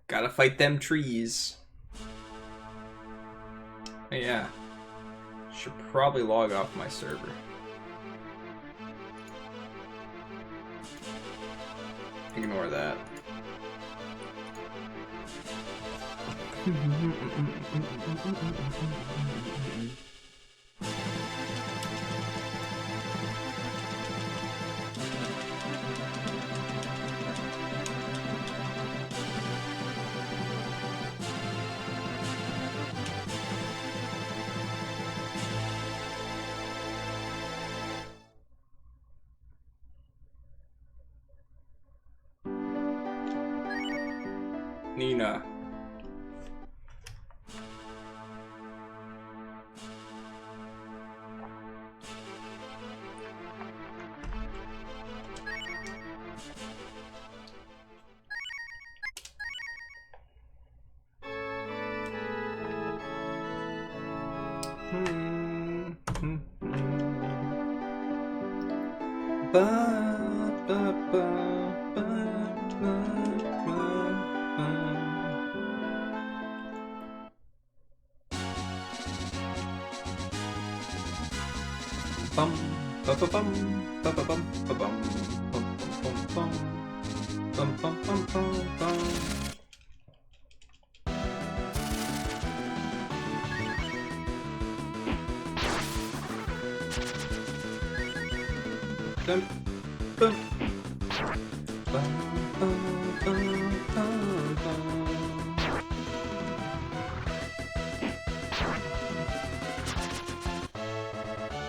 Gotta fight them trees. Oh, yeah. Should probably log off my server. Ignore that. Nina.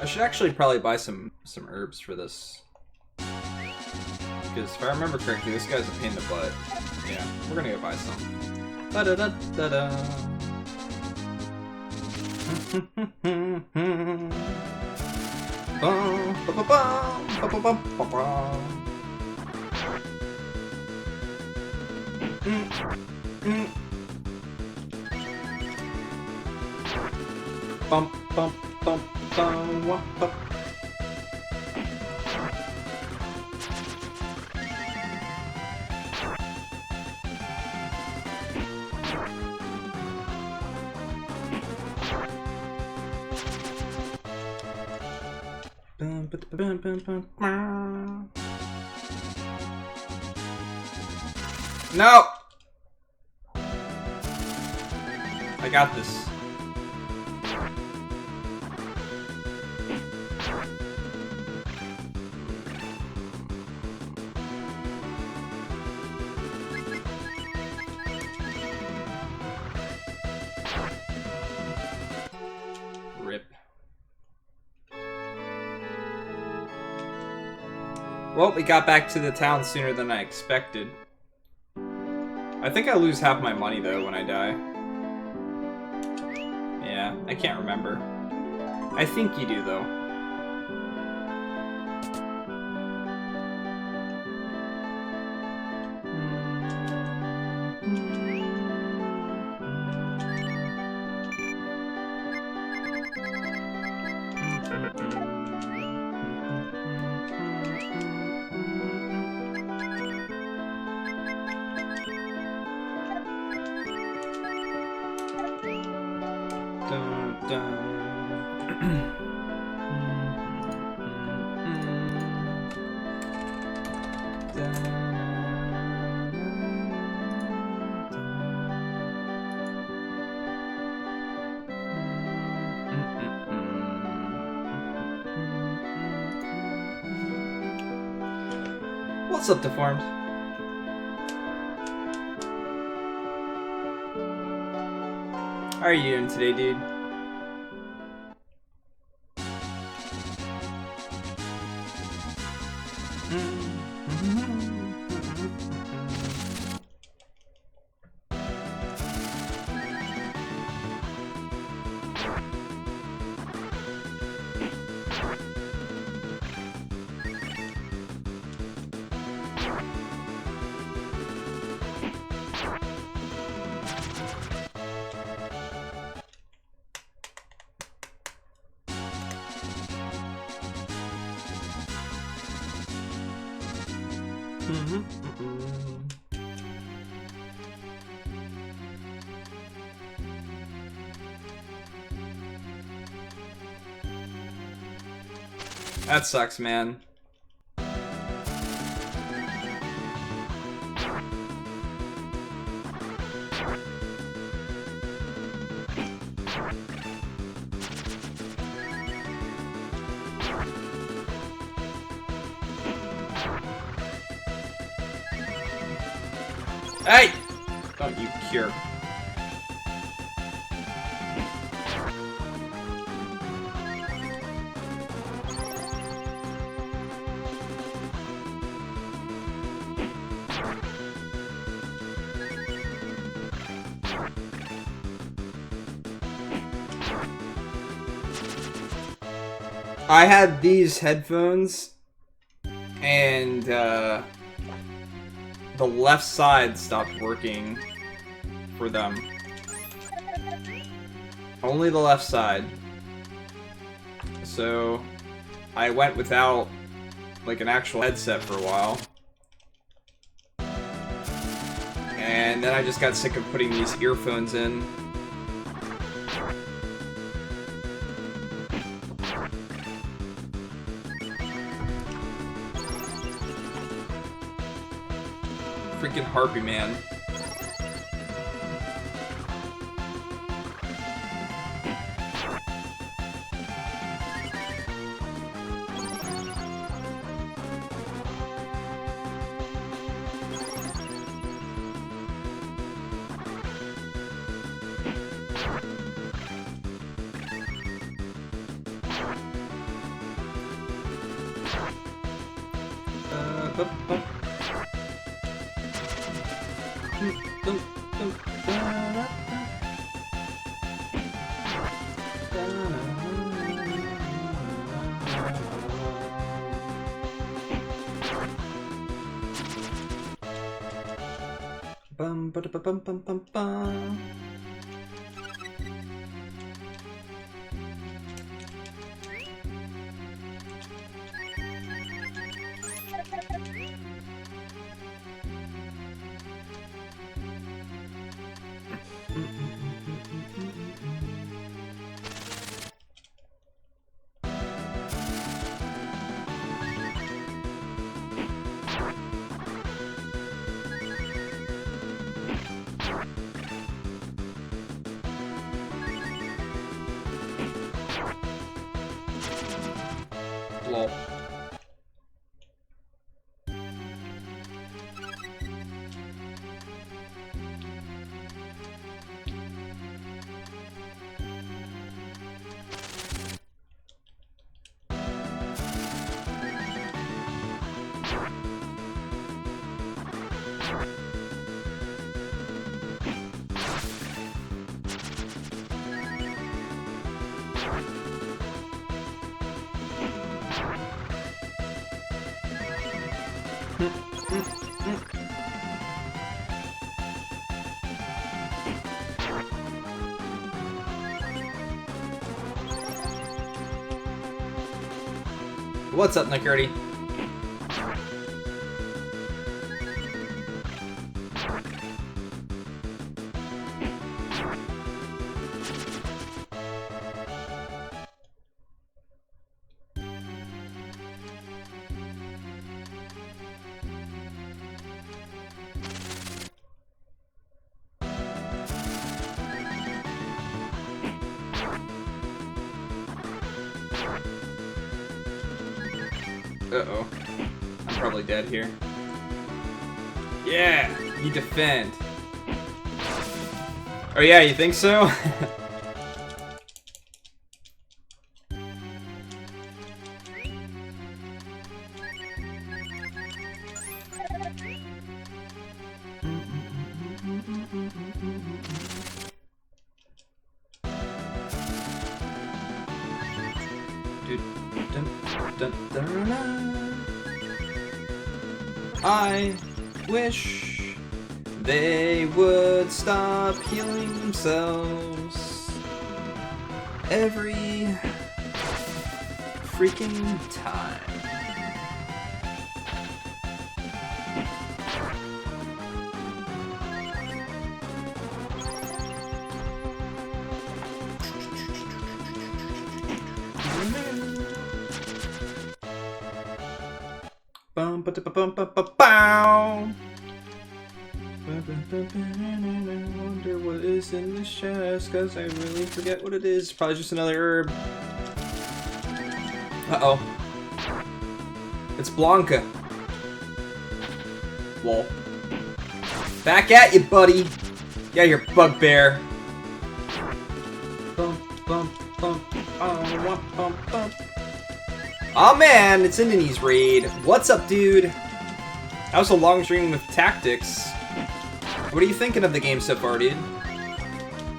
I should actually probably buy some herbs for this. Because if I remember correctly, this guy's a pain in the butt. Yeah, we're gonna go buy some. Da da da da da. Bump bump bump bump bump. No! I got this. Rip. Well, we got back to the town sooner than I expected. I think I lose half my money, though, when I die. Yeah, I can't remember. I think you do, though. What's up, Deformed? How are you doing today, dude? That sucks, man. Hey! Don't you cure. I had these headphones, and the left side stopped working for them. Only the left side. So I went without like an actual headset for a while. And then I just got sick of putting these earphones in. Freaking Harpy Man. Bum ba da ba bum bum bum bum. Lol. What's up, Nickerty? Uh-oh. I'm probably dead here. Yeah! You defend. Oh yeah, you think so? I wish they would stop healing themselves every freaking time. Wonder what is in this chest, cause I really forget what it is. Probably just another herb. Uh-oh. It's Blanca. Lol. Back at you, buddy. Yeah, your bugbear. Oh man, it's Indie's raid. What's up, dude? That was a long stream with tactics. What are you thinking of the game so far, dude?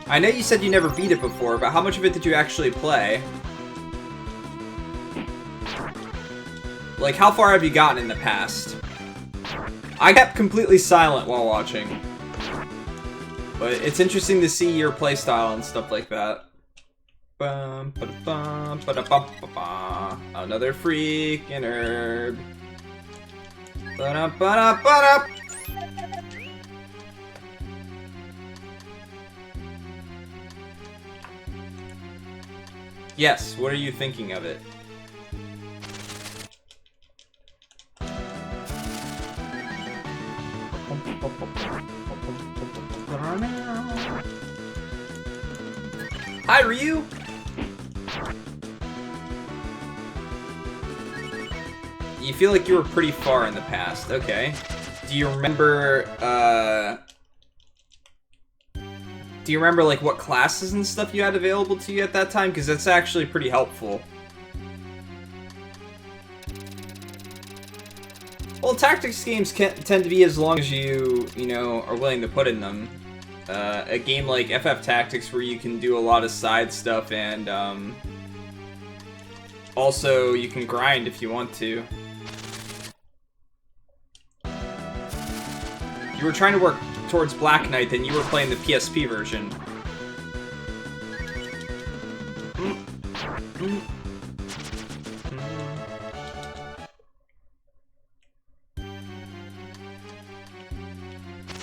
I know you said you never beat it before, but how much of it did you actually play? Like, how far have you gotten in the past? I kept completely silent while watching. But it's interesting to see your playstyle and stuff like that. Another freaking herb. Yes, what are you thinking of it? Hi, Ryu! You feel like you were pretty far in the past. Okay. Do you remember, like, what classes and stuff you had available to you at that time? Because that's actually pretty helpful. Well, tactics games tend to be as long as you know, are willing to put in them. A game like FF Tactics where you can do a lot of side stuff and, also you can grind if you want to. You were trying to work towards Black Knight, then you were playing the PSP version.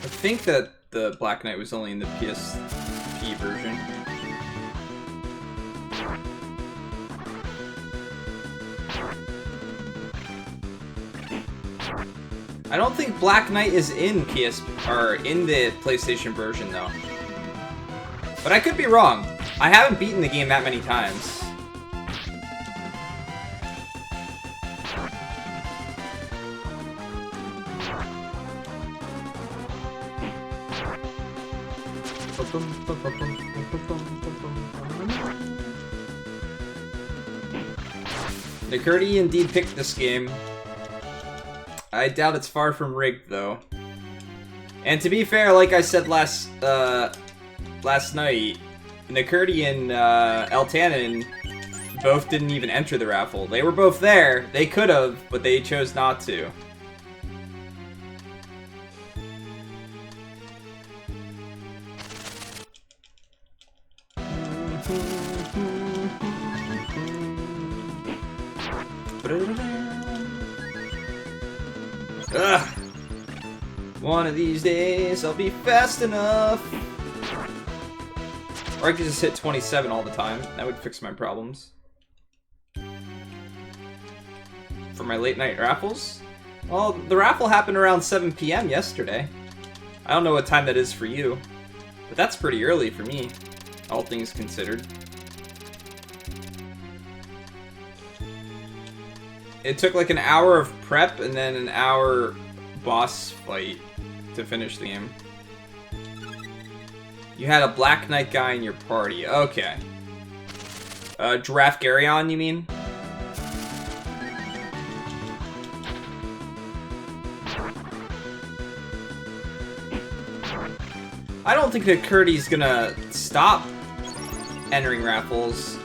I think that the Black Knight was only in the PSP version. I don't think Black Knight is in in the PlayStation version though. But I could be wrong. I haven't beaten the game that many times. Nicurdy indeed picked this game. I doubt it's far from rigged, though. And to be fair, like I said last night, Nicurdy and Eltanin both didn't even enter the raffle. They were both there. They could have, but they chose not to. Ugh. One of these days, I'll be fast enough. Or I could just hit 27 all the time. That would fix my problems. For my late night raffles? Well, the raffle happened around 7 PM yesterday. I don't know what time that is for you, but that's pretty early for me, all things considered. It took like an hour of prep and then an hour boss fight to finish the game. You had a Black Knight guy in your party. Okay. Giraffe Garyon, you mean? I don't think that Curdy's gonna stop entering raffles.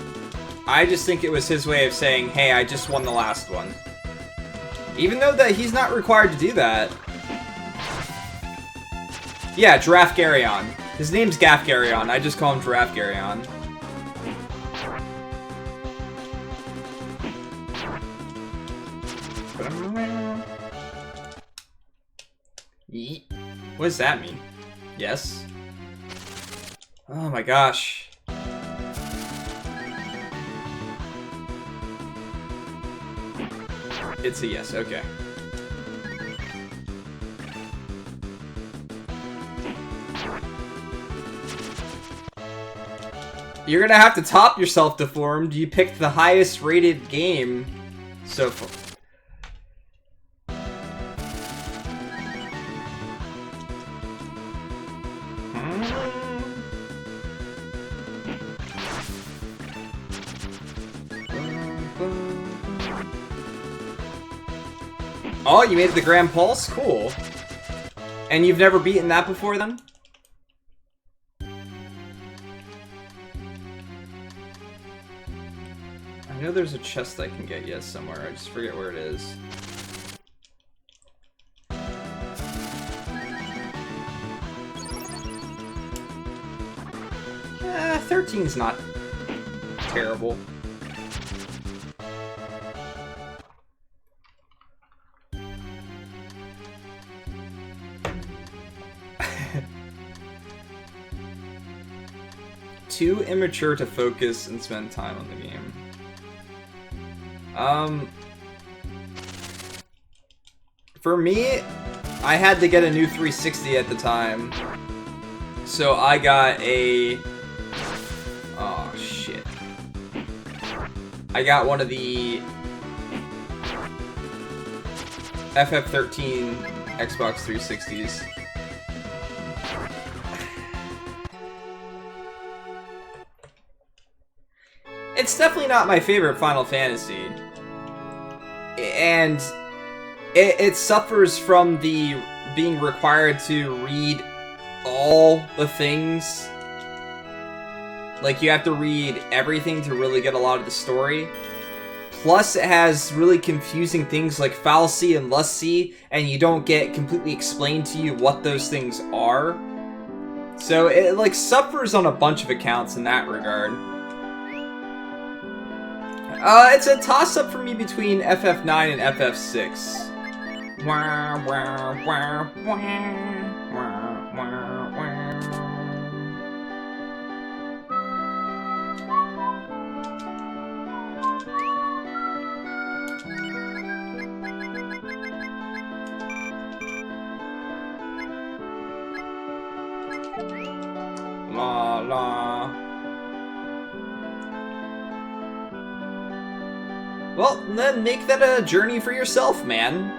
I just think it was his way of saying, hey, I just won the last one. Even though that he's not required to do that. Yeah, Giraffe Garyon. His name's Gaff Garyon. I just call him Giraffe Garyon. Yeet. What does that mean? Yes. Oh my gosh. It's a yes, okay. You're gonna have to top yourself, Deformed. You picked the highest rated game so far. Oh, you made it the Grand Pulse? Cool. And you've never beaten that before, then? I know there's a chest I can get, yes, somewhere. I just forget where it is. Eh, 13's not terrible. Too immature to focus and spend time on the game. For me, I had to get a new 360 at the time. So I got a... Oh, shit. I got one of the FF13 Xbox 360s. It's definitely not my favorite Final Fantasy. And it suffers from the being required to read all the things. Like, you have to read everything to really get a lot of the story. Plus, it has really confusing things like fallacy and lusty, and you don't get completely explained to you what those things are. So it, like, suffers on a bunch of accounts in that regard. It's a toss-up for me between FF9 and FF6. Wah, wah, wah, wah, wah, wah, wah. La la. Well, then make that a journey for yourself, man.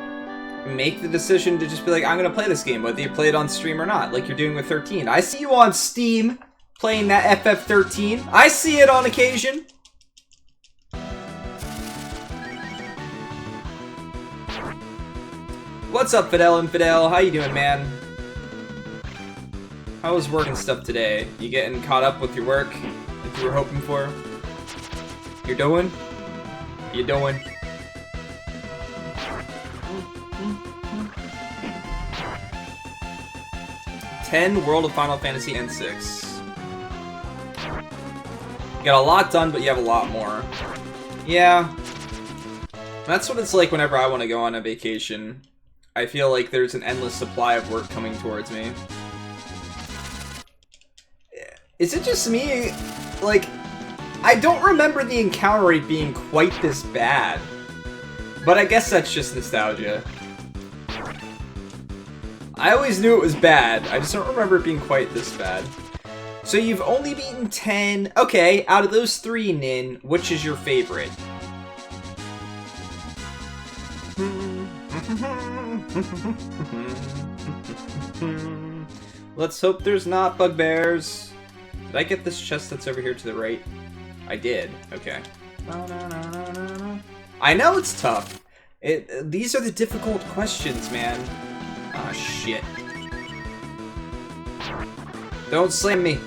Make the decision to just be like, I'm gonna play this game, whether you play it on stream or not, like you're doing with 13. I see you on Steam playing that FF13. I see it on occasion. What's up, Fidel Infidel? How you doing, man? How was work and stuff today? You getting caught up with your work that you were hoping for? You're doing? You doing? World of Final Fantasy N6. You got a lot done, but you have a lot more. Yeah. That's what it's like whenever I want to go on a vacation. I feel like there's an endless supply of work coming towards me. Is it just me? Like, I don't remember the encounter rate being quite this bad. But I guess that's just nostalgia. I always knew it was bad. I just don't remember it being quite this bad. So you've only beaten 10. Okay, out of those 3, Nin, which is your favorite? Let's hope there's not bugbears. Did I get this chest that's over here to the right? I did. Okay. I know it's tough. These are the difficult questions, man. Ah, shit. Don't slam me.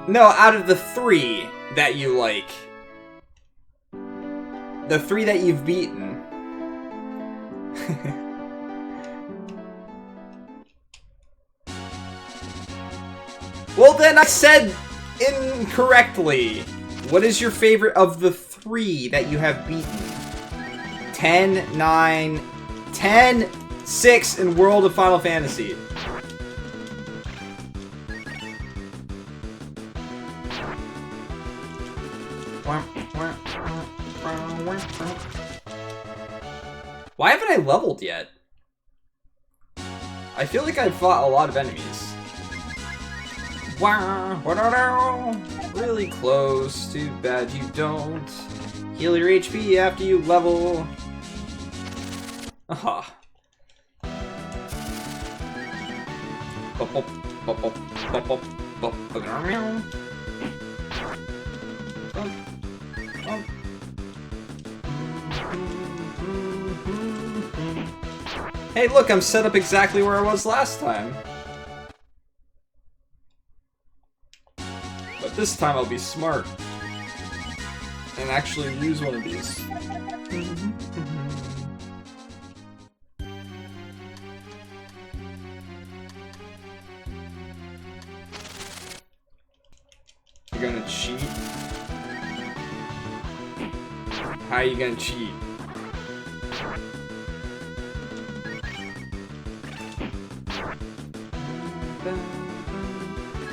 No, out of the 3 that you like. The 3 that you've beaten. Well, then I said incorrectly. What is your favorite of the 3 that you have beaten? 10, 9, 10, 6, and World of Final Fantasy. Why haven't I leveled yet? I feel like I've fought a lot of enemies. Really close. Too bad you don't heal your HP after you level. Aha. Hey, look, I'm set up exactly where I was last time. But this time I'll be smart and actually use one of these. You're gonna cheat? How are you gonna cheat?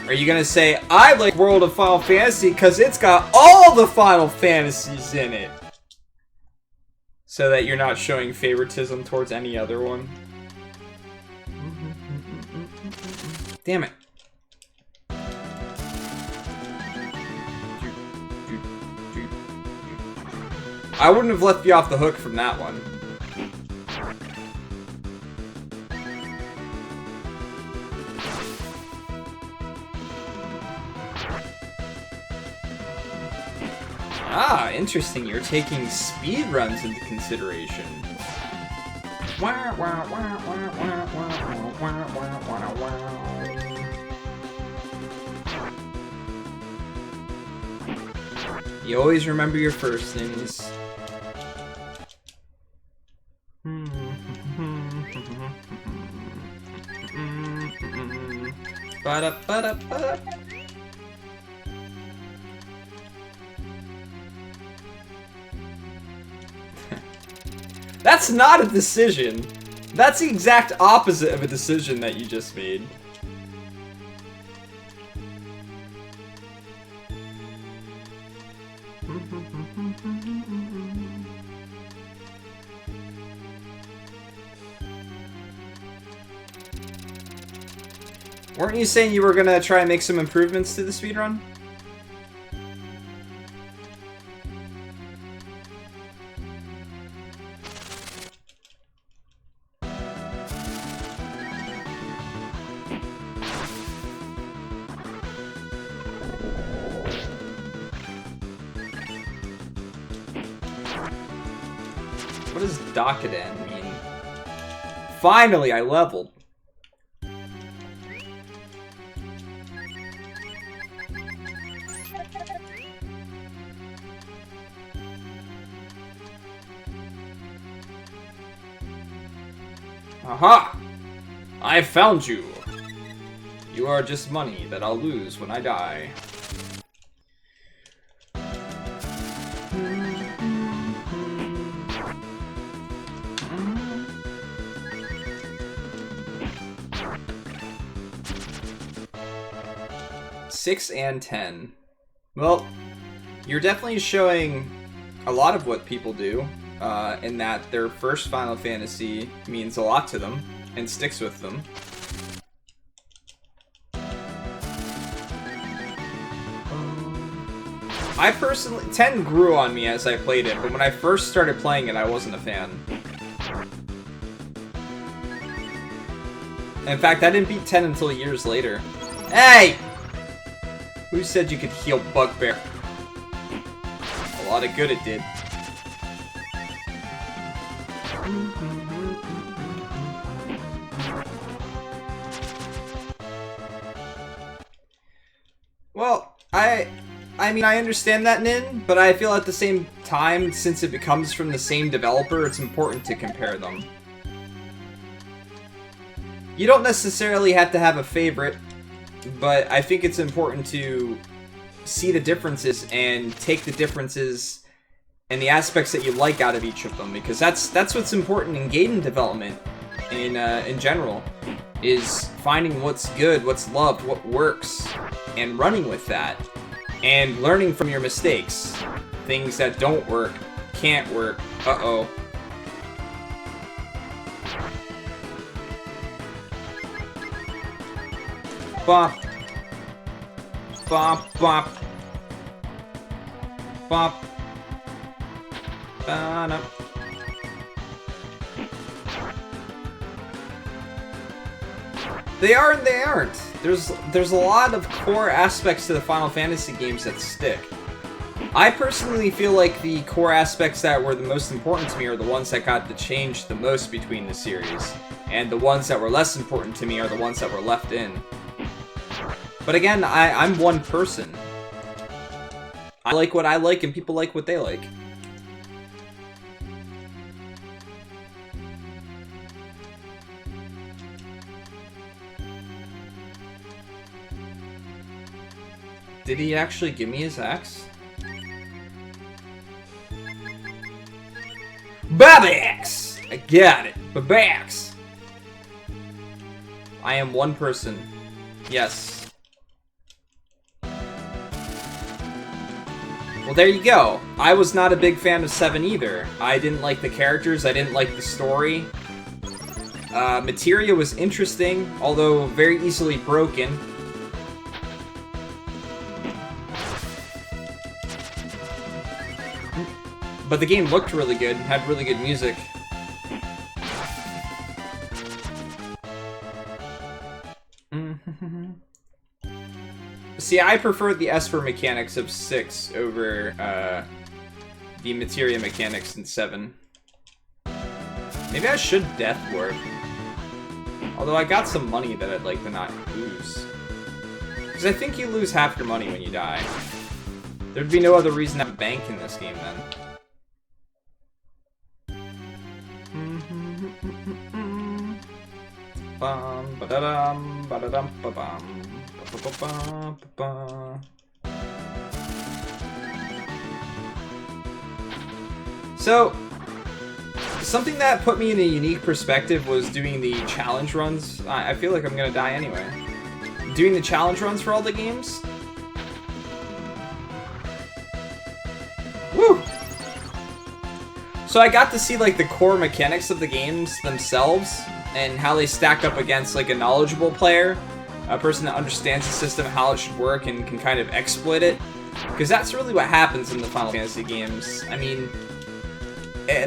Are you gonna say, I like World of Final Fantasy because it's got all the Final Fantasies in it? So that you're not showing favoritism towards any other one? Damn it. I wouldn't have left you off the hook from that one. Ah, interesting. You're taking speed runs into consideration. You always remember your first names. Ba-da-ba-da-ba-da. That's not a decision. That's the exact opposite of a decision that you just made. Weren't you saying you were gonna try and make some improvements to the speedrun? What does Dokadan mean? Finally, I leveled. Aha! I found you! You are just money that I'll lose when I die. Six and 10. Well, you're definitely showing a lot of what people do, in that their first Final Fantasy means a lot to them and sticks with them. I personally, 10 grew on me as I played it, but when I first started playing it, I wasn't a fan. In fact, I didn't beat 10 until years later. Hey! Who said you could heal Bugbear? A lot of good it did. Well, I mean, I understand that, Nin, but I feel at the same time, since it comes from the same developer, it's important to compare them. You don't necessarily have to have a favorite, but I think it's important to see the differences and take the differences and the aspects that you like out of each of them, because that's what's important in game development in general, is finding what's good, what's loved, what works, and running with that. and learning from your mistakes. Things that don't work, can't work. Uh-oh. Bop. Bop, bop. Bop. Ba-da. They are and they aren't. There's a lot of core aspects to the Final Fantasy games that stick. I personally feel like the core aspects that were the most important to me are the ones that got to change the most between the series. And the ones that were less important to me are the ones that were left in. But again, I'm one person. I like what I like and people like what they like. Did he actually give me his axe? Babax! I got it. Babax! I am one person. Yes. Well, there you go. I was not a big fan of 7 either. I didn't like the characters, I didn't like the story. Materia was interesting, although very easily broken. But the game looked really good, had really good music. See, I prefer the Esper mechanics of 6 over the Materia mechanics in 7. Maybe I should Death Ward. Although I got some money that I'd like to not lose. Because I think you lose half your money when you die. There'd be no other reason to have a bank in this game then. Bum ba-da-dum ba-da-dum ba-bum ba-ba-ba-ba-ba. So, something that put me in a unique perspective was doing the challenge runs. I feel like I'm gonna die anyway. Doing the challenge runs for all the games. Woo! So I got to see like the core mechanics of the games themselves and how they stack up against like a knowledgeable player, a person that understands the system, how it should work, and can kind of exploit it. Because that's really what happens in the Final Fantasy games. I mean,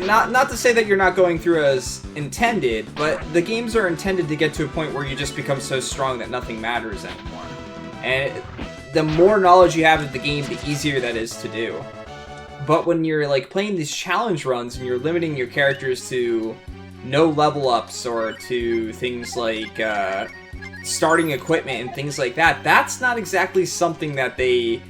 not to say that you're not going through as intended, but the games are intended to get to a point where you just become so strong that nothing matters anymore. And the more knowledge you have of the game, the easier that is to do. But when you're like playing these challenge runs and you're limiting your characters to no level ups or to things like starting equipment and things like that, that's not exactly something that they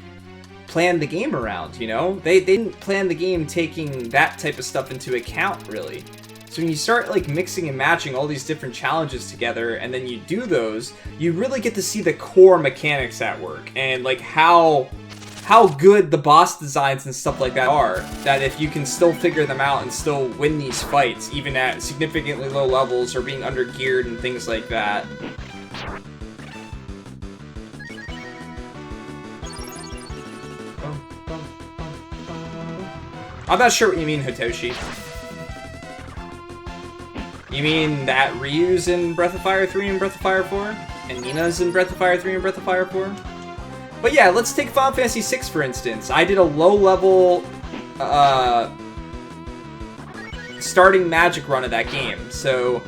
planned the game around, you know? They didn't plan the game taking that type of stuff into account, really. So when you start like mixing and matching all these different challenges together and then you do those, you really get to see the core mechanics at work and like how good the boss designs and stuff like that are, that if you can still figure them out and still win these fights, even at significantly low levels or being under-geared and things like that. I'm not sure what you mean, Hitoshi. You mean that Ryu's in Breath of Fire 3 and Breath of Fire 4? And Nina's in Breath of Fire 3 and Breath of Fire 4? But yeah, let's take Final Fantasy VI for instance. I did a low-level starting magic run of that game, so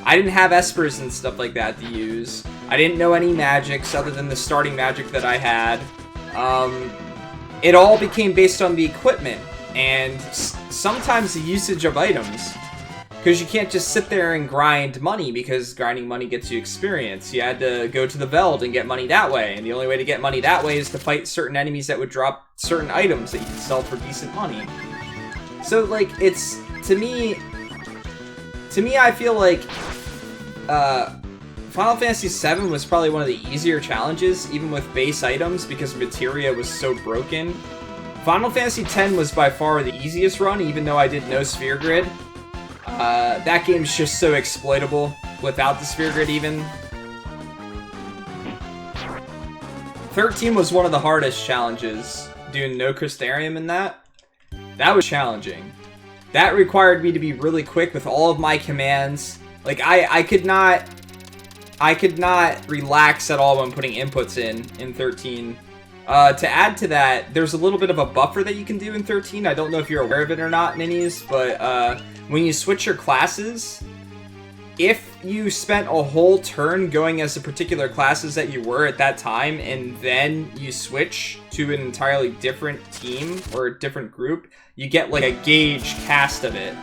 I didn't have espers and stuff like that to use. I didn't know any magics other than the starting magic that I had. It all became based on the equipment and sometimes the usage of items. Because you can't just sit there and grind money, because grinding money gets you experience. You had to go to the Veld and get money that way, and the only way to get money that way is to fight certain enemies that would drop certain items that you can sell for decent money. So, like, it's, to me, I feel like Final Fantasy VII was probably one of the easier challenges, even with base items, because Materia was so broken. Final Fantasy X was by far the easiest run, even though I did no Sphere Grid. That game's just so exploitable without the Sphere Grid even. 13 was one of the hardest challenges. Doing no Crystarium in that. That was challenging. That required me to be really quick with all of my commands. Like, I could not relax at all when putting inputs in 13. To add to that, there's a little bit of a buffer that you can do in 13. I don't know if you're aware of it or not, Ninnies, but when you switch your classes, if you spent a whole turn going as the particular classes that you were at that time, and then you switch to an entirely different team or a different group, you get like a gauge cast of it.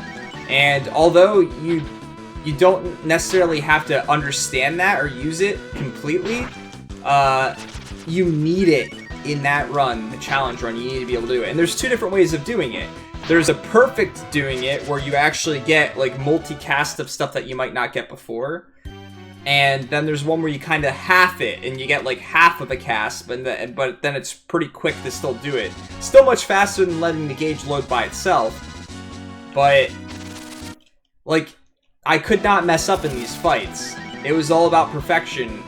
And although you don't necessarily have to understand that or use it completely, you need it in that run, the challenge run. You need to be able to do it. And there's two different ways of doing it. There's a perfect doing it where you actually get like multicast of stuff that you might not get before. And then there's one where you kind of half it and you get like half of a cast, but then it's pretty quick to still do it. Still much faster than letting the gauge load by itself. But like, I could not mess up in these fights. It was all about perfection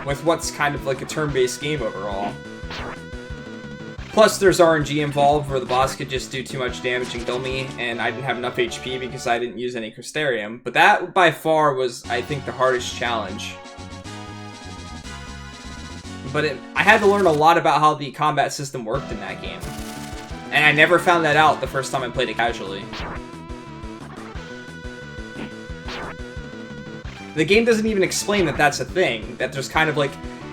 with what's kind of like a turn-based game overall. Plus, there's RNG involved where the boss could just do too much damage and kill me, and I didn't have enough HP because I didn't use any Crystarium. But that, by far, was, I think, the hardest challenge. But I had to learn a lot about how the combat system worked in that game. And I never found that out the first time I played it casually. The game doesn't even explain that that's a thing, that there's kind of like,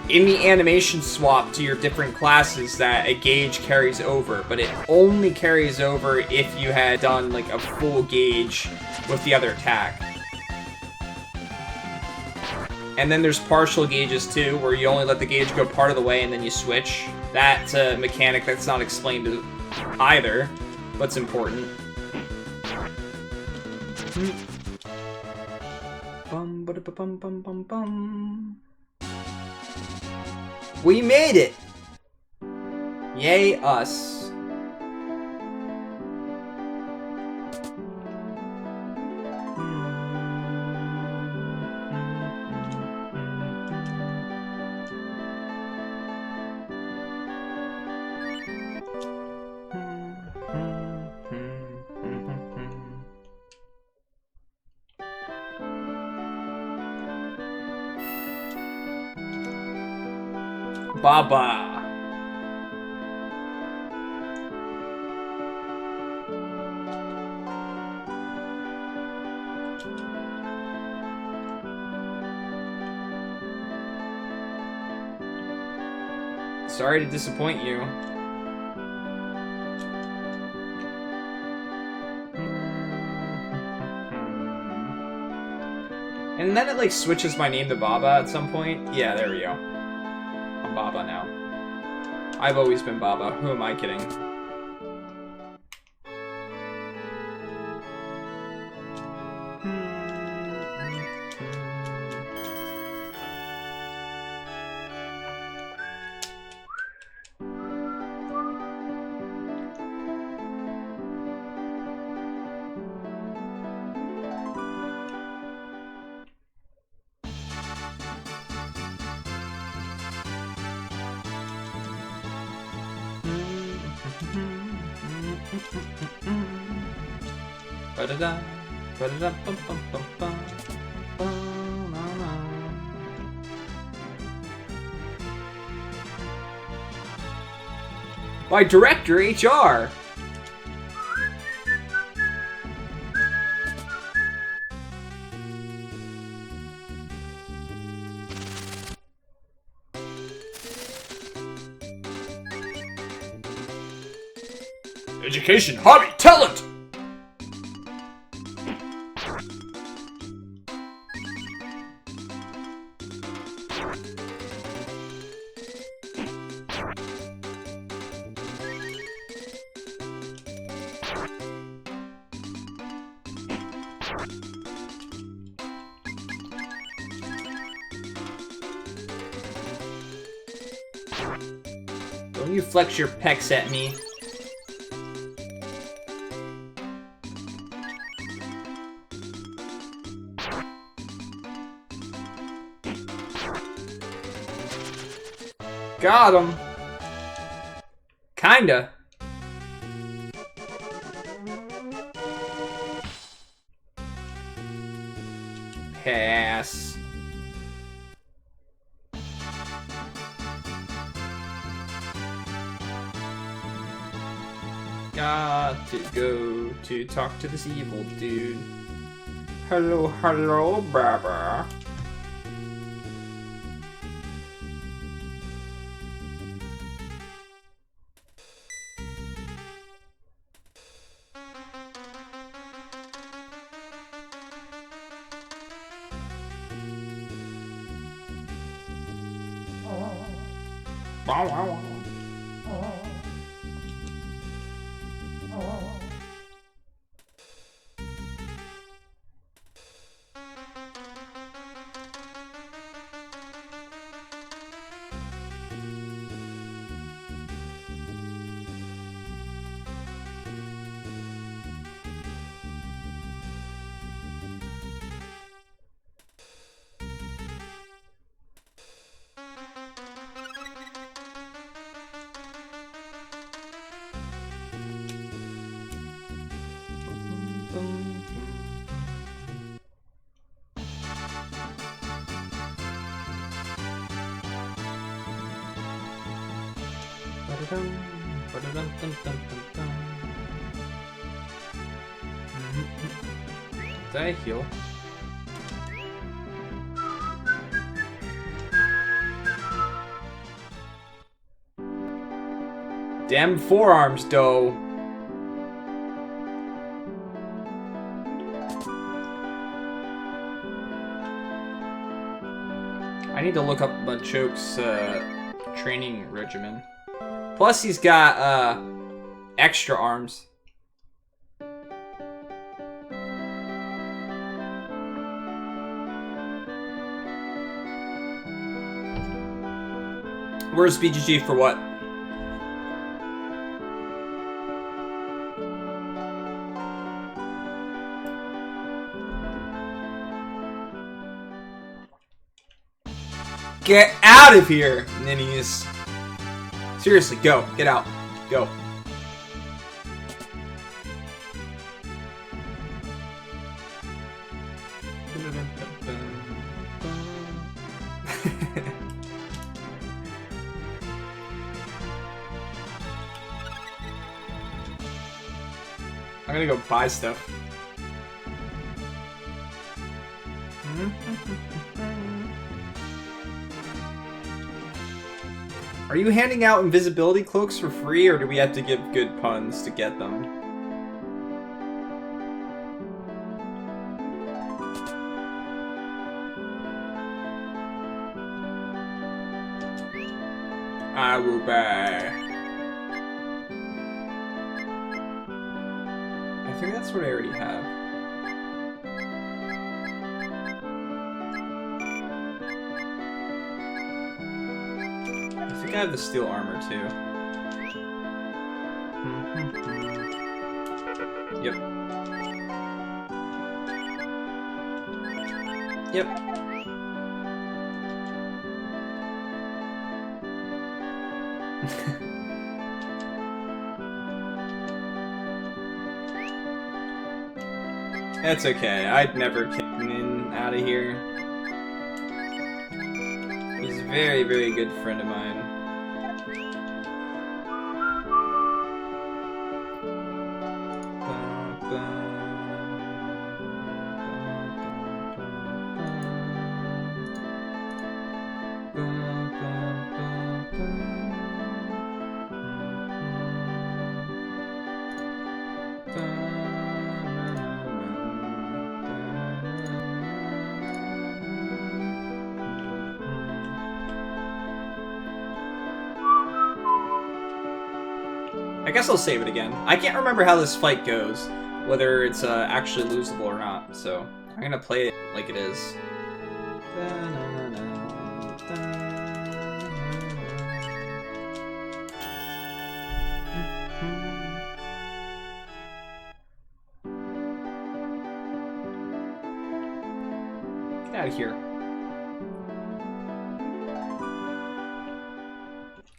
in the animation swap to your different classes, that a gauge carries over, but it only carries over if you had done like a full gauge with the other attack. And then there's partial gauges too, where you only let the gauge go part of the way and then you switch. That's a mechanic that's not explained either, but it's important. Bum ba da bum bum bum bum. We made it! Yay, us. Baba. Sorry to disappoint you. And then it like switches my name to Baba at some point. Yeah, there we go. I'm Baba now. I've always been Baba. Who am I kidding? Ba-da-da, ba-da-da, bum, bum, bum, bum, ba-na-na. By Director HR. Education, hobby, talent! Don't you flex your pecs at me. Got him. Kinda. Pass. Got to go to talk to this evil dude. Hello, hello, brother. Wow, wow, wow. Did I heal? Damn forearms, though. I need to look up Choke's training regimen. Plus, he's got extra arms. Where's BGG for what? Get out of here, ninnies. Seriously, go. Get out. Go. I'm gonna go buy stuff. Are you handing out invisibility cloaks for free, or do we have to give good puns to get them? I will buy. I think that's what I already have. I think I have the steel armor too. Yep. Yep. That's okay. I'd never kick Nin out of here. He's a very, very good friend of mine. I guess I'll save it again. I can't remember how this fight goes, whether it's actually losable or not, so I'm gonna play it like it is. Get out of here.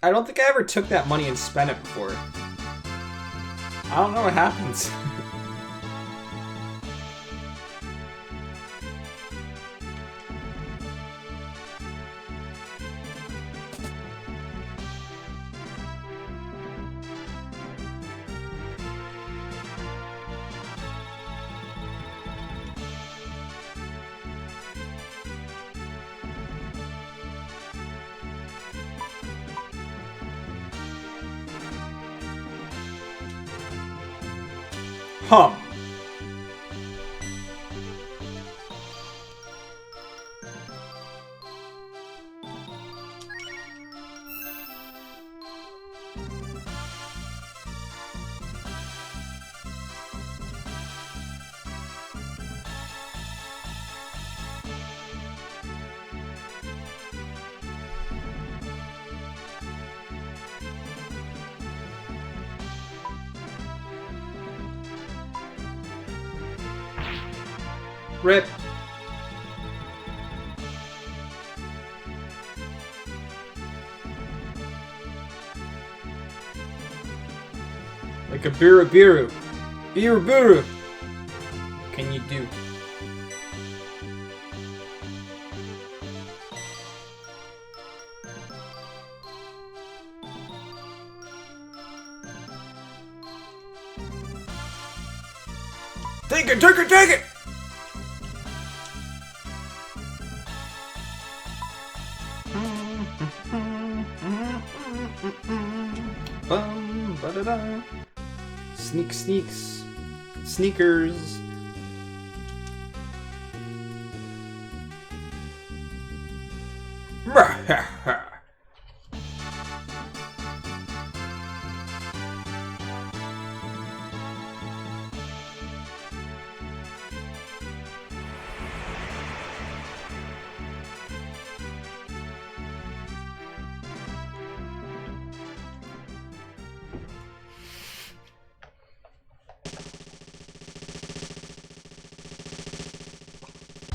I don't think I ever took that money and spent it before. I don't know what happens. Hum. Rip. Like a biru. Biru. Can you do? Take it! Sneakers.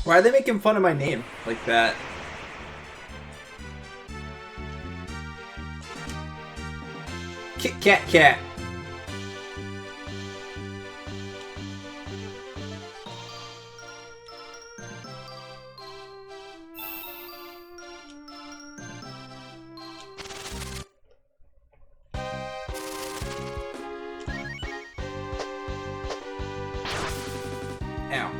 Why are they making fun of my name like that? Kit Kat. Ow.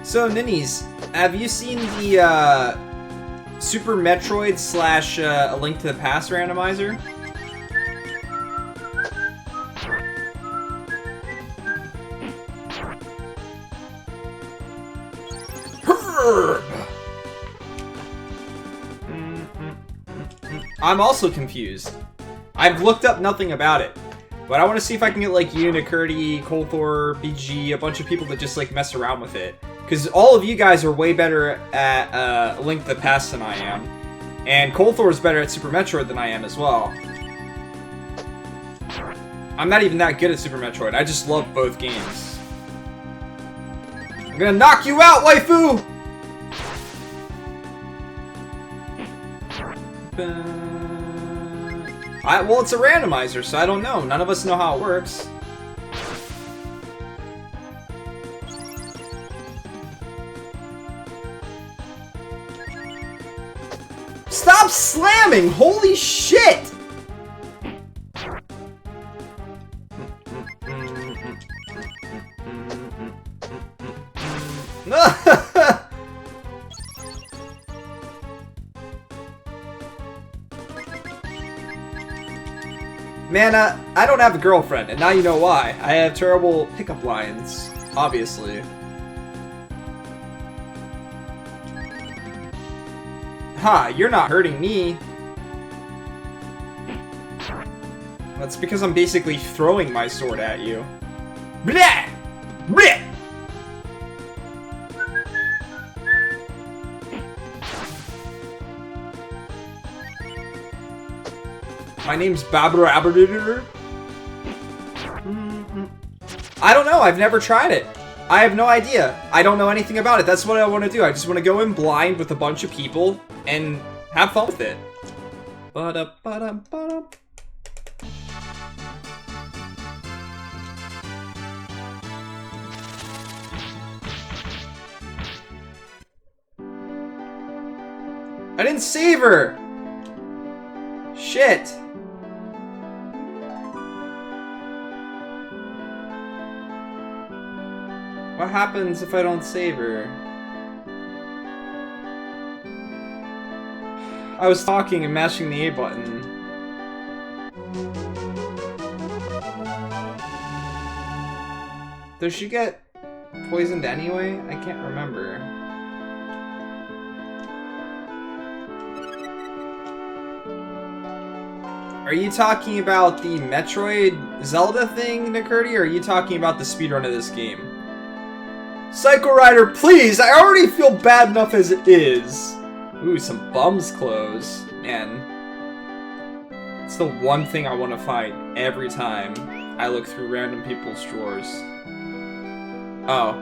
So, Ninnies, have you seen the Super Metroid / A Link to the Past randomizer? I'm also confused. I've looked up nothing about it. But I want to see if I can get, like, Unicurdy, Kolthor, BG, a bunch of people that just, like, mess around with it. Because all of you guys are way better at Link to the Past than I am. And Kolthor is better at Super Metroid than I am as well. I'm not even that good at Super Metroid. I just love both games. I'm gonna knock you out, waifu! Well, it's a randomizer, so I don't know. None of us know how it works. Stop slamming! Holy shit! Man, I don't have a girlfriend, and now you know why. I have terrible pickup lines, obviously. Ha, you're not hurting me. That's because I'm basically throwing my sword at you. Blah! Blah! My name's Barbara Aberduder. I don't know. I've never tried it. I have no idea. I don't know anything about it. That's what I want to do. I just want to go in blind with a bunch of people and have fun with it. Ba-da-ba-da-ba-da. I didn't save her! Shit! What happens if I don't save her? I was talking and mashing the A button. Does she get poisoned anyway? I can't remember. Are you talking about the Metroid Zelda thing, Nakurti, or are you talking about the speedrun of this game? Psycho Rider, please! I already feel bad enough as it is! Ooh, some bum's clothes. Man. It's the one thing I want to find every time I look through random people's drawers. Oh.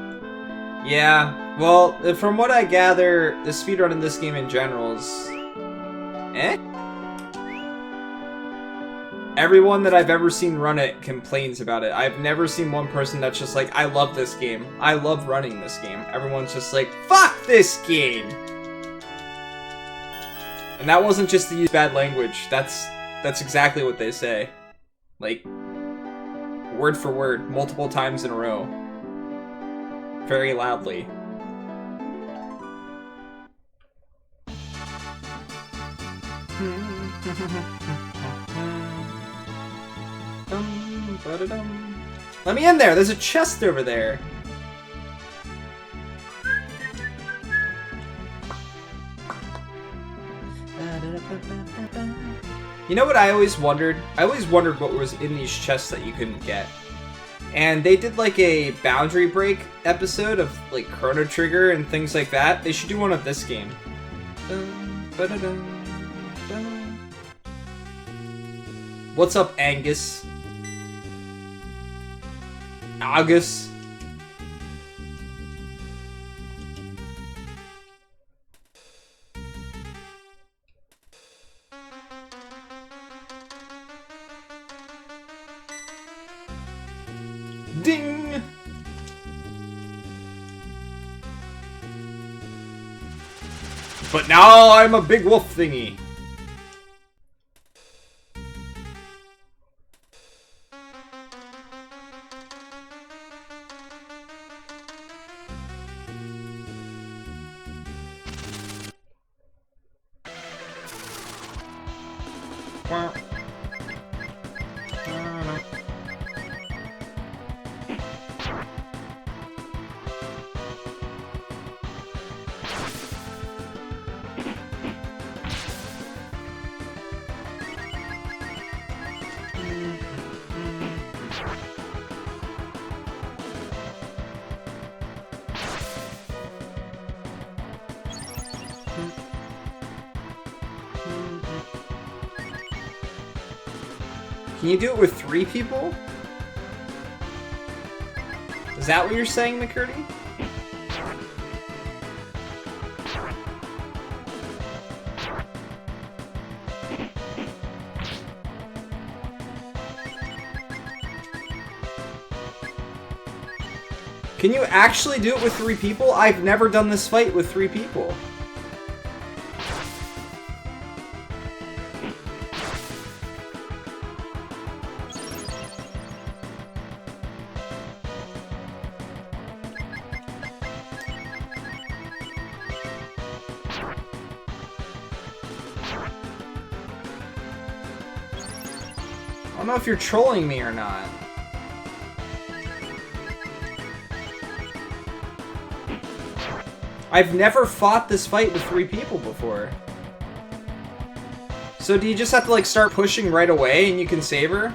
Yeah, well, from what I gather, the speedrun in this game in general is... eh? Everyone that I've ever seen run it complains about it. I've never seen one person that's just like, I love this game. I love running this game. Everyone's just like, fuck this game! And that wasn't just to use bad language. That's exactly what they say. Like, word for word, multiple times in a row. Very loudly. Let me in there! There's a chest over there! You know what I always wondered? I always wondered what was in these chests that you couldn't get. And they did like a boundary break episode of like Chrono Trigger and things like that. They should do one of this game. What's up, Angus? August. Ding! But now I'm a big wolf thingy. Can you do it with 3 people? Is that what you're saying, McCurdy? Can you actually do it with 3 people? I've never done this fight with 3 people. I don't know if you're trolling me or not. I've never fought this fight with 3 people before. So do you just have to like start pushing right away and you can save her?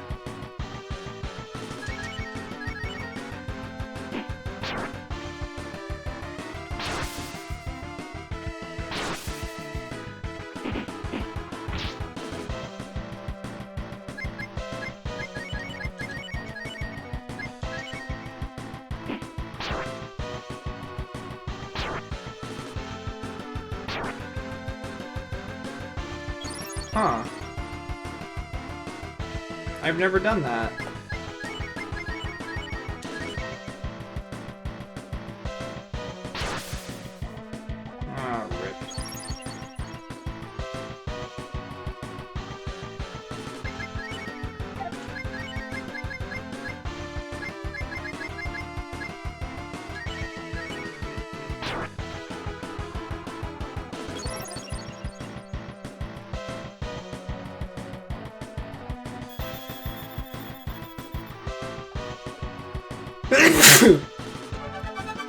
Huh. I've never done that. Ah, rip.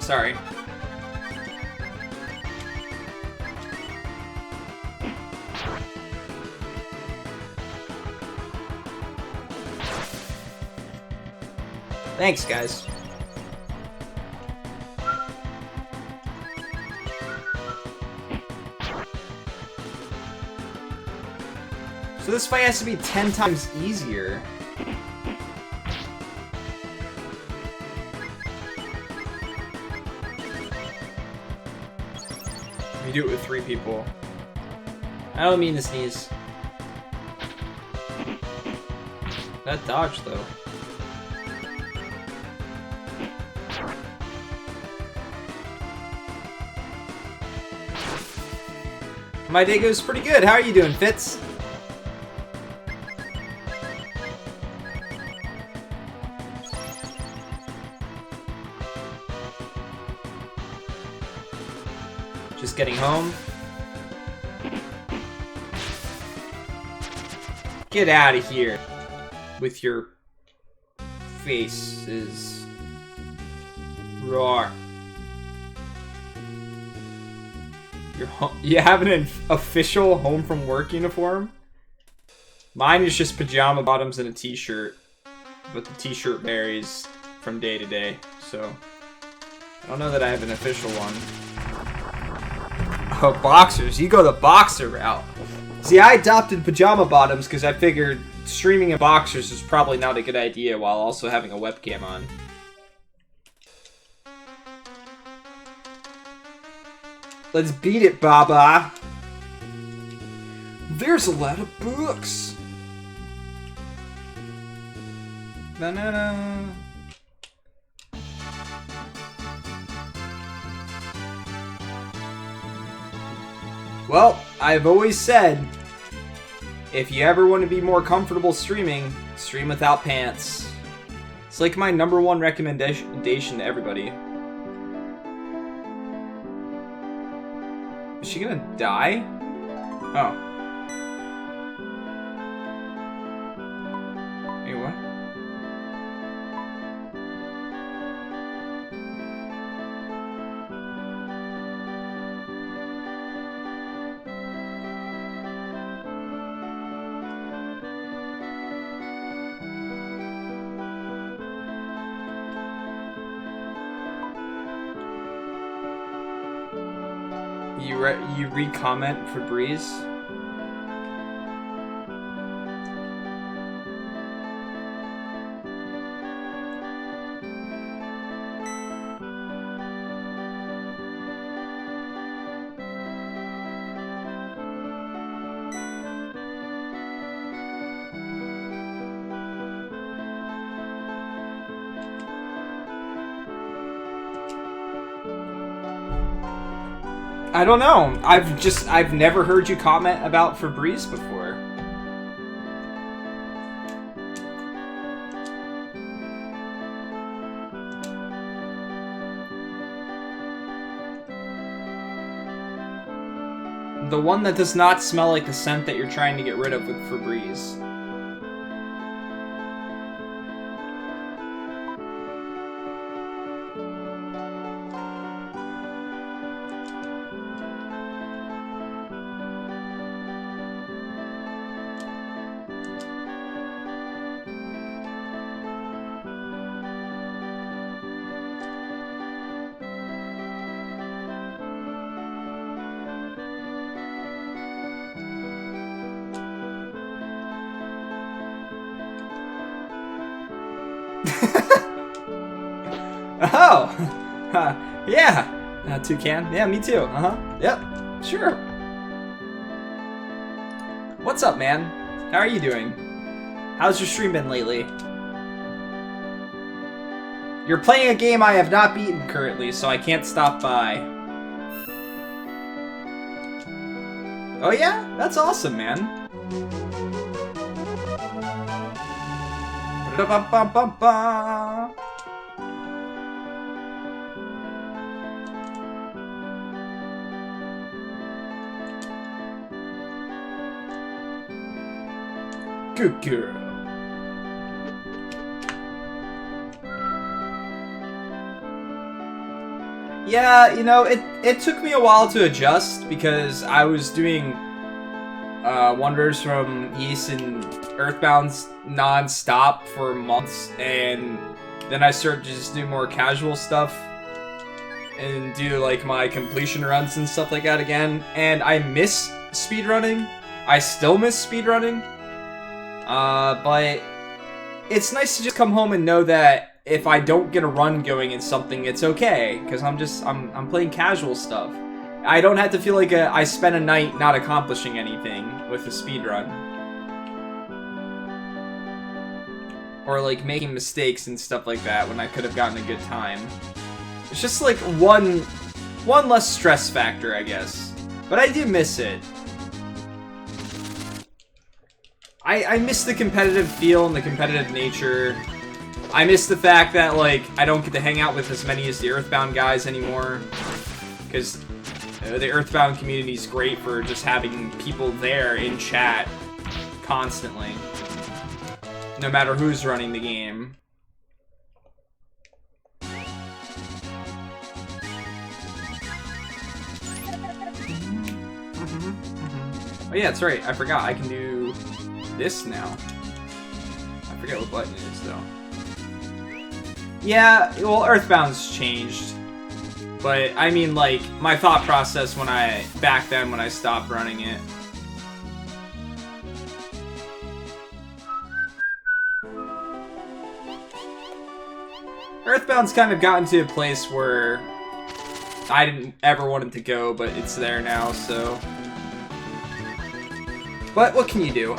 Sorry. Thanks, guys. So this fight has to be 10 times easier. You do it with 3 people. I don't mean to sneeze. That dodge, though. My day goes pretty good. How are you doing, Fitz? Just getting home. Get out of here with your faces. Roar. You have an official home from work uniform? Mine is just pajama bottoms and a t-shirt, but the t-shirt varies from day to day, so I don't know that I have an official one. Oh, boxers. You go the boxer route. See, I adopted pajama bottoms because I figured streaming in boxers is probably not a good idea while also having a webcam on. Let's beat it, Baba. There's a lot of books. Banana. Well, I've always said, if you ever want to be more comfortable streaming, stream without pants. It's like my #1 recommendation to everybody. Is she gonna die? Oh. Hey, what? You re-comment for Breeze? I don't know. I've never heard you comment about Febreze before. The one that does not smell like the scent that you're trying to get rid of with Febreze. Oh! Yeah! Toucan. Yeah, me too. Yep. Sure. what's up, man? How are you doing? How's your stream been lately? You're playing a game I have not beaten currently, so I can't stop by. Oh yeah? That's awesome, man. Ba-da-bum-bum-bum-bum. Good girl. Yeah, you know, it took me a while to adjust because I was doing Wonders from Ys and Earthbound's non-stop for months, and then I started to just do more casual stuff and do like my completion runs and stuff like that again, and I miss speedrunning. I still miss speedrunning. But it's nice to just come home and know that if I don't get a run going in something, it's okay, because I'm playing casual stuff. I don't have to feel like I spent a night not accomplishing anything with a speedrun. Or like making mistakes and stuff like that when I could have gotten a good time. It's just like one less stress factor, I guess. But I do miss it. I miss the competitive feel and the competitive nature. I miss the fact that, like, I don't get to hang out with as many as the Earthbound guys anymore. Because the Earthbound community is great for just having people there in chat constantly. No matter who's running the game. Oh yeah, that's right. I forgot. I can do this now. I forget what button it is, though. Yeah, well, Earthbound's changed. But, I mean, like, my thought process back then when I stopped running it. Earthbound's kind of gotten to a place where I didn't ever want it to go, but it's there now, so... But what can you do?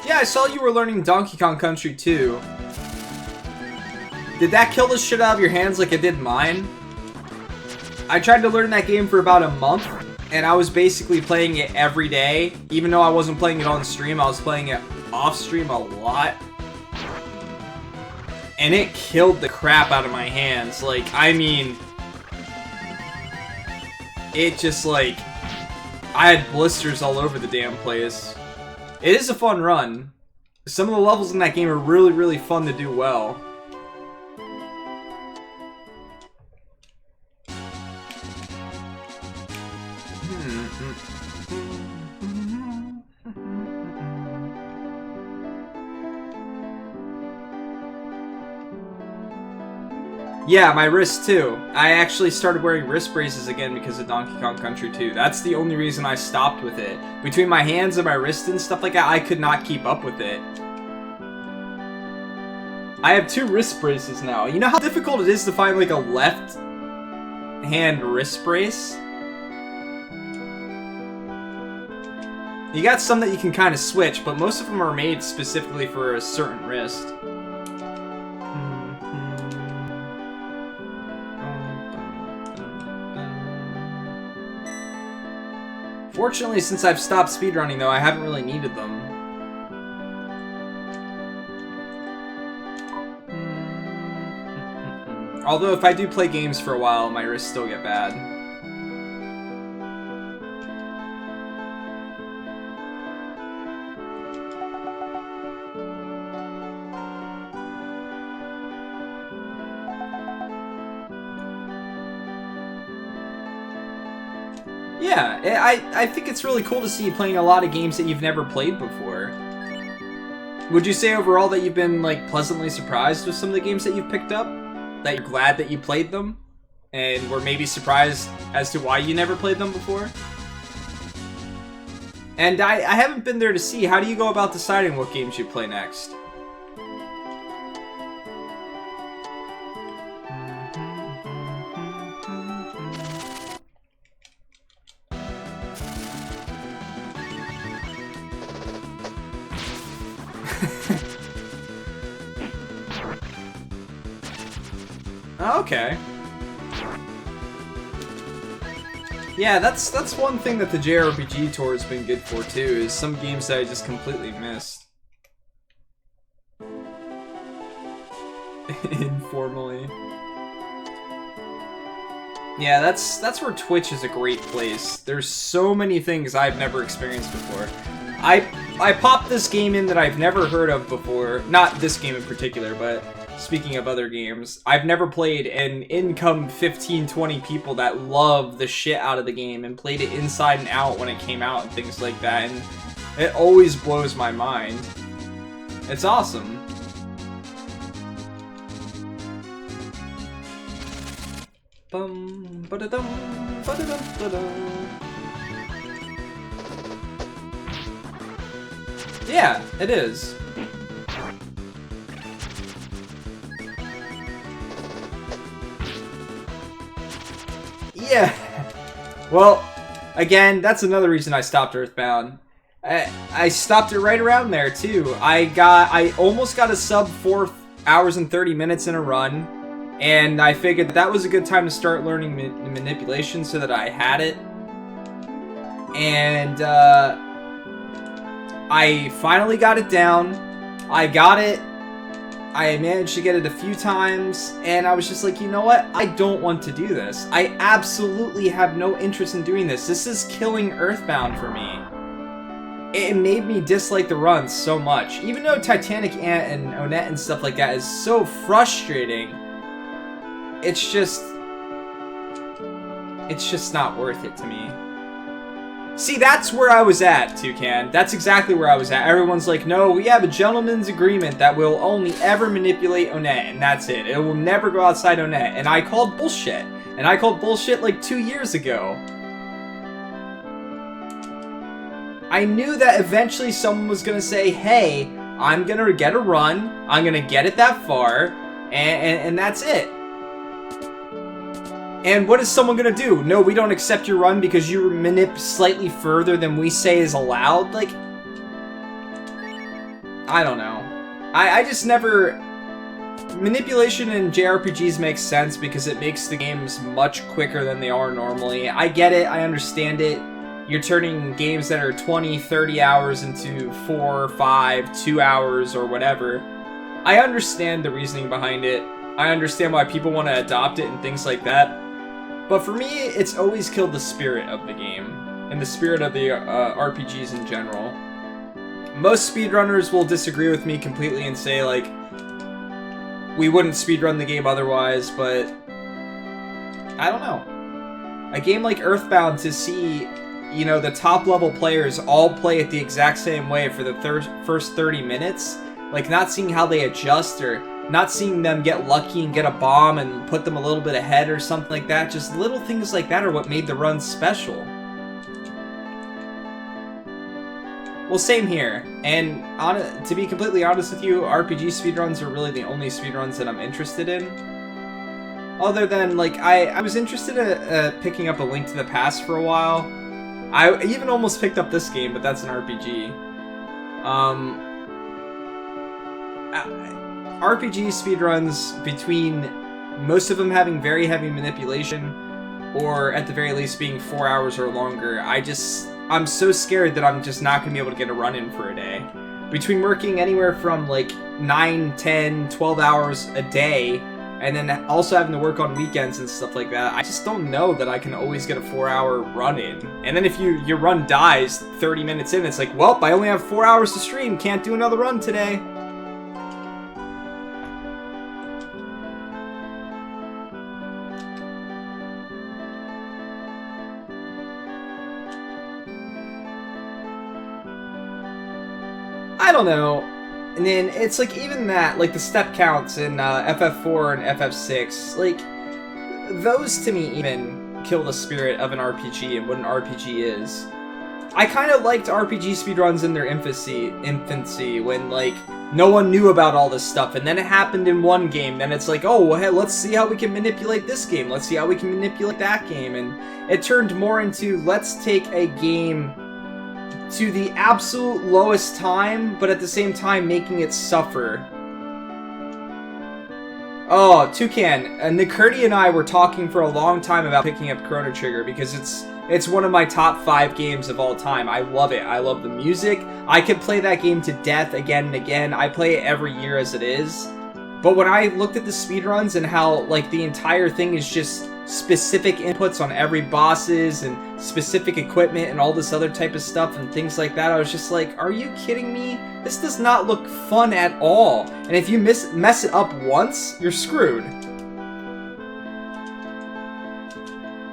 Yeah, I saw you were learning Donkey Kong Country 2. Did that kill the shit out of your hands like it did mine? I tried to learn that game for about a month, and I was basically playing it every day. Even though I wasn't playing it on stream, I was playing it off stream a lot. And it killed the crap out of my hands. Like, I mean... It just, like... I had blisters all over the damn place. It is a fun run. Some of the levels in that game are really, really fun to do well. Yeah, my wrist too. I actually started wearing wrist braces again because of Donkey Kong Country 2. That's the only reason I stopped with it. Between my hands and my wrist and stuff like that, I could not keep up with it. I have 2 wrist braces now. You know how difficult it is to find like a left hand wrist brace? You got some that you can kind of switch, but most of them are made specifically for a certain wrist. Fortunately, since I've stopped speedrunning, though, I haven't really needed them. Although, if I do play games for a while, my wrists still get bad. Yeah, I think it's really cool to see you playing a lot of games that you've never played before. Would you say overall that you've been, like, pleasantly surprised with some of the games that you've picked up? That you're glad that you played them? And were maybe surprised as to why you never played them before? And I haven't been there to see. How do you go about deciding what games you play next? Okay. Yeah, that's one thing that the JRPG tour has been good for too, is some games that I just completely missed. Informally. Yeah, that's where Twitch is a great place. There's so many things I've never experienced before. I popped this game in that I've never heard of before. Not this game in particular, but speaking of other games, I've never played, and in come 15, 20 people that love the shit out of the game and played it inside and out when it came out and things like that, and it always blows my mind. It's awesome. Bum, ba-da-dum, ba-da-dum, ba-dum. Yeah, it is. Yeah. Well, again, that's another reason I stopped Earthbound. I stopped it right around there too. I almost got a sub 4 hours and 30 minutes in a run, and I figured that was a good time to start learning manipulation so that I had it. And I finally got it down. I got it. I managed to get it a few times, and I was just like, you know what? I don't want to do this. I absolutely have no interest in doing this. This is killing Earthbound for me. It made me dislike the run so much. Even though Titanic Ant and Onett and stuff like that is so frustrating, it's just not worth it to me. See, that's where I was at, Toucan. That's exactly where I was at. Everyone's like, no, we have a gentleman's agreement that we'll only ever manipulate Onett, and that's it. It will never go outside Onett. And I called bullshit. And I called bullshit like 2 years ago. I knew that eventually someone was going to say, hey, I'm going to get a run, I'm going to get it that far, and that's it. And what is someone gonna do? No, we don't accept your run because you manip slightly further than we say is allowed? Like, I don't know. I just never... Manipulation in JRPGs makes sense because it makes the games much quicker than they are normally. I get it, I understand it. You're turning games that are 20, 30 hours into 4, 5, 2 hours or whatever. I understand the reasoning behind it. I understand why people want to adopt it and things like that. But for me, it's always killed the spirit of the game, and the spirit of the RPGs in general. Most speedrunners will disagree with me completely and say, like, we wouldn't speedrun the game otherwise, but I don't know. A game like Earthbound, to see, you know, the top-level players all play it the exact same way for the first 30 minutes, like, not seeing how they adjust or not seeing them get lucky and get a bomb and put them a little bit ahead or something like that. Just little things like that are what made the run special. Well, same here. And to be completely honest with you, RPG speedruns are really the only speedruns that I'm interested in. Other than, like, I was interested in picking up A Link to the Past for a while. I even almost picked up this game, but that's an RPG. RPG speedruns, between most of them having very heavy manipulation, or at the very least being 4 hours or longer, I'm so scared that I'm just not going to be able to get a run in for a day. Between working anywhere from like 9, 10, 12 hours a day, and then also having to work on weekends and stuff like that, I just don't know that I can always get a 4-hour run in. And then if your run dies 30 minutes in, it's like, well, I only have 4 hours to stream, can't do another run today. don't know. And then it's like even that, like the step counts in FF4 and FF6, like those to me even kill the spirit of an RPG and what an RPG is. I kind of liked RPG speedruns in their infancy when like no one knew about all this stuff, and then it happened in one game, then it's like, oh, well, hey, let's see how we can manipulate this game, let's see how we can manipulate that game, and it turned more into, let's take a game to the absolute lowest time, but at the same time making it suffer. Oh, Toucan, Nikurti and I were talking for a long time about picking up Chrono Trigger because it's one of my top 5 games of all time. I love it. I love the music. I could play that game to death again and again. I play it every year as it is. But when I looked at the speedruns and how like the entire thing is just specific inputs on every bosses and specific equipment and all this other type of stuff and things like that, I was just like, are you kidding me? This does not look fun at all. And if you mess it up once, you're screwed.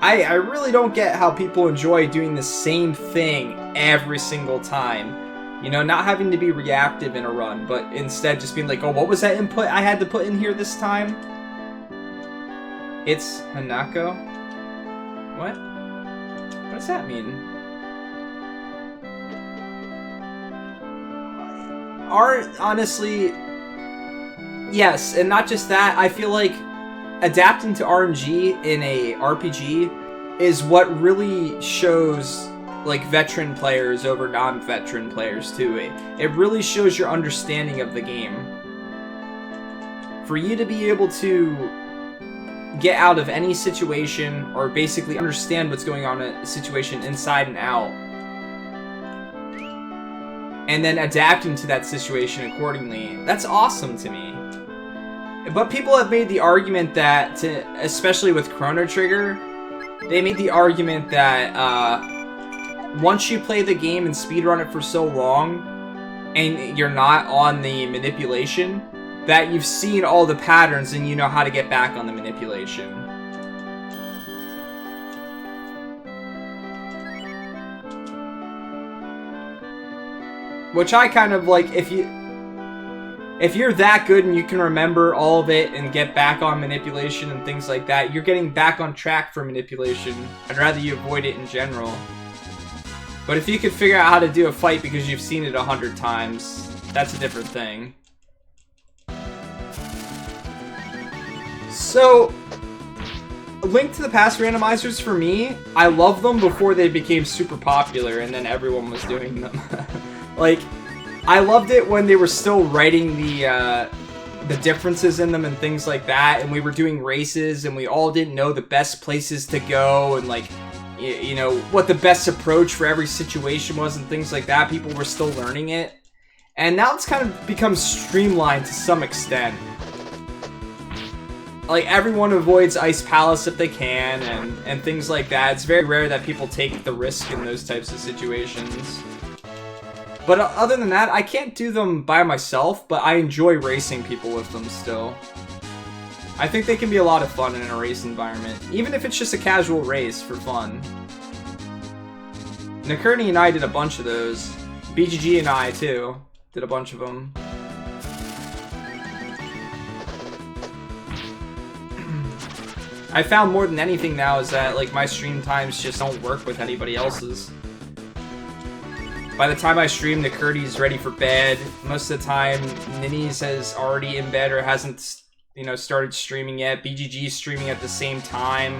I really don't get how people enjoy doing the same thing every single time. You know, not having to be reactive in a run, but instead just being like, oh, what was that input I had to put in here this time? It's Hanako? What? What does that mean? Honestly, yes, and not just that, I feel like adapting to RNG in a RPG is what really shows like veteran players over non-veteran players too. It really shows your understanding of the game. For you to be able to get out of any situation or basically understand what's going on in a situation inside and out, and then adapting to that situation accordingly, that's awesome to me. But people have made the argument that, especially with Chrono Trigger, they made the argument that once you play the game and speedrun it for so long, and you're not on the manipulation, that you've seen all the patterns and you know how to get back on the manipulation. Which I kind of like, if you're that good and you can remember all of it and get back on manipulation and things like that, you're getting back on track for manipulation. I'd rather you avoid it in general. But if you could figure out how to do a fight because you've seen it 100 times, that's a different thing. So, Link to the Past randomizers for me, I love them before they became super popular and then everyone was doing them. Like, I loved it when they were still writing the differences in them and things like that, and we were doing races and we all didn't know the best places to go and like, you know, what the best approach for every situation was and things like that. People were still learning it. And now it's kind of become streamlined to some extent. Like, everyone avoids Ice Palace if they can and things like that. It's very rare that people take the risk in those types of situations. But other than that, I can't do them by myself, but I enjoy racing people with them still. I think they can be a lot of fun in a race environment, even if it's just a casual race for fun. Nikurti and I did a bunch of those. BGG and I, too, did a bunch of them. I found more than anything now is that like my stream times just don't work with anybody else's. By the time I stream, Nikurti's ready for bed. Most of the time, Ninnies is already in bed or hasn't, you know, started streaming yet. BGG's streaming at the same time.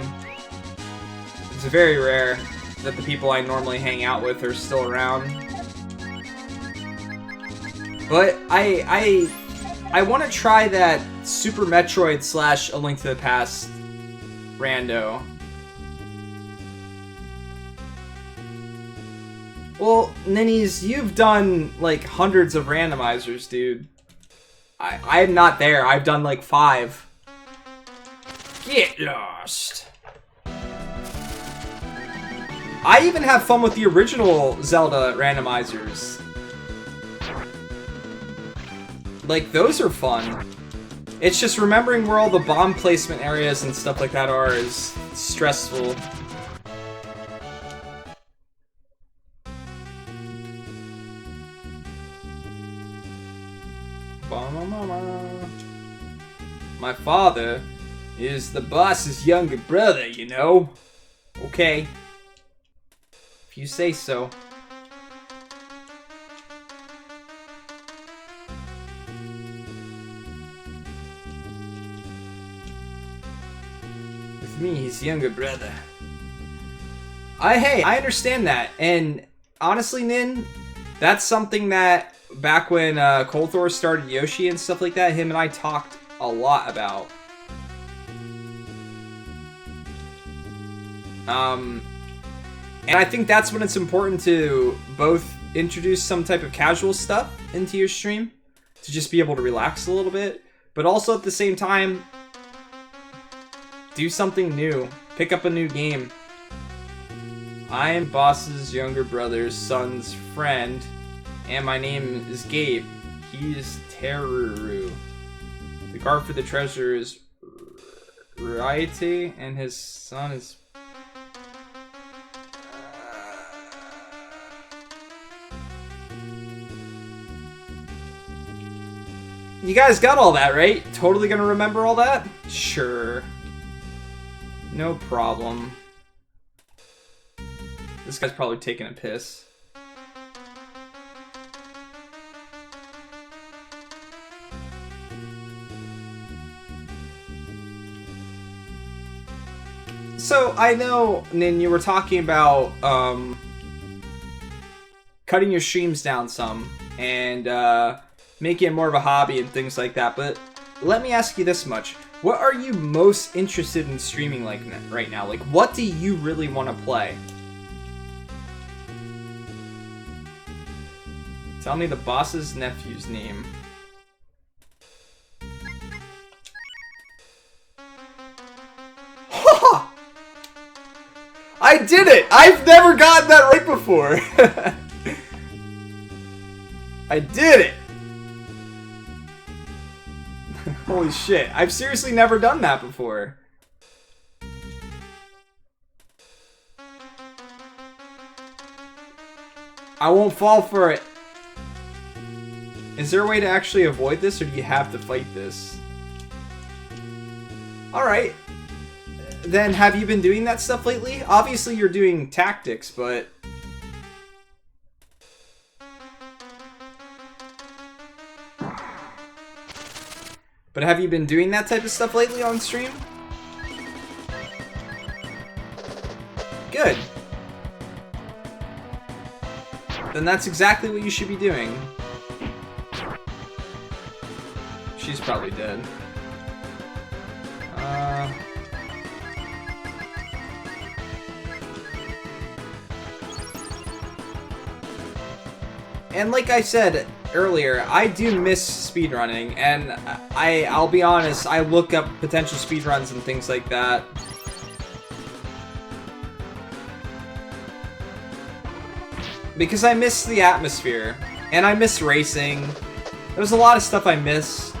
It's very rare that the people I normally hang out with are still around. But I want to try that Super Metroid / A Link to the Past rando. Well, Ninnies, you've done like hundreds of randomizers, dude. I'm not there. I've done like 5. Get lost. I even have fun with the original Zelda randomizers. Like, those are fun. It's just remembering where all the bomb placement areas and stuff like that are is stressful. My father is the boss's younger brother, you know? Okay. If you say so. With me, he's younger brother. Hey, I understand that. And honestly, Nin, that's something that back when Kolthor started Yoshi and stuff like that, him and I talked a lot about. And I think that's when it's important to both introduce some type of casual stuff into your stream to just be able to relax a little bit, but also at the same time, do something new. Pick up a new game. I am Boss's younger brother's son's friend, and my name is Gabe. He is Teruru. The guard for the treasure is Riete, and his son is... You guys got all that, right? Totally gonna remember all that? Sure. No problem. This guy's probably taking a piss. So, I know, Nin, you were talking about cutting your streams down some and making it more of a hobby and things like that, but let me ask you this much. What are you most interested in streaming like right now? Like, what do you really want to play? Tell me the boss's nephew's name. Ha! I did it! I've never gotten that right before! I did it! Holy shit, I've seriously never done that before. I won't fall for it. Is there a way to actually avoid this, or do you have to fight this? Alright. Then have you been doing that stuff lately? Obviously you're doing tactics, but... But have you been doing that type of stuff lately on stream? Good. Then that's exactly what you should be doing. She's probably dead. And like I said earlier, I do miss speedrunning, and I'll be honest, I look up potential speedruns and things like that. Because I miss the atmosphere, and I miss racing. There's a lot of stuff I miss.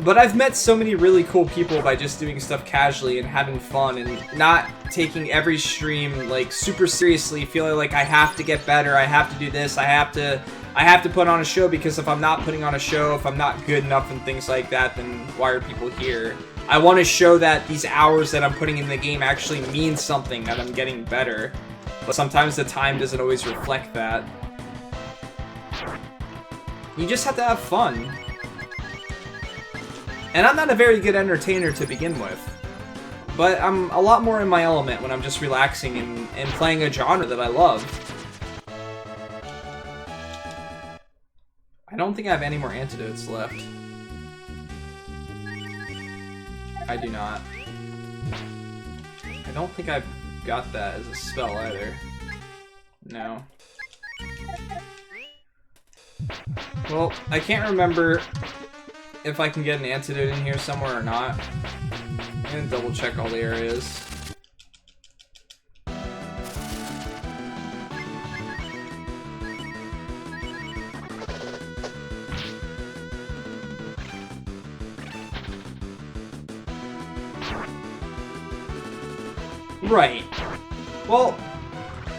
But I've met so many really cool people by just doing stuff casually and having fun and not taking every stream like super seriously, feeling like I have to get better, I have to do this, I have to put on a show, because if I'm not putting on a show, if I'm not good enough and things like that, then why are people here? I want to show that these hours that I'm putting in the game actually mean something, that I'm getting better. But sometimes the time doesn't always reflect that. You just have to have fun. And I'm not a very good entertainer to begin with, but I'm a lot more in my element when I'm just relaxing and playing a genre that I love. I don't think I have any more antidotes left. I do not. I don't think I've got that as a spell either. No. Well, I can't remember if I can get an antidote in here somewhere or not. I'm gonna double check all the areas. Right. Well,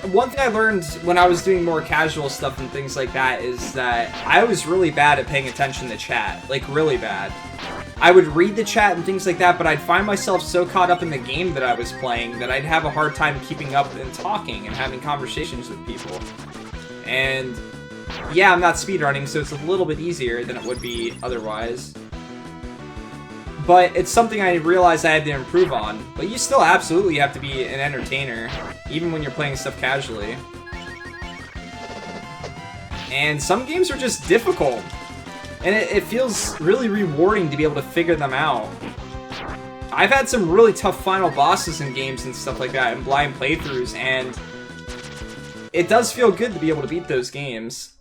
one thing I learned when I was doing more casual stuff and things like that is that I was really bad at paying attention to chat. Like, really bad. I would read the chat and things like that, but I'd find myself so caught up in the game that I was playing that I'd have a hard time keeping up and talking and having conversations with people. And yeah, I'm not speedrunning, so it's a little bit easier than it would be otherwise. But it's something I realized I had to improve on. But you still absolutely have to be an entertainer, even when you're playing stuff casually. And some games are just difficult. And it feels really rewarding to be able to figure them out. I've had some really tough final bosses in games and stuff like that in blind playthroughs, and it does feel good to be able to beat those games.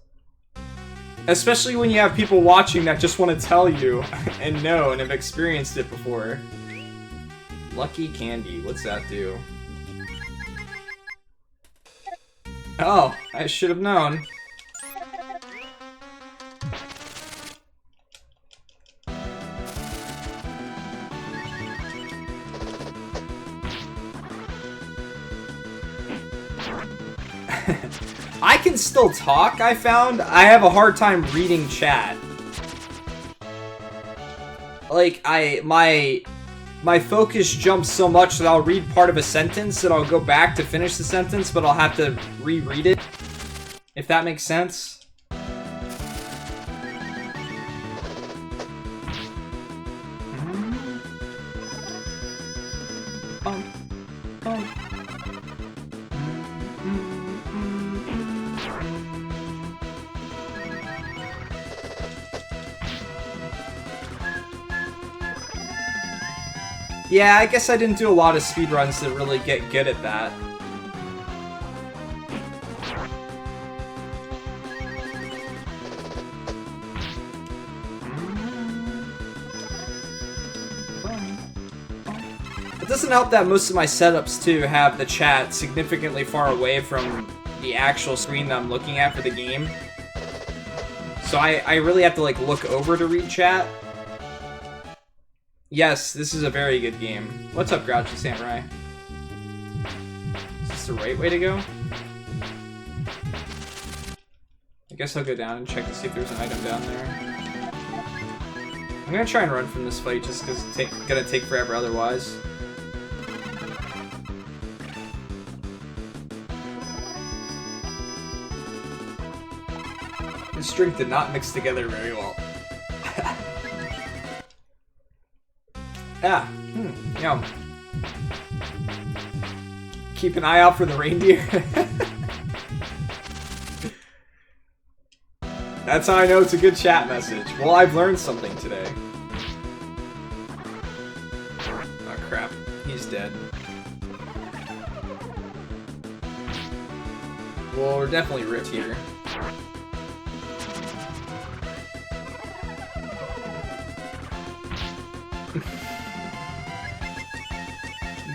Especially when you have people watching that just want to tell you and know and have experienced it before. Lucky Candy, what's that do? Oh, I should have known. I can still talk, I found. I have a hard time reading chat. Like, my focus jumps so much that I'll read part of a sentence and I'll go back to finish the sentence, but I'll have to reread it. If that makes sense. Yeah, I guess I didn't do a lot of speedruns to really get good at that. It doesn't help that most of my setups, too, have the chat significantly far away from the actual screen that I'm looking at for the game. So I really have to, like, look over to read chat. Yes, this is a very good game. What's up, Grouchy Samurai? Is this the right way to go? I guess I'll go down and check to see if there's an item down there. I'm gonna try and run from this fight just because it's gonna take forever otherwise. This drink did not mix together very well. Ah, yum. Keep an eye out for the reindeer. That's how I know it's a good chat message. Well, I've learned something today. Oh crap, he's dead. Well, we're definitely ripped here.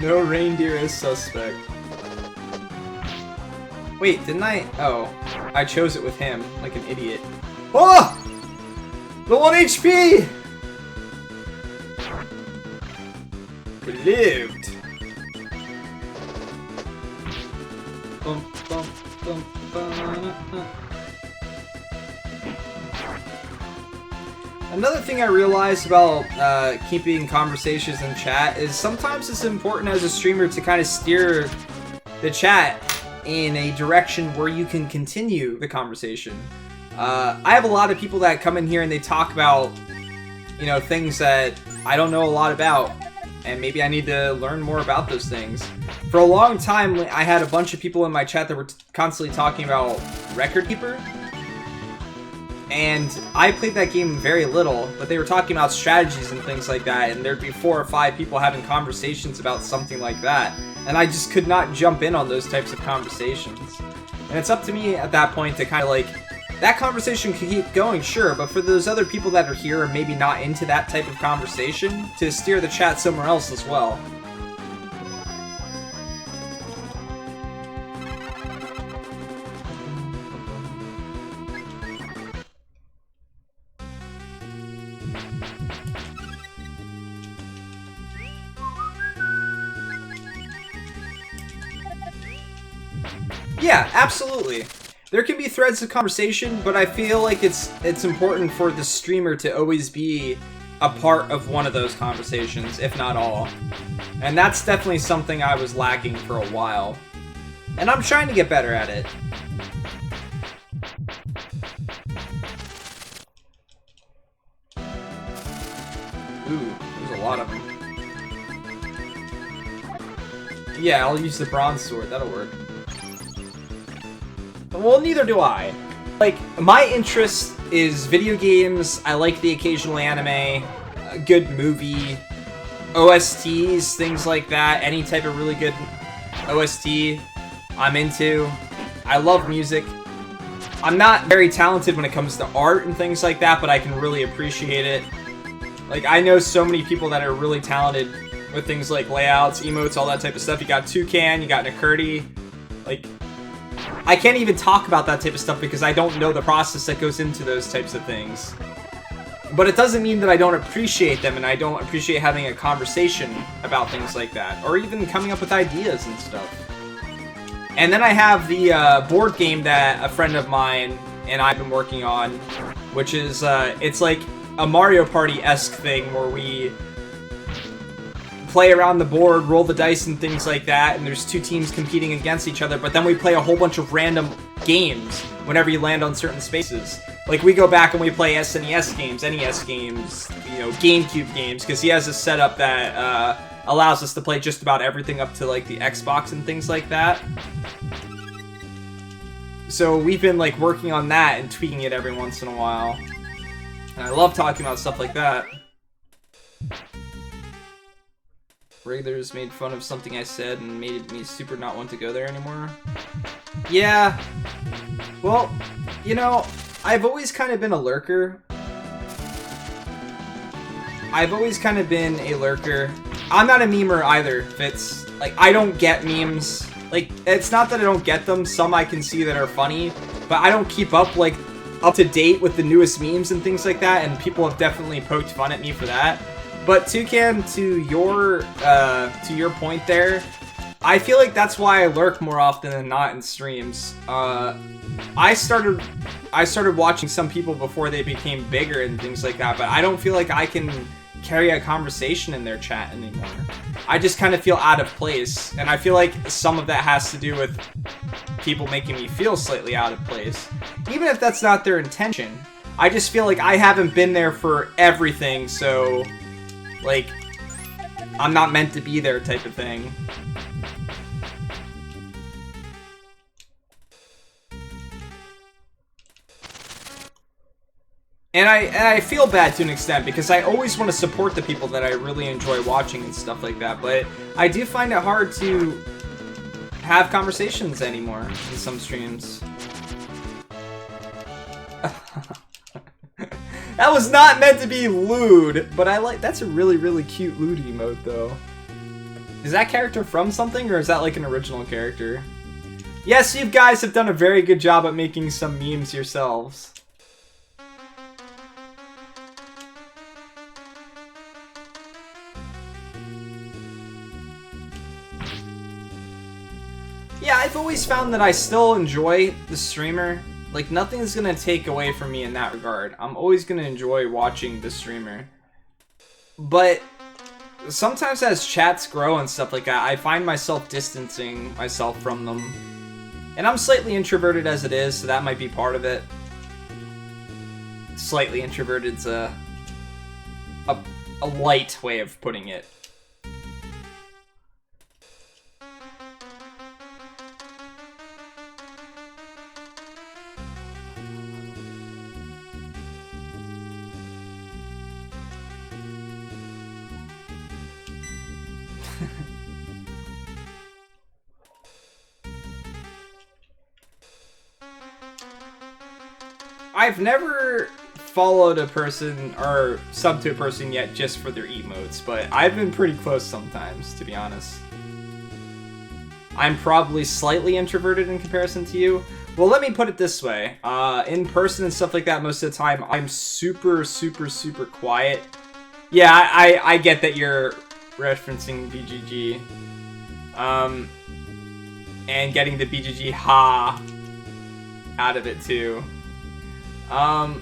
No reindeer is suspect. Wait, didn't I? Oh, I chose it with him, like an idiot. Oh! The 1 HP! We lived! Bum, bum, bum, bum. Another thing I realized about keeping conversations in chat is sometimes it's important as a streamer to kind of steer the chat in a direction where you can continue the conversation. I have a lot of people that come in here and they talk about, you know, things that I don't know a lot about, and maybe I need to learn more about those things. For a long time, I had a bunch of people in my chat that were constantly talking about Record Keeper. And I played that game very little, but they were talking about strategies and things like that, and there'd be 4 or 5 people having conversations about something like that. And I just could not jump in on those types of conversations. And it's up to me at that point to kind of like, that conversation can keep going, sure, but for those other people that are here and maybe not into that type of conversation, to steer the chat somewhere else as well. Yeah, absolutely. There can be threads of conversation, but I feel like it's important for the streamer to always be a part of one of those conversations, if not all. And that's definitely something I was lacking for a while. And I'm trying to get better at it. Ooh, there's a lot of them. Yeah, I'll use the bronze sword, that'll work. Well, neither do I. Like, my interest is video games, I like the occasional anime, a good movie, OSTs, things like that, any type of really good OST I'm into. I love music. I'm not very talented when it comes to art and things like that, but I can really appreciate it. Like, I know so many people that are really talented with things like layouts, emotes, all that type of stuff. You got Toucan, you got Nakurti. Like, I can't even talk about that type of stuff because I don't know the process that goes into those types of things. But it doesn't mean that I don't appreciate them and I don't appreciate having a conversation about things like that. Or even coming up with ideas and stuff. And then I have the board game that a friend of mine and I've been working on, which is, it's like a Mario Party-esque thing where we play around the board, roll the dice and things like that, and there's two teams competing against each other, but then we play a whole bunch of random games whenever you land on certain spaces. Like, we go back and we play SNES games, NES games, you know, GameCube games, because he has a setup that allows us to play just about everything up to, like, the Xbox and things like that. So we've been, like, working on that and tweaking it every once in a while. And I love talking about stuff like that. Regulars made fun of something I said and made me super not want to go there anymore. Yeah. Well, you know, I've always kind of been a lurker. I'm not a memer either, Fitz. Like, I don't get memes. Like, it's not that I don't get them. Some I can see that are funny, but I don't keep up, like, up to date with the newest memes and things like that, and people have definitely poked fun at me for that. But Toucan, to your point there, I feel like that's why I lurk more often than not in streams. I started watching some people before they became bigger and things like that, but I don't feel like I can carry a conversation in their chat anymore. I just kind of feel out of place, and I feel like some of that has to do with people making me feel slightly out of place. Even if that's not their intention, I just feel like I haven't been there for everything, so, like, I'm not meant to be there type of thing. And I feel bad to an extent, because I always want to support the people that I really enjoy watching and stuff like that, but I do find it hard to have conversations anymore in some streams. That was not meant to be lewd, but that's a really, really cute lewd emote, though. Is that character from something, or is that like an original character? Yes, you guys have done a very good job at making some memes yourselves. Yeah, I've always found that I still enjoy the streamer. Like, nothing's gonna take away from me in that regard. I'm always gonna enjoy watching the streamer. But sometimes as chats grow and stuff like that, I find myself distancing myself from them. And I'm slightly introverted as it is, so that might be part of it. Slightly introverted's a light way of putting it. I've never followed a person or subbed to a person yet just for their emotes, but I've been pretty close sometimes, to be honest. I'm probably slightly introverted in comparison to you. Well, let me put it this way. In person and stuff like that, most of the time, I'm super, super, super quiet. Yeah, I get that you're referencing BGG. And getting the BGG ha out of it too. I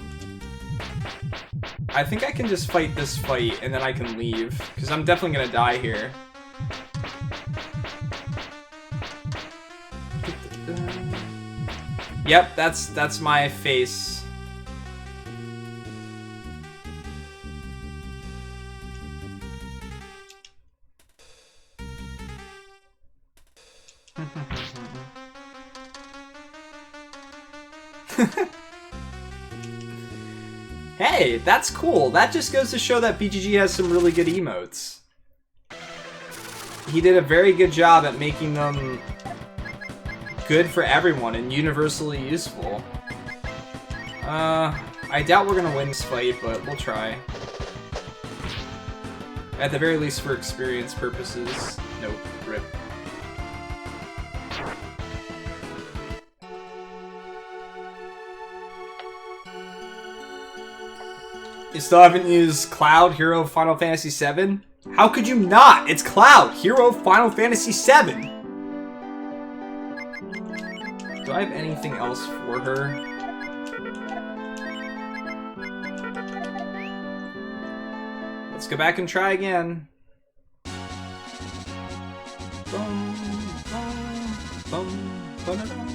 think I can just fight this fight and then I can leave, because I'm definitely gonna die here. Yep, that's my face. Hey, that's cool. That just goes to show that BGG has some really good emotes. He did a very good job at making them good for everyone and universally useful. I doubt we're gonna win this fight, but we'll try. At the very least for experience purposes. Nope, rip. You still haven't used Cloud Hero Final Fantasy VII? How could you not? It's Cloud Hero Final Fantasy VII! Do I have anything else for her? Let's go back and try again. Bum, bum, bum, ba-da-dum.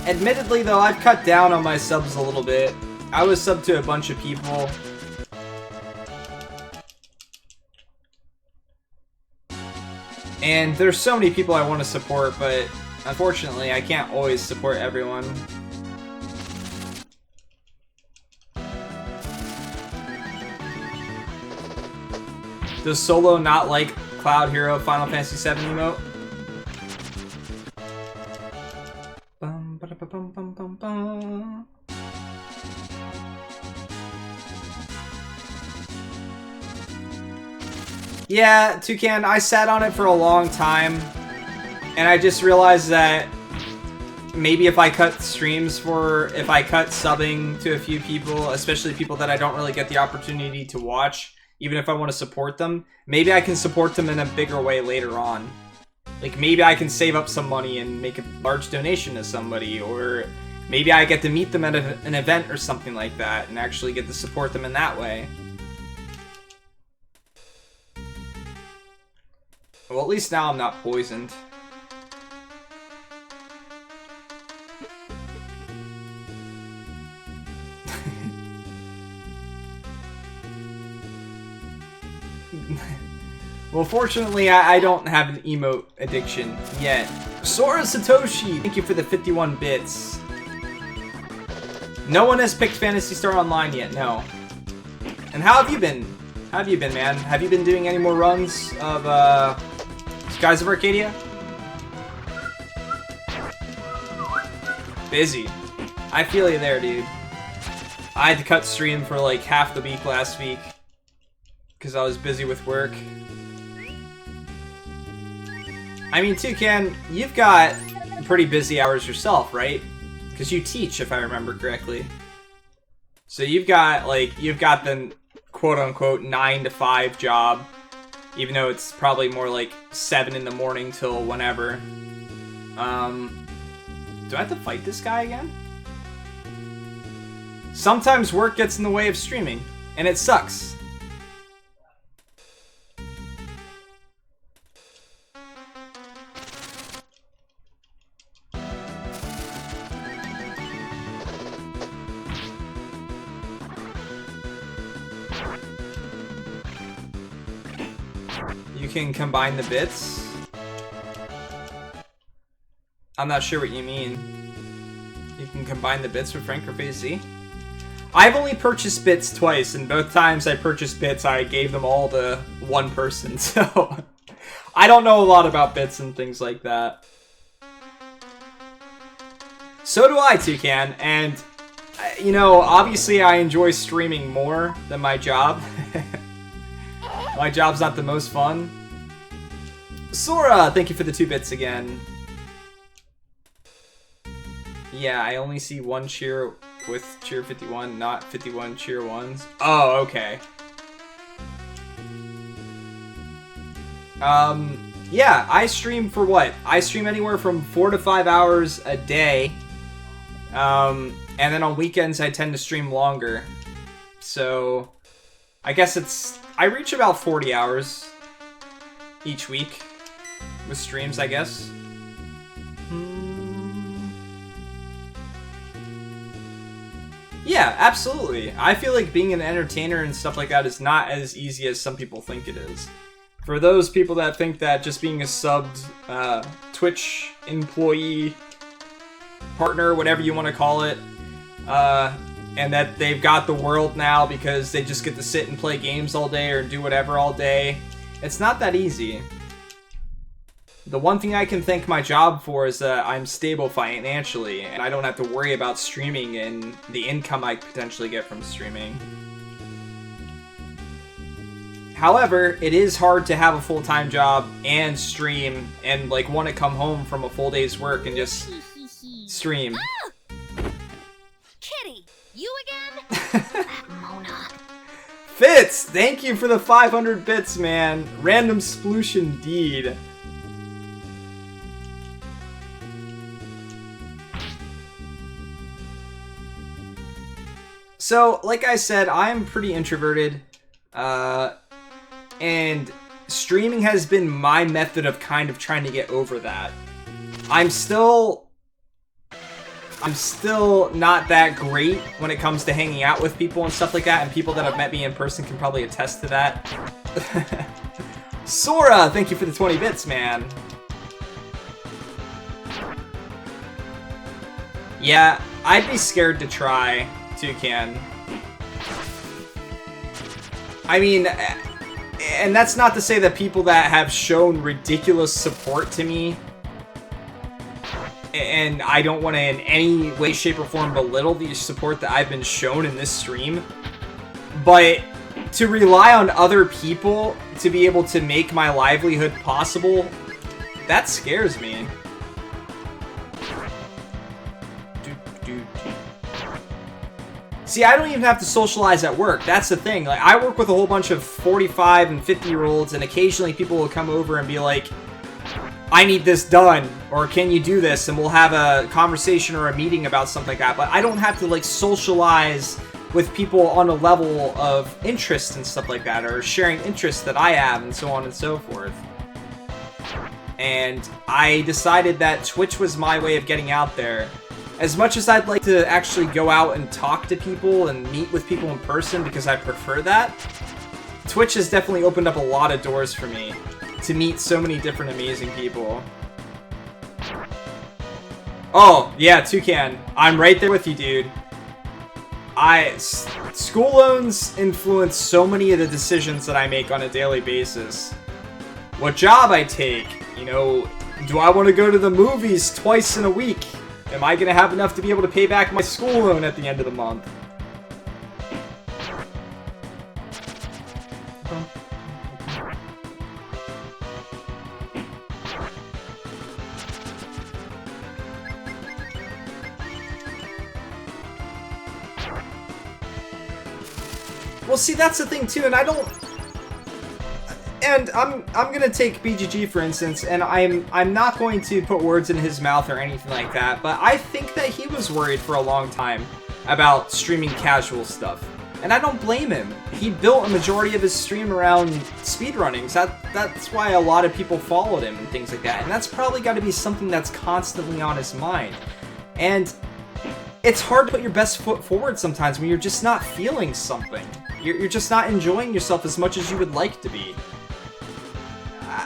Admittedly, though, I've cut down on my subs a little bit. I was subbed to a bunch of people. And there's so many people I want to support, but unfortunately, I can't always support everyone. Does Solo not like Cloud Hero Final Fantasy VII emote? Bum, ba-da-ba-bum, bum, bum, bum. Yeah, Toucan, I sat on it for a long time, and I just realized that maybe if I cut subbing to a few people, especially people that I don't really get the opportunity to watch, even if I want to support them, maybe I can support them in a bigger way later on. Like, maybe I can save up some money and make a large donation to somebody, or maybe I get to meet them at an event or something like that, and actually get to support them in that way. Well, at least now I'm not poisoned. Well, fortunately, I don't have an emote addiction yet. Sora Satoshi, thank you for the 51 bits. No one has picked Phantasy Star Online yet, no. And how have you been? How have you been, man? Have you been doing any more runs of, Skies of Arcadia? Busy. I feel you there, dude. I had to cut stream for like half the week last week because I was busy with work. I mean, Toucan, you've got pretty busy hours yourself, right? Because you teach, if I remember correctly. So you've got the quote-unquote 9 to 5 job, even though it's probably more like 7 in the morning till whenever. Do I have to fight this guy again? Sometimes work gets in the way of streaming, and it sucks. You can combine the bits? I'm not sure what you mean. You can combine the bits with Frank or Phase Z? I've only purchased bits twice, and both times I purchased bits, I gave them all to one person, so I don't know a lot about bits and things like that. So do I, Toucan, and, you know, obviously I enjoy streaming more than my job. My job's not the most fun. Sora, thank you for the 2 bits again. Yeah, I only see one cheer with cheer 51, not 51 cheer 1s. Oh, okay. Yeah, I stream for what? I stream anywhere from 4 to 5 hours a day. And then on weekends I tend to stream longer. So, I guess I reach about 40 hours each week with streams, I guess. Yeah, absolutely. I feel like being an entertainer and stuff like that is not as easy as some people think it is. For those people that think that just being a subbed Twitch employee, partner, whatever you want to call it, and that they've got the world now because they just get to sit and play games all day or do whatever all day, it's not that easy. The one thing I can thank my job for is that I'm stable financially, and I don't have to worry about streaming and the income I potentially get from streaming. However, it is hard to have a full-time job and stream and, like, want to come home from a full day's work and just stream. Kitty, you again? That Mona. Fitz, thank you for the 500 bits, man. Random sploosh indeed. So, like I said, I'm pretty introverted, and streaming has been my method of kind of trying to get over that. I'm still not that great when it comes to hanging out with people and stuff like that, and people that have met me in person can probably attest to that. Sora, thank you for the 20 bits, man. Yeah, I'd be scared to try. Toucan. I mean, and that's not to say that people that have shown ridiculous support to me, and I don't want to in any way, shape, or form belittle the support that I've been shown in this stream, but to rely on other people to be able to make my livelihood possible, that scares me. See, I don't even have to socialize at work. That's the thing. Like, I work with a whole bunch of 45 and 50-year-olds, and occasionally people will come over and be like, I need this done, or can you do this? And we'll have a conversation or a meeting about something like that. But I don't have to, like, socialize with people on a level of interest and stuff like that, or sharing interests that I have, and so on and so forth. And I decided that Twitch was my way of getting out there. As much as I'd like to actually go out and talk to people and meet with people in person because I prefer that, Twitch has definitely opened up a lot of doors for me to meet so many different amazing people. Oh, yeah, Toucan. I'm right there with you, dude. School loans influence so many of the decisions that I make on a daily basis. What job I take, you know, do I want to go to the movies twice in a week? Am I going to have enough to be able to pay back my school loan at the end of the month? Well, see, that's the thing too, and I don't. And I'm gonna take BGG for instance, and I'm not going to put words in his mouth or anything like that, but I think that he was worried for a long time about streaming casual stuff, and I don't blame him. He built a majority of his stream around speedrunnings. That's why a lot of people followed him and things like that, and that's probably got to be something that's constantly on his mind. And it's hard to put your best foot forward sometimes when you're just not feeling something. You're just not enjoying yourself as much as you would like to be.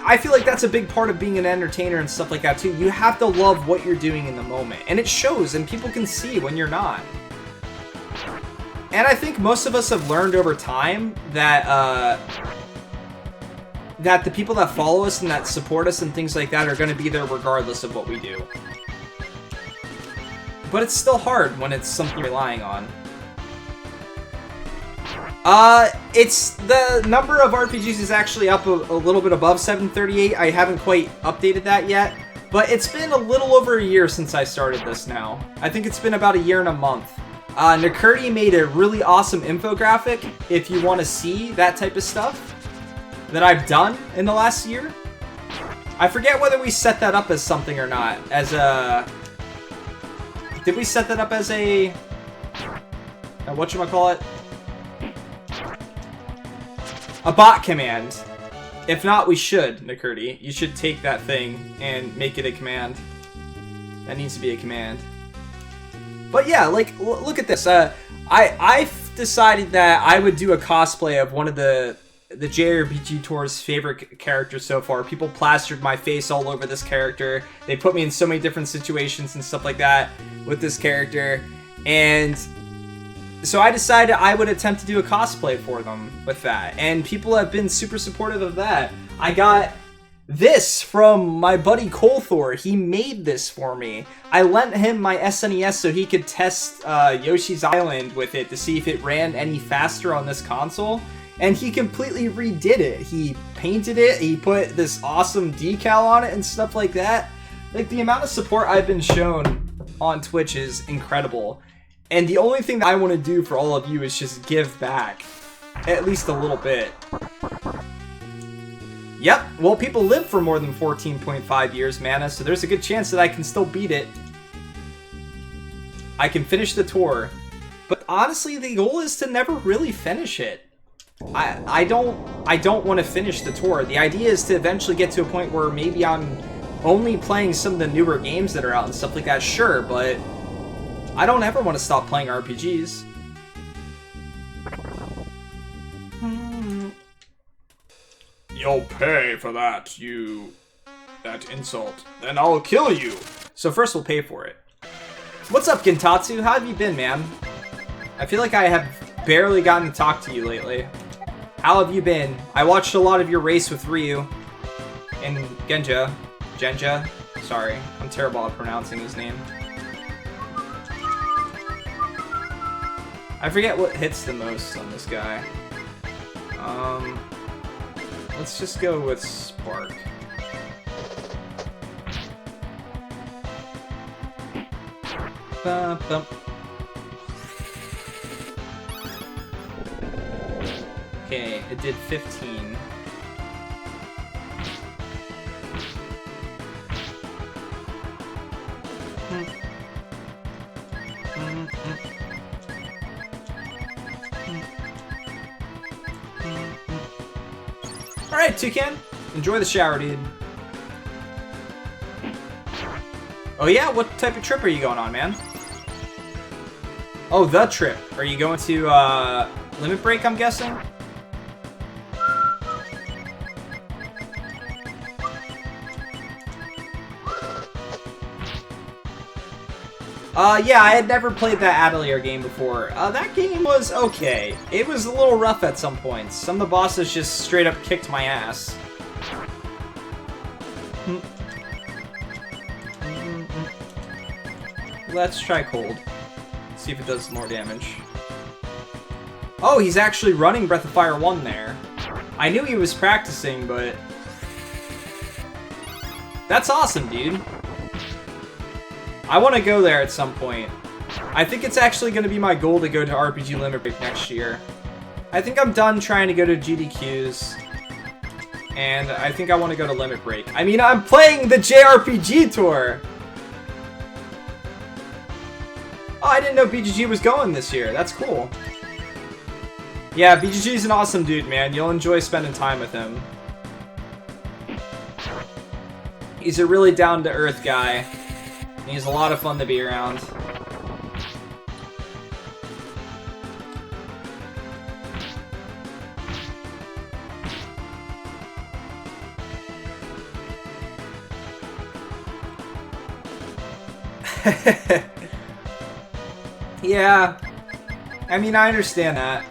I feel like that's a big part of being an entertainer and stuff like that too. You have to love what you're doing in the moment, and it shows, and people can see when you're not. And I think most of us have learned over time that that the people that follow us and that support us and things like that are going to be there regardless of what we do. But it's still hard when it's something you're relying on. It's the number of RPGs is actually up a little bit above 738. I haven't quite updated that yet, but it's been a little over a year since I started this now. I think it's been about a year and a month. Nakurdi made a really awesome infographic if you want to see that type of stuff. that I've done in the last year. I forget whether we set that up as something or not. As a... Did we set that up as a... whatchamacallit? A bot command. If not, we should, Nakurti. You should take that thing and make it a command. That needs to be a command. But yeah, like, look at this. I've decided that I would do a cosplay of one of the JRPG Tour's favorite characters so far. People plastered my face all over this character. They put me in so many different situations and stuff like that with this character. And so I decided I would attempt to do a cosplay for them with that. And people have been super supportive of that. I got this from my buddy Colthor. He made this for me. I lent him my SNES so he could test Yoshi's Island with it to see if it ran any faster on this console. And he completely redid it. He painted it, he put this awesome decal on it and stuff like that. Like, the amount of support I've been shown on Twitch is incredible. And the only thing that I want to do for all of you is just give back. At least a little bit. Yep, well, people live for more than 14.5 years, Mana, so there's a good chance that I can still beat it. I can finish the tour. But honestly, the goal is to never really finish it. I don't want to finish the tour. The idea is to eventually get to a point where maybe I'm only playing some of the newer games that are out and stuff like that, sure, but I don't ever want to stop playing RPGs. You'll pay for that, that insult. Then I'll kill you. So first we'll pay for it. What's up, Gintatsu? How have you been, man? I feel like I have barely gotten to talk to you lately. How have you been? I watched a lot of your race with Ryu and Genja. Sorry, I'm terrible at pronouncing his name. I forget what hits the most on this guy. Let's just go with Spark. Bum, bum. Okay, it did 15. Alright, Toucan. Enjoy the shower, dude. Oh yeah? What type of trip are you going on, man? Oh, the trip. Are you going to, Limit Break, I'm guessing? Yeah, I had never played that Atelier game before. That game was okay. It was a little rough at some points. Some of the bosses just straight up kicked my ass. Let's try Cold. See if it does more damage. Oh, he's actually running Breath of Fire 1 there. I knew he was practicing, but... That's awesome, dude. I want to go there at some point. I think it's actually going to be my goal to go to RPG Limit Break next year. I think I'm done trying to go to GDQs. And I think I want to go to Limit Break. I mean, I'm playing the JRPG Tour! Oh, I didn't know BGG was going this year. That's cool. Yeah, BGG's an awesome dude, man. You'll enjoy spending time with him. He's a really down-to-earth guy. And he's a lot of fun to be around. Yeah. I mean, I understand that.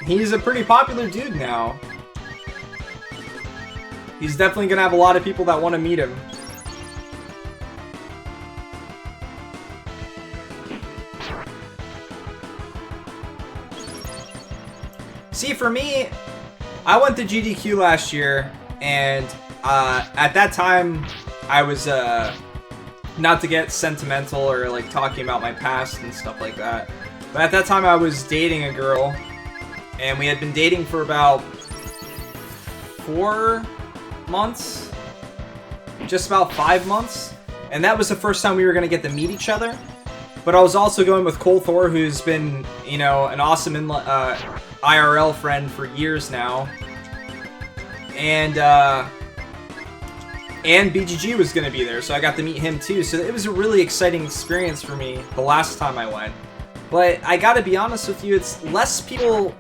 He's a pretty popular dude now. He's definitely gonna have a lot of people that want to meet him. See, for me, I went to GDQ last year, and at that time, I was, not to get sentimental or, like, talking about my past and stuff like that, but at that time I was dating a girl, and we had been dating for about 4 months, just about 5 months, and that was the first time we were going to get to meet each other. But I was also going with Cole Thor, who's been, you know, an awesome IRL friend for years now. And BGG was going to be there, so I got to meet him too. So it was a really exciting experience for me the last time I went. But I gotta be honest with you, it's less people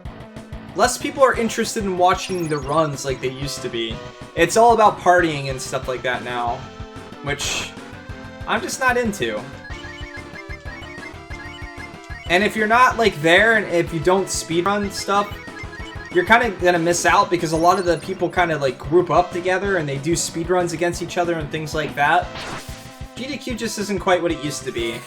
are interested in watching the runs like they used to be. It's all about partying and stuff like that now, which I'm just not into. And if you're not like there, and if you don't speedrun stuff, you're kind of gonna miss out, because a lot of the people kind of like group up together and they do speedruns against each other and things like that. GDQ just isn't quite what it used to be.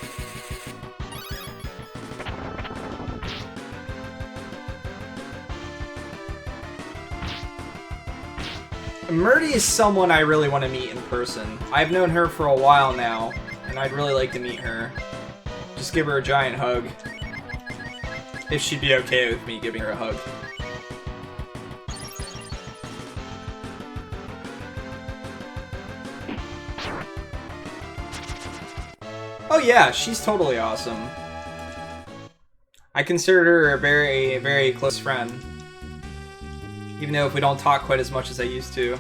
Murdy is someone I really want to meet in person. I've known her for a while now, and I'd really like to meet her. Just give her a giant hug. If she'd be okay with me giving her a hug. Oh yeah, she's totally awesome. I consider her a very, very close friend. Even though if we don't talk quite as much as I used to.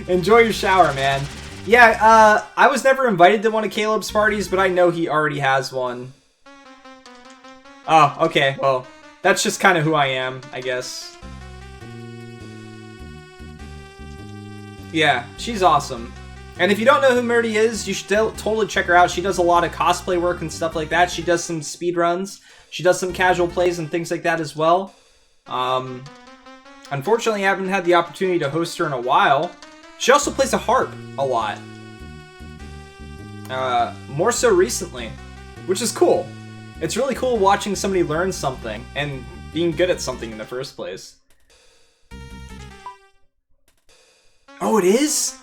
Enjoy your shower, man. Yeah, I was never invited to one of Caleb's parties, but I know he already has one. Oh, okay, well, that's just kind of who I am, I guess. Yeah, she's awesome. And if you don't know who Murdy is, you should totally check her out. She does a lot of cosplay work and stuff like that. She does some speedruns. She does some casual plays and things like that as well. Unfortunately, I haven't had the opportunity to host her in a while. She also plays a harp a lot. More so recently, which is cool. It's really cool watching somebody learn something and being good at something in the first place. Oh, it is?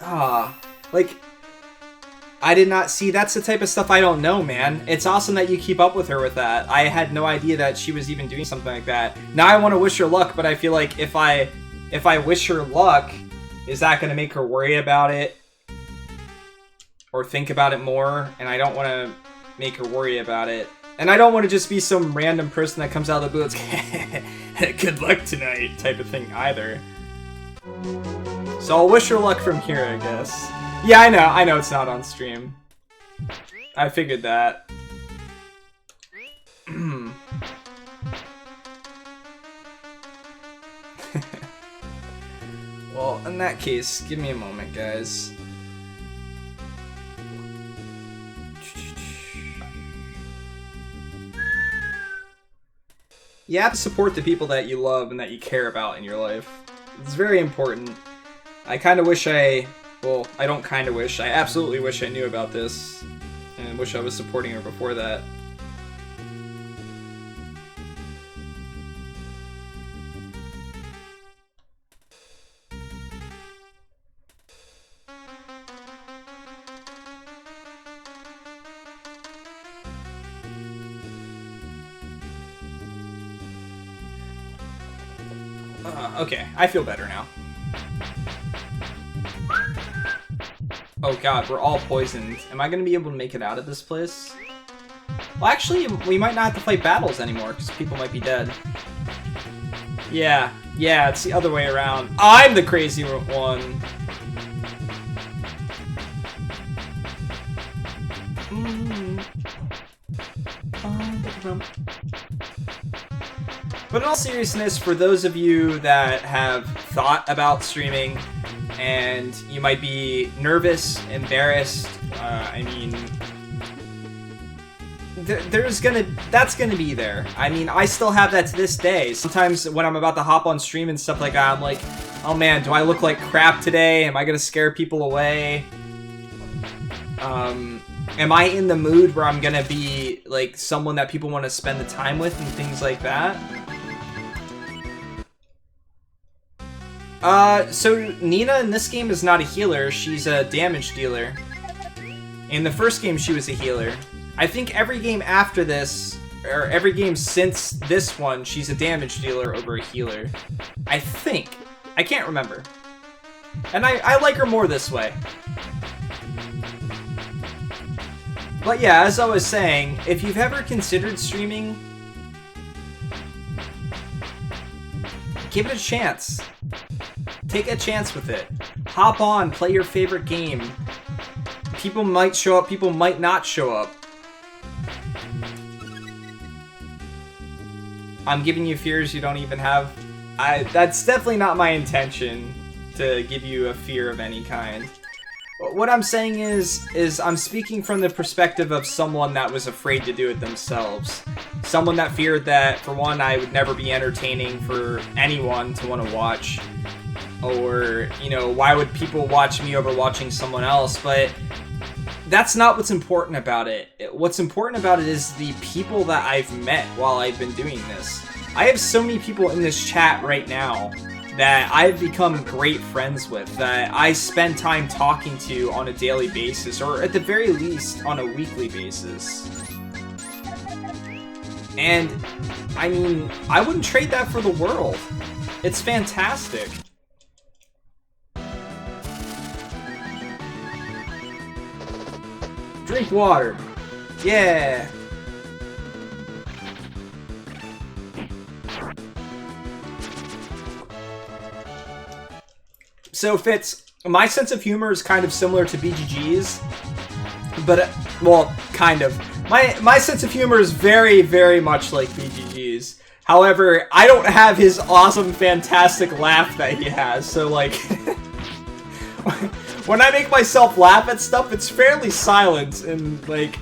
Like, I did not see. That's the type of stuff I don't know, man. It's awesome that you keep up with her with that. I had no idea that she was even doing something like that. Now I want to wish her luck, but I feel like if I wish her luck, is that going to make her worry about it? Or think about it more? And I don't want to make her worry about it. And I don't want to just be some random person that comes out of the blue and good luck tonight type of thing either. So I'll wish her luck from here, I guess. Yeah, I know it's not on stream. I figured that. Well, in that case, give me a moment, guys. You have to support the people that you love and that you care about in your life. It's very important. I kind of wish well, I don't kind of wish. I absolutely wish I knew about this. And wish I was supporting her before that. Okay, I feel better now. Oh god, we're all poisoned. Am I gonna be able to make it out of this place? Well, actually, we might not have to fight battles anymore, because people might be dead. Yeah, it's the other way around. I'm the crazy one! But in all seriousness, for those of you that have thought about streaming, and you might be nervous, embarrassed, I mean, that's gonna be there. I mean, I still have that to this day. Sometimes when I'm about to hop on stream and stuff like that, I'm like, oh man, do I look like crap today? Am I gonna scare people away? Am I in the mood where I'm gonna be like someone that people want to spend the time with and things like that? So Nina in this game is not a healer, she's a damage dealer. In the first game, she was a healer. I think every game after this, or every game since this one, she's a damage dealer over a healer. I think. I can't remember. And I like her more this way. But yeah, as I was saying, if you've ever considered streaming, give it a chance. Take a chance with it. Hop on, play your favorite game. People might show up, people might not show up. I'm giving you fears you don't even have. That's definitely not my intention, to give you a fear of any kind. What I'm saying is I'm speaking from the perspective of someone that was afraid to do it themselves. Someone that feared that, for one, I would never be entertaining for anyone to want to watch. Or, you know, why would people watch me over watching someone else? But that's not what's important about it. What's important about it is the people that I've met while I've been doing this. I have so many people in this chat right now that I've become great friends with, that I spend time talking to on a daily basis, or at the very least on a weekly basis. And, I mean, I wouldn't trade that for the world. It's fantastic. Drink water. Yeah. So, Fitz, my sense of humor is kind of similar to BGG's, but, well, kind of. My sense of humor is very, very much like BGG's. However, I don't have his awesome, fantastic laugh that he has, so, like, when I make myself laugh at stuff, it's fairly silent and, like,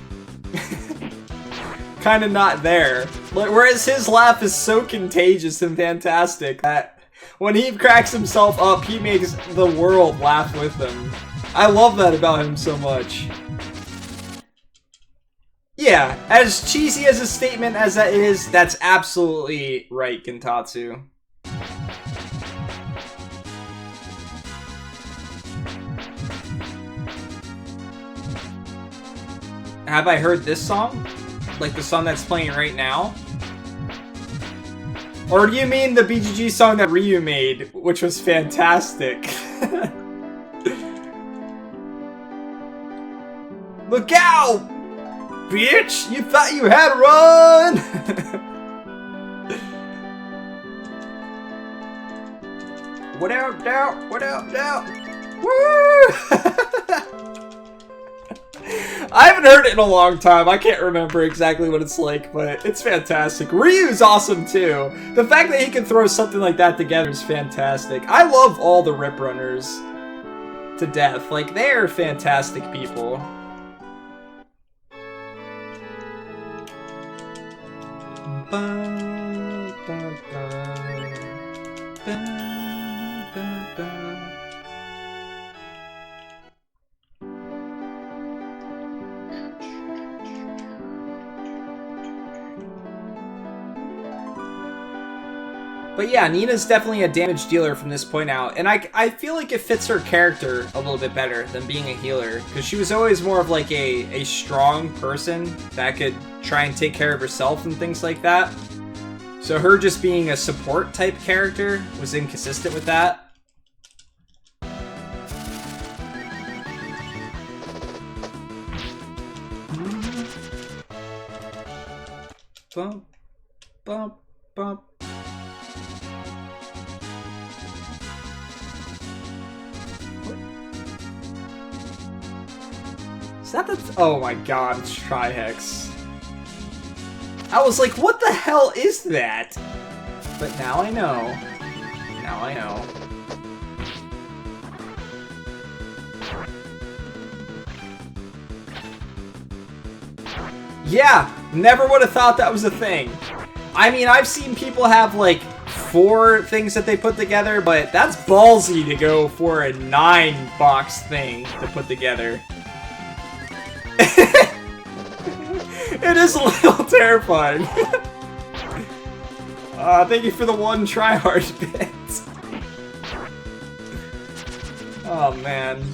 kind of not there. Whereas his laugh is so contagious and fantastic that when he cracks himself up, he makes the world laugh with him. I love that about him so much. Yeah, as cheesy as a statement as that is, that's absolutely right, Gentatsu. Have I heard this song? Like the song that's playing right now? Or do you mean the BGG song that Ryu made, which was fantastic? Look out! Bitch! You thought you had to run! What out, doubt? What out, doubt? Woo! I haven't heard it in a long time. I can't remember exactly what it's like, but it's fantastic. Ryu's awesome too. The fact that he can throw something like that together is fantastic. I love all the Rip Runners to death. Like, they're fantastic people. But yeah, Nina's definitely a damage dealer from this point out, and I feel like it fits her character a little bit better than being a healer, because she was always more of like a strong person that could try and take care of herself and things like that. So her just being a support type character was inconsistent with that. Bump, bump, bump. Is that the... Oh my god, it's Trihex. I was like, what the hell is that? But now I know. Now I know. Yeah, never would have thought that was a thing. I mean, I've seen people have like 4 things that they put together, but that's ballsy to go for a 9-box thing to put together. It is a little terrifying. Thank you for the 1 tryhard bit. Oh man.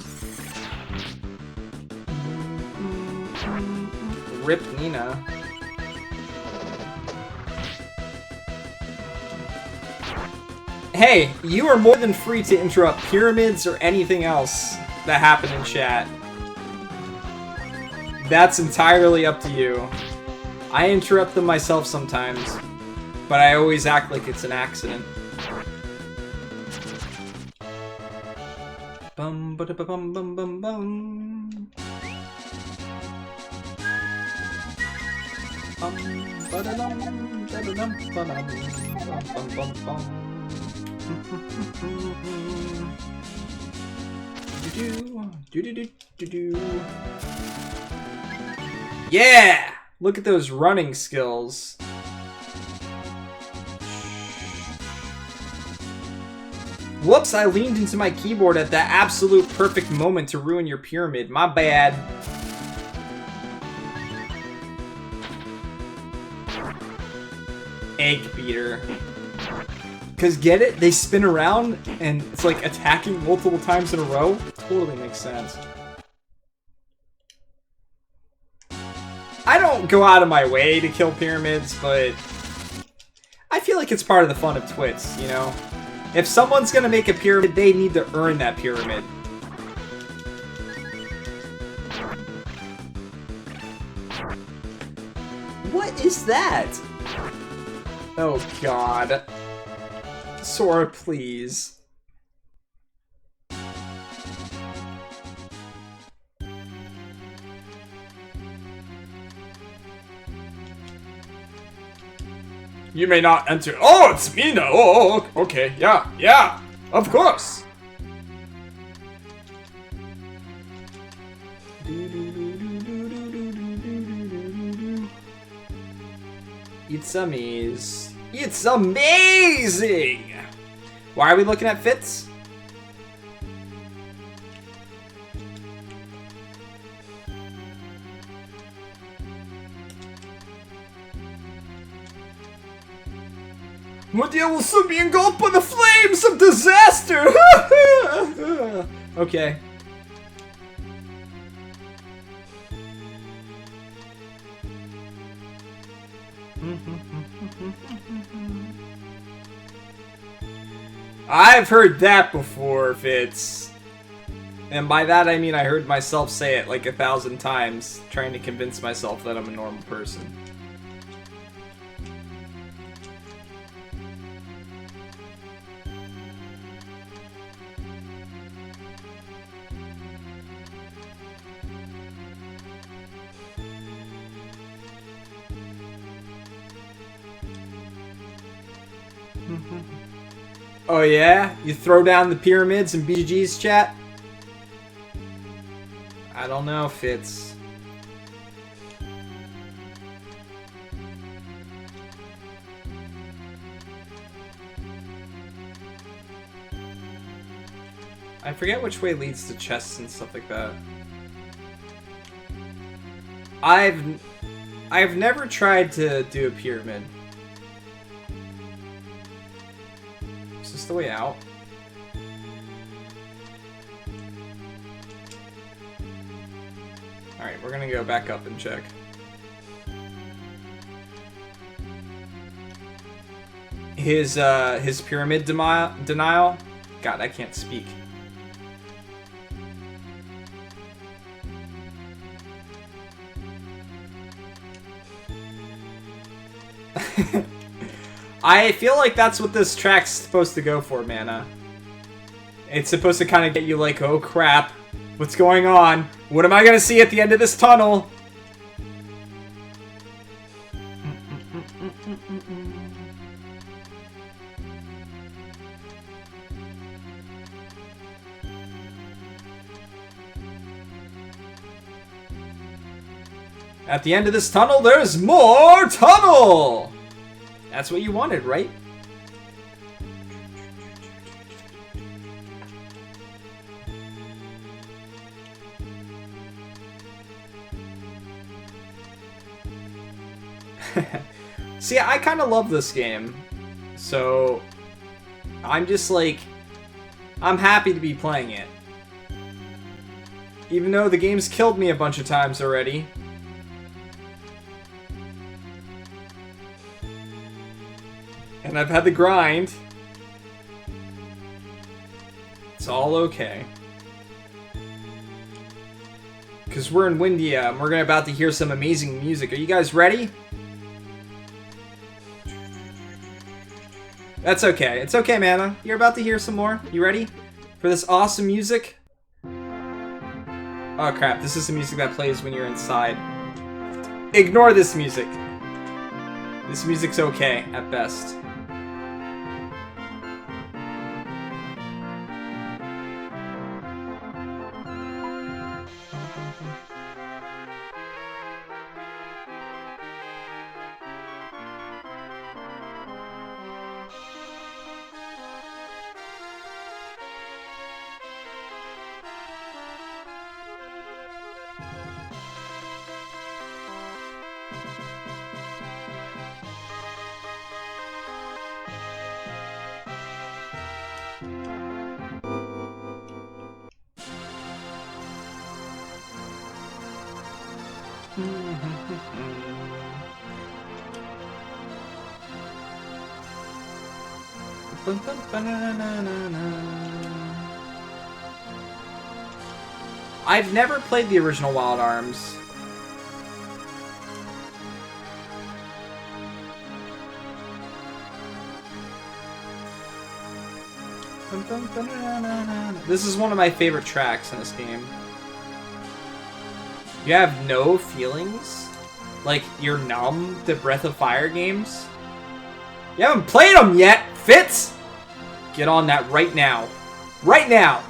Rip Nina. Hey, you are more than free to interrupt pyramids or anything else that happened in chat. That's entirely up to you. I interrupt them myself sometimes, but I always act like it's an accident. Bum ba da ba bum bum bum bum. Bum ba da dum da da dum ba dum bum bum bum bum. Yeah! Look at those running skills. Whoops, I leaned into my keyboard at that absolute perfect moment to ruin your pyramid. My bad. Egg beater. Cause get it? They spin around and it's like attacking multiple times in a row. Totally makes sense. I don't go out of my way to kill pyramids, but I feel like it's part of the fun of twits, you know? If someone's gonna make a pyramid, they need to earn that pyramid. What is that? Oh god. Sora, please. You may not enter. Oh, it's me now. Oh, okay. Yeah. Of course. It's amazing. It's amazing! Why are we looking at Fitz? What deal will soon be engulfed by the flames of disaster! Okay. I've heard that before, Fitz. And by that I mean I heard myself say it like 1,000 times, trying to convince myself that I'm a normal person. Oh yeah? You throw down the pyramids in BGG's chat? I don't know, Fitz. I forget which way leads to chests and stuff like that. I've never tried to do a pyramid. Is this the way out? Alright, we're gonna go back up and check. His pyramid denial? God, I can't speak. I feel like that's what this track's supposed to go for, Mana. It's supposed to kind of get you like, oh crap, what's going on? What am I gonna see at the end of this tunnel? At the end of this tunnel, there's more tunnel! That's what you wanted, right? See, I kind of love this game. So, I'm just like, I'm happy to be playing it. Even though the game's killed me a bunch of times already. And I've had the grind. It's all okay. Because we're in Windia, and we're about to hear some amazing music. Are you guys ready? That's okay. It's okay, Mana. You're about to hear some more. You ready for this awesome music? Oh crap, this is the music that plays when you're inside. Ignore this music. This music's okay, at best. I've never played the original Wild Arms. This is one of my favorite tracks in this game. You have no feelings? Like, you're numb to Breath of Fire games? You haven't played them yet, Fitz! Get on that right now. Right now!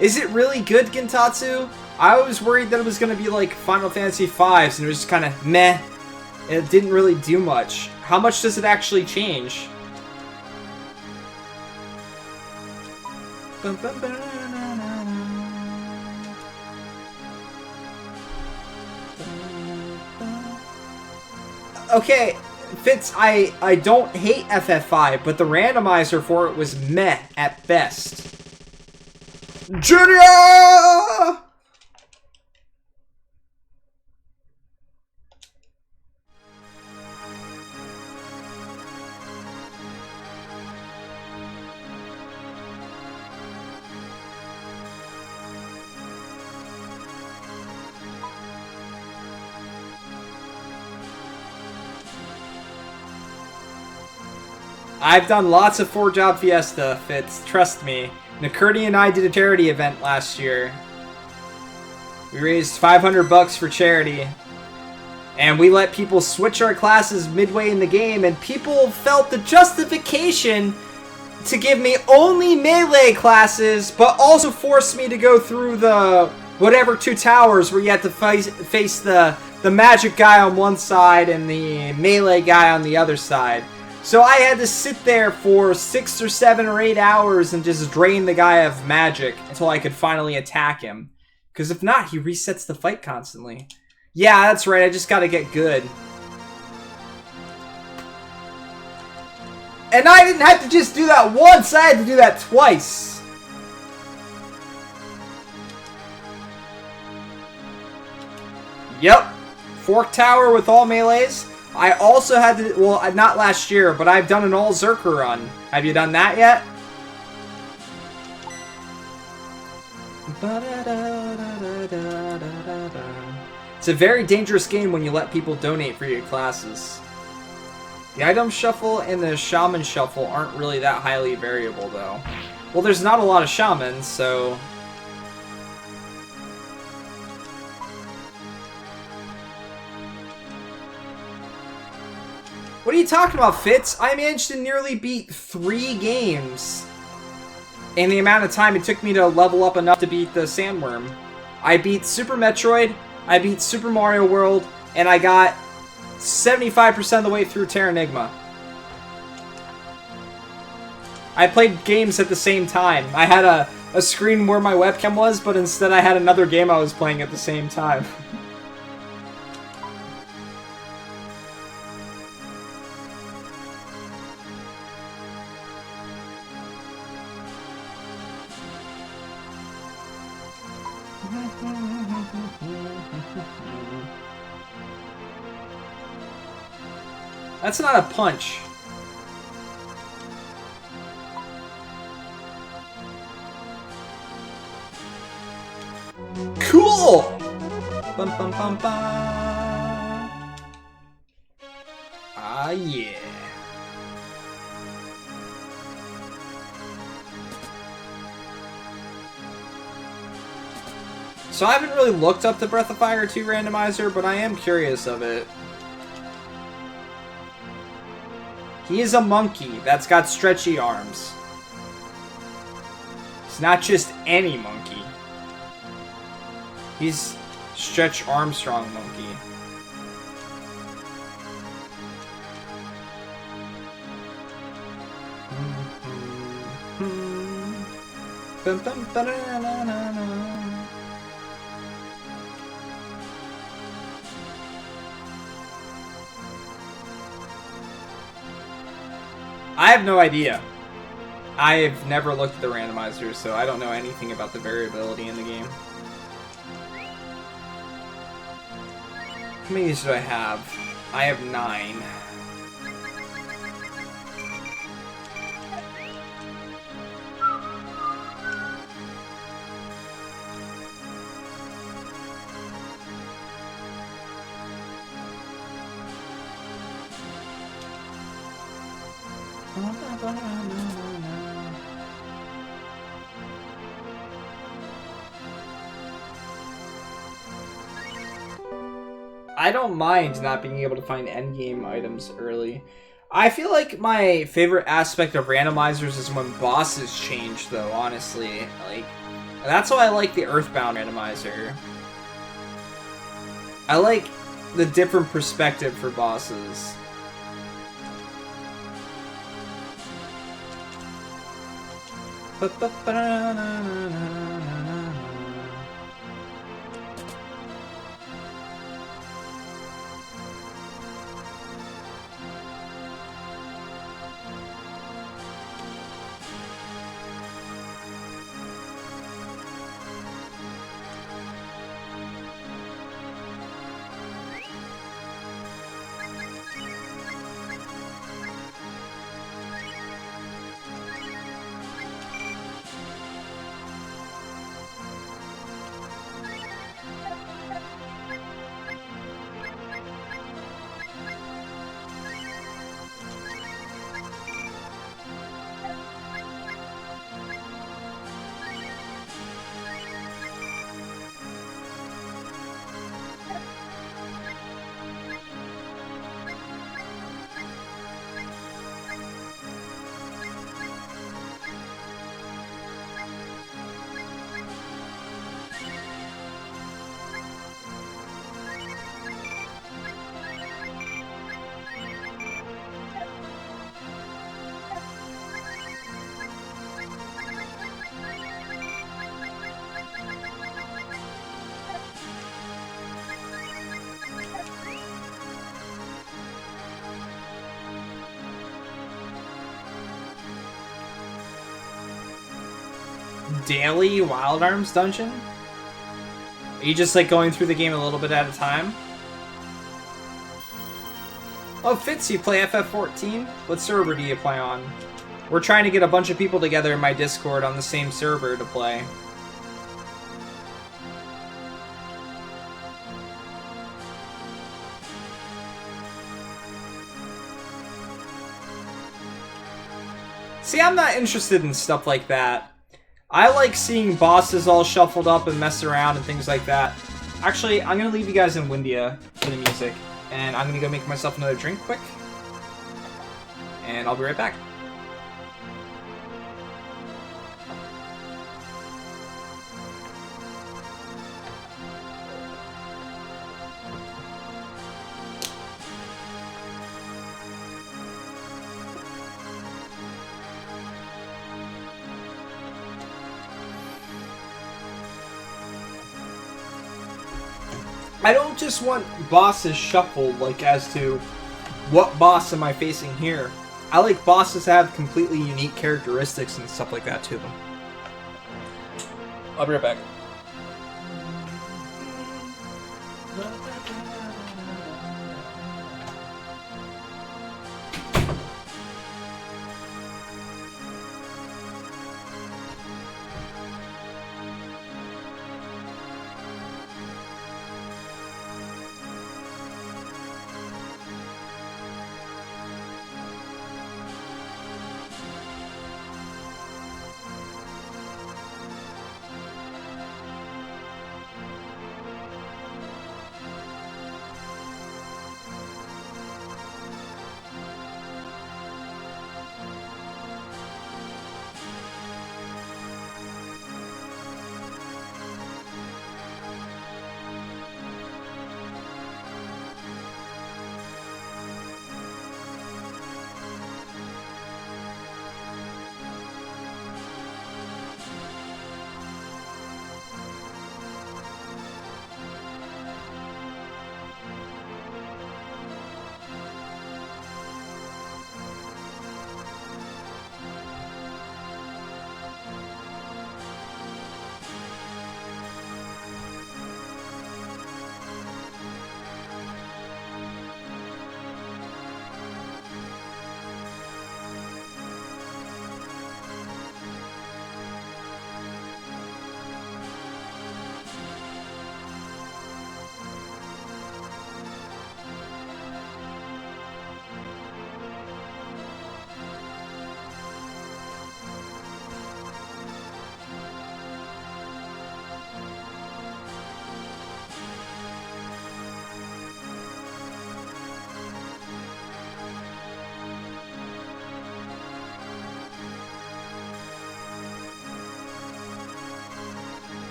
Is it really good, Gintatsu? I was worried that it was going to be like Final Fantasy V's and it was just kind of meh. And it didn't really do much. How much does it actually change? Okay, Fitz, I don't hate FF5, but the randomizer for it was meh at best. Junior! I've done lots of 4-Job Fiesta, Fitz, trust me. Nakurdi and I did a charity event last year. We raised 500 bucks for charity. And we let people switch our classes midway in the game, and people felt the justification to give me only melee classes, but also force me to go through the whatever 2 towers where you have to face the magic guy on one side and the melee guy on the other side. So I had to sit there for 6 or 7 or 8 hours and just drain the guy of magic until I could finally attack him. Because if not, he resets the fight constantly. Yeah, that's right, I just gotta get good. And I didn't have to just do that once, I had to do that twice. Yep. Fork Tower with all melees. I also had to, well, not last year, but I've done an all Zerker run. Have you done that yet? It's a very dangerous game when you let people donate for your classes. The item shuffle and the shaman shuffle aren't really that highly variable, though. Well, there's not a lot of shamans, so... What are you talking about, Fitz? I managed to nearly beat 3 games in the amount of time it took me to level up enough to beat the Sandworm. I beat Super Metroid, I beat Super Mario World, and I got 75% of the way through Terranigma. I played games at the same time. I had a screen where my webcam was, but instead I had another game I was playing at the same time. That's not a punch. Cool! Bum, bum, bum, bum. Ah, yeah. So I haven't really looked up the Breath of Fire 2 randomizer, but I am curious of it. He is a monkey that's got stretchy arms. He's not just any monkey. He's Stretch Armstrong monkey. I have no idea. I've never looked at the randomizer, so I don't know anything about the variability in the game. How many of these do I have? I have 9. I don't mind not being able to find endgame items early. I feel like my favorite aspect of randomizers is when bosses change, though, honestly. Like, that's why I like the Earthbound randomizer. I like the different perspective for bosses. Daily Wild Arms dungeon? Are you just like going through the game a little bit at a time? Oh, Fitz, you play FF14? What server do you play on? We're trying to get a bunch of people together in my Discord on the same server to play. See, I'm not interested in stuff like that. I like seeing bosses all shuffled up and mess around and things like that. Actually, I'm going to leave you guys in Windia for the music. And I'm going to go make myself another drink quick. And I'll be right back. I don't just want bosses shuffled, like, as to what boss am I facing here. I like bosses to have completely unique characteristics and stuff like that to them. I'll be right back.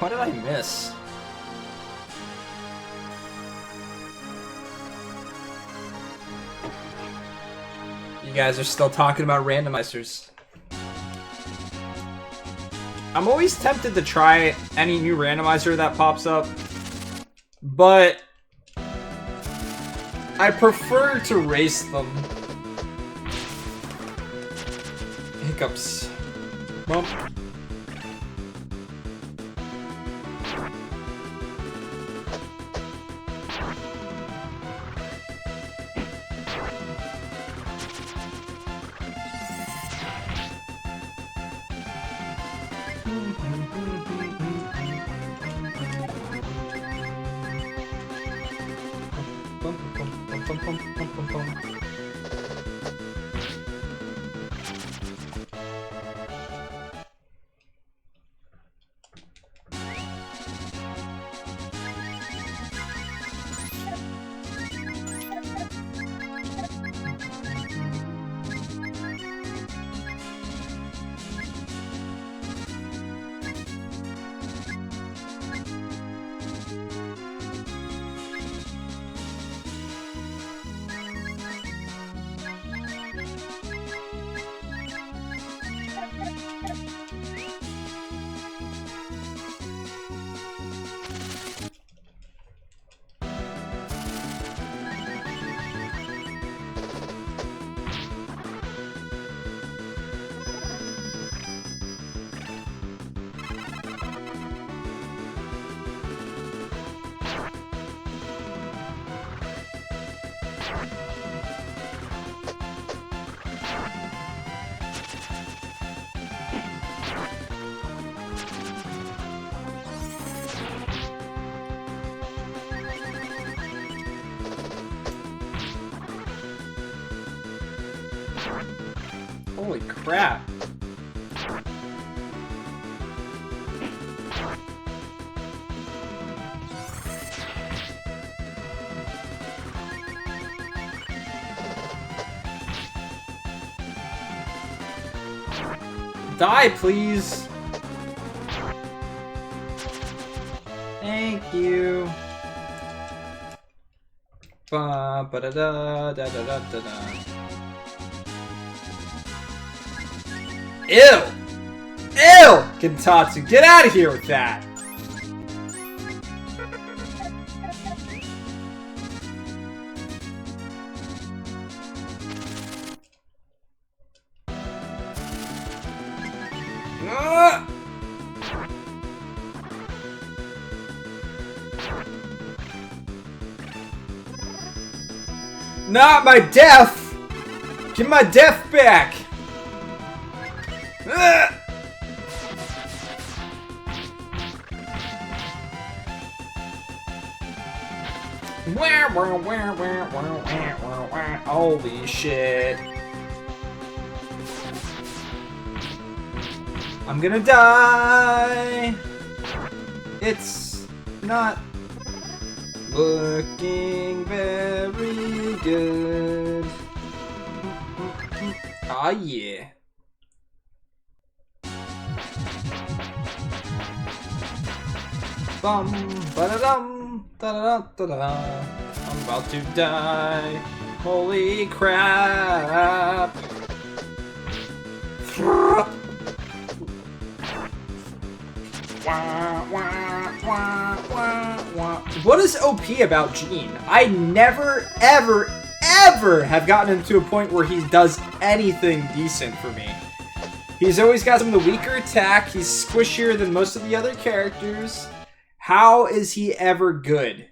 What did I miss? You guys are still talking about randomizers. I'm always tempted to try any new randomizer that pops up, but I prefer to race them. Hiccups. Bump. Holy crap. Die, please. Thank you. Ba ba da da da da da da da. Ew! Ew! Kintatsu, get out of here with that! Not my death! Give my death back! Holy shit. I'm gonna die. It's not looking very good. Ah, yeah. Bum, ba-da-dum, da-da-da-da-da. I'm about to die. Holy crap. What is OP about Gene? I never, ever, ever have gotten him to a point where he does anything decent for me. He's always got some of the weaker attack. He's squishier than most of the other characters. How is he ever good?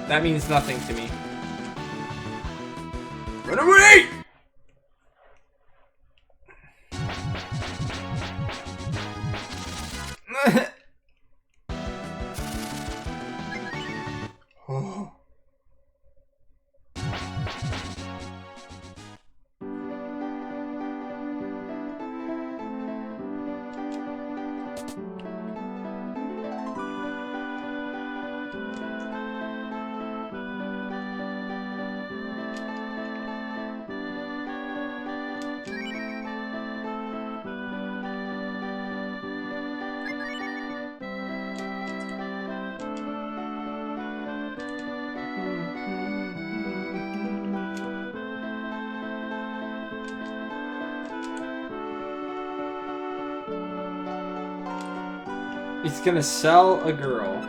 That means nothing to me. Run away! Oh. He's gonna sell a girl.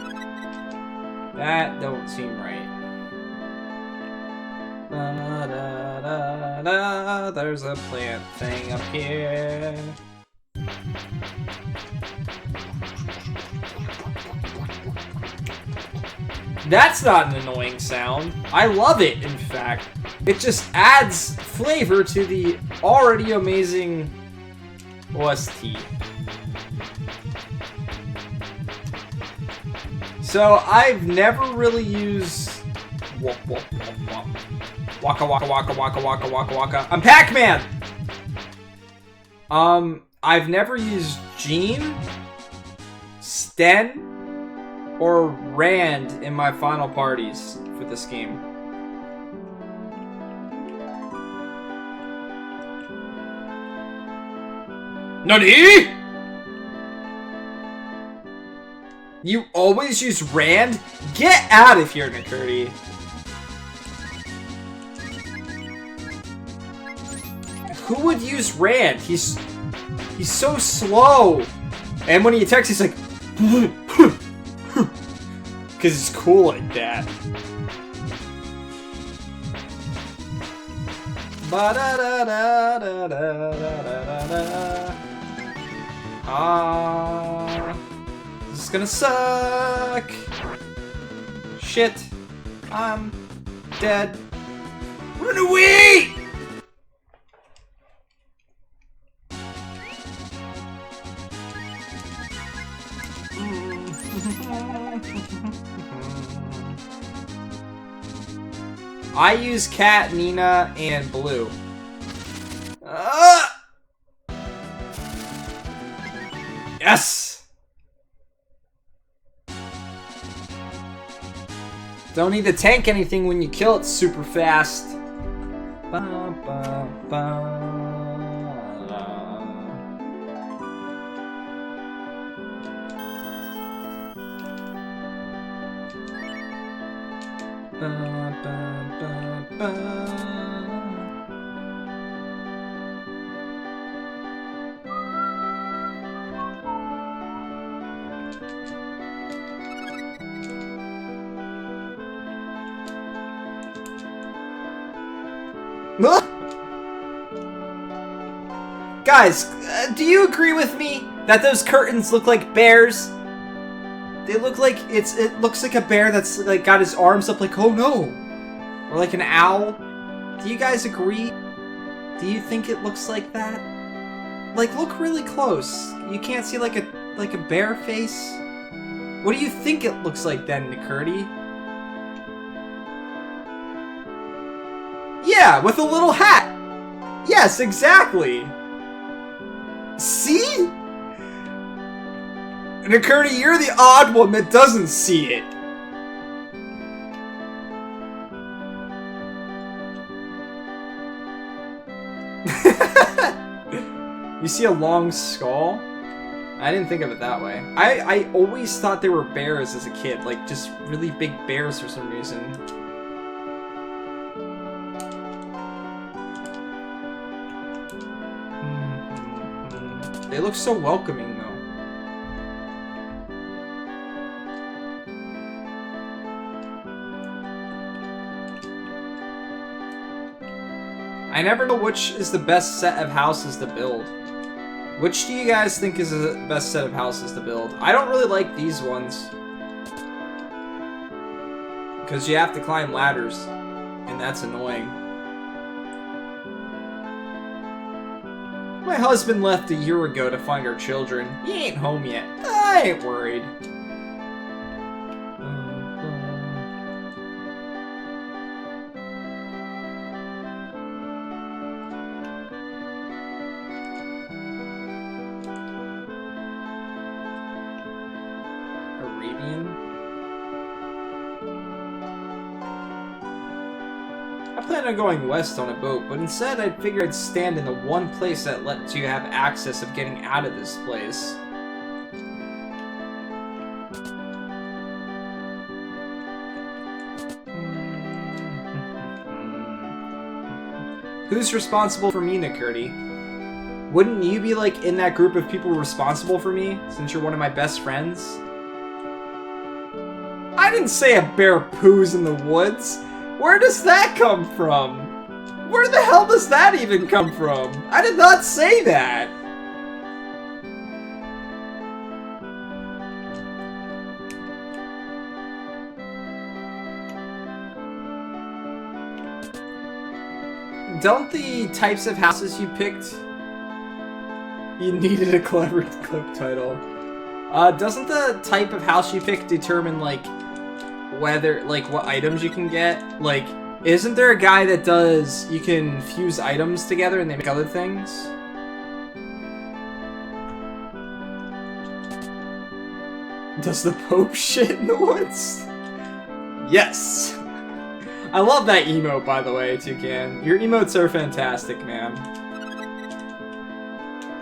That don't seem right. Da, da, da, da, there's a plant thing up here. That's not an annoying sound. I love it, in fact. It just adds flavor to the already amazing OST. So, I've never really used... Waka waka waka waka waka waka waka. I'm Pac-Man! I've never used Gene, Sten, or Rand in my final parties for this game. NANI?! You always use Rand? Get out of here, Nakurti. Who would use Rand? He's so slow. And when he attacks, he's like... Because it's cool like that. This is gonna suck. Shit. I'm dead. Run away! I use Cat, Nina, and Blue. Yes! Don't need to tank anything when you kill it super fast. Ba, ba, ba, Guys, do you agree with me that those curtains look like bears? They look like it looks like a bear that's like got his arms up like, oh no, or like an owl. Do you guys agree? Do you think it looks like that? Like, look really close. You can't see like a bear face. What do you think it looks like then, Nakurti? Yeah, with a little hat. Yes, exactly. See? Nakurti, you're the odd one that doesn't see it. You see a long skull? I didn't think of it that way. I always thought they were bears as a kid, like just really big bears for some reason. They look so welcoming, though. I never know which is the best set of houses to build. Which do you guys think is the best set of houses to build? I don't really like these ones. Because you have to climb ladders. And that's annoying. My husband left a year ago to find our children. He ain't home yet. I ain't worried. Arabian? I planned on going west on a boat, but instead I figured I'd stand in the one place that lets you have access of getting out of this place. Who's responsible for me, Nakurti? Wouldn't you be, like, in that group of people responsible for me, since you're one of my best friends? I didn't say a bear poos in the woods. Where does that come from? Where the hell does that even come from? I did not say that! Don't the types of houses you picked... You needed a clever clip title. Doesn't the type of house you pick determine, like, whether, like, what items you can get? Like, isn't there a guy that does... You can fuse items together and they make other things? Does the Pope shit in the woods? Yes! I love that emote, by the way, Toucan. Your emotes are fantastic, man.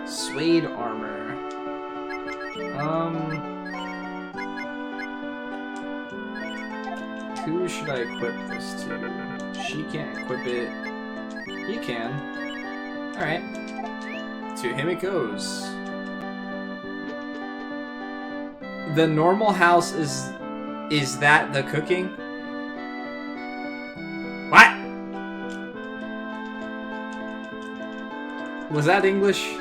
Suede armor. Who should I equip this to? She can't equip it. You can. Alright. To him it goes. The normal house is that the cooking? What? Was that English?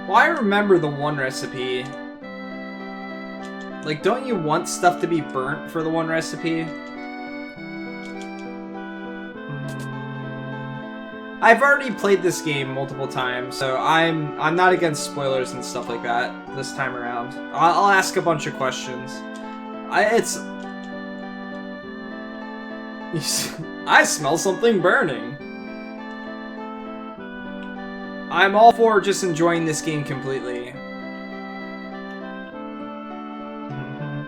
Well, I remember the one recipe. Like, don't you want stuff to be burnt for the one recipe? I've already played this game multiple times, so I'm not against spoilers and stuff like that this time around. I'll ask a bunch of questions. I smell something burning. I'm all for just enjoying this game completely.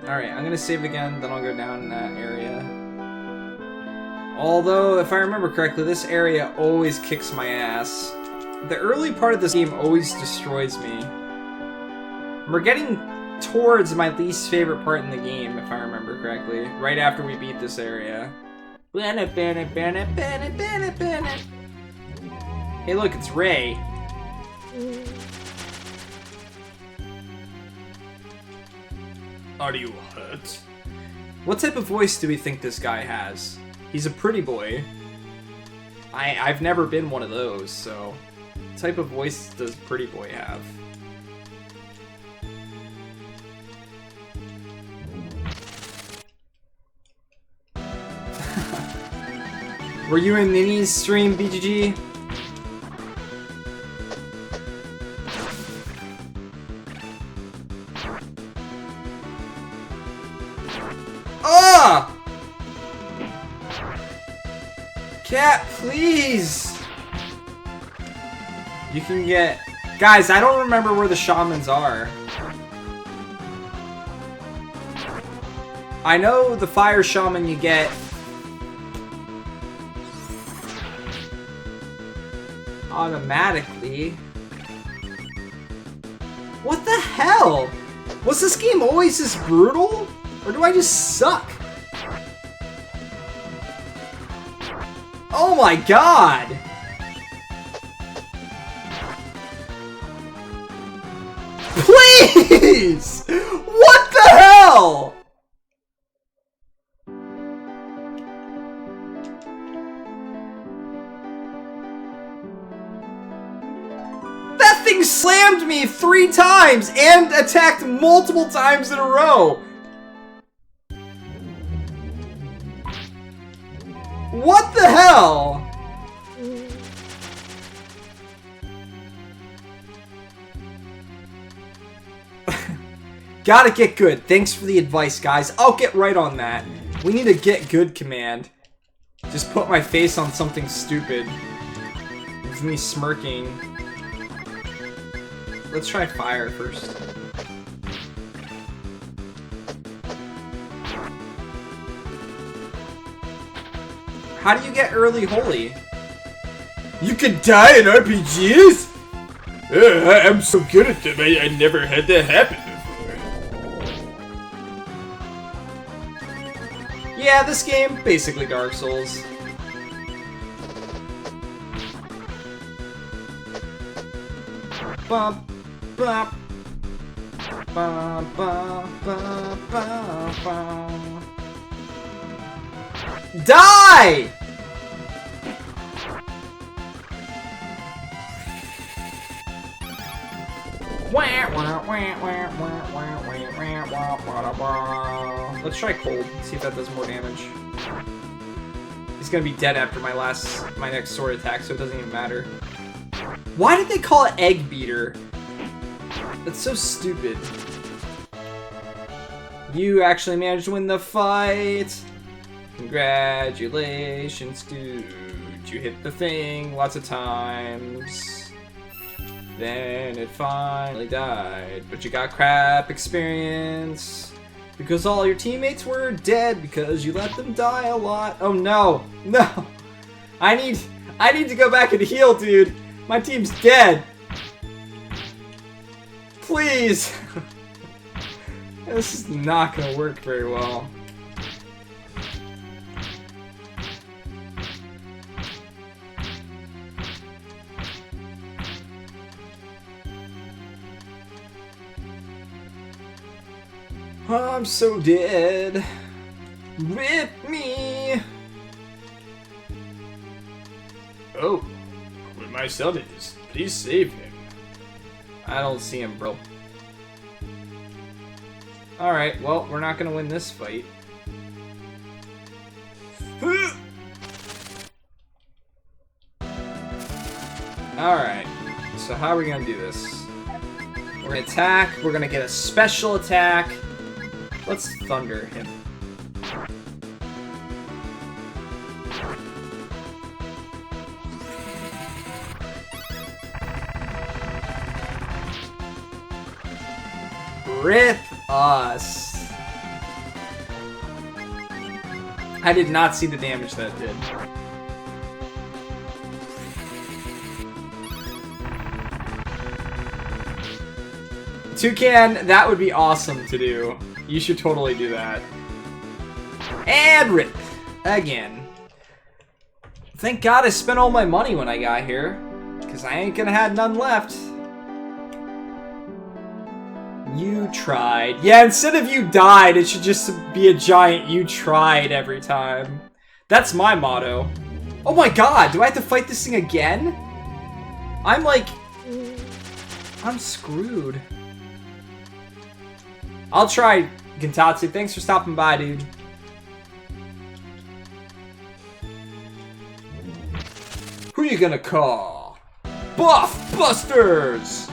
Alright, I'm gonna save again, then I'll go down in that area. Although, if I remember correctly, this area always kicks my ass. The early part of this game always destroys me. We're getting towards my least favorite part in the game, if I remember correctly, right after we beat this area. Hey look, it's Ray. Are you hurt? What type of voice do we think this guy has? He's a pretty boy. I've never been one of those, so... What type of voice does pretty boy have? Were you in Nini's stream, BGG? Ah! Cat, please! You can get... Guys, I don't remember where the shamans are. I know the fire shaman you get... automatically. What the hell? Was this game always this brutal? Or do I just suck? Oh my god! Please! What the hell? That thing slammed me 3 times and attacked multiple times in a row. What the hell? Gotta get good. Thanks for the advice, guys. I'll get right on that. We need a get good command. Just put my face on something stupid. With me smirking. Let's try fire first. How do you get early holy? You can die in RPGs? I'm so good at them, I never had that happen before. Yeah, this game, basically Dark Souls. Bum, bum, bum, bum, bum, bum, bum. Die! Let's try cold, see if that does more damage. He's gonna be dead after my next sword attack, so it doesn't even matter. Why did they call it Egg Beater? That's so stupid. You actually managed to win the fight! Congratulations, dude. You hit the thing lots of times. Then it finally died. But you got crap experience. Because all your teammates were dead because you let them die a lot. Oh no! No! I need to go back and heal, dude! My team's dead! Please! This is not gonna work very well. I'm so dead. Rip me! Oh, where my son is, please save him. I don't see him, bro. Alright, well, we're not gonna win this fight. Alright, so how are we gonna do this? We're gonna attack, we're gonna get a special attack. Let's thunder him. Rip us. I did not see the damage that did. Toucan, that would be awesome to do. You should totally do that. And rip. Again. Thank God I spent all my money when I got here. Because I ain't gonna have none left. You tried. Yeah, instead of you died, it should just be a giant you tried every time. That's my motto. Oh my god, do I have to fight this thing again? I'm screwed. I'll try, Gentatsu. Thanks for stopping by, dude. Who you gonna call? Buff Busters!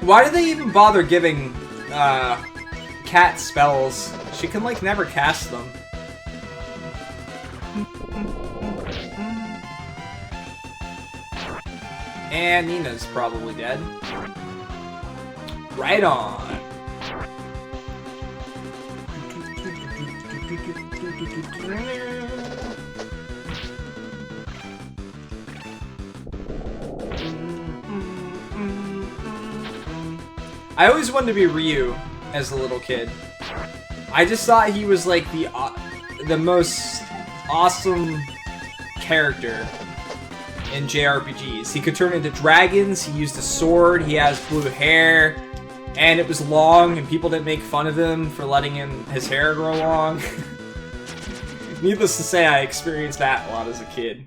Why do they even bother giving Cat spells? She can, like, never cast them. And Nina's probably dead. Right on. I always wanted to be Ryu as a little kid. I just thought he was like the most awesome character in JRPGs. He could turn into dragons, he used a sword, he has blue hair, and it was long, and people didn't make fun of him for letting his hair grow long. Needless to say, I experienced that a lot as a kid.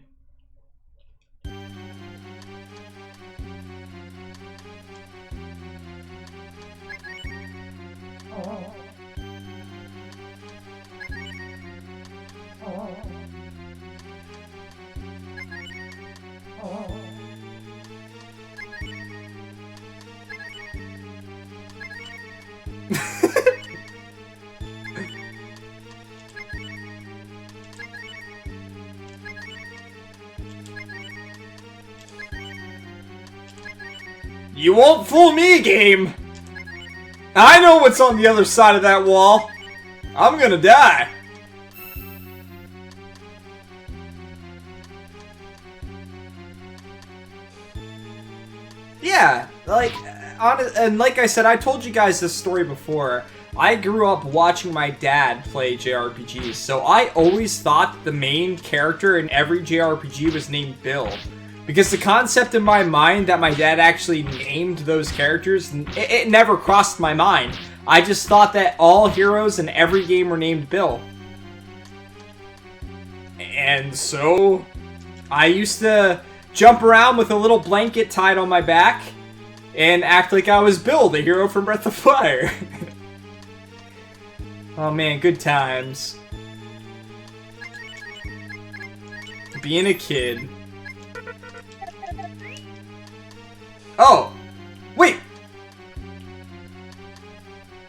You won't fool me, game! I know what's on the other side of that wall. I'm gonna die. Yeah, like, and like I said, I told you guys this story before. I grew up watching my dad play JRPGs, so I always thought the main character in every JRPG was named Bill. Because the concept in my mind that my dad actually named those characters, it never crossed my mind. I just thought that all heroes in every game were named Bill. And so, I used to jump around with a little blanket tied on my back and act like I was Bill, the hero from Breath of Fire. Oh man, good times. Being a kid. Oh! Wait!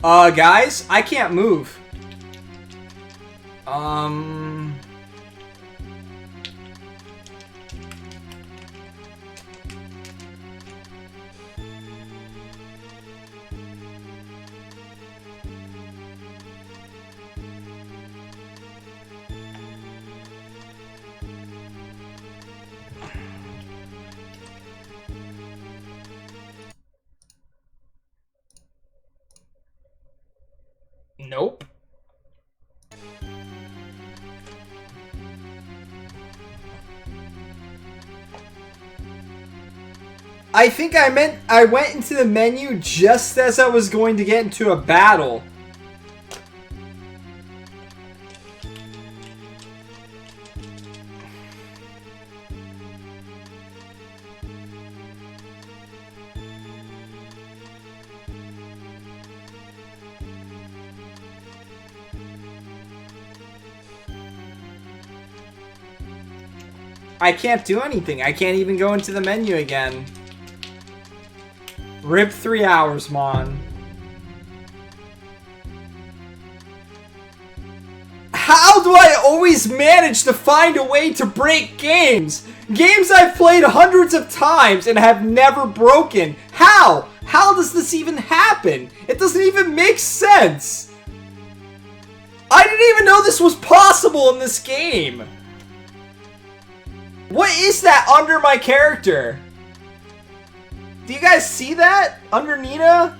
Guys, I can't move. Nope. I think I meant I went into the menu just as I was going to get into a battle. I can't do anything. I can't even go into the menu again. Rip 3 hours, Mon. How do I always manage to find a way to break games? Games I've played hundreds of times and have never broken. How? How does this even happen? It doesn't even make sense. I didn't even know this was possible in this game. What is that under my character? Do you guys see that? Under Nina?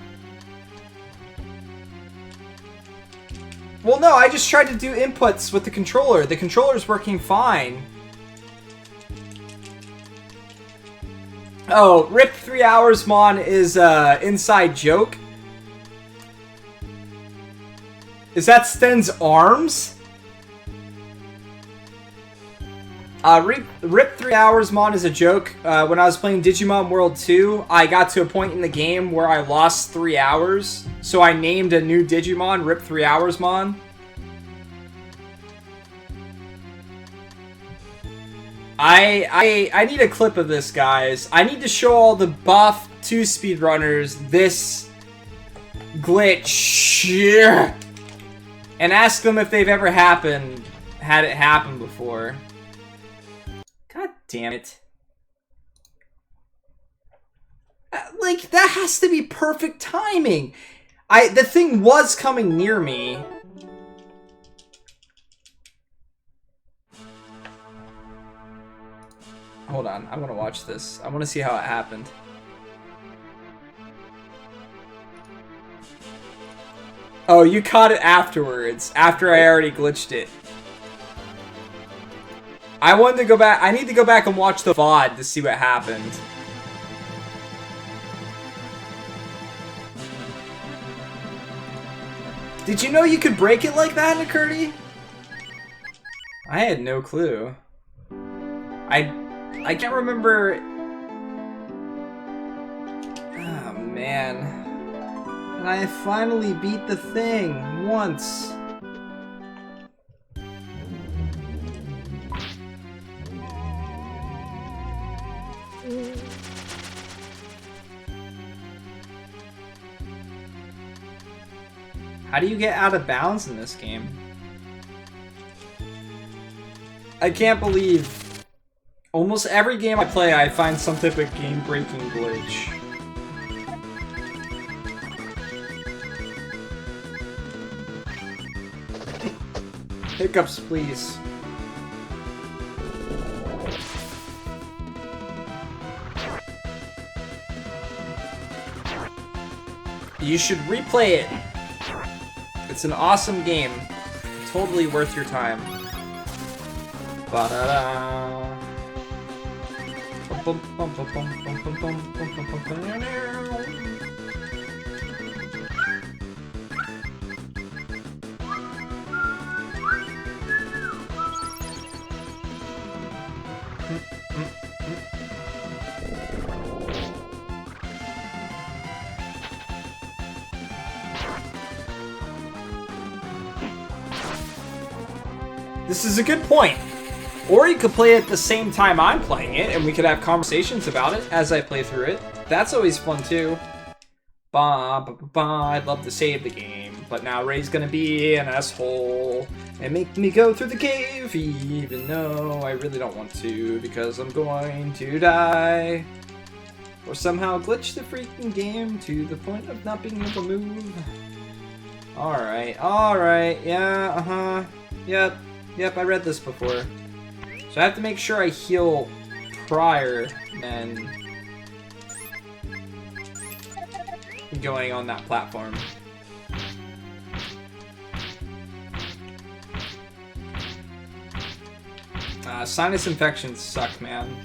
Well, no, I just tried to do inputs with the controller. The controller's working fine. Oh, Rip 3 hours, Mon, is inside joke. Is that Sten's arms? Rip 3 hours, Mon, is a joke. When I was playing Digimon World 2, I got to a point in the game where I lost 3 hours. So I named a new Digimon Rip 3 hours, Mon. I need a clip of this, guys. I need to show all the buff 2 speedrunners this glitch. And ask them if they've ever had it happen before. God damn it. Like, that has to be perfect timing. The thing was coming near me. Hold on, I'm gonna watch this. I wanna see how it happened. Oh, you caught it afterwards, after I already glitched it. I wanted to go back. I need to go back and watch the VOD to see what happened. Did you know you could break it like that, McCurdy? I had no clue. I can't remember. Oh man. And I finally beat the thing once. How do you get out of bounds in this game? I can't believe almost every game I play I find some type of game-breaking glitch. Hiccups, please. You should replay it. It's an awesome game. Totally worth your time. Ba-da-da. This is a good point. Or you could play it at the same time I'm playing it, and we could have conversations about it as I play through it. That's always fun too. I'd love to save the game, but now Ray's gonna be an asshole and make me go through the cave, even though I really don't want to, because I'm going to die. Or somehow glitch the freaking game to the point of not being able to move. Alright, yeah, Yep, I read this before. So I have to make sure I heal prior and going on that platform. Sinus infections suck, man.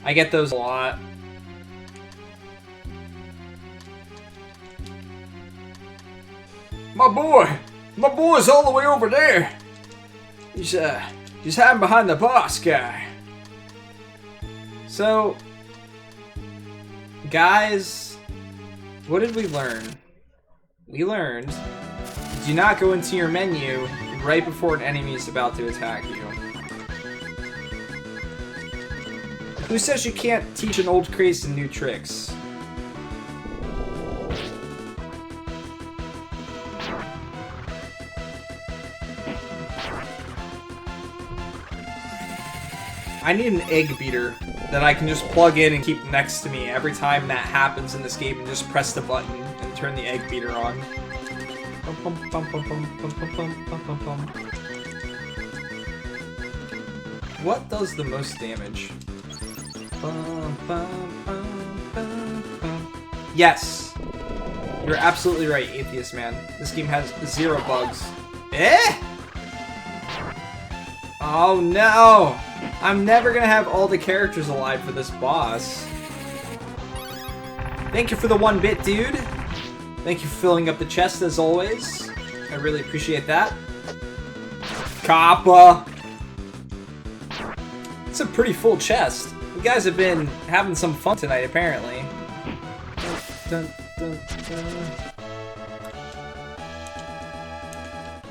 I get those a lot. My boy's all the way over there. He's hiding behind the boss guy. So, guys, what did we learn? We learned, do not go into your menu right before an enemy is about to attack you. Who says you can't teach an old craze some new tricks? I need an egg beater that I can just plug in and keep next to me every time that happens in this game, and just press the button and turn the egg beater on. What does the most damage? Yes! You're absolutely right, Atheist Man. This game has 0 bugs. Eh? Oh no! I'm never gonna have all the characters alive for this boss. Thank you for the 1-bit, dude. Thank you for filling up the chest as always. I really appreciate that. Kappa! It's a pretty full chest. You guys have been having some fun tonight, apparently. Dun, dun, dun.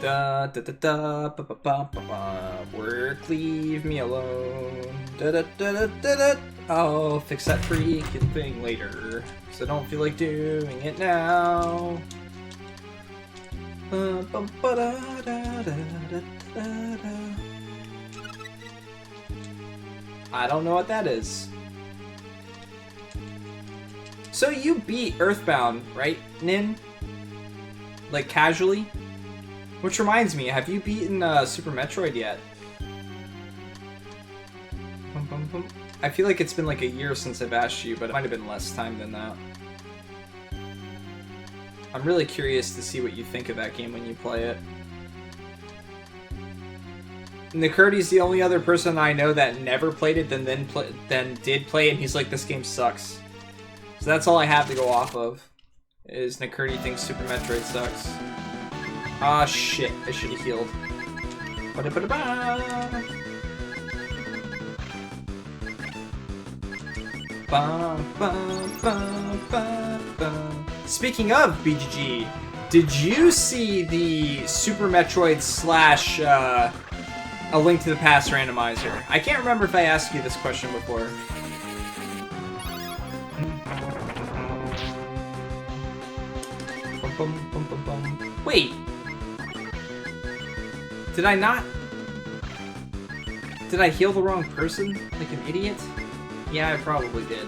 Da da da da ba ba ba ba ba. Work, leave me alone. Da da da da da da. I'll fix that freaking thing later, cause I don't feel like doing it now. Ba ba ba da da da da da da. I don't know what that is. So you beat Earthbound, right, Nin? Like casually? Which reminds me, have you beaten Super Metroid yet? I feel like it's been like a year since I've asked you, but it might have been less time than that. I'm really curious to see what you think of that game when you play it. Nikurti's the only other person I know that never played it, then did play it, and he's like, this game sucks. So that's all I have to go off of, is Nikurti thinks Super Metroid sucks. Ah, shit. I should have healed. Speaking of BGG, did you see the Super Metroid slash A Link to the Past randomizer? I can't remember if I asked you this question before. Wait. Did I not? Did I heal the wrong person? Like an idiot? Yeah, I probably did.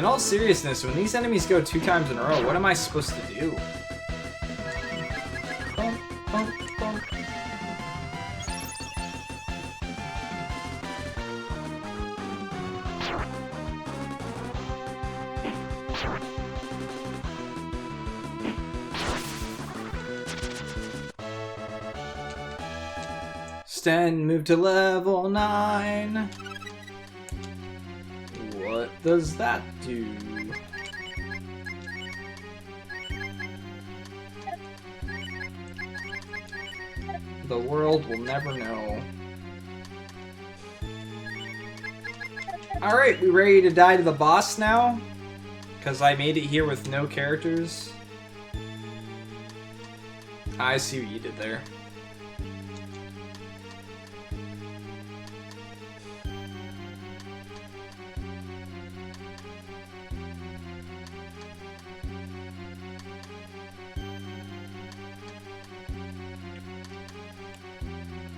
In all seriousness, when these enemies go 2 times in a row, what am I supposed to do? Bump, bump, bump. Sten, move to level 9. What does that do? The world will never know. Alright, we ready to die to the boss now? Because I made it here with no characters. I see what you did there.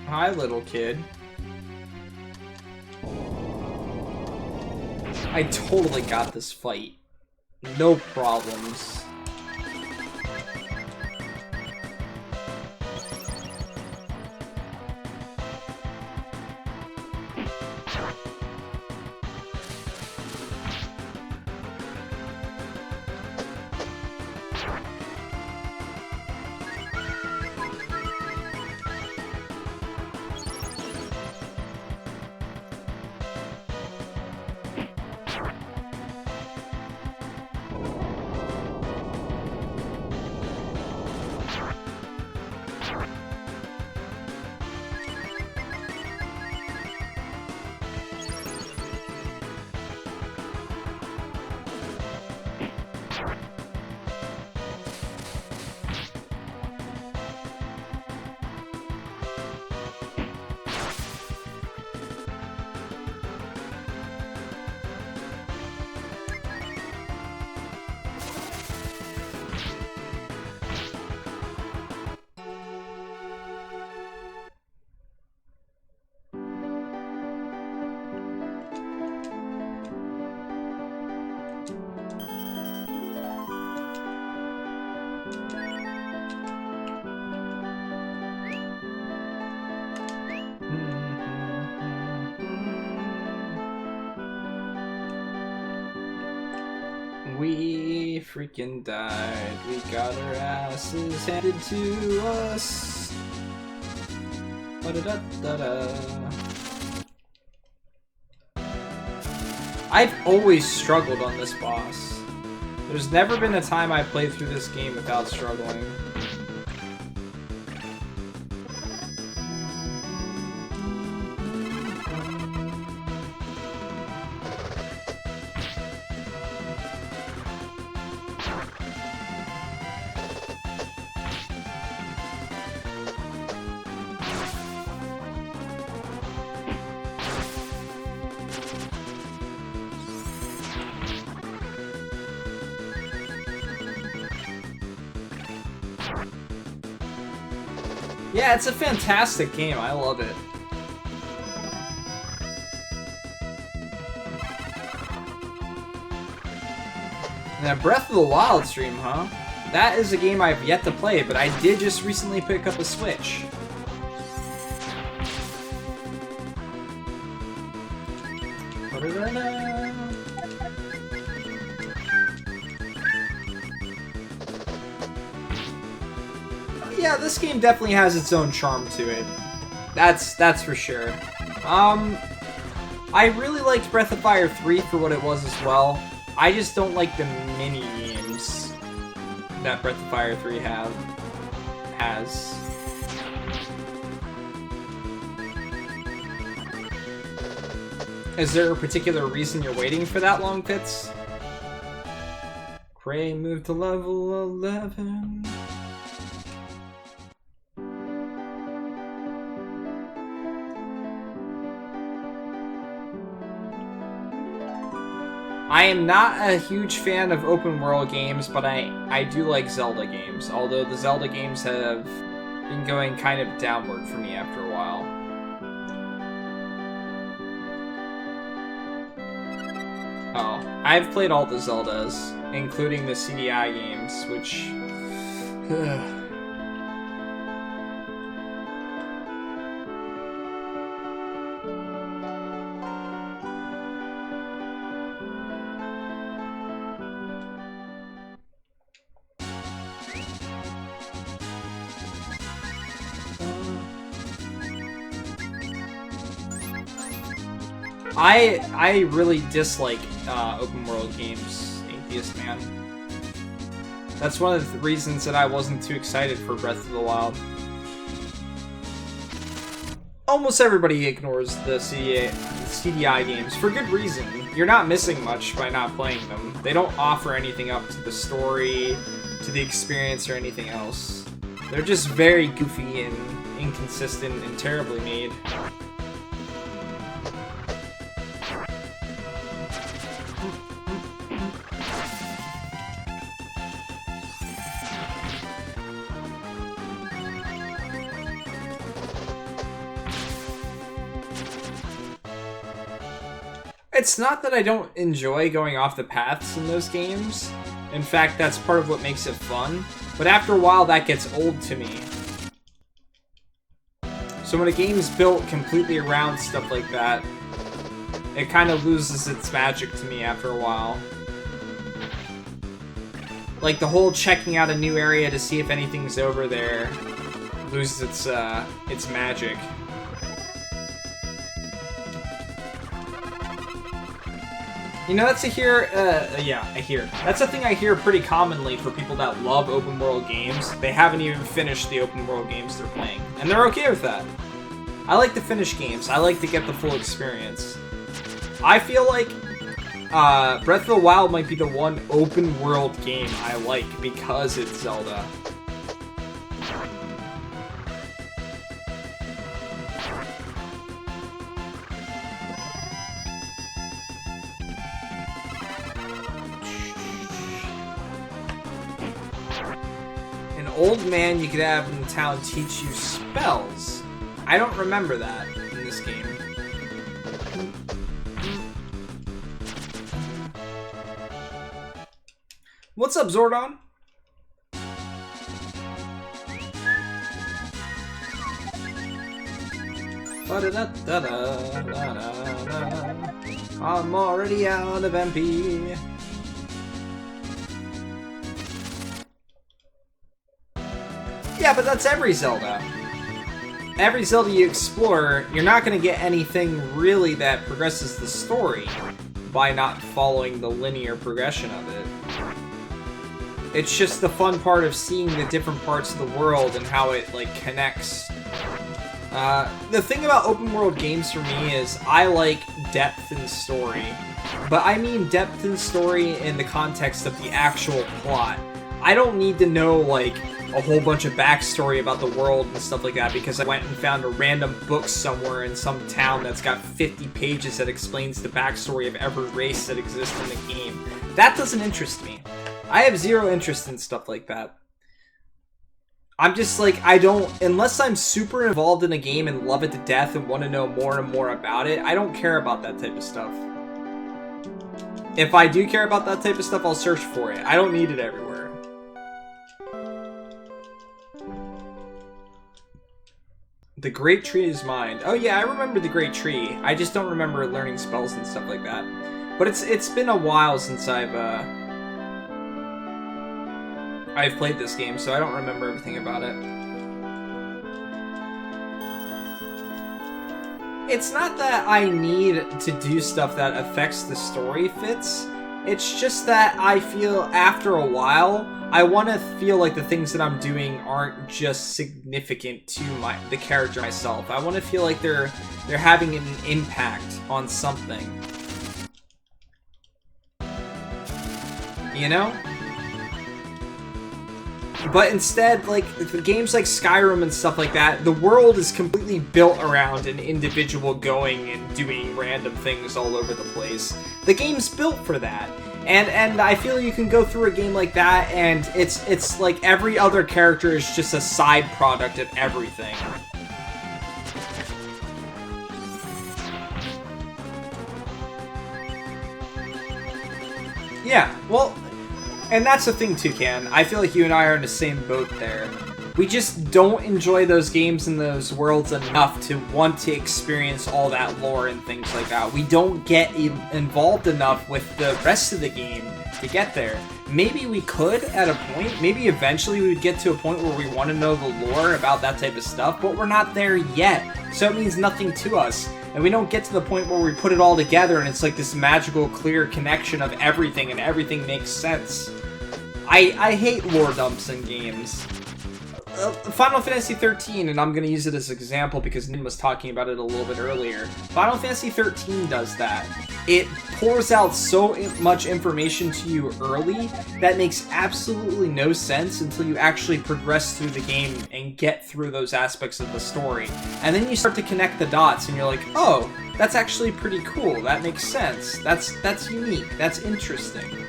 Hi, little kid. I totally got this fight. No problems. We freaking died. We got our asses handed to us. Ba-da-da-da-da. I've always struggled on this boss. There's never been a time I played through this game without struggling. Yeah, it's a fantastic game. I love it. And then Breath of the Wild stream, huh? That is a game I've yet to play, but I did just recently pick up a Switch. Yeah, this game definitely has its own charm to it. That's for sure. I really liked Breath of Fire 3 for what it was as well. I just don't like the mini games that Breath of Fire 3 has. Is there a particular reason you're waiting for that long, Fitz? Cray moved to level 11. I am not a huge fan of open world games, but I do like Zelda games, although the Zelda games have been going kind of downward for me after a while. Oh. I've played all the Zeldas, including the CDI games, which... I really dislike open world games, Atheist Man. That's one of the reasons that I wasn't too excited for Breath of the Wild. Almost everybody ignores the CDI games for good reason. You're not missing much by not playing them. They don't offer anything up to the story, to the experience, or anything else. They're just very goofy and inconsistent and terribly made. It's not that I don't enjoy going off the paths in those games. In fact, that's part of what makes it fun. But after a while, that gets old to me. So when a game's built completely around stuff like that, it kind of loses its magic to me after a while. Like the whole checking out a new area to see if anything's over there loses its magic. You know, that's that's a thing I hear pretty commonly for people that love open world games. They haven't even finished the open world games they're playing, and they're okay with that. I like to finish games. I like to get the full experience. I feel like Breath of the Wild might be the one open world game I like because it's Zelda. Old man you could have in town teach you spells. I don't remember that in this game. What's up, Zordon? I'm already out of MP. Yeah, but that's every Zelda. Every Zelda you explore, you're not going to get anything really that progresses the story by not following the linear progression of it. It's just the fun part of seeing the different parts of the world and how it, like, connects. The thing about open world games for me is I like depth in story. But I mean depth in story in the context of the actual plot. I don't need to know, like, a whole bunch of backstory about the world and stuff like that because I went and found a random book somewhere in some town that's got 50 pages that explains the backstory of every race that exists in the game. That doesn't interest me. I have zero interest in stuff like that. I'm just like, unless I'm super involved in a game and love it to death and want to know more and more about it, I don't care about that type of stuff. If I do care about that type of stuff, I'll search for it. I don't need it everywhere. The Great Tree is mine. Oh yeah, I remember the Great Tree. I just don't remember learning spells and stuff like that. But it's been a while since I've played this game, so I don't remember everything about it. It's not that I need to do stuff that affects the story fits. It's just that I feel after a while, I want to feel like the things that I'm doing aren't just significant to the character myself. I want to feel like they're having an impact on something. You know? But instead, like, the games like Skyrim and stuff like that, the world is completely built around an individual going and doing random things all over the place. The game's built for that. And I feel you can go through a game like that and it's like every other character is just a side product of everything. Yeah, well, and that's the thing too, Ken. I feel like you and I are in the same boat there. We just don't enjoy those games and those worlds enough to want to experience all that lore and things like that. We don't get involved enough with the rest of the game to get there. Maybe we could at a point. Maybe eventually we would get to a point where we want to know the lore about that type of stuff, but we're not there yet. So it means nothing to us. And we don't get to the point where we put it all together and it's like this magical, clear connection of everything and everything makes sense. I hate lore dumps in games. Final Fantasy 13, and I'm going to use it as an example because Nin was talking about it a little bit earlier. Final Fantasy 13 does that. It pours out so much information to you early that makes absolutely no sense until you actually progress through the game and get through those aspects of the story. And then you start to connect the dots and you're like, oh, that's actually pretty cool. That makes sense. That's unique. That's interesting.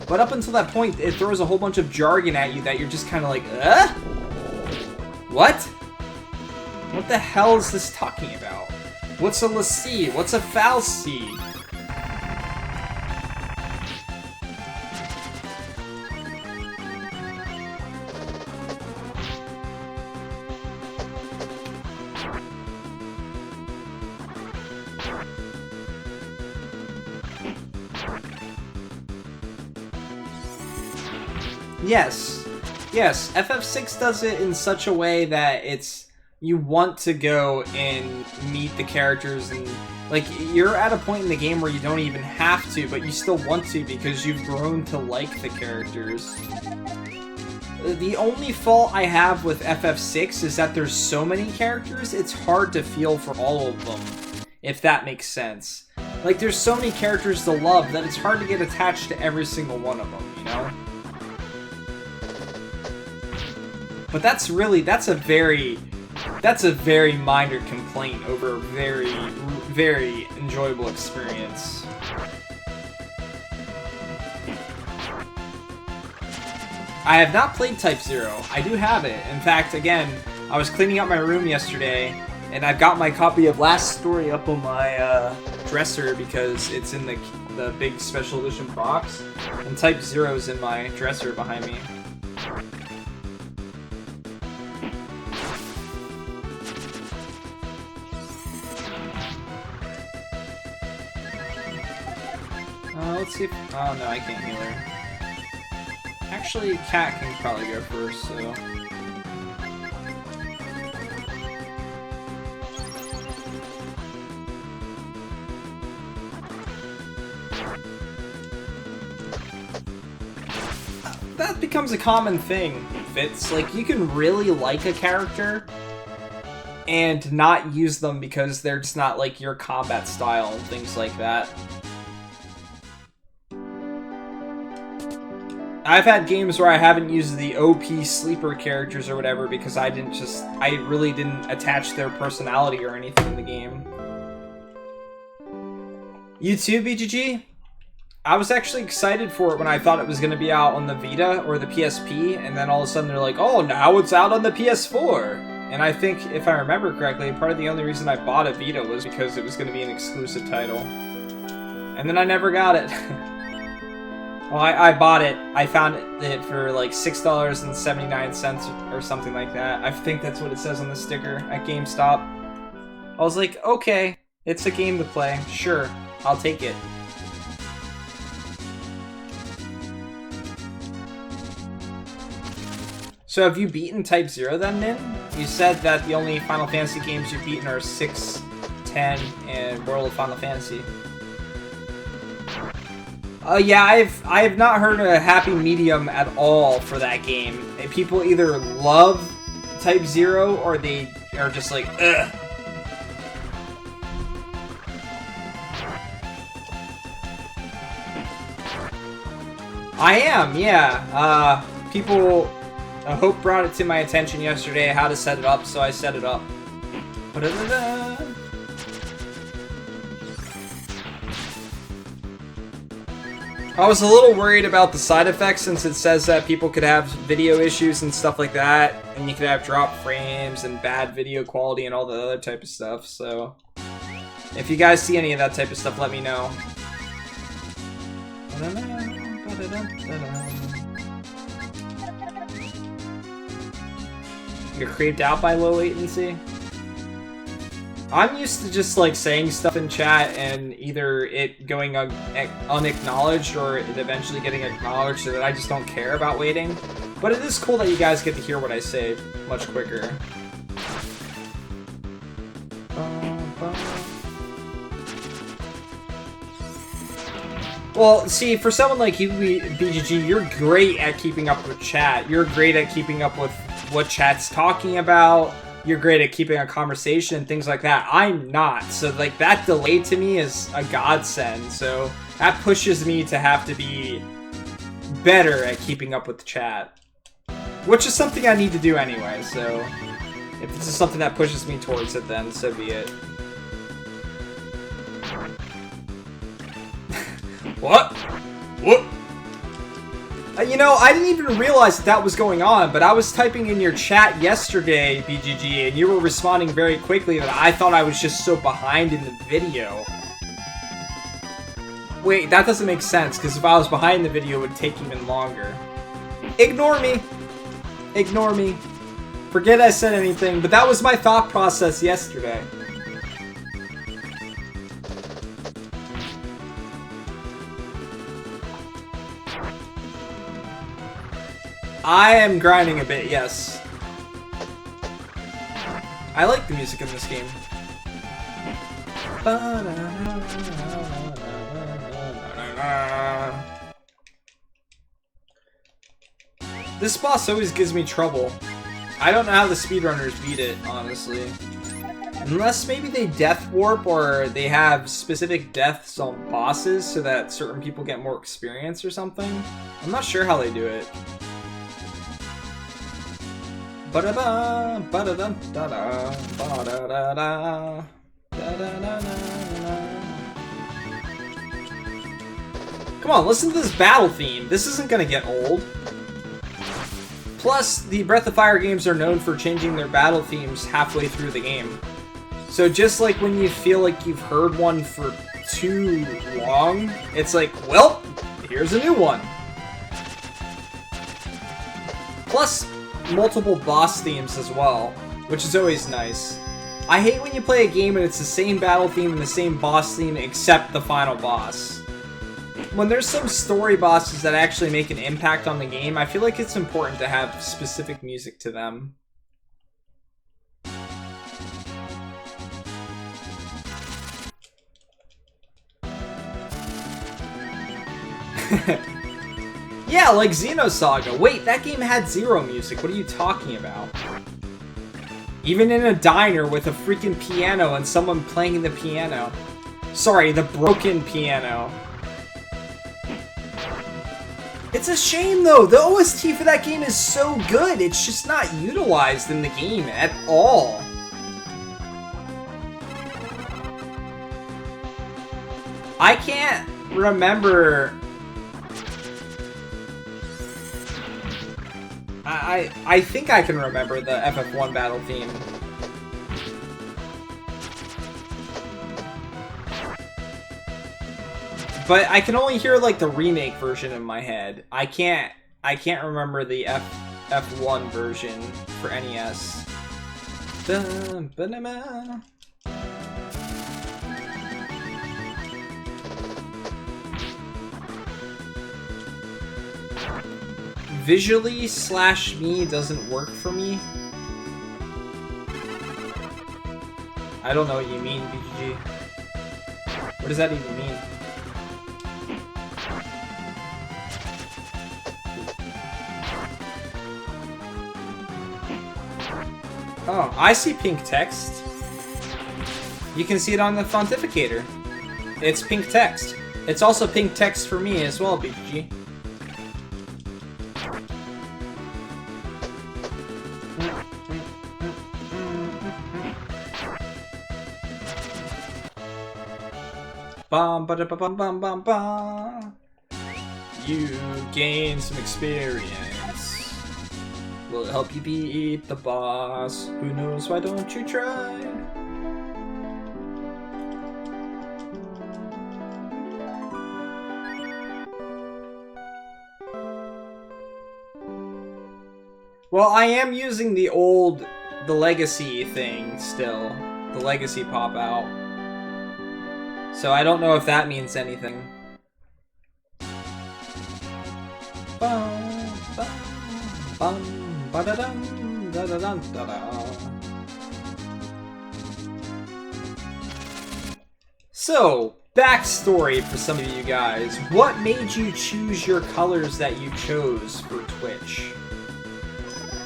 But up until that point, it throws a whole bunch of jargon at you that you're just kind of like, What? What the hell is this talking about? What's a lassie? What's a fal'Cie? Yes, FF6 does it in such a way that you want to go and meet the characters and, like, you're at a point in the game where you don't even have to, but you still want to because you've grown to like the characters. The only fault I have with FF6 is that there's so many characters, it's hard to feel for all of them, if that makes sense. Like, there's so many characters to love that it's hard to get attached to every single one of them, you know? But that's a very minor complaint over a very, very enjoyable experience. I have not played Type 0. I do have it. In fact, again, I was cleaning out my room yesterday, and I've got my copy of Last Story up on my dresser because it's in the big special edition box, and Type 0 is in my dresser behind me. Let's see if... Oh, no, I can't heal her. Actually, Cat can probably go first, so... That becomes a common thing, Fitz. Like, you can really like a character and not use them because they're just not, like, your combat style and things like that. I've had games where I haven't used the OP sleeper characters or whatever because I really didn't attach their personality or anything in the game. You too, BGG? I was actually excited for it when I thought it was going to be out on the Vita or the PSP, and then all of a sudden they're like, oh, now it's out on the PS4! And I think, if I remember correctly, part of the only reason I bought a Vita was because it was going to be an exclusive title. And then I never got it. Well, I bought it. I found it for like $6.79 or something like that. I think that's what it says on the sticker at GameStop. I was like, okay, it's a game to play. Sure, I'll take it. So have you beaten Type 0 then, Nin? You said that the only Final Fantasy games you've beaten are 6, 10, and World of Final Fantasy. Yeah, I have not heard a happy medium at all for that game. People either love Type 0 or they are just like, ugh. I am, yeah. Hope brought it to my attention yesterday how to set it up, so I set it up. Ba-da-da-da. I was a little worried about the side effects since it says that people could have video issues and stuff like that, and you could have drop frames and bad video quality and all the other type of stuff, so if you guys see any of that type of stuff, let me know. You're creeped out by low latency? I'm used to just like saying stuff in chat and either it going unacknowledged or it eventually getting acknowledged, so that I just don't care about waiting. But it is cool that you guys get to hear what I say much quicker. Well, see, for someone like you, BGG, you're great at keeping up with chat. You're great at keeping up with what chat's talking about. You're great at keeping a conversation and things like that. I'm not. So, like, that delay to me is a godsend. So, that pushes me to have to be better at keeping up with the chat. Which is something I need to do anyway, so... if this is something that pushes me towards it, then so be it. What? What? You know, I didn't even realize that was going on, but I was typing in your chat yesterday, BGG, and you were responding very quickly that I thought I was just so behind in the video. Wait, that doesn't make sense, because if I was behind the video, it would take even longer. Ignore me. Ignore me. Forget I said anything, but that was my thought process yesterday. I am grinding a bit, yes. I like the music in this game. This boss always gives me trouble. I don't know how the speedrunners beat it, honestly. Unless maybe they death warp or they have specific deaths on bosses so that certain people get more experience or something. I'm not sure how they do it. Ba-da-ba, ba-da-da-da-da, ba-da-da-da, da-da-da-da-da. Come on, listen to this battle theme. This isn't gonna get old. Plus, the Breath of Fire games are known for changing their battle themes halfway through the game. So just like when you feel like you've heard one for too long, it's like, well, here's a new one. Plus, multiple boss themes as well, which is always nice. I hate when you play a game and it's the same battle theme and the same boss theme except the final boss. When there's some story bosses that actually make an impact on the game, I feel like it's important to have specific music to them. Yeah, like Xenosaga. Wait, that game had zero music. What are you talking about? Even in a diner with a freaking piano and someone playing the piano. Sorry, the broken piano. It's a shame though, the OST for that game is so good, it's just not utilized in the game at all. I can't remember... I think I can remember the FF1 battle theme. But I can only hear like the remake version in my head. I can't remember the F1 version for NES. Visually / me doesn't work for me. I don't know what you mean, BGG. What does that even mean? Oh, I see pink text. You can see it on the Pontificator. It's pink text. It's also pink text for me as well, BGG. Bum ba da ba bum bum bum bum. You gain some experience. Will it help you beat the boss? Who knows? Why don't you try? Well, I am using the legacy thing still. The legacy pop out. So I don't know if that means anything. So, backstory for some of you guys. What made you choose your colors that you chose for Twitch?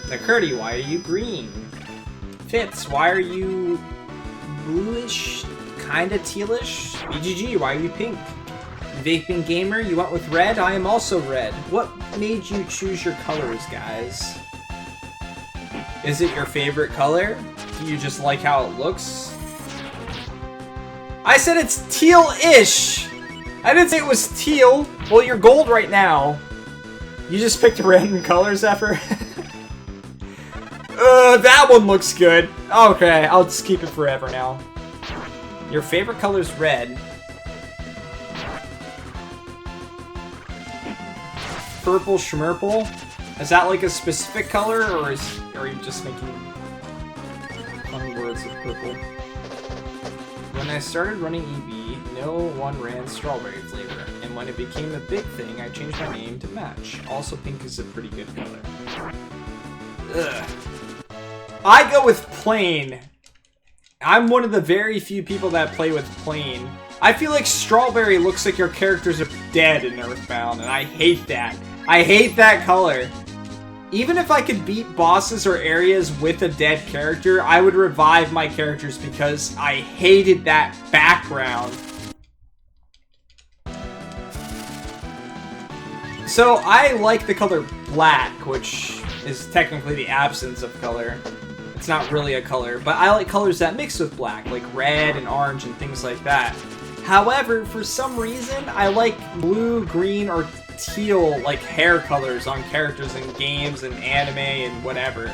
McCurdy, why are you green? Fitz, why are you bluish, kinda tealish? BGG, why are you pink? Vaping Gamer, you went with red? I am also red. What made you choose your colors, guys? Is it your favorite color? Do you just like how it looks? I said it's teal-ish! I didn't say it was teal. Well, you're gold right now. You just picked random colors, Zephyr? That one looks good. Okay, I'll just keep it forever now. Your favorite color's red. Purple schmurple? Is that like a specific color, or are you just making fun words with purple? When I started running EB, no one ran strawberry flavor, and when it became a big thing, I changed my name to match. Also, pink is a pretty good color. Ugh. I go with plain. I'm one of the very few people that play with plain. I feel like strawberry looks like your characters are dead in Earthbound, and I hate that. I hate that color. Even if I could beat bosses or areas with a dead character, I would revive my characters because I hated that background. So I like the color black, which is technically the absence of color. It's not really a color, but I like colors that mix with black, like red and orange and things like that. However, for some reason, I like blue, green, or teal, like hair colors on characters in games and anime and whatever.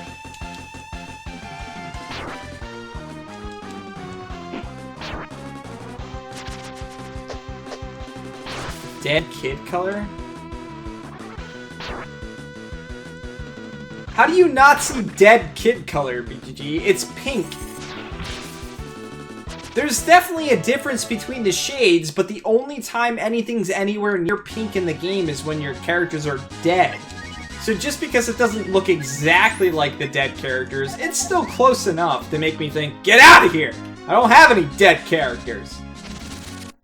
Dead kid color? How do you not see dead kid color, BGG? It's pink. There's definitely a difference between the shades, but the only time anything's anywhere near pink in the game is when your characters are dead. So just because it doesn't look exactly like the dead characters, it's still close enough to make me think, get out of here! I don't have any dead characters.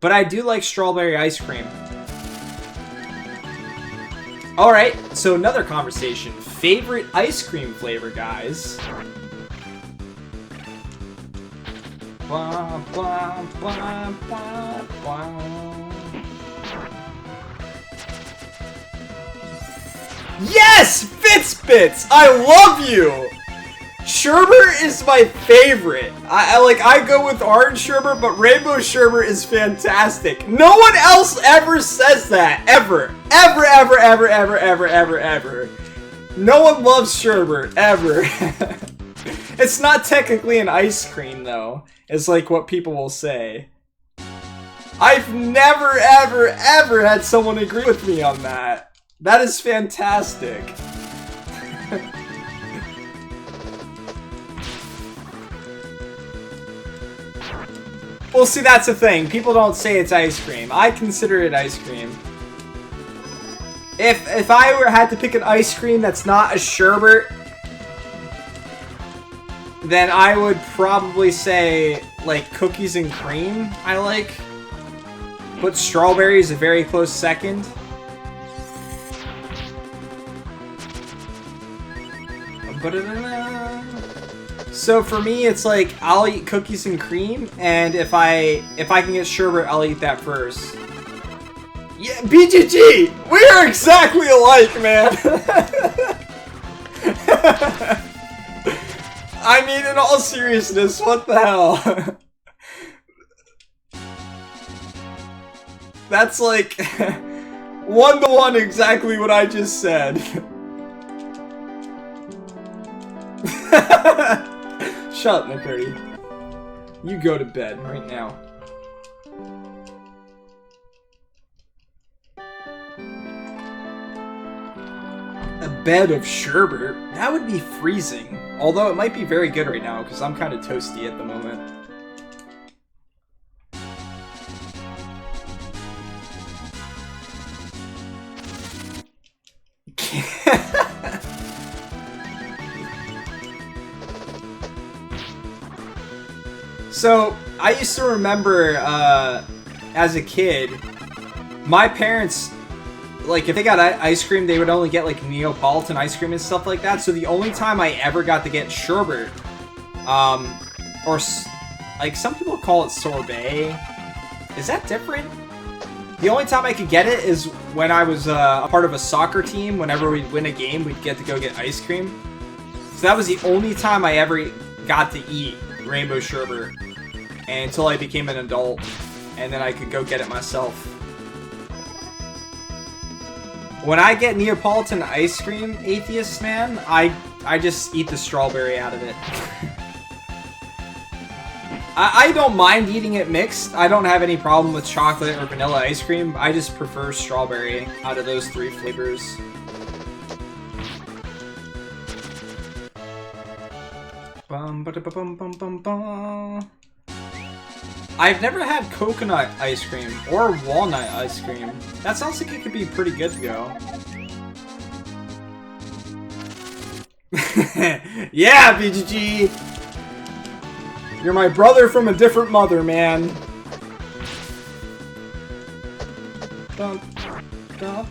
But I do like strawberry ice cream. Alright, so another conversation. Favorite ice cream flavor, guys? Blah, blah, blah, blah, blah. Yes! Fitzbits! I love you! Sherbet is my favorite. I go with orange sherbet, but rainbow sherbet is fantastic. No one else ever says that. Ever. Ever, ever, ever, ever, ever, ever, ever. No one loves sherbet. Ever. It's not technically an ice cream, though. It's like what people will say. I've never, ever, ever had someone agree with me on that. That is fantastic. Well, see, that's the thing. People don't say it's ice cream. I consider it ice cream. If I had to pick an ice cream that's not a sherbet, then I would probably say, like, cookies and cream, I like. But strawberry is a very close second. So for me, it's like, I'll eat cookies and cream, and if I can get sherbet, I'll eat that first. Yeah, BGG! We are exactly alike, man! I mean, in all seriousness, what the hell? That's like, 1-to-1 exactly what I just said. Shut up, McCurdy. You go to bed right now. bed of sherbet. That would be freezing. Although it might be very good right now, because I'm kind of toasty at the moment. So, I used to remember, as a kid, my parents, like, if they got ice cream, they would only get, like, Neapolitan ice cream and stuff like that. So the only time I ever got to get sherbet, or, like, some people call it sorbet. Is that different? The only time I could get it is when I was a part of a soccer team. Whenever we'd win a game, we'd get to go get ice cream. So that was the only time I ever got to eat rainbow sherbet. And until I became an adult, and then I could go get it myself. When I get Neapolitan ice cream, Atheist Man, I just eat the strawberry out of it. I don't mind eating it mixed. I don't have any problem with chocolate or vanilla ice cream. I just prefer strawberry out of those 3 flavors. Bum ba da ba bum bum bum bum. I've never had coconut ice cream or walnut ice cream. That sounds like it could be pretty good to go. Yeah, BGG! You're my brother from a different mother, man. Dun, dun.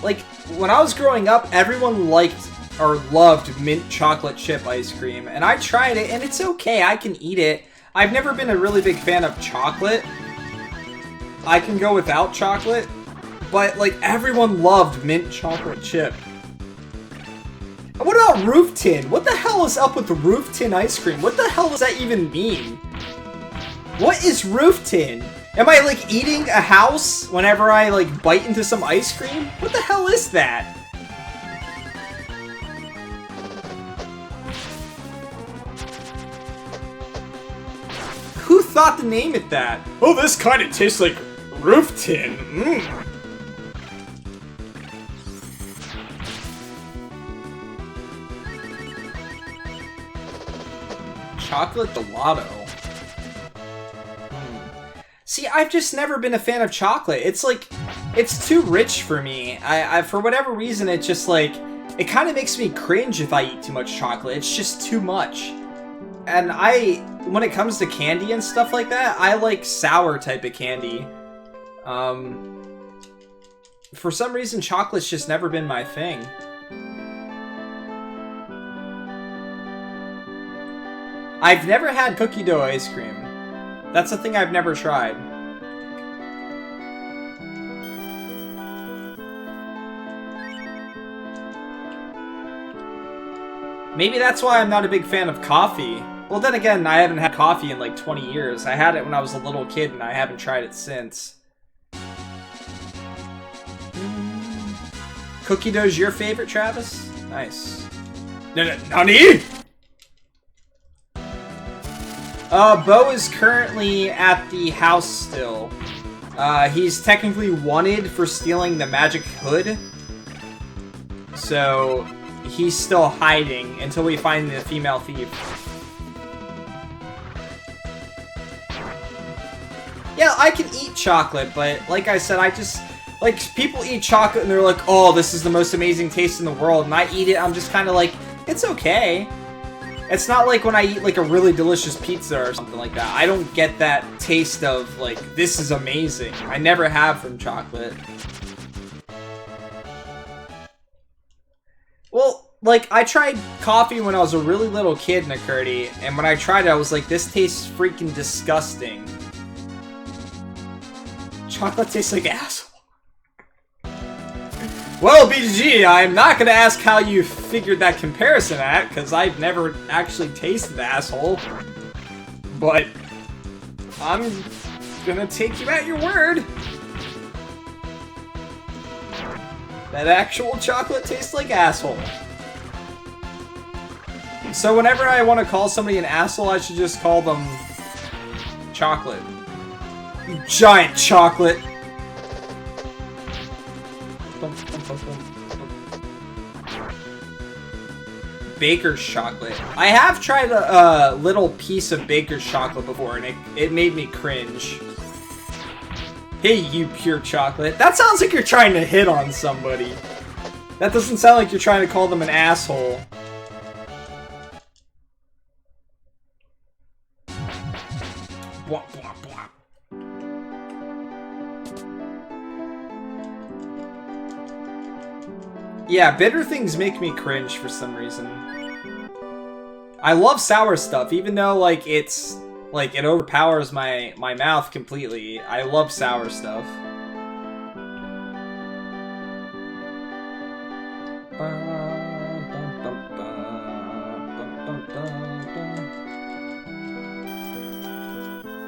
Like, when I was growing up, everyone liked or loved mint chocolate chip ice cream, and I tried it, and it's okay, I can eat it. I've never been a really big fan of chocolate. I can go without chocolate, but, like, everyone loved mint chocolate chip. And what about roof tin? What the hell is up with the roof tin ice cream? What the hell does that even mean? What is roof tin? Am I, like, eating a house whenever I, like, bite into some ice cream? What the hell is that? Who thought to name it that? Oh, this kind of tastes like roof tin. Mmm. Chocolate gelato. See, I've just never been a fan of chocolate. It's like, it's too rich for me. I for whatever reason, it's just like, it kind of makes me cringe if I eat too much chocolate. It's just too much. And when it comes to candy and stuff like that, I like sour type of candy. For some reason, chocolate's just never been my thing. I've never had cookie dough ice cream. That's a thing I've never tried. Maybe that's why I'm not a big fan of coffee. Well, then again, I haven't had coffee in like 20 years. I had it when I was a little kid, and I haven't tried it since. Cookie dough's your favorite, Travis? Nice. Nani? Bo is currently at the house still. He's technically wanted for stealing the magic hood. So, he's still hiding until we find the female thief. Yeah, I can eat chocolate, but like I said, I just... Like, people eat chocolate and they're like, oh, this is the most amazing taste in the world. And I eat it, I'm just kind of like, it's okay. It's not like when I eat, like, a really delicious pizza or something like that. I don't get that taste of, like, this is amazing. I never have from chocolate. Well, like, I tried coffee when I was a really little kid, Nakurti, and when I tried it, I was like, this tastes freaking disgusting. Chocolate tastes like asshole. Well, BGG, I'm not gonna ask how you figured that comparison at, because I've never actually tasted asshole. But I'm gonna take you at your word. That actual chocolate tastes like asshole. So whenever I want to call somebody an asshole, I should just call them chocolate. You giant chocolate. Baker's chocolate. I have tried a little piece of Baker's chocolate before, and it made me cringe. Hey, you pure chocolate. That sounds like you're trying to hit on somebody. That doesn't sound like you're trying to call them an asshole. Bwah, bwah, bwah. Yeah, bitter things make me cringe for some reason. I love sour stuff, even though, like, it's... like, it overpowers my mouth completely. I love sour stuff.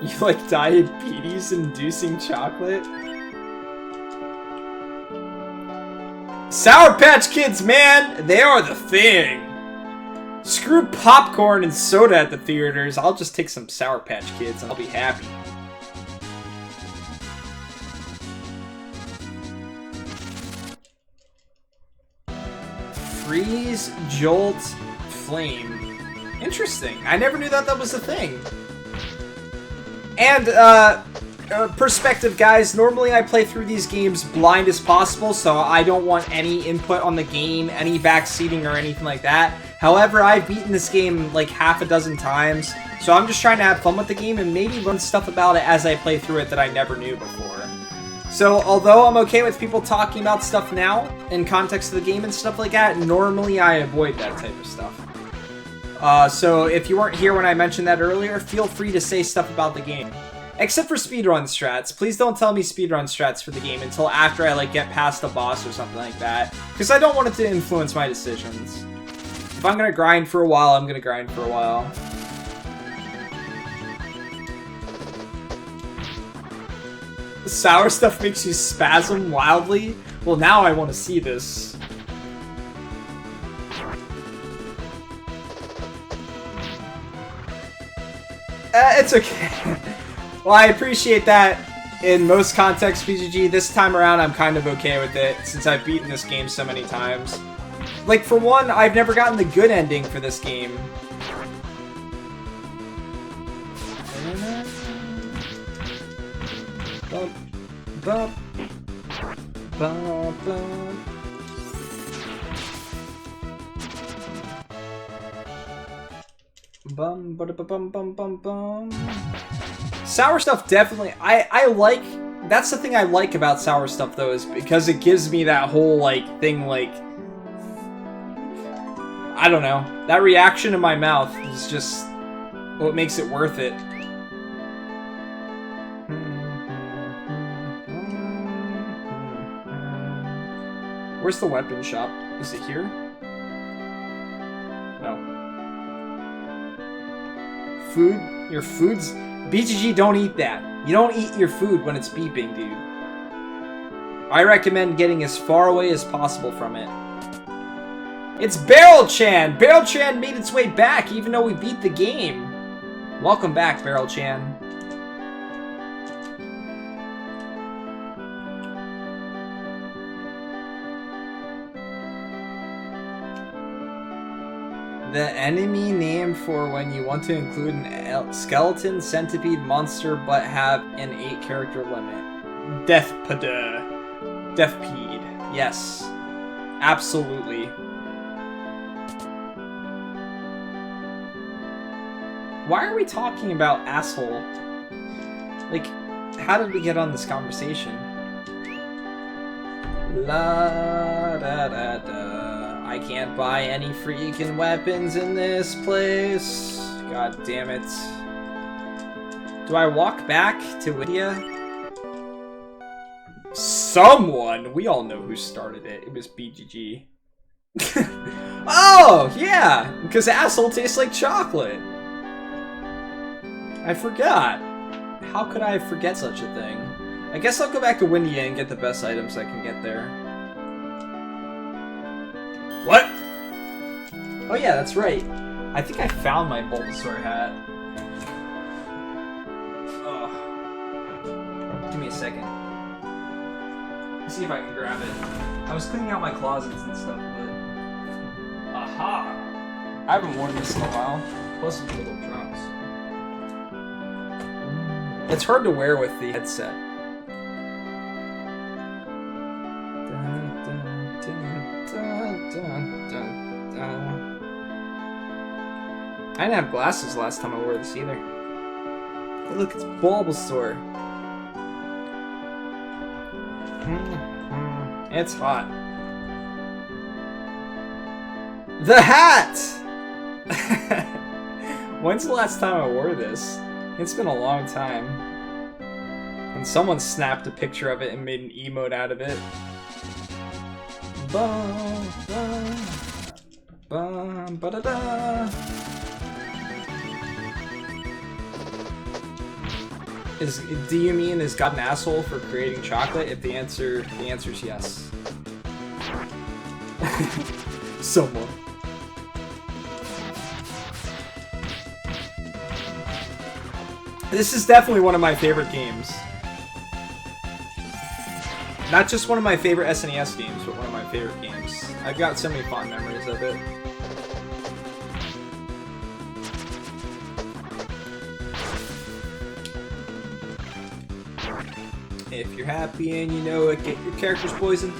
You like diabetes-inducing chocolate? Sour Patch Kids, man! They are the thing! Screw popcorn and soda at the theaters. I'll just take some Sour Patch Kids and I'll be happy. Freeze, Jolt, Flame. Interesting. I never knew that was a thing. And, perspective, guys. Normally I play through these games blind as possible, so I don't want any input on the game, any backseating or anything like that. However, I've beaten this game like half a dozen times, so I'm just trying to have fun with the game and maybe learn stuff about it as I play through it that I never knew before. So, although I'm okay with people talking about stuff now, in context of the game and stuff like that, normally I avoid that type of stuff. So if you weren't here when I mentioned that earlier, feel free to say stuff about the game. Except for speedrun strats. Please don't tell me speedrun strats for the game until after I like get past a boss or something like that, because I don't want it to influence my decisions. If I'm gonna grind for a while, I'm gonna grind for a while. Sour stuff makes you spasm wildly? Well, now I want to see this. It's okay. Well, I appreciate that in most contexts, PGG. This time around, I'm kind of okay with it, since I've beaten this game so many times. Like, for one, I've never gotten the good ending for this game. Sour stuff definitely, I like, that's the thing I like about sour stuff though, is because it gives me that whole like thing, like, I don't know, that reaction in my mouth is just what makes it worth it. Where's the weapon shop? Is it here? No. Food? Your food's... BGG, don't eat that. You don't eat your food when it's beeping, dude. I recommend getting as far away as possible from it. It's Barrel-chan! Barrel-chan made its way back even though we beat the game. Welcome back, Barrel-chan. The enemy name for when you want to include an skeleton, centipede, monster, but have an 8-character limit. Deathpede. Deathpede. Yes. Absolutely. Why are we talking about asshole? Like, how did we get on this conversation? La da da da. I can't buy any freaking weapons in this place. God damn it. Do I walk back to India? Someone! We all know who started it. It was BGG. Oh, yeah! Because asshole tastes like chocolate. I forgot. How could I forget such a thing? I guess I'll go back to Windia and get the best items I can get there. What? Oh yeah, that's right. I think I found my Bulbasaur hat. second. Let's see if I can grab it. I was cleaning out my closets and stuff, but... Aha! I haven't worn this in a while. Plus it's a little drops. It's hard to wear with the headset. I didn't have glasses last time I wore this either. Hey, look, it's Bulbasaur. It's hot. The hat! When's the last time I wore this? It's been a long time. And someone snapped a picture of it and made an emote out of it. Ba-da-da. Do you mean is God an asshole for creating chocolate? If the answer's yes. Someone. This is definitely one of my favorite games. Not just one of my favorite SNES games, but one of my favorite games. I've got so many fond memories of it. If you're happy and you know it, get your characters poisoned.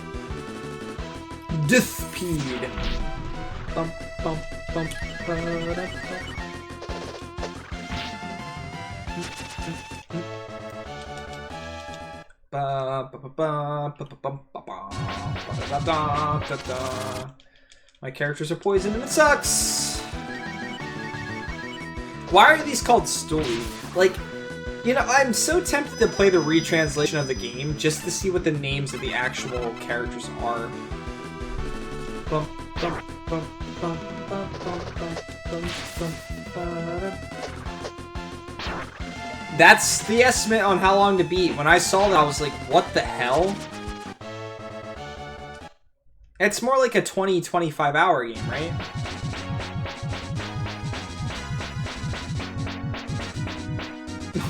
Deathpeed. Bum, bum, bum, ba-da-da-da. My characters are poisoned and it sucks! Why are these called Story? Like, you know, I'm so tempted to play the retranslation of the game just to see what the names of the actual characters are. Bum, bum, bum, bum, bum, bum, bum, bum, bum, ba-da. That's the estimate on how long to beat. When I saw that, I was like, what the hell? It's more like a 20-25 hour game, right?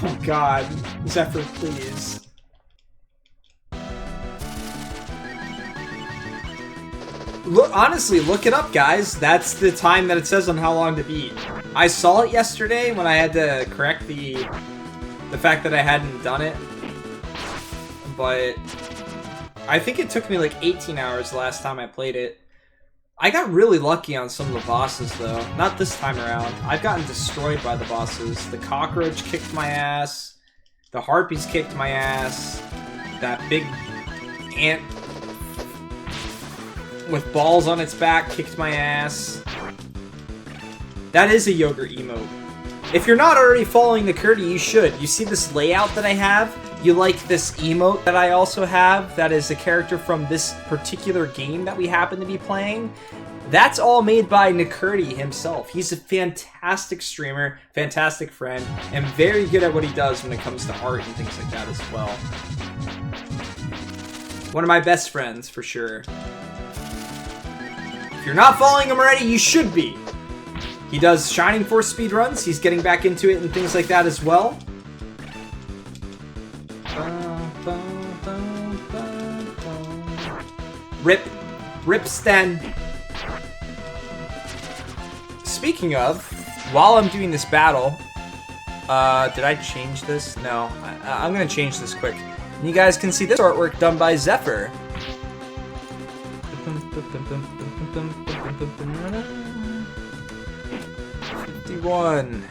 Oh god, Zephyr, please. Look, honestly, look it up, guys. That's the time that it says on how long to beat. I saw it yesterday when I had to correct the fact that I hadn't done it, but I think it took me like 18 hours the last time I played it. I got really lucky on some of the bosses, though. Not this time around. I've gotten destroyed by the bosses. The cockroach kicked my ass. The harpies kicked my ass. That big ant with balls on its back kicked my ass. That is a yogurt emote. If you're not already following the Curdy, you should. You see this layout that I have? You like this emote that I also have? That is a character from this particular game that we happen to be playing. That's all made by Nakurdi himself. He's a fantastic streamer, fantastic friend, and very good at what he does when it comes to art and things like that as well. One of my best friends, for sure. If you're not following him already, you should be. He does Shining Force speedruns. He's getting back into it and things like that as well. Rip Sten. Speaking of, while I'm doing this battle, did I change this? No, I'm gonna change this quick. And you guys can see this artwork done by Zephyr. 51.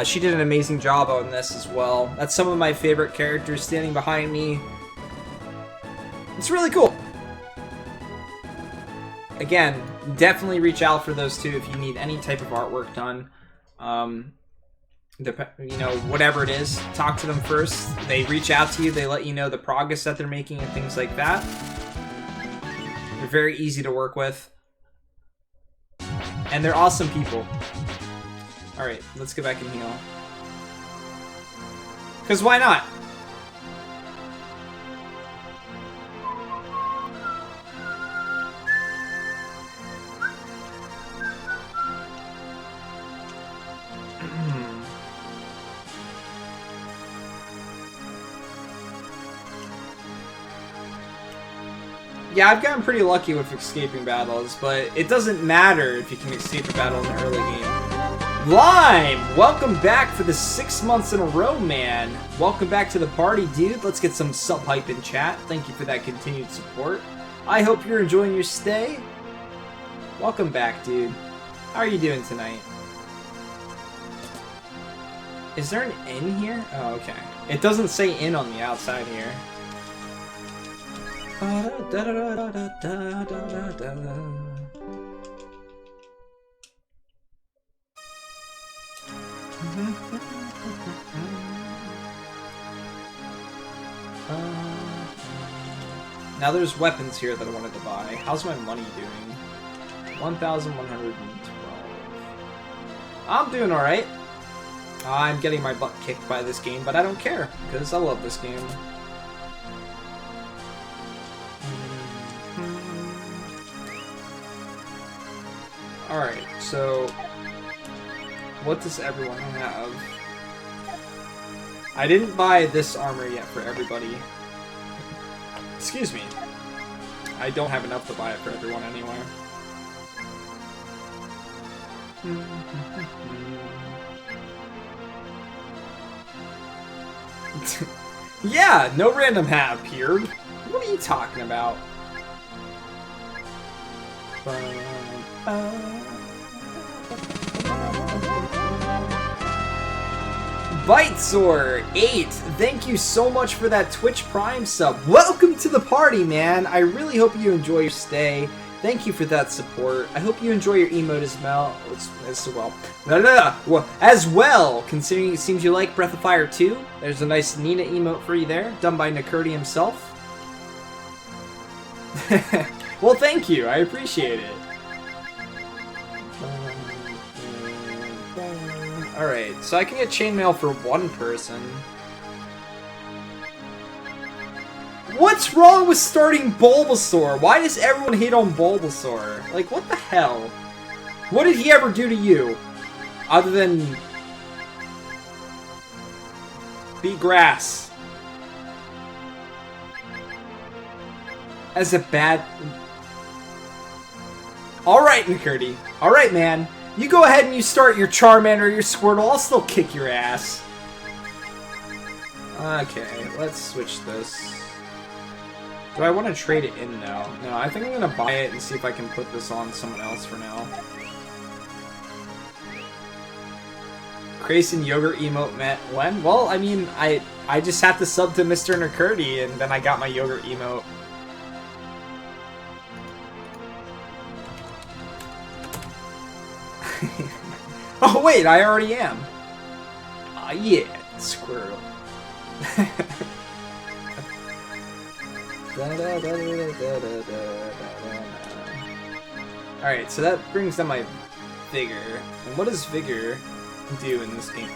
She did an amazing job on this as well. That's some of my favorite characters standing behind me. It's really cool. Again, definitely reach out for those two if you need any type of artwork done. You know, whatever it is, talk to them first. They reach out to you, they let you know the progress that they're making and things like that. They're very easy to work with. And they're awesome people. Alright, let's go back and heal. Because why not? Yeah, I've gotten pretty lucky with escaping battles, but it doesn't matter if you can escape a battle in the early game. Lime! Welcome back for the 6 months in a row, man. Welcome back to the party, dude. Let's get some sub-hype in chat. Thank you for that continued support. I hope you're enjoying your stay. Welcome back, dude. How are you doing tonight? Is there an inn here? Oh, okay. It doesn't say inn on the outside here. Now there's weapons here that I wanted to buy. How's my money doing? 1,112. I'm doing alright. I'm getting my butt kicked by this game, but I don't care, because I love this game. Alright, so what does everyone have? I didn't buy this armor yet for everybody. Excuse me. I don't have enough to buy it for everyone anyway. Yeah, no random hat appeared. What are you talking about? Bitesore 8, thank you so much for that Twitch Prime sub. Welcome to the party, man. I really hope you enjoy your stay. Thank you for that support. I hope you enjoy your emote as well. Considering it seems you like Breath of Fire 2, there's a nice Nina emote for you there, done by Nakurti himself. Well, thank you. I appreciate it. Alright, so I can get chainmail for one person. What's wrong with starting Bulbasaur? Why does everyone hate on Bulbasaur? Like, what the hell? What did he ever do to you? Other than be grass. As a bad... Alright, Nakurti. Alright, man. You go ahead and you start your Charmander or your Squirtle. I'll still kick your ass. Okay, let's switch this. Do I want to trade it in now? No, I think I'm going to buy it and see if I can put this on someone else for now. Grayson Yogurt emote met when? Well, I mean, I just have to sub to Mr. Nakurti and then I got my Yogurt emote. Oh wait, I already am. Ah yeah, squirrel. Alright, so that brings down my vigor. And what does vigor do in this game?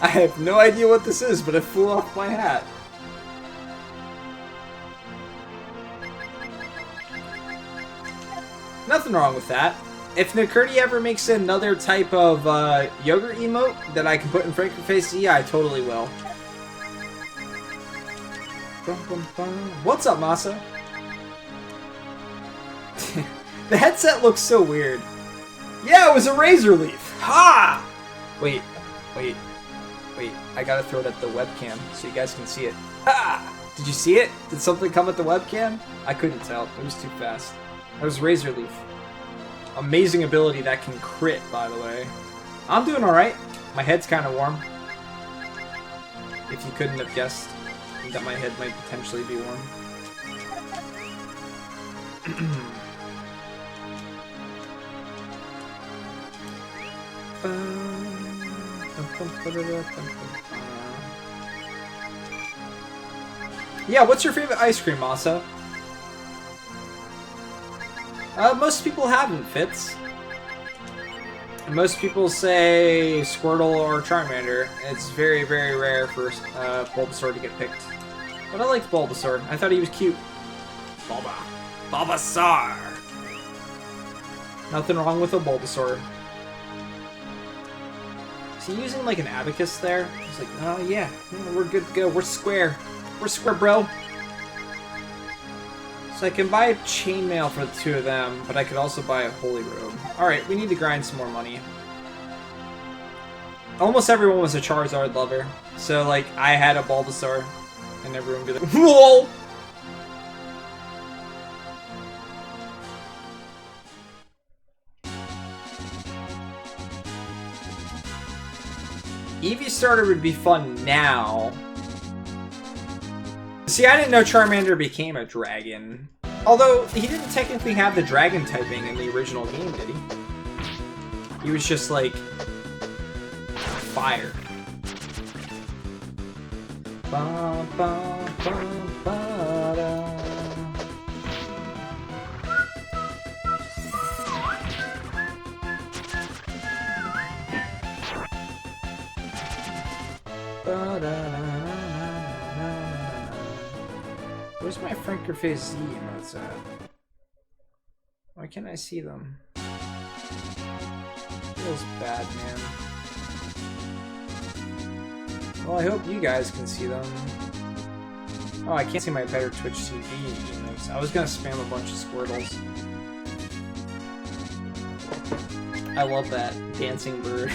I have no idea what this is, but it flew off my hat. Nothing wrong with that. If Nakurti ever makes another type of yogurt emote that I can put in Frankenface, yeah, I totally will. What's up, Masa? The headset looks so weird. Yeah, it was a razor leaf. Ha! Wait. I gotta throw it at the webcam so you guys can see it. Ha! Did you see it? Did something come at the webcam? I couldn't tell. It was too fast. That was Razor Leaf. Amazing ability that can crit, by the way. I'm doing alright. My head's kind of warm. If you couldn't have guessed that my head might potentially be warm. Yeah, what's your favorite ice cream, Masa? Most people haven't, Fitz. And most people say Squirtle or Charmander. It's very, very rare for Bulbasaur to get picked. But I liked Bulbasaur. I thought he was cute. Bulbasaur! he using like an abacus there? He's like, oh yeah, we're good to go. We're square. We're square, bro. So I can buy a chainmail for the two of them, but I could also buy a holy robe. Alright, we need to grind some more money. Almost everyone was a Charizard lover. So, like, I had a Bulbasaur, and everyone would be like, whoa! Eevee starter would be fun now. See, I didn't know Charmander became a dragon. Although, he didn't technically have the dragon typing in the original game, did he? He was just, like, fire. Ba, ba, ba, ba, da. Ba, da, da. Where's my Frankerface Z emotes at? Why can't I see them? Feels bad, man. Well, I hope you guys can see them. Oh, I can't see my better Twitch TV emotes. I was gonna spam a bunch of Squirtles. I love that dancing bird.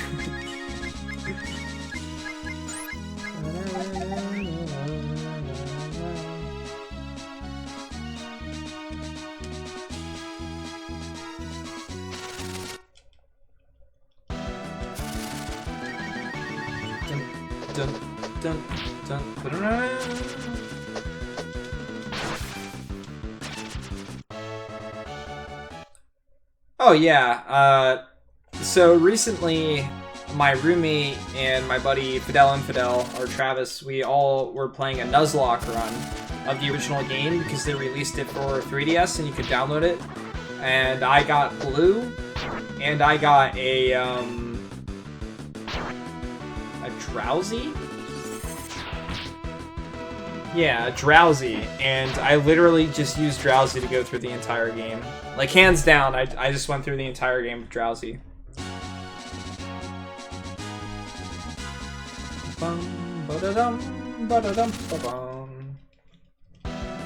Dun, dun, dun, dun. Oh yeah, so recently my roommate and my buddy Fidel Infidel, or Travis, we all were playing a Nuzlocke run of the original game because they released it for 3DS and you could download it. And I got blue, and I got a Drowsy? Yeah, Drowsy, and I literally just used Drowsy to go through the entire game. Like, hands down, I just went through the entire game with Drowsy.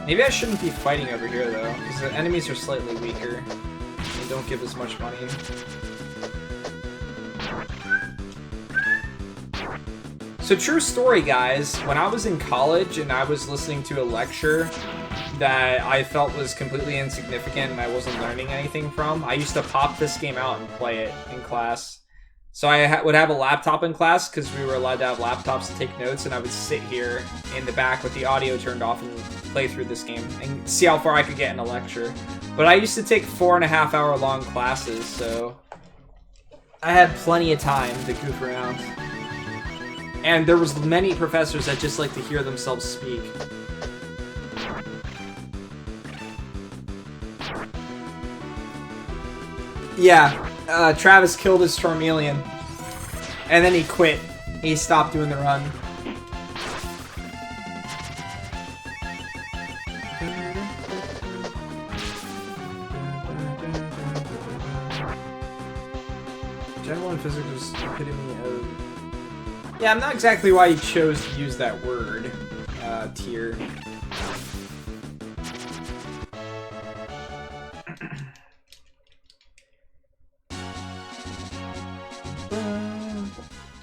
Maybe I shouldn't be fighting over here, though, because the enemies are slightly weaker and don't give as much money. So true story, guys, when I was in college and I was listening to a lecture that I felt was completely insignificant and I wasn't learning anything from, I used to pop this game out and play it in class. So I would have a laptop in class because we were allowed to have laptops to take notes, and I would sit here in the back with the audio turned off and play through this game and see how far I could get in a lecture. But I used to take 4.5 hour long classes, so I had plenty of time to goof around. And there was many professors that just like to hear themselves speak. Yeah, Travis killed his Charmeleon. And then he quit. He stopped doing the run. Gen 1 physics is the epitome of... Yeah, I'm not exactly why he chose to use that word, tier.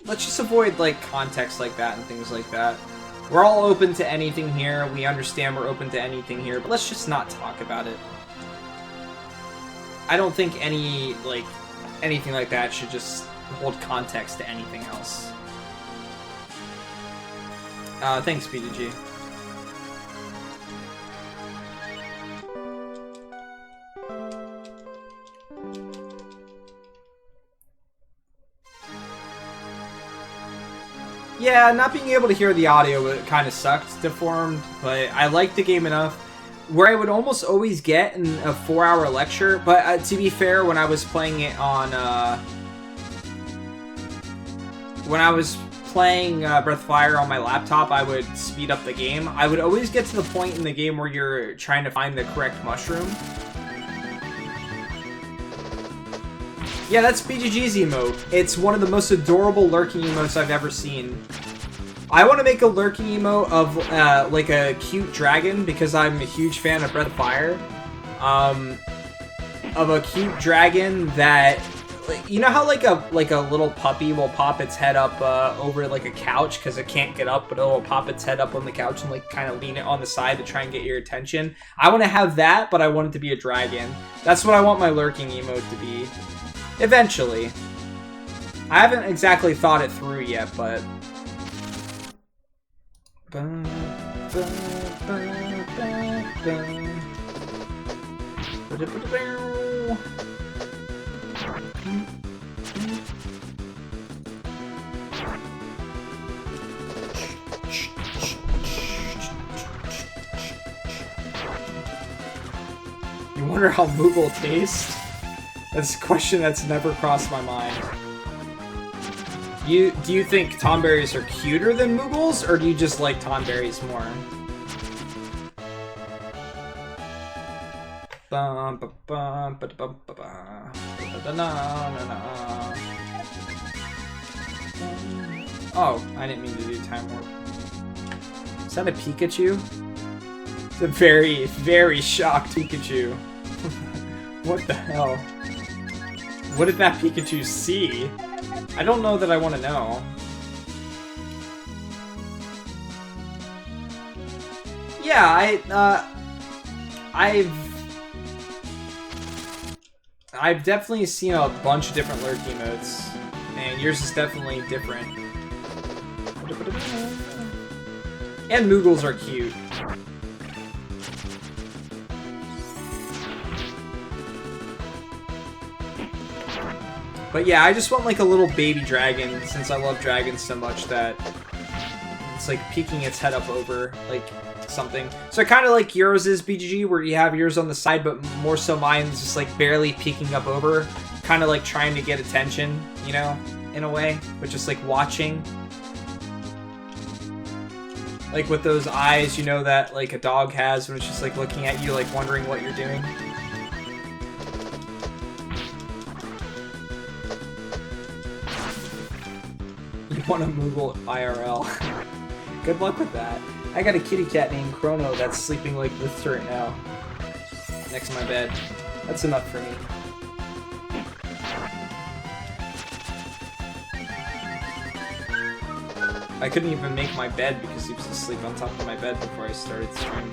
Let's just avoid, like, context like that and things like that. We're all open to anything here. We understand we're open to anything here, but let's just not talk about it. I don't think anything like that should just hold context to anything else. Thanks, BDG. Yeah, not being able to hear the audio kind of sucked Deformed, but I liked the game enough where I would almost always get in a 4-hour lecture, but to be fair, when I was playing it on, when I was playing Breath of Fire on my laptop, I would speed up the game. I would always get to the point in the game where you're trying to find the correct mushroom. Yeah, that's BGG's emote. It's one of the most adorable lurking emotes I've ever seen. I want to make a lurking emote of like a cute dragon because I'm a huge fan of Breath of Fire. Of a cute dragon that, you know how like a little puppy will pop its head up over like a couch because it can't get up, but it'll pop its head up on the couch and like kind of lean it on the side to try and get your attention. I want to have that, but I want it to be a dragon. That's what I want my lurking emote to be. Eventually. I haven't exactly thought it through yet, but... You wonder how Moogle tastes? That's a question that's never crossed my mind. Do you think Tomberries are cuter than Moogles, or do you just like Tomberries more? Oh, I didn't mean to do time warp. Is that a Pikachu? It's a very, very shocked Pikachu. What the hell? What did that Pikachu see? I don't know that I want to know. Yeah, I've definitely seen a bunch of different lurk emotes, and yours is definitely different. And Moogles are cute. But yeah, I just want like a little baby dragon, since I love dragons so much that it's like peeking its head up over like something. So kind of like yours is BGG, where you have yours on the side, but more so mine's just like barely peeking up over, kind of like trying to get attention, you know, in a way, but just like watching. Like with those eyes, you know, that like a dog has when it's just like looking at you, like wondering what you're doing. Want a Moogle IRL. Good luck with that. I got a kitty cat named Chrono that's sleeping like this right now. Next to my bed. That's enough for me. I couldn't even make my bed because he was asleep on top of my bed before I started streaming.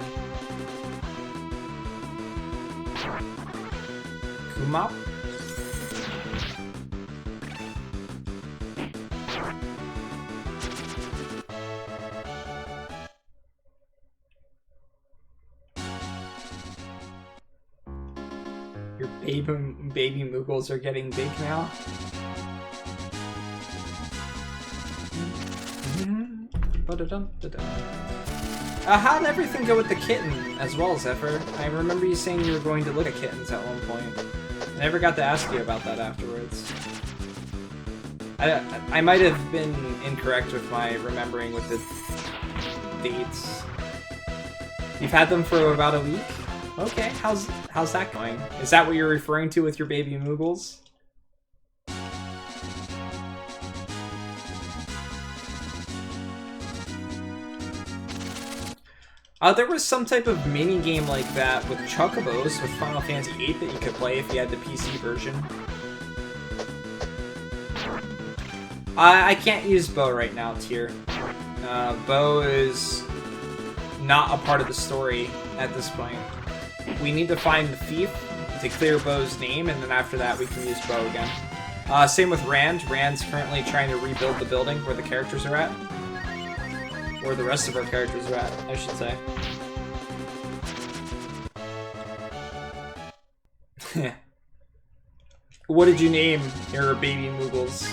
Kumap? Baby Moogles are getting big now. How'd everything go with the kitten as well, Zephyr? I remember you saying you were going to look at kittens at one point. I never got to ask you about that afterwards. I might have been incorrect with my remembering with the dates. You've had them for about a week? Okay, how's that going? Is that what you're referring to with your baby Moogles? There was some type of mini game like that with Chocobos with Final Fantasy VIII that you could play if you had the PC version. I can't use Bo right now, Tyr. Bo is not a part of the story at this point. We need to find the thief to clear Bo's name, and then after that we can use Bo again. Same with Rand. Rand's currently trying to rebuild the building where the characters are at. Or the rest of our characters are at, I should say. What did you name your baby Moogles?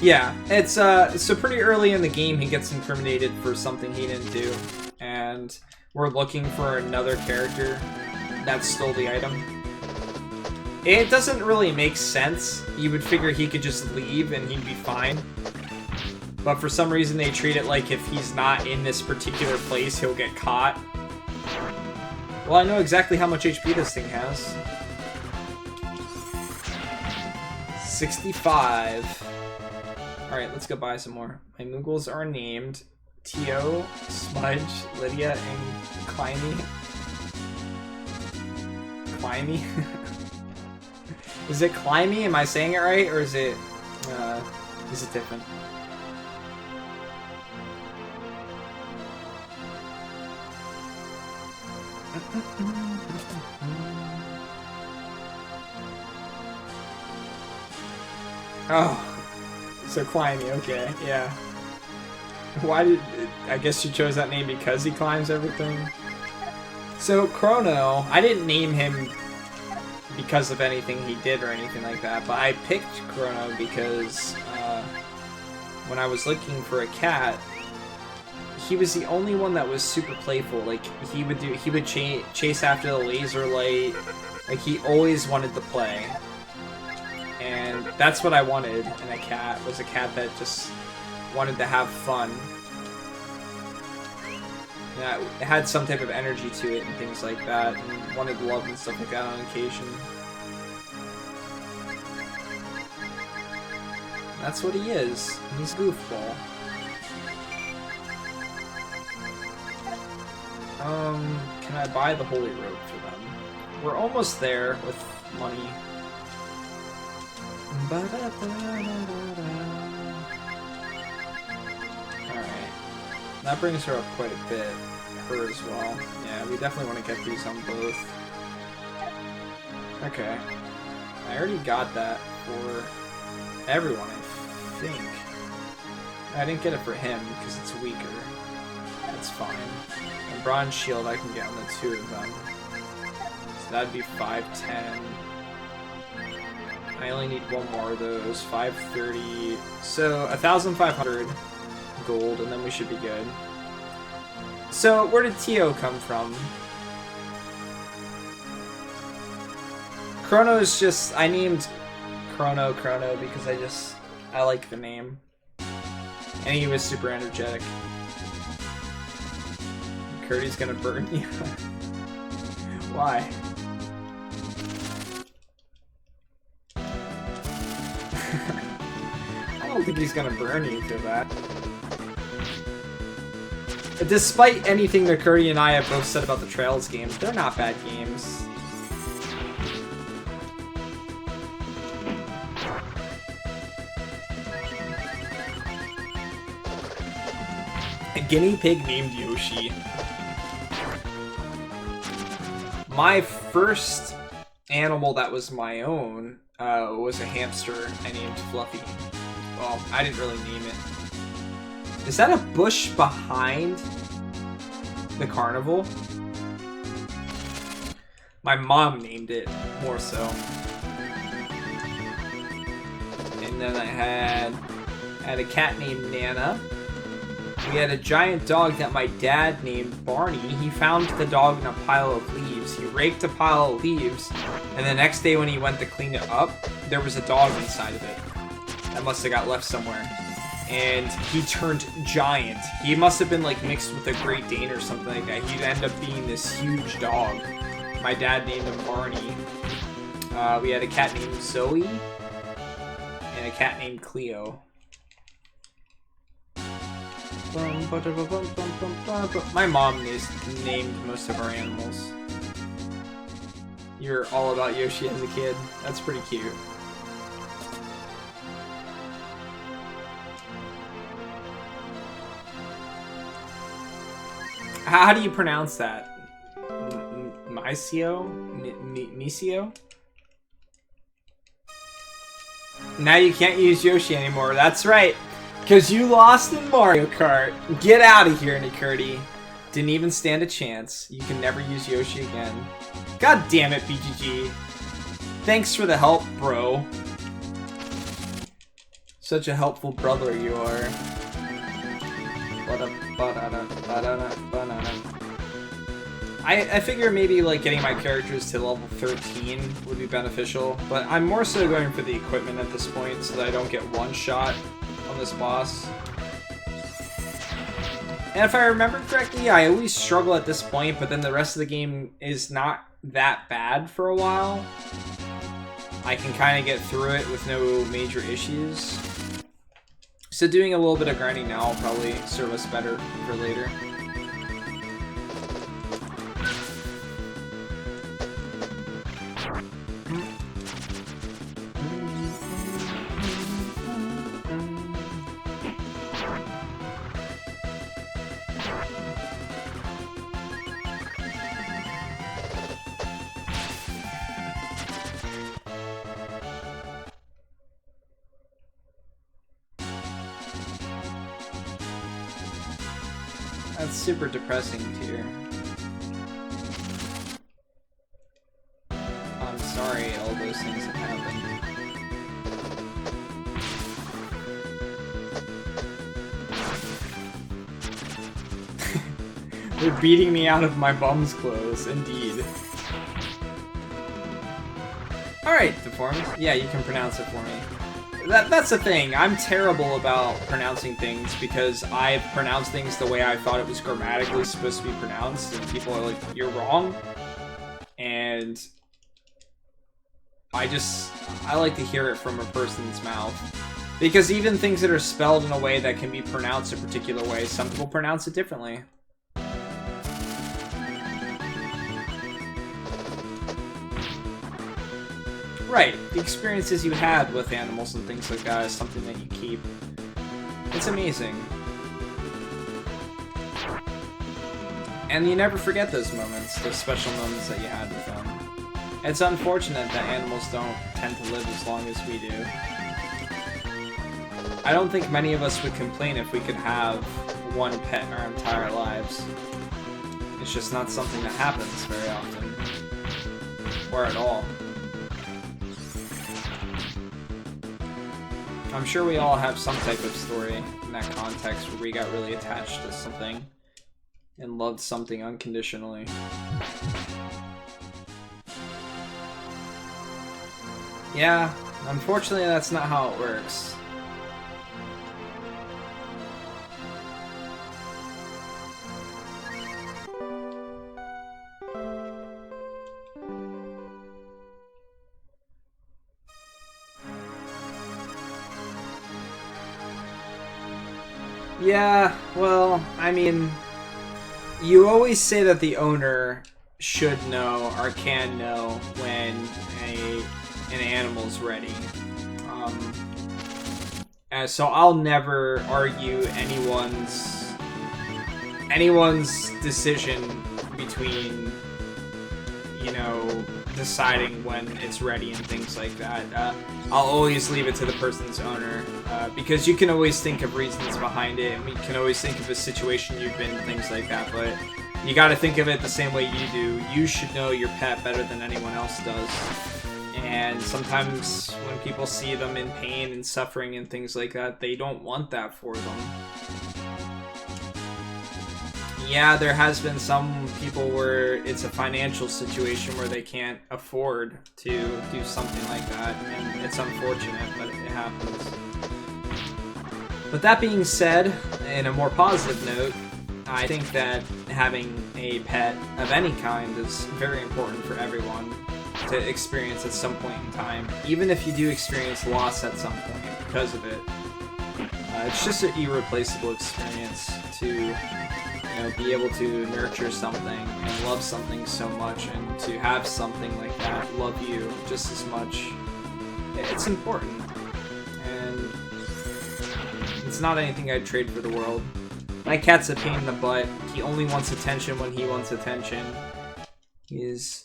Yeah, it's so pretty early in the game he gets incriminated for something he didn't do, and we're looking for another character that stole the item. It doesn't really make sense. You would figure he could just leave and he'd be fine. but for some reason they treat it like if he's not in this particular place, he'll get caught. Well, I know exactly how much HP this thing has. 65. Alright, let's go buy some more. My Moogles are named Tio, Smudge, Lydia, and Climby. Climby? Is it Climby? Am I saying it right? Or is it different? Oh, so Climby, okay, yeah. Why did... I guess you chose that name because he climbs everything? So, Chrono, I didn't name him because of anything he did or anything like that, but I picked Chrono because when I was looking for a cat, he was the only one that was super playful. Like, he would chase after the laser light. Like, he always wanted to play. And that's what I wanted in a cat, was a cat that just wanted to have fun. Yeah, it had some type of energy to it and things like that, and wanted love and stuff like that on occasion. That's what he is. He's a goofball. Can I buy the holy robe for them? We're almost there with money. Alright. That brings her up quite a bit. Her as well. Yeah, we definitely want to get these on both. Okay. I already got that for everyone, I think. I didn't get it for him because it's weaker. That's fine. And bronze shield I can get on the two of them. So that'd be 510. I only need one more of those. 530. So 1,500 gold, and then we should be good. So where did Tio come from? Chrono is just... I named Chrono because I like the name. And he was super energetic. Curdy's gonna burn you. Why? I don't think he's gonna burn you for that. Despite anything that Curdy and I have both said about the Trails games, they're not bad games. A guinea pig named Yoshi. My first animal that was my own was a hamster I named Fluffy. Well, I didn't really name it. Is that a bush behind the carnival? My mom named it, more so. And then I had a cat named Nana. We had a giant dog that my dad named Barney. He found the dog in a pile of leaves. He raked a pile of leaves, and the next day when he went to clean it up, there was a dog inside of it. That must have got left somewhere. And he turned giant. He must have been like mixed with a Great Dane or something like that. He'd end up being this huge dog. My dad named him Barney. We had a cat named Zoe, and a cat named Cleo. My mom named most of our animals. You're all about Yoshi as a kid. That's pretty cute. How do you pronounce that? Mycio? Micio? Now you can't use Yoshi anymore. That's right. Because you lost in Mario Kart. Get out of here, Nikurdi. Didn't even stand a chance. You can never use Yoshi again. God damn it, BGG. Thanks for the help, bro. Such a helpful brother you are. I figure maybe like getting my characters to level 13 would be beneficial, but I'm more so going for the equipment at this point so that I don't get one shot on this boss. And if I remember correctly, I always struggle at this point, but then the rest of the game is not that bad for a while. I can kind of get through it with no major issues. So doing a little bit of grinding now will probably serve us better for later. That's super depressing, Tier. I'm sorry all those things have happened. They're beating me out of my bum's clothes, indeed. Alright, Deformed. Yeah, you can pronounce it for me. That's the thing. I'm terrible about pronouncing things because I pronounce things the way I thought it was grammatically supposed to be pronounced, and people are like, you're wrong. And I like to hear it from a person's mouth. Because even things that are spelled in a way that can be pronounced a particular way, some people pronounce it differently. Right, the experiences you had with animals and things like that is something that you keep. It's amazing. And you never forget those moments, those special moments that you had with them. It's unfortunate that animals don't tend to live as long as we do. I don't think many of us would complain if we could have one pet in our entire lives. It's just not something that happens very often. Or at all. I'm sure we all have some type of story in that context where we got really attached to something and loved something unconditionally. Yeah, unfortunately that's not how it works. Yeah, well, I mean, you always say that the owner should know or can know when an animal's ready. So I'll never argue anyone's decision between, you know, deciding when it's ready and things like that. I'll always leave it to the person's owner, because you can always think of reasons behind it, and we can always think of a situation you've been, things like that, but you gotta think of it the same way you do. You should know your pet better than anyone else does. And sometimes when people see them in pain and suffering and things like that, they don't want that for them. Yeah, there has been some people where it's a financial situation where they can't afford to do something like that, and it's unfortunate, but it happens. But that being said, in a more positive note, I think that having a pet of any kind is very important for everyone to experience at some point in time, even if you do experience loss at some point because of it. It's just an irreplaceable experience to be able to nurture something and love something so much, and to have something like that love you just as much. It's important, and it's not anything I'd trade for the world. My cat's a pain in the butt. He only wants attention when he wants attention. He's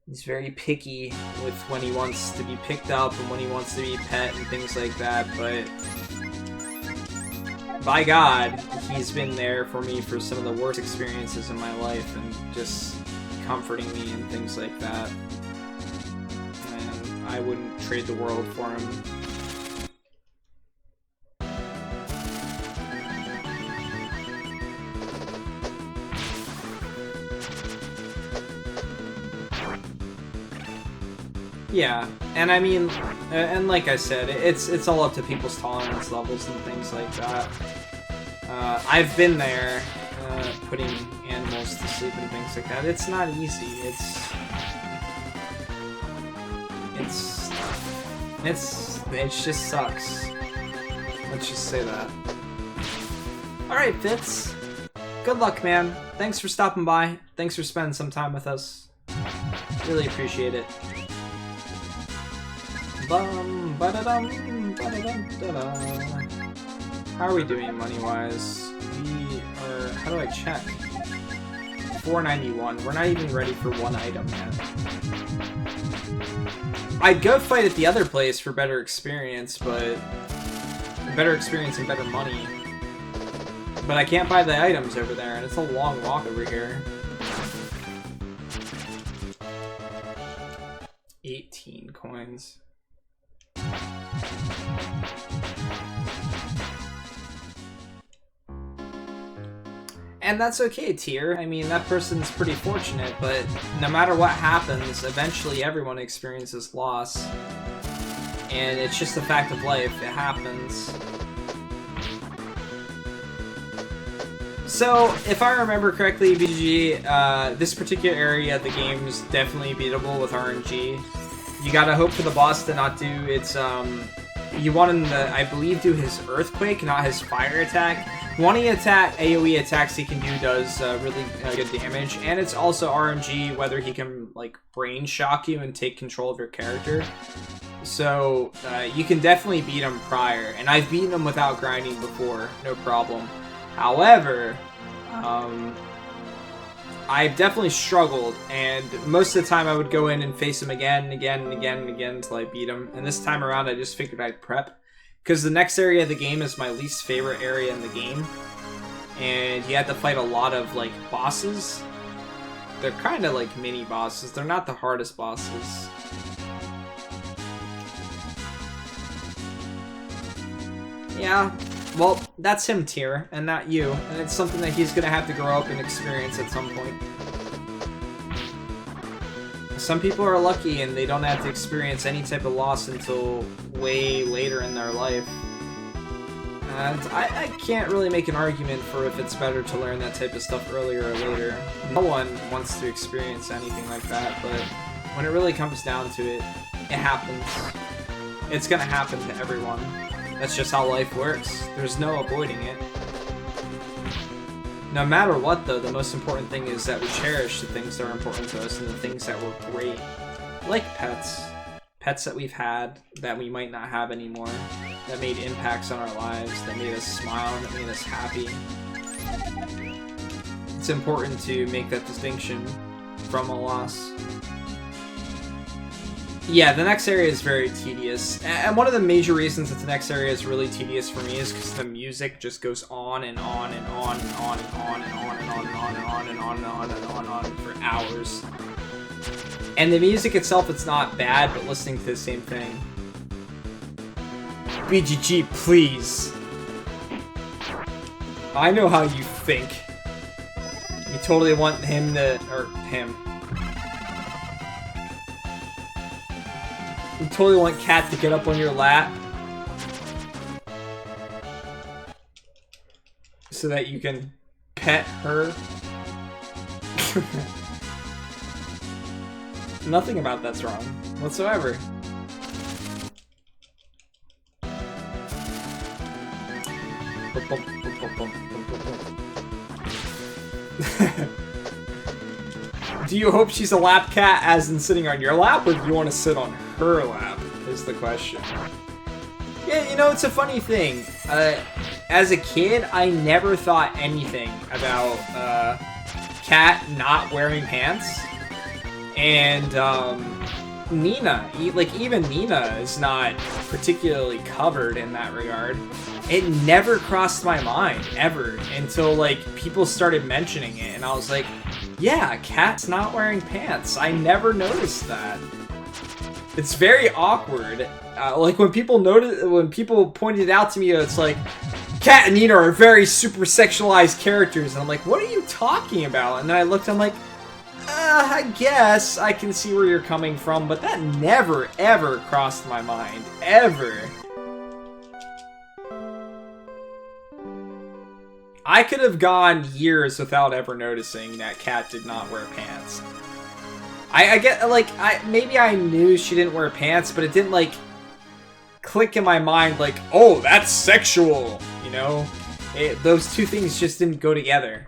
very picky with when he wants to be picked up and when he wants to be pet and things like that, but by God, he's been there for me for some of the worst experiences in my life, and just comforting me and things like that. And I wouldn't trade the world for him. Yeah, and I mean, and like I said, it's all up to people's tolerance levels and things like that. I've been there, putting animals to sleep and things like that. It's not easy. It just sucks. Let's just say that. Alright, Fitz. Good luck, man. Thanks for stopping by. Thanks for spending some time with us. Really appreciate it. Bum, ba-da-dum, ba-da-dum-da-da. How are we doing money-wise? We are... How do I check? 491. We're not even ready for one item yet. I'd go fight at the other place for better experience, but... Better experience and better money. But I can't buy the items over there, and it's a long walk over here. 18 coins. And that's okay, Tier. I mean, that person's pretty fortunate, but no matter what happens, eventually everyone experiences loss. And it's just a fact of life. It happens. So, if I remember correctly, BGG, this particular area of the game is definitely beatable with RNG. You gotta hope for the boss to not do its, you want him to, I believe, do his Earthquake, not his Fire attack. One AoE attacks he can do does really good damage, and it's also RNG whether he can, like, brain shock you and take control of your character. So, you can definitely beat him prior, and I've beaten him without grinding before, no problem. However, I've definitely struggled, and most of the time I would go in and face him again and again and again and again until I beat him. And this time around I just figured I'd prep, because the next area of the game is my least favorite area in the game. And you have to fight a lot of, like, bosses. They're kind of like mini bosses. They're not the hardest bosses. Yeah. Well, that's him, Tier, and not you, and it's something that he's gonna have to grow up and experience at some point. Some people are lucky and they don't have to experience any type of loss until way later in their life. And I can't really make an argument for if it's better to learn that type of stuff earlier or later. No one wants to experience anything like that, but when it really comes down to it, it happens. It's gonna happen to everyone. That's just how life works. There's no avoiding it. No matter what, though, the most important thing is that we cherish the things that are important to us and the things that were great. Like pets. Pets that we've had that we might not have anymore. That made impacts on our lives, that made us smile, that made us happy. It's important to make that distinction from a loss. Yeah, the next area is very tedious, and one of the major reasons that the next area is really tedious for me is because the music just goes on and on and on and on and on and on and on and on and on and on and on and on and on for hours. And the music itself, it's not bad, but listening to the same thing. BGG, please. I know how you think. You totally want him to, or him. You totally want Cat to get up on your lap so that you can pet her. Nothing about that's wrong whatsoever. Do you hope she's a lap cat as in sitting on your lap, or do you want to sit on her lap, is the question. Yeah, you know, it's a funny thing. As a kid, I never thought anything about Cat not wearing pants. And Nina, like even Nina is not particularly covered in that regard. It never crossed my mind, ever, until like people started mentioning it, and I was like, yeah, Cat's not wearing pants. I never noticed that. It's very awkward. Like when people pointed it out to me, it's like, Cat and Nina are very super sexualized characters, and I'm like, what are you talking about? And then I looked, I'm like, I guess I can see where you're coming from, but that never, ever crossed my mind. Ever. I could have gone years without ever noticing that Cat did not wear pants. I get, like, maybe I knew she didn't wear pants, but it didn't, like, click in my mind, like, oh, that's sexual, you know? Those two things just didn't go together.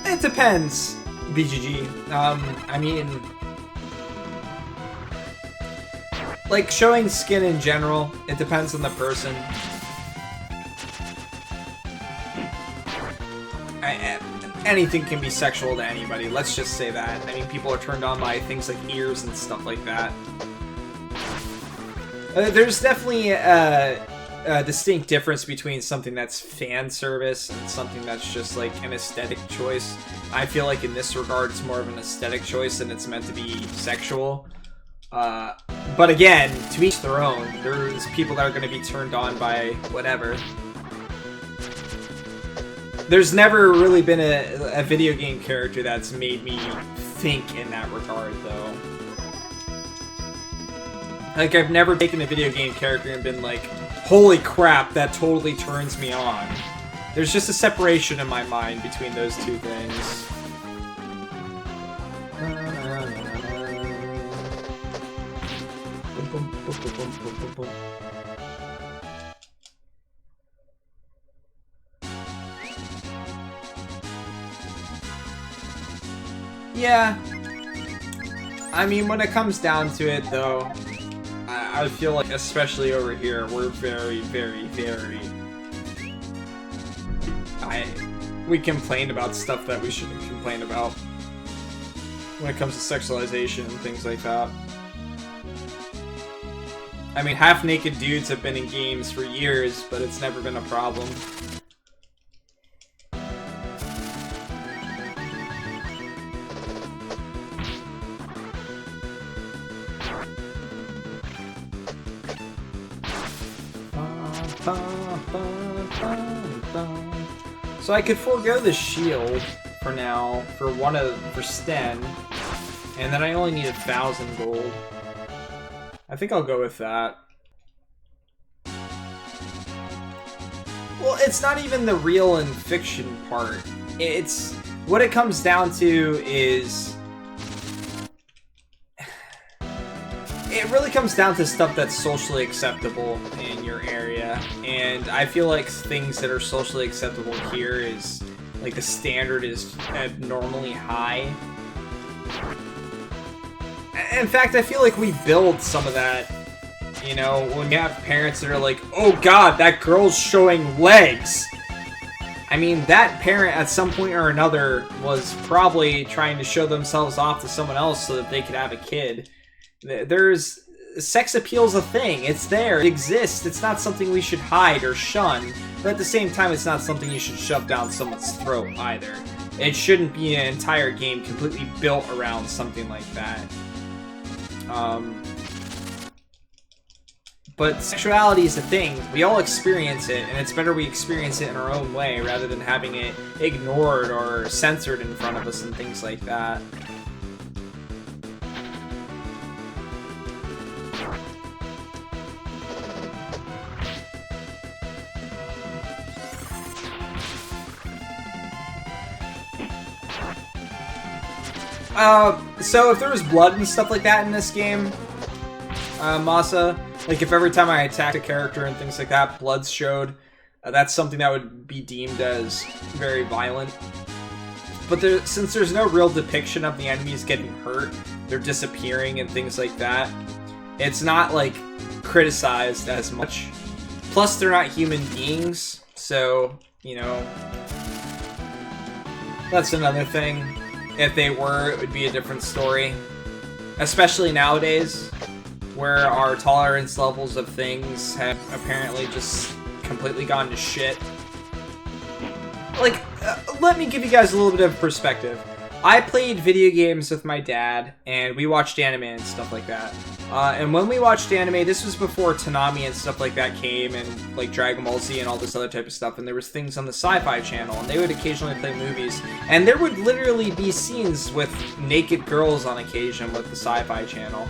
It depends, BGG. I mean, like, showing skin in general, it depends on the person. Anything can be sexual to anybody, let's just say that. I mean, people are turned on by things like ears and stuff like that. There's definitely a distinct difference between something that's fan service and something that's just like an aesthetic choice. I feel like in this regard, it's more of an aesthetic choice and it's meant to be sexual. But again, to each their own. There's people that are going to be turned on by whatever. There's never really been a video game character that's made me think in that regard, though. Like, I've never taken a video game character and been like, holy crap, that totally turns me on. There's just a separation in my mind between those two things. Yeah. I mean, when it comes down to it, though, I feel like, especially over here, we're very, very, very... We complain about stuff that we shouldn't complain about when it comes to sexualization and things like that. I mean, half-naked dudes have been in games for years, but it's never been a problem. So I could forego the shield for now, for Sten, and then I only need 1,000 gold. I think I'll go with that. Well, it's not even the real and fiction part. It's what it comes down to is it really comes down to stuff that's socially acceptable in your area, and I feel like things that are socially acceptable here is like the standard is abnormally high. In fact, I feel like we build some of that, you know, when you have parents that are like, oh god, that girl's showing legs. I mean, that parent at some point or another was probably trying to show themselves off to someone else so that they could have a kid. There's... Sex appeal's a thing. It's there. It exists. It's not something we should hide or shun. But at the same time, it's not something you should shove down someone's throat either. It shouldn't be an entire game completely built around something like that. But sexuality is a thing. We all experience it, and it's better we experience it in our own way rather than having it ignored or censored in front of us and things like that. So if there was blood and stuff like that in this game, Masa, like if every time I attacked a character and things like that, blood showed, that's something that would be deemed as very violent. But since there's no real depiction of the enemies getting hurt, they're disappearing and things like that, it's not, like, criticized as much. Plus, they're not human beings, so, you know, that's another thing. If they were, it would be a different story. Especially nowadays, where our tolerance levels of things have apparently just completely gone to shit. Like, let me give you guys a little bit of perspective. I played video games with my dad, and we watched anime and stuff like that. And when we watched anime, this was before Toonami and stuff like that came, and like Dragon Ball Z and all this other type of stuff, and there was things on the Sci-Fi Channel, and they would occasionally play movies, and there would literally be scenes with naked girls on occasion with the Sci-Fi Channel.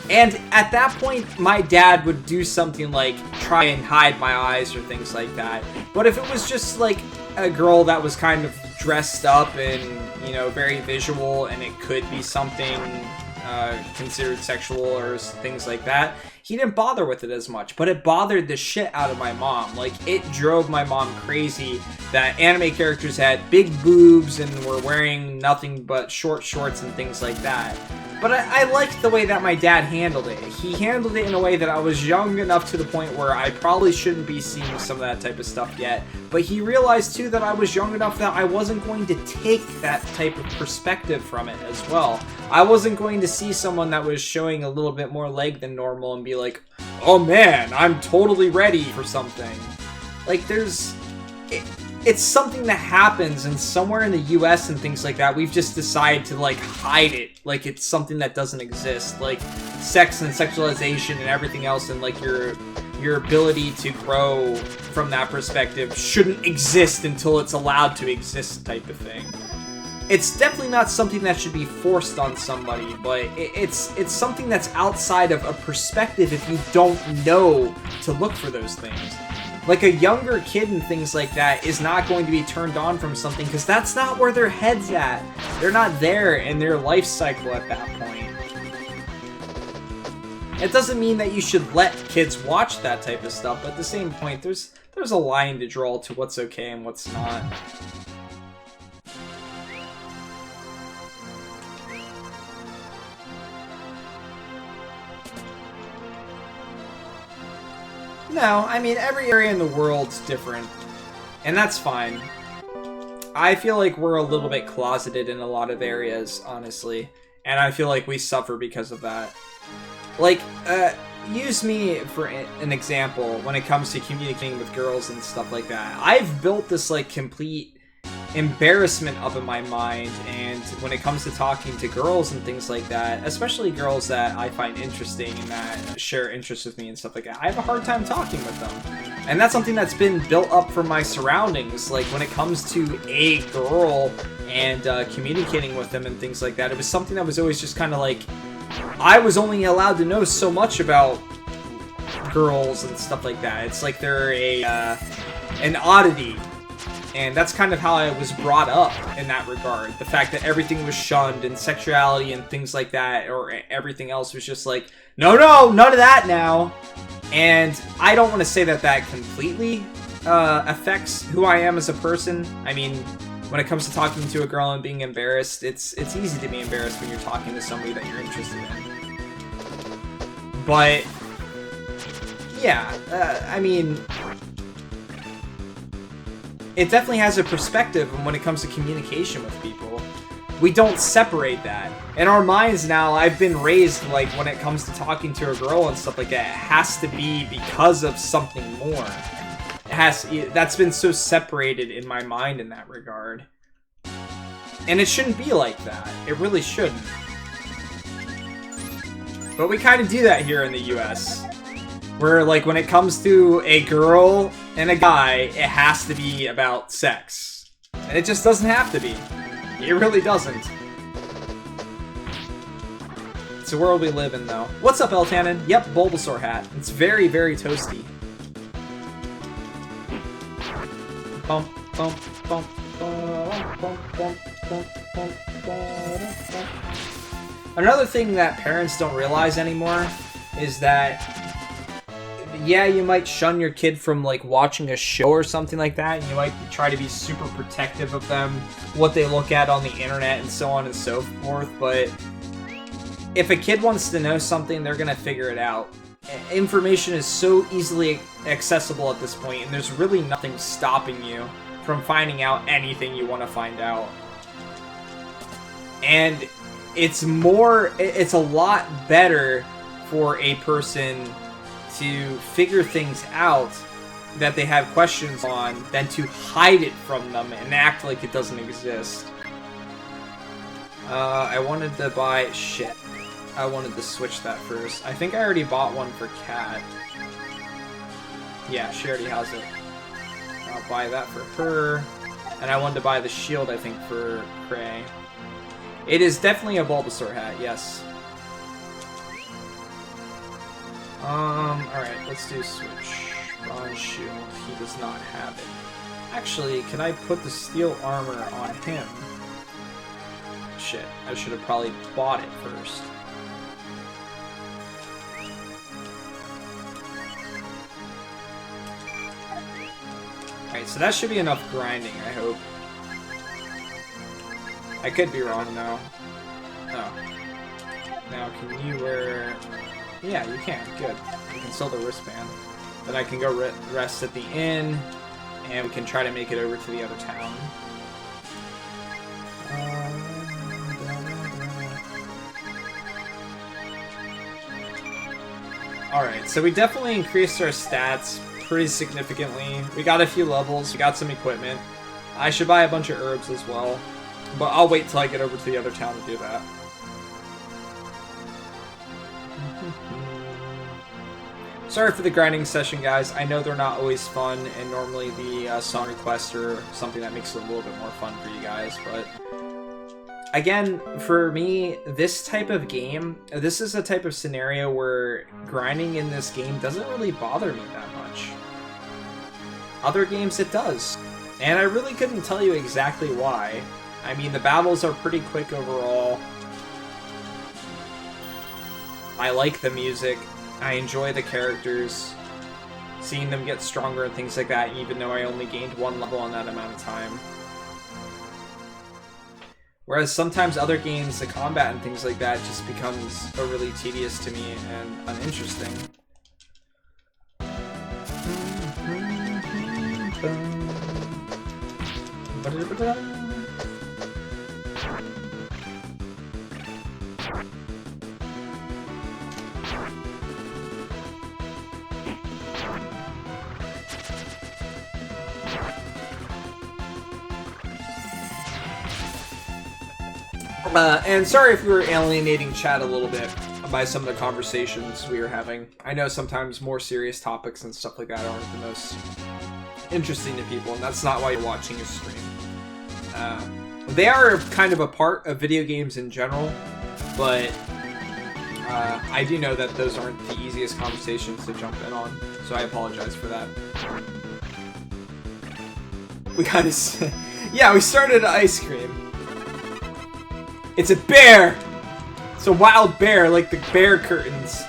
And at that point, my dad would do something like try and hide my eyes or things like that. But if it was just like a girl that was kind of dressed up and, you know, very visual, and it could be something considered sexual or things like that, he didn't bother with it as much. But it bothered the shit out of my mom. Like, it drove my mom crazy that anime characters had big boobs and were wearing nothing but short shorts and things like that. But I liked the way that my dad handled it. He handled it in a way that I was young enough to the point where I probably shouldn't be seeing some of that type of stuff yet. But he realized too that I was young enough that I wasn't going to take that type of perspective from it as well. I wasn't going to see someone that was showing a little bit more leg than normal and be like, oh man, I'm totally ready for something. Like, it's something that happens, and somewhere in the US and things like that, we've just decided to, like, hide it. Like, it's something that doesn't exist. Like, sex and sexualization and everything else, and, like, your ability to grow from that perspective shouldn't exist until it's allowed to exist type of thing. It's definitely not something that should be forced on somebody, but it's something that's outside of a perspective if you don't know to look for those things. Like, a younger kid and things like that is not going to be turned on from something because that's not where their head's at. They're not there in their life cycle at that point. It doesn't mean that you should let kids watch that type of stuff, but at the same point, there's a line to draw to what's okay and what's not. No, I mean, every area in the world's different, and that's fine. I feel like we're a little bit closeted in a lot of areas, honestly, and I feel like we suffer because of that. Like, use me for an example when it comes to communicating with girls and stuff like that. I've built this, like, complete embarrassment up in my mind, and when it comes to talking to girls and things like that, especially girls that I find interesting and that share interests with me and stuff like that, I have a hard time talking with them. And that's something that's been built up from my surroundings. Like, when it comes to a girl and communicating with them and things like that, it was something that was always just kind of like, I was only allowed to know so much about girls and stuff like that. It's like they're an oddity. And that's kind of how I was brought up in that regard. The fact that everything was shunned and sexuality and things like that, or everything else was just like, no, none of that now. And I don't want to say that that completely affects who I am as a person. I mean, when it comes to talking to a girl and being embarrassed, it's easy to be embarrassed when you're talking to somebody that you're interested in. But, yeah, I mean, it definitely has a perspective when it comes to communication with people. We don't separate that. In our minds now, I've been raised, like, when it comes to talking to a girl and stuff like that, it has to be because of something more. That's been so separated in my mind in that regard. And it shouldn't be like that. It really shouldn't. But we kind of do that here in the US. Where, like, when it comes to a girl and a guy, it has to be about sex. And it just doesn't have to be. It really doesn't. It's the world we live in, though. What's up, Eltanin? Yep, Bulbasaur hat. It's very, very toasty. Bump, bump, bump, bump, bump, bump, bump, bump, bump. Another thing that parents don't realize anymore is that, yeah, you might shun your kid from, like, watching a show or something like that, and you might try to be super protective of them, what they look at on the internet, and so on and so forth, but if a kid wants to know something, they're gonna figure it out. Information is so easily accessible at this point, and there's really nothing stopping you from finding out anything you want to find out. And it's a lot better for a person to figure things out that they have questions on than to hide it from them and act like it doesn't exist. I wanted to buy shit. I wanted to switch that first. I think I already bought one for Kat. Yeah, she already has it. I'll buy that for her. And I wanted to buy the shield, I think, for Cray. It is definitely a Bulbasaur hat, yes. Alright, let's do switch. Bronze shield, he does not have it. Actually, can I put the steel armor on him? Shit, I should have probably bought it first. Alright, so that should be enough grinding, I hope. I could be wrong, though. Oh. Now, can you wear... Yeah, you can. Good. You can sell the wristband. Then I can go rest at the inn, and we can try to make it over to the other town. Alright, so we definitely increased our stats pretty significantly. We got a few levels, we got some equipment. I should buy a bunch of herbs as well, but I'll wait till I get over to the other town to do that. Sorry for the grinding session, guys. I know they're not always fun, and normally the song requests are something that makes it a little bit more fun for you guys, but... Again, for me, this type of game, this is a type of scenario where grinding in this game doesn't really bother me that much. Other games it does. And I really couldn't tell you exactly why. I mean, the battles are pretty quick overall. I like the music. I enjoy the characters. Seeing them get stronger and things like that, even though I only gained one level in that amount of time. Whereas sometimes other games, the combat and things like that just becomes overly tedious to me and uninteresting. And sorry if we were alienating chat a little bit by some of the conversations we were having. I know sometimes more serious topics and stuff like that aren't the most interesting to people, and that's not why you're watching a stream. They are kind of a part of video games in general, but I do know that those aren't the easiest conversations to jump in on, so I apologize for that. We kind of... Yeah, we started ice cream. It's a bear! It's a wild bear, like the bear curtains.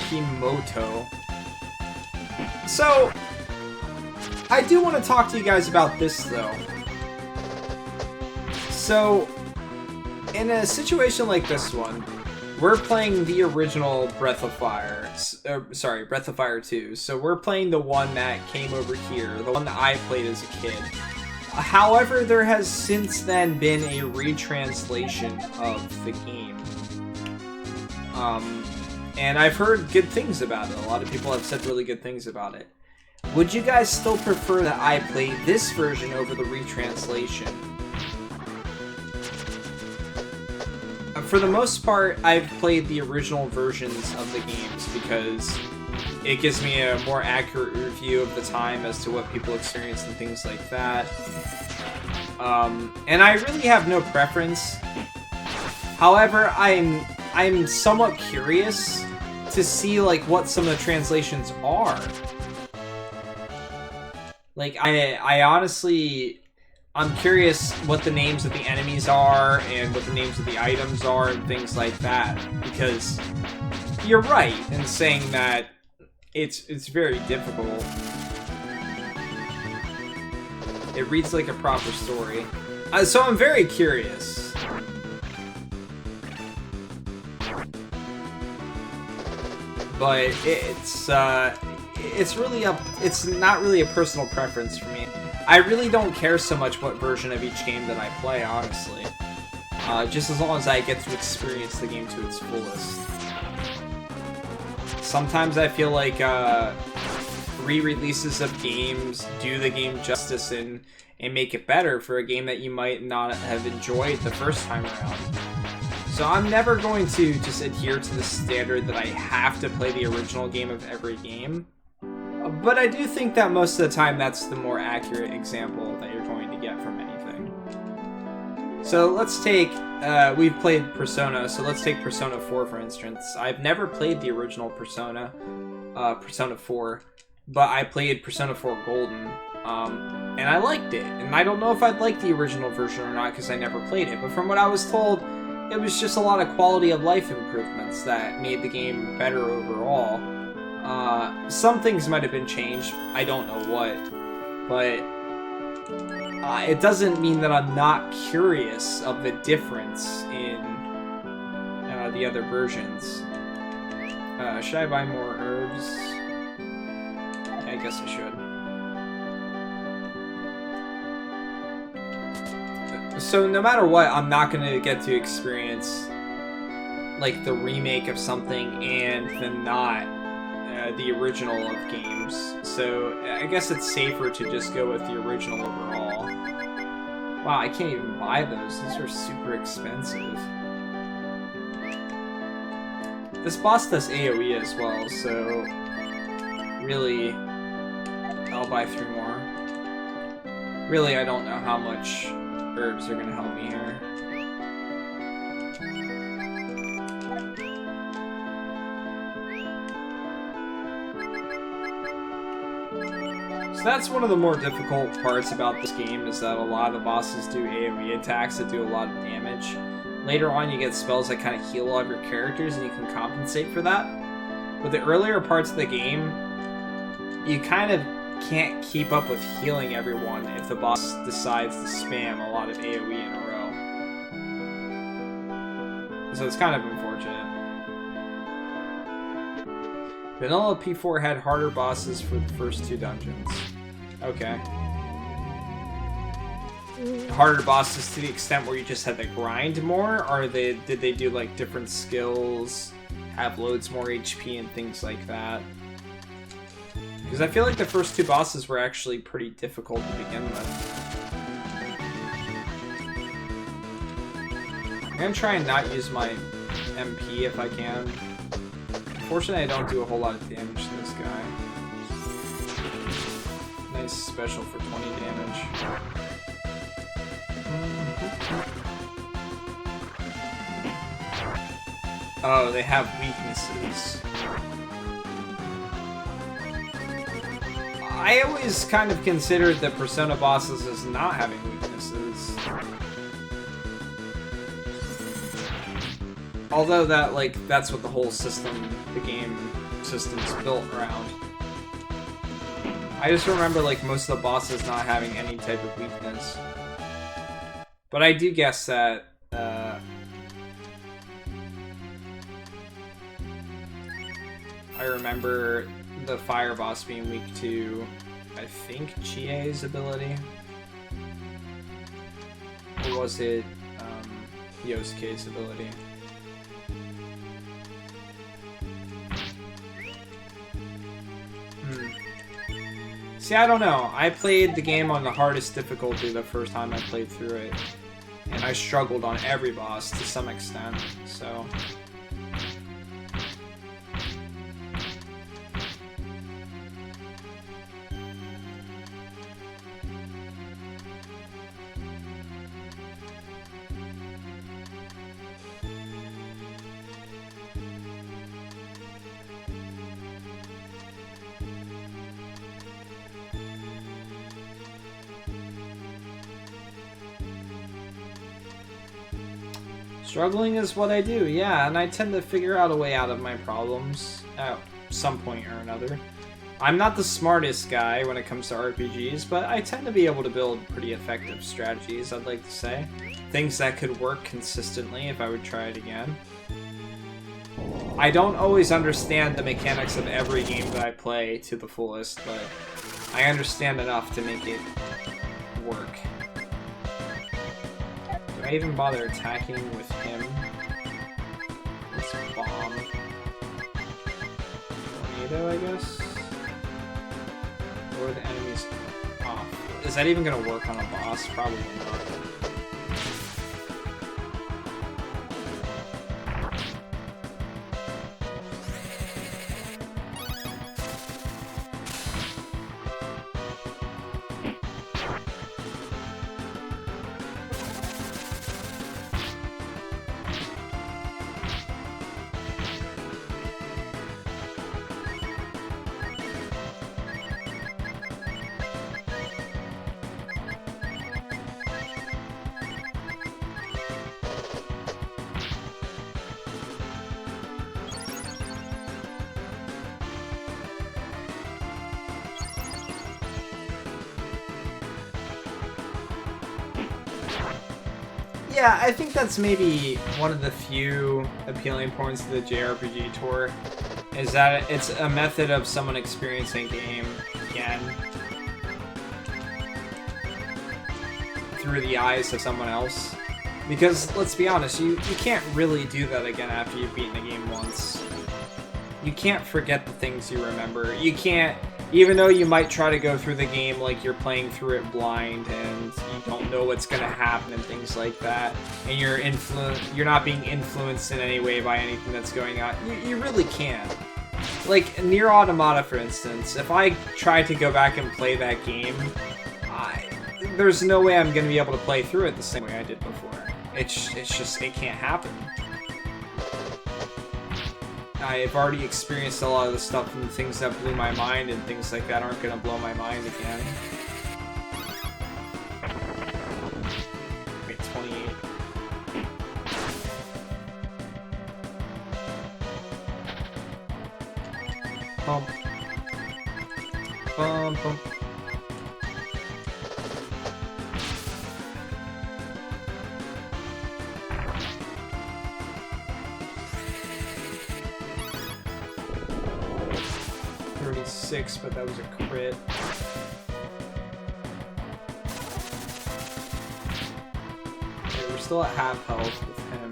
Kimoto. So, I do want to talk to you guys about this, though. So, in a situation like this one, we're playing the original Breath of Fire. Sorry, Breath of Fire 2. So we're playing the one that came over here, the one that I played as a kid. However, there has since then been a retranslation of the game. And I've heard good things about it. A lot of people have said really good things about it. Would you guys still prefer that I play this version over the retranslation? For the most part, I've played the original versions of the games because it gives me a more accurate review of the time as to what people experienced and things like that. And I really have no preference. However, I'm somewhat curious to see like what some of the translations are. Like I honestly, I'm curious what the names of the enemies are and what the names of the items are and things like that, because you're right in saying that it's very difficult. It reads like a proper story. So I'm very curious. But it's really it's not really a personal preference for me. I really don't care so much what version of each game that I play, honestly. Just as long as I get to experience the game to its fullest. Sometimes I feel like re-releases of games do the game justice and make it better for a game that you might not have enjoyed the first time around. So I'm never going to just adhere to the standard that I have to play the original game of every game. But I do think that most of the time that's the more accurate example that you're going to get from anything. So let's take, we've played Persona, so let's take Persona 4 for instance. I've never played the original Persona, Persona 4, but I played Persona 4 Golden, and I liked it. And I don't know if I'd like the original version or not because I never played it, but from what I was told, it was just a lot of quality of life improvements that made the game better overall. Some things might have been changed, I don't know what, but it doesn't mean that I'm not curious of the difference in the other versions. Should I buy more herbs? Yeah, I guess I should. So no matter what, I'm not going to get to experience like the remake of something and then not the original of games. So I guess it's safer to just go with the original overall. Wow, I can't even buy those. These are super expensive. This boss does AoE as well, so really, I'll buy 3 more. Really, I don't know how much herbs are gonna help me here. So that's one of the more difficult parts about this game, is that a lot of the bosses do AoE attacks that do a lot of damage. Later on you get spells that kind of heal all of your characters and you can compensate for that. But the earlier parts of the game, you kind of can't keep up with healing everyone if the boss decides to spam a lot of AoE in a row. So it's kind of unfortunate. Vanilla P4 had harder bosses for the first 2 dungeons. Okay. Harder bosses to the extent where you just had to grind more, or did they do like different skills, have loads more HP and things like that? Because I feel like the first 2 bosses were actually pretty difficult to begin with. I'm gonna try and not use my MP if I can. Unfortunately, I don't do a whole lot of damage to this guy. Nice special for 20 damage. Oh, they have weaknesses. I always kind of considered the Persona bosses as not having weaknesses. Although that's what the whole system, the game system's built around. I just remember like most of the bosses not having any type of weakness. But I do guess that I remember the fire boss being weak to, I think, Chie's ability. Or was it Yosuke's ability? See, I don't know. I played the game on the hardest difficulty the first time I played through it. And I struggled on every boss to some extent, so... Struggling is what I do, yeah, and I tend to figure out a way out of my problems at some point or another. I'm not the smartest guy when it comes to RPGs, but I tend to be able to build pretty effective strategies, I'd like to say. Things that could work consistently if I would try it again. I don't always understand the mechanics of every game that I play to the fullest, but I understand enough to make it work. Do I even bother attacking with him? Let's bomb. Tornado, I guess? Or the enemy's off. Is that even gonna work on a boss? Probably not. Yeah, I think that's maybe one of the few appealing points of the JRPG tour, is that it's a method of someone experiencing a game again through the eyes of someone else. Because, let's be honest, you can't really do that again after you've beaten a game once. You can't forget the things you remember. You can't, even though you might try to go through the game like you're playing through it blind and you don't know what's going to happen and things like that, and you're not being influenced in any way by anything that's going on, you really can't. Like, Nier Automata, for instance, if I try to go back and play that game, there's no way I'm going to be able to play through it the same way I did before. It's just, it can't happen. I've already experienced a lot of the stuff and the things that blew my mind, and things like that aren't going to blow my mind again. Wait, 28. Bump. Bump, bump. But that was a crit. Okay, we're still at half health with him.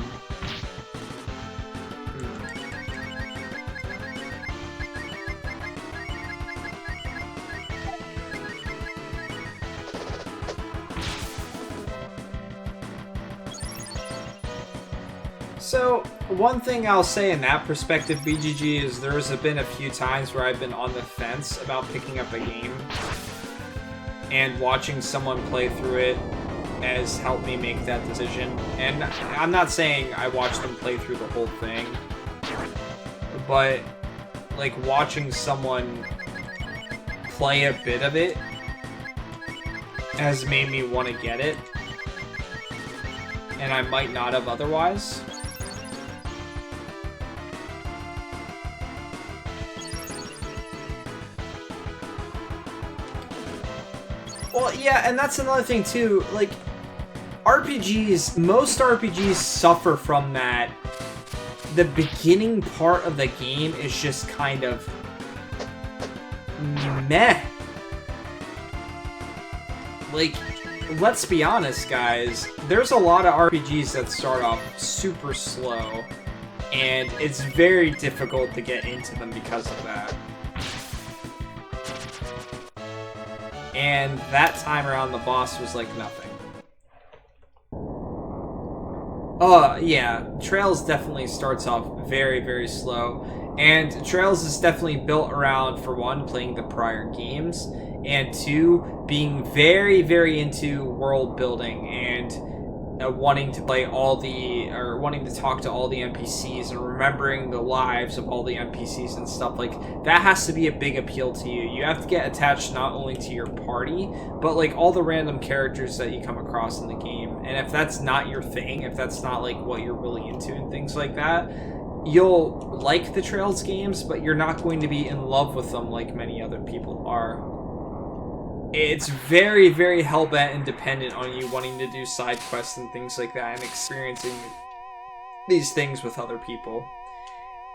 So, one thing I'll say in that perspective, BGG, is there's been a few times where I've been on the fence about picking up a game, and watching someone play through it has helped me make that decision. And I'm not saying I watched them play through the whole thing, but like watching someone play a bit of it has made me want to get it, and I might not have otherwise. Well, yeah, and that's another thing too, like, most RPGs suffer from that. The beginning part of the game is just kind of meh. Like, let's be honest, guys, there's a lot of RPGs that start off super slow, and it's very difficult to get into them because of that. And that time around, the boss was like nothing. Yeah, Trails definitely starts off very, very slow. And Trails is definitely built around, for one, playing the prior games, and two, being very, very into world building and wanting to play wanting to talk to all the NPCs and remembering the lives of all the NPCs and stuff. Like, that has to be a big appeal to you. You have to get attached not only to your party, but like all the random characters that you come across in the game. And if that's not your thing, if that's not like what you're really into and things like that, you'll like the Trails games, but you're not going to be in love with them like many other people are. It's very, very hell-bent and dependent on you wanting to do side quests and things like that and experiencing these things with other people.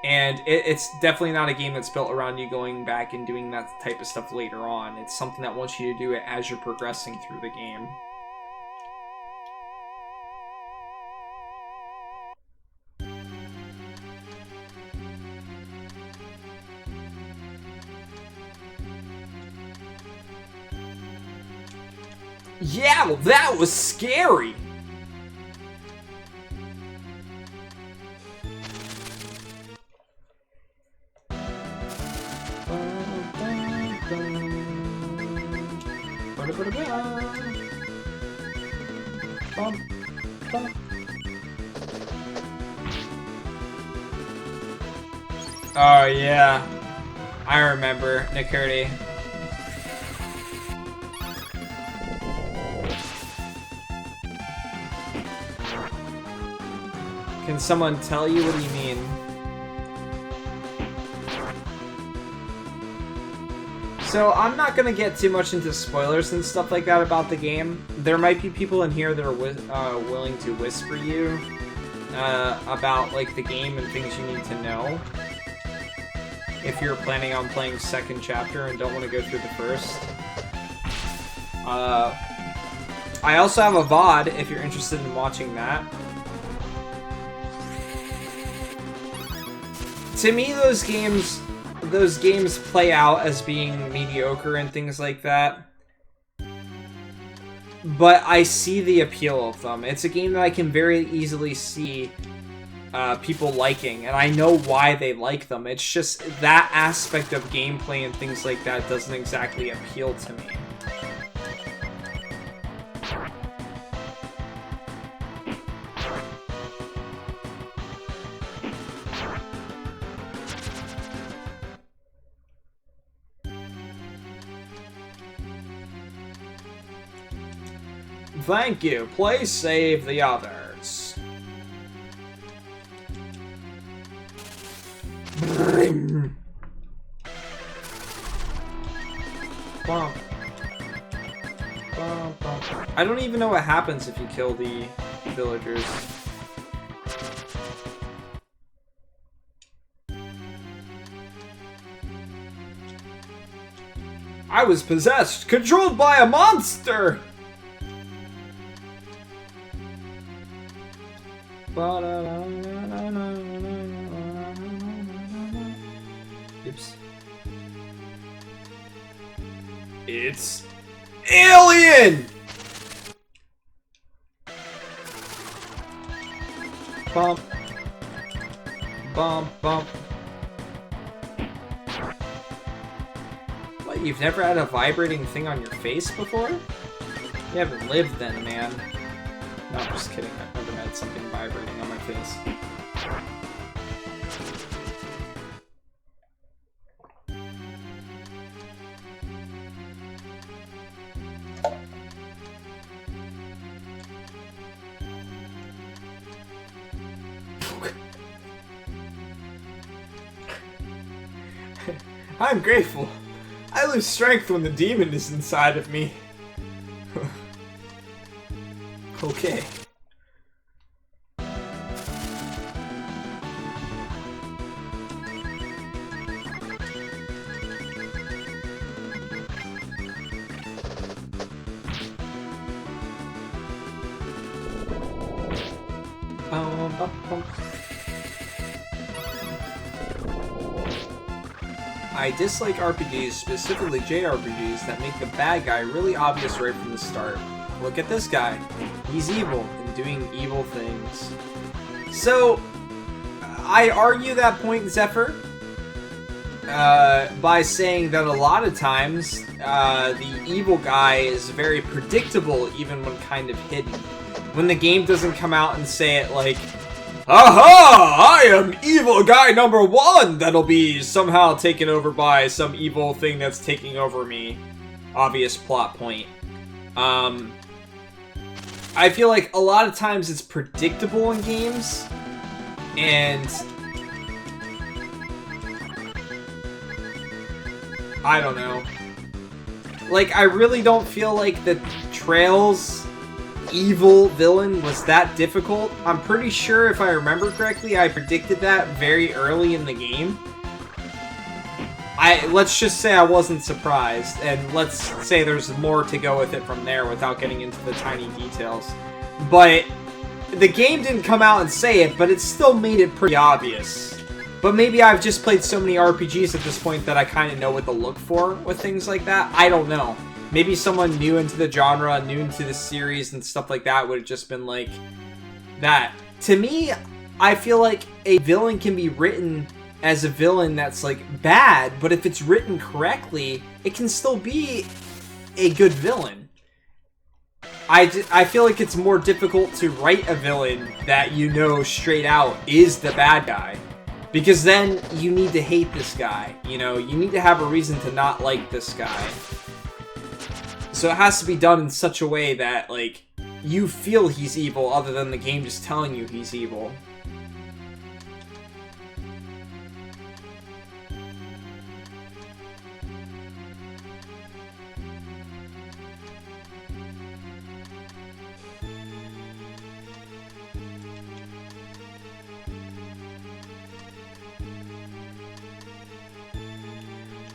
And it's definitely not a game that's built around you going back and doing that type of stuff later on. It's something that wants you to do it as you're progressing through the game. Yeah, well, that was scary! Oh, yeah. I remember, Nikirti. Can someone tell you? What do you mean? So I'm not gonna get too much into spoilers and stuff like that about the game. There might be people in here that are willing to whisper you about like the game and things you need to know. If you're planning on playing second chapter and don't want to go through the first. I also have a VOD if you're interested in watching that. To me, those games play out as being mediocre and things like that. But I see the appeal of them. It's a game that I can very easily see people liking, and I know why they like them. It's just that aspect of gameplay and things like that doesn't exactly appeal to me. Thank you. Please save the others. I don't even know what happens if you kill the villagers. I was possessed, controlled by a monster! Oops. It's alien! Bump. Bump, bump. What, you've never had a vibrating thing on your face before? You haven't lived then, man. No, I'm just kidding. I've never had something vibrating on my face. I'm grateful. I lose strength when the demon is inside of me. Okay. I dislike RPGs, specifically JRPGs, that make the bad guy really obvious right from the start. Look at this guy. He's evil and doing evil things. So, I argue that point, Zephyr, by saying that a lot of times, the evil guy is very predictable even when kind of hidden. When the game doesn't come out and say it like, aha! I am evil guy number 1 that'll be somehow taken over by some evil thing that's taking over me. Obvious plot point. I feel like a lot of times it's predictable in games, and I don't know. Like, I really don't feel like the Trails evil villain was that difficult. I'm pretty sure, if I remember correctly, I predicted that very early in the game. Let's just say I wasn't surprised, and let's say there's more to go with it from there without getting into the tiny details. But the game didn't come out and say it, but it still made it pretty obvious. But maybe I've just played so many RPGs at this point that I kind of know what to look for with things like that. I don't know. Maybe someone new into the genre, new into the series and stuff like that would have just been like that. To me, I feel like a villain can be written as a villain that's like bad, but if it's written correctly, it can still be a good villain. I feel like it's more difficult to write a villain that you know straight out is the bad guy. Because then you need to hate this guy, you know? You need to have a reason to not like this guy. So it has to be done in such a way that, like, you feel he's evil other than the game just telling you he's evil.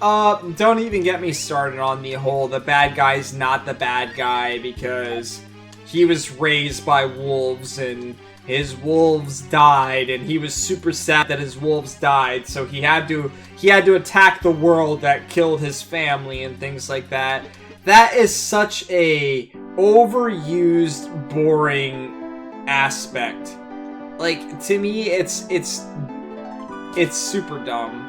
Don't even get me started on the whole the bad guy's not the bad guy because he was raised by wolves and his wolves died and he was super sad that his wolves died, so he had to attack the world that killed his family and things like that. That is such a overused, boring aspect. Like, to me, it's super dumb.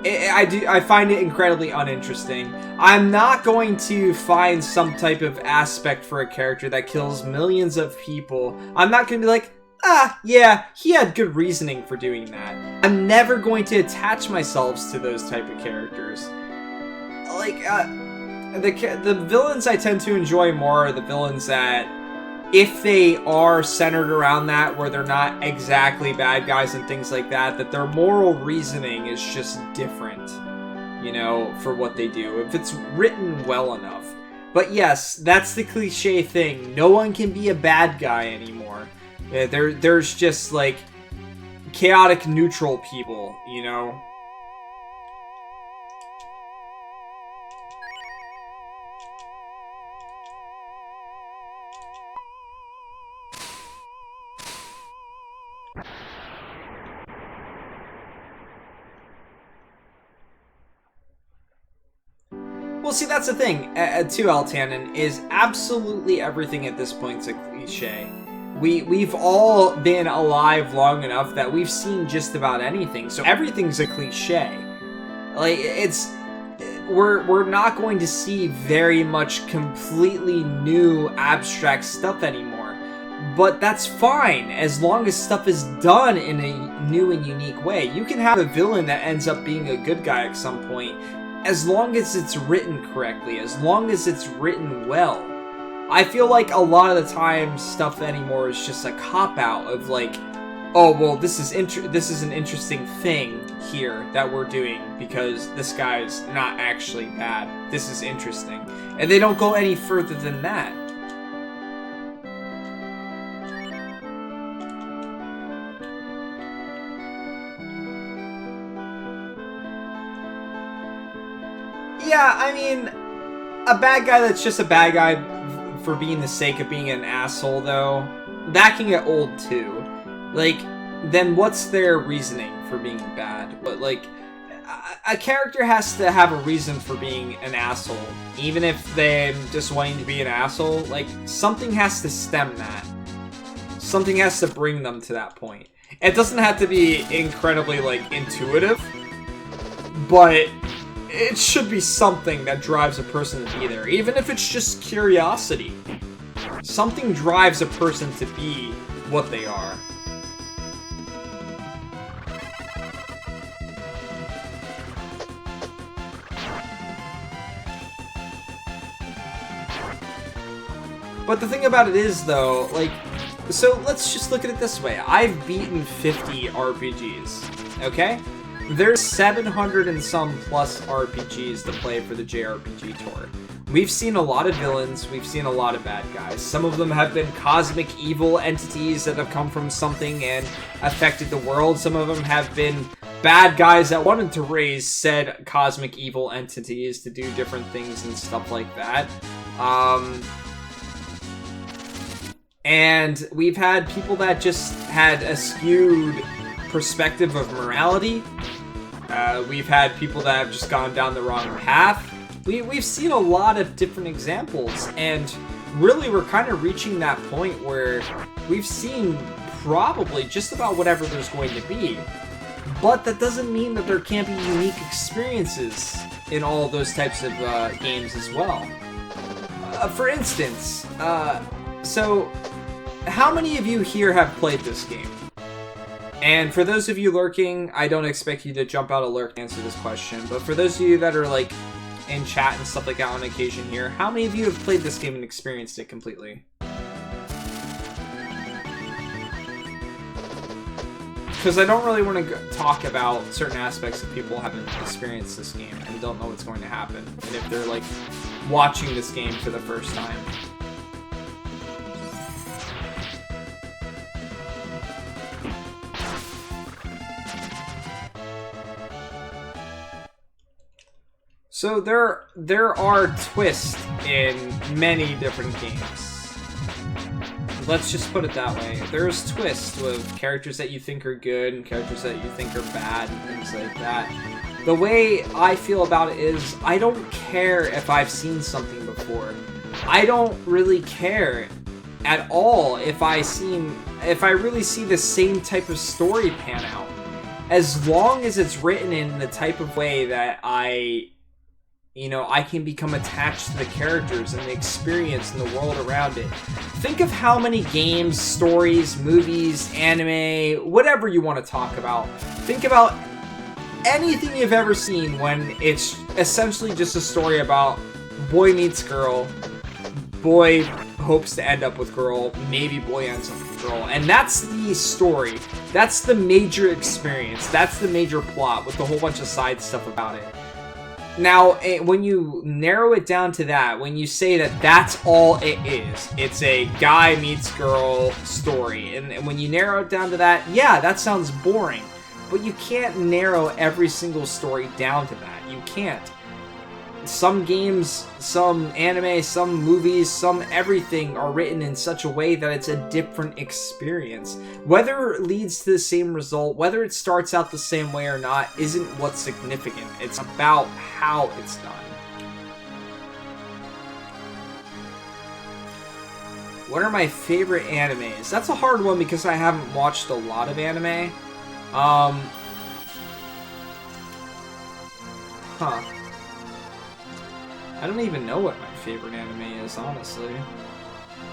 I find it incredibly uninteresting. I'm not going to find some type of aspect for a character that kills millions of people. I'm not going to be like, yeah, he had good reasoning for doing that. I'm never going to attach myself to those type of characters. Like, the villains I tend to enjoy more are the villains that, if they are centered around that, where they're not exactly bad guys and things like that, that their moral reasoning is just different, you know, for what they do, if it's written well enough. But yes, that's the cliche thing. No one can be a bad guy anymore. There's just, like, chaotic neutral people, you know? Well, see, that's the thing, too, Altanen, is absolutely everything at this point is a cliche. We've all been alive long enough that we've seen just about anything, so everything's a cliche. Like, we're not going to see very much completely new abstract stuff anymore. But that's fine, as long as stuff is done in a new and unique way. You can have a villain that ends up being a good guy at some point, as long as it's written correctly, as long as it's written well. I feel like a lot of the time stuff anymore is just a cop-out of like, oh, well, this is an interesting thing here that we're doing because this guy's not actually bad. This is interesting. And they don't go any further than that. Yeah, I mean, a bad guy that's just a bad guy for being the sake of being an asshole, though, that can get old, too. Like, then what's their reasoning for being bad? But, like, a character has to have a reason for being an asshole. Even if they're just wanting to be an asshole, like, something has to stem that. Something has to bring them to that point. It doesn't have to be incredibly, like, intuitive, but it should be something that drives a person to be there, even if it's just curiosity. Something drives a person to be what they are. But the thing about it is, though, like, so let's just look at it this way. I've beaten 50 RPGs, okay? There's 700 and some plus RPGs to play for the JRPG tour. We've seen a lot of villains, we've seen a lot of bad guys. Some of them have been cosmic evil entities that have come from something and affected the world. Some of them have been bad guys that wanted to raise said cosmic evil entities to do different things and stuff like that. And we've had people that just had a skewed perspective of morality. We've had people that have just gone down the wrong path. We've seen a lot of different examples, and really we're kind of reaching that point where we've seen probably just about whatever there's going to be. But that doesn't mean that there can't be unique experiences in all of those types of games as well. For instance, so how many of you here have played this game? And for those of you lurking, I don't expect you to jump out of lurk to answer this question, but for those of you that are like in chat and stuff like that on occasion here, how many of you have played this game and experienced it completely? Because I don't really want to talk about certain aspects if people haven't experienced this game and don't know what's going to happen, and if they're like watching this game for the first time. So there are twists in many different games. Let's just put it that way. There's twists with characters that you think are good and characters that you think are bad and things like that. The way I feel about it is I don't care if I've seen something before. I don't really care at all if I really see the same type of story pan out. As long as it's written in the type of way that I can become attached to the characters and the experience and the world around it. Think of how many games, stories, movies, anime, whatever you want to talk about. Think about anything you've ever seen when it's essentially just a story about boy meets girl, boy hopes to end up with girl, maybe boy ends up with girl, and that's the story. That's the major experience. That's the major plot with a whole bunch of side stuff about it. Now, when you narrow it down to that, when you say that that's all it is, it's a guy meets girl story, and when you narrow it down to that, yeah, that sounds boring. But you can't narrow every single story down to that. You can't. Some games, some anime, some movies, some everything are written in such a way that it's a different experience. Whether it leads to the same result, whether it starts out the same way or not, isn't what's significant. It's about how it's done. What are my favorite animes? That's a hard one because I haven't watched a lot of anime. I don't even know what my favorite anime is, honestly.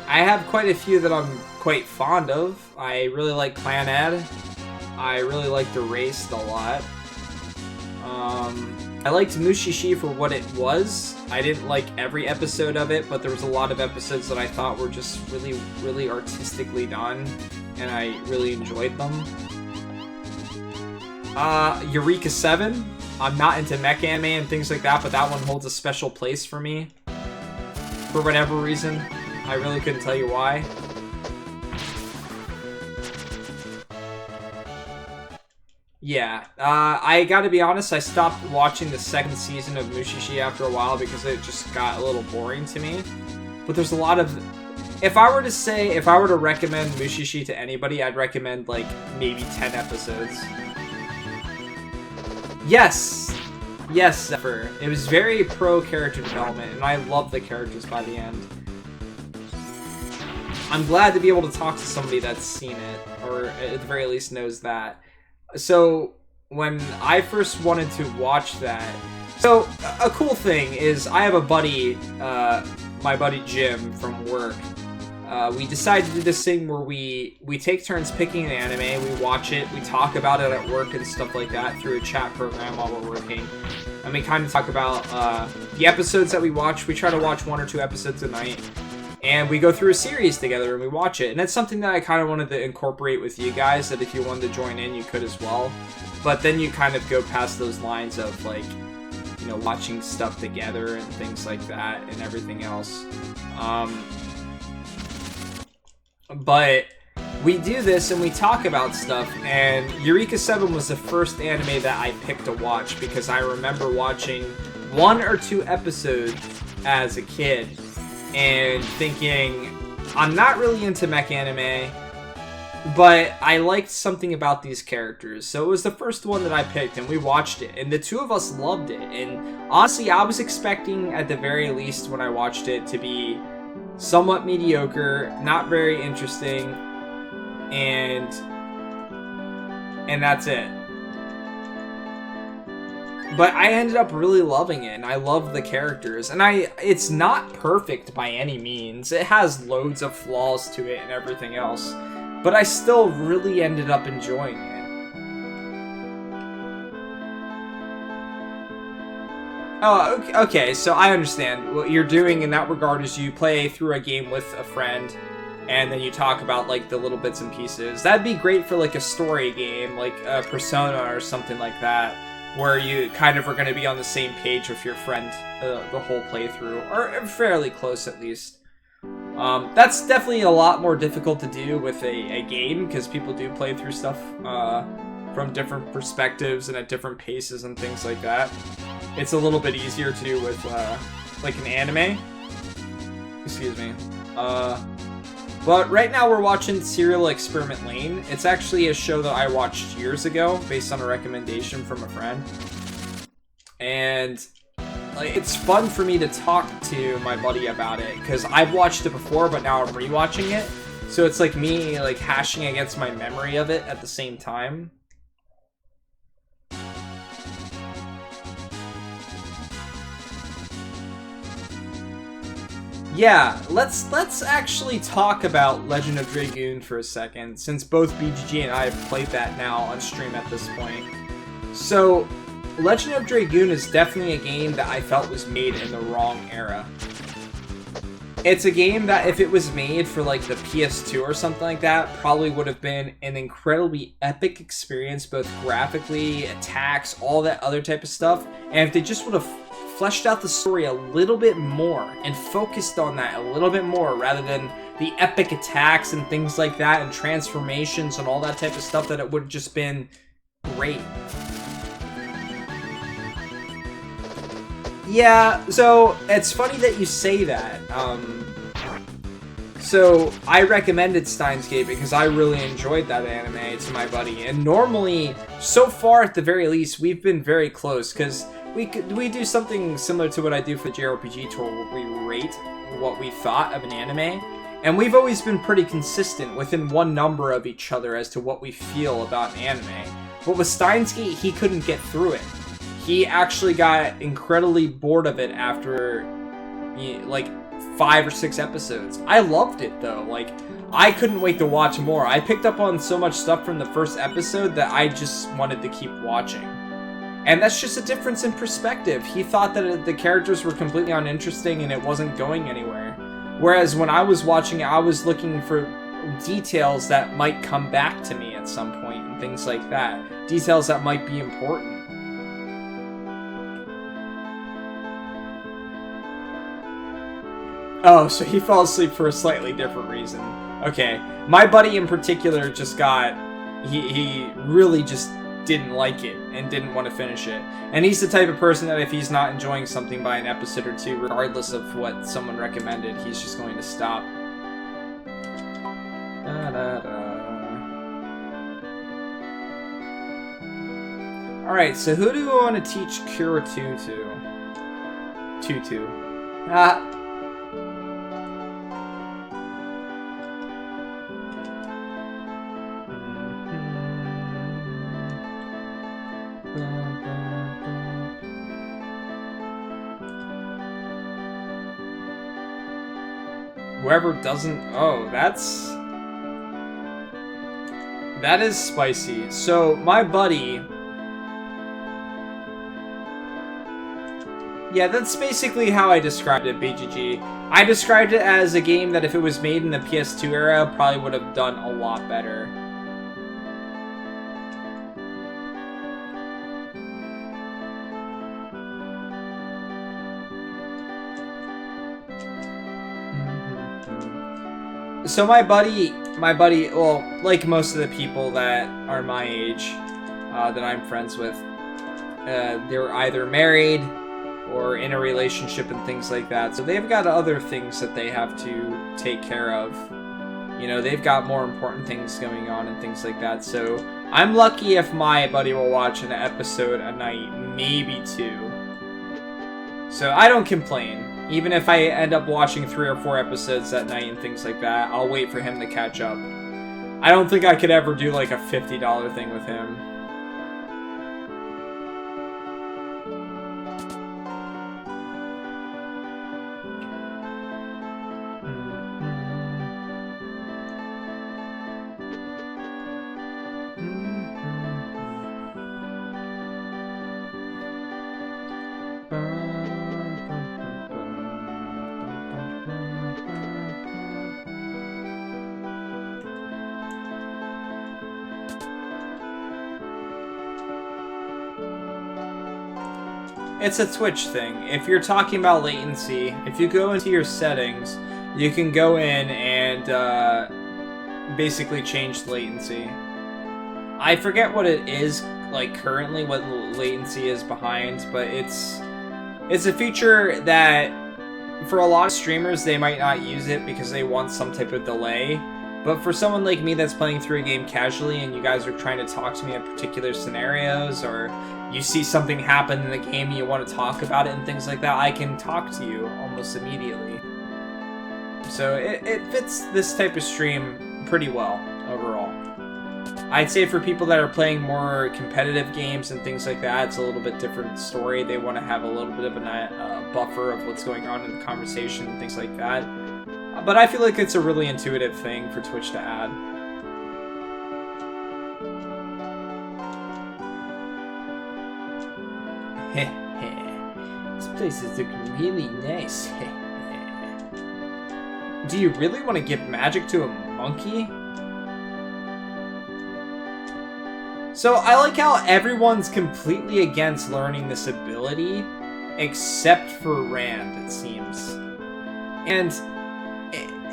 I have quite a few that I'm quite fond of. I really like Clan I really liked Erased a lot. I liked Mushishi for what it was. I didn't like every episode of it, but there was a lot of episodes that I thought were just really, really artistically done, and I really enjoyed them. Eureka 7. I'm not into mech anime and things like that, but that one holds a special place for me. For whatever reason. I really couldn't tell you why. Yeah, I gotta be honest, I stopped watching the second season of Mushishi after a while because it just got a little boring to me. But there's a lot of... If I were to recommend Mushishi to anybody, I'd recommend, like, maybe 10 episodes. Yes! Yes, Zephyr. It was very pro character development, and I loved the characters by the end. I'm glad to be able to talk to somebody that's seen it, or at the very least knows that. So, when I first wanted to watch that... So, a cool thing is, I have a buddy, my buddy Jim from work. We decided to do this thing where we take turns picking an anime, we watch it, we talk about it at work and stuff like that through a chat program while we're working. And we kind of talk about the episodes that we watch. We try to watch 1 or 2 episodes a night. And we go through a series together and we watch it. And that's something that I kind of wanted to incorporate with you guys, that if you wanted to join in, you could as well. But then you kind of go past those lines of, like, you know, watching stuff together and things like that and everything else. But we do this and we talk about stuff, and Eureka 7 was the first anime that I picked to watch because I remember watching 1 or 2 episodes as a kid and thinking, I'm not really into mech anime, but I liked something about these characters. So it was the first one that I picked, and we watched it, and the two of us loved it. And honestly, I was expecting, at the very least, when I watched it, to be somewhat mediocre, not very interesting, and that's it. But I ended up really loving it, and I love the characters. And it's not perfect by any means. It has loads of flaws to it and everything else. But I still really ended up enjoying it. Oh, okay, so I understand. What you're doing in that regard is you play through a game with a friend, and then you talk about, like, the little bits and pieces. That'd be great for, like, a story game, like a Persona or something like that, where you kind of are going to be on the same page with your friend the whole playthrough, or fairly close at least. That's definitely a lot more difficult to do with a game, because people do play through stuff from different perspectives and at different paces and things like that. it's a little bit easier to do with like an anime. Excuse me. But right now we're watching Serial Experiment Lane. It's actually a show that I watched years ago based on a recommendation from a friend. And like, it's fun for me to talk to my buddy about it because I've watched it before, but now I'm rewatching it. So it's like me like hashing against my memory of it at the same time. Yeah, let's actually talk about Legend of Dragoon for a second, since both BGG and I have played that now on stream at this point. So, Legend of Dragoon is definitely a game that I felt was made in the wrong era. It's a game that if it was made for like the PS2 or something like that, probably would have been an incredibly epic experience, both graphically, attacks, all that other type of stuff. And if they just would have fleshed out the story a little bit more and focused on that a little bit more rather than the epic attacks and things like that and transformations and all that type of stuff, that it would have just been great. Yeah, so it's funny that you say that. So I recommended Steins Gate because I really enjoyed that anime to my buddy, and normally, so far at the very least, we've been very close because we do something similar to what I do for the JRPG tour, where we rate what we thought of an anime, and we've always been pretty consistent within one number of each other as to what we feel about an anime. But with Steins Gate, he couldn't get through it. He actually got incredibly bored of it after, like, 5 or 6 episodes. I loved it, though. Like, I couldn't wait to watch more. I picked up on so much stuff from the first episode that I just wanted to keep watching. And that's just a difference in perspective. He thought that the characters were completely uninteresting and it wasn't going anywhere. Whereas when I was watching it, I was looking for details that might come back to me at some point and things like that. Details that might be important. Oh, so he fell asleep for a slightly different reason. Okay. My buddy in particular just got... He really just didn't like it and didn't want to finish it. And he's the type of person that if he's not enjoying something by an episode or two, regardless of what someone recommended, he's just going to stop. Alright, so who do we want to teach Kira-2 to? Tutu. Whoever doesn't... Oh, that is spicy. So, my buddy... Yeah, that's basically how I described it, BGG. I described it as a game that if it was made in the PS2 era, probably would have done a lot better. So my buddy, well, like most of the people that are my age, that I'm friends with, they're either married or in a relationship and things like that. So they've got other things that they have to take care of. You know, they've got more important things going on and things like that. So I'm lucky if my buddy will watch an episode a night, maybe 2. So I don't complain. Even if I end up watching 3 or 4 episodes that night and things like that, I'll wait for him to catch up. I don't think I could ever do like a $50 thing with him. It's a Twitch thing. If you're talking about latency, if you go into your settings, you can go in and basically change the latency. I forget what it is like currently what latency is behind, but it's a feature that for a lot of streamers they might not use it because they want some type of delay. But for someone like me that's playing through a game casually and you guys are trying to talk to me in particular scenarios, or you see something happen in the game and you want to talk about it and things like that, I can talk to you almost immediately. So it fits this type of stream pretty well overall. I'd say for people that are playing more competitive games and things like that, it's a little bit different story. They want to have a little bit of a buffer of what's going on in the conversation and things like that. But I feel like it's a really intuitive thing for Twitch to add. This place is looking really nice. Do you really want to give magic to a monkey? So I like how everyone's completely against learning this ability, except for Rand, it seems. And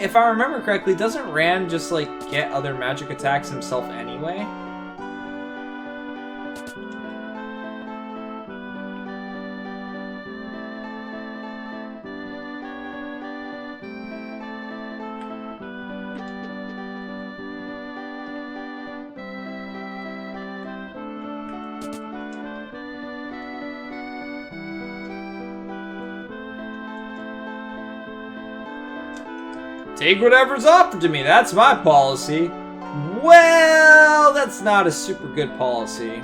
if I remember correctly, doesn't Rand just like get other magic attacks himself anyway? Take whatever's offered to me, that's my policy. Well, that's not a super good policy.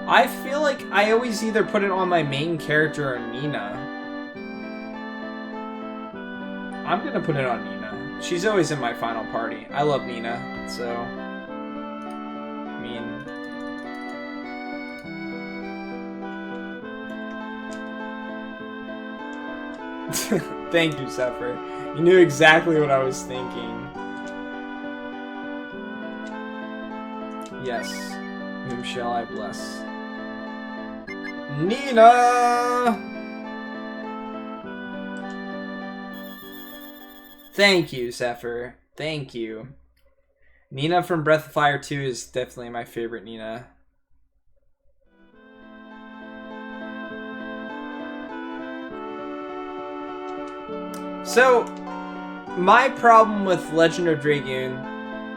I feel like I always either put it on my main character or Nina. I'm gonna put it on Nina. She's always in my final party. I love Nina, so... I mean... Thank you, Zephyr. You knew exactly what I was thinking. Yes. Whom shall I bless? Nina! Thank you, Zephyr. Thank you. Nina from Breath of Fire 2 is definitely my favorite Nina. So, my problem with Legend of Dragoon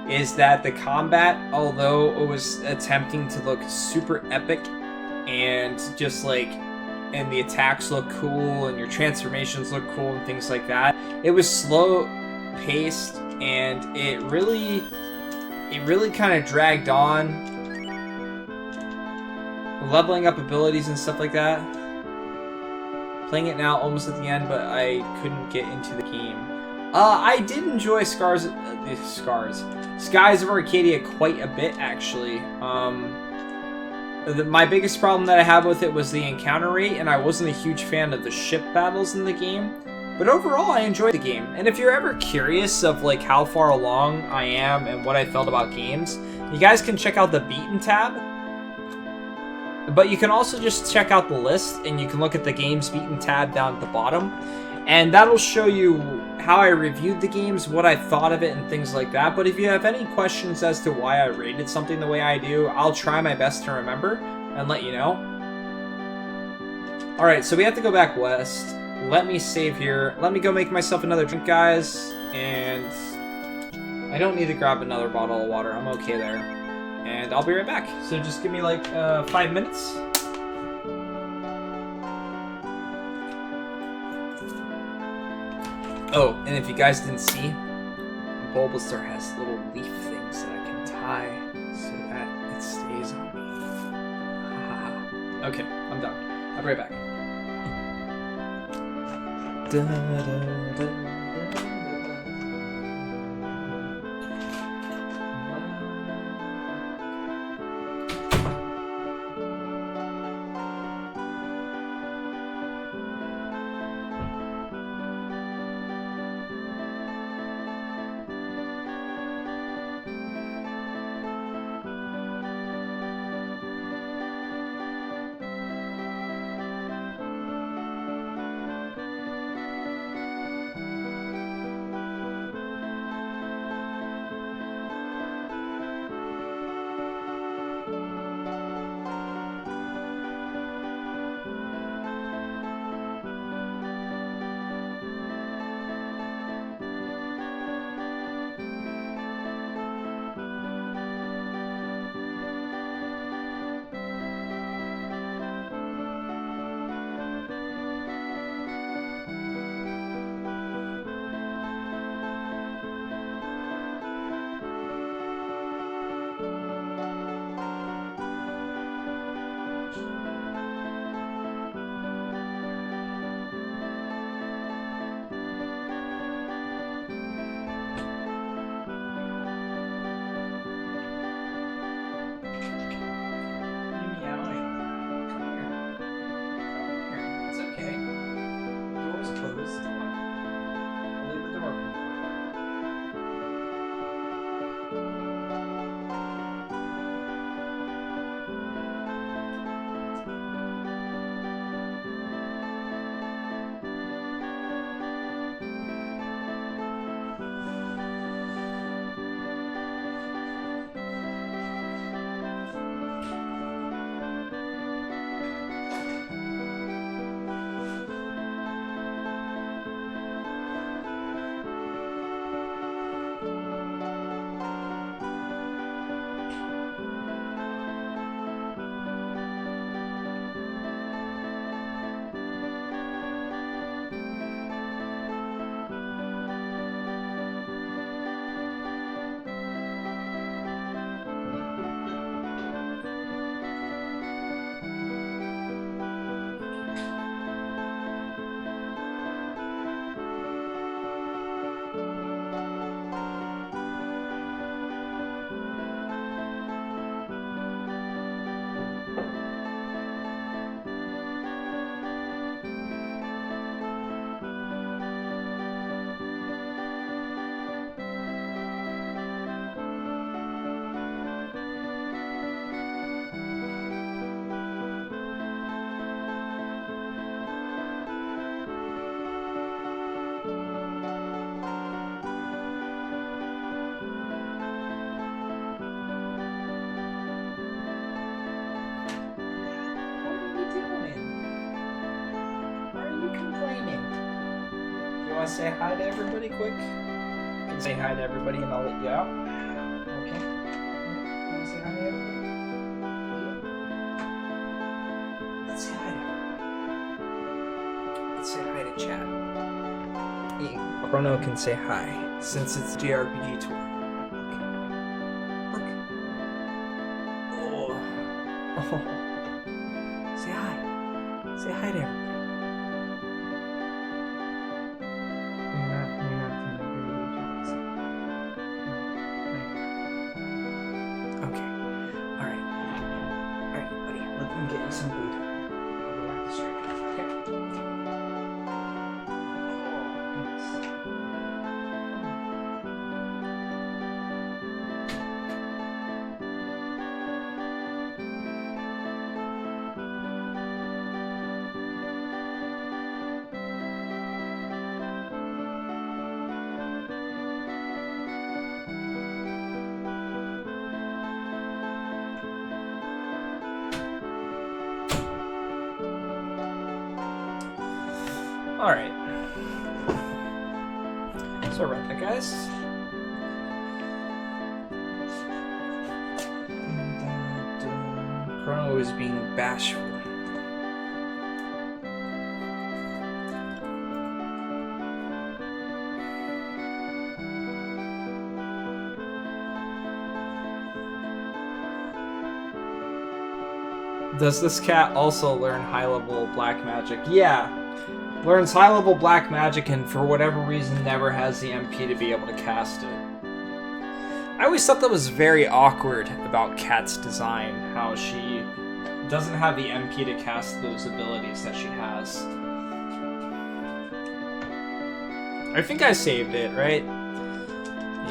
is that the combat, although it was attempting to look super epic and just like, and the attacks look cool and your transformations look cool and things like that, it was slow paced and it really kind of dragged on. Leveling up abilities and stuff like that. Playing it now almost at the end, but I couldn't get into the game. I did enjoy Skies of Arcadia quite a bit, actually. My biggest problem that I have with it was the encounter rate, and I wasn't a huge fan of the ship battles in the game. But overall, I enjoyed the game. And if you're ever curious of like how far along I am and what I felt about games, you guys can check out the Beaten tab. But you can also just check out the list, and you can look at the Games Beaten tab down at the bottom. And that'll show you how I reviewed the games, what I thought of it, and things like that. But if you have any questions as to why I rated something the way I do, I'll try my best to remember and let you know. Alright, so we have to go back west. Let me save here. Let me go make myself another drink, guys. And I don't need to grab another bottle of water. I'm okay there. And I'll be right back. So just give me like 5 minutes. Oh, and if you guys didn't see, Bulbasaur has little leaf things that I can tie so that it stays on me. Okay, I'm done. I'll be right back. Da, da, da, da. want to say hi to everybody quick? You can say hi to everybody and I'll let you out. Okay. You want to say hi to everybody? Yeah. Let's say hi to everybody. Let's say hi to chat. Hey, Chrono can say hi since it's JRPG tour. Look. Look. Oh. Say hi. Say hi to everybody. Some food. I'll go back to stream. Okay. Alright. Sorry about that, guys. Chrono is being bashful. Does this cat also learn high-level black magic? Yeah. Learns high-level black magic and for whatever reason never has the MP to be able to cast it. I always thought that was very awkward about Kat's design, how she doesn't have the MP to cast those abilities that she has. I think I saved it, right?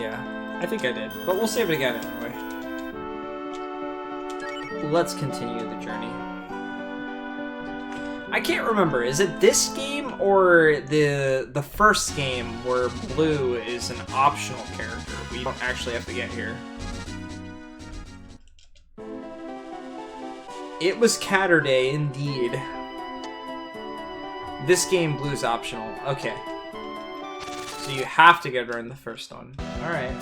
Yeah, I think I did, but we'll save it again anyway. Let's continue the journey. I can't remember, is it this game or the first game where Blue is an optional character? We don't actually have to get here. It was Catterday, indeed. This game, Blue's optional. Okay. So you have to get her in the first one. Alright.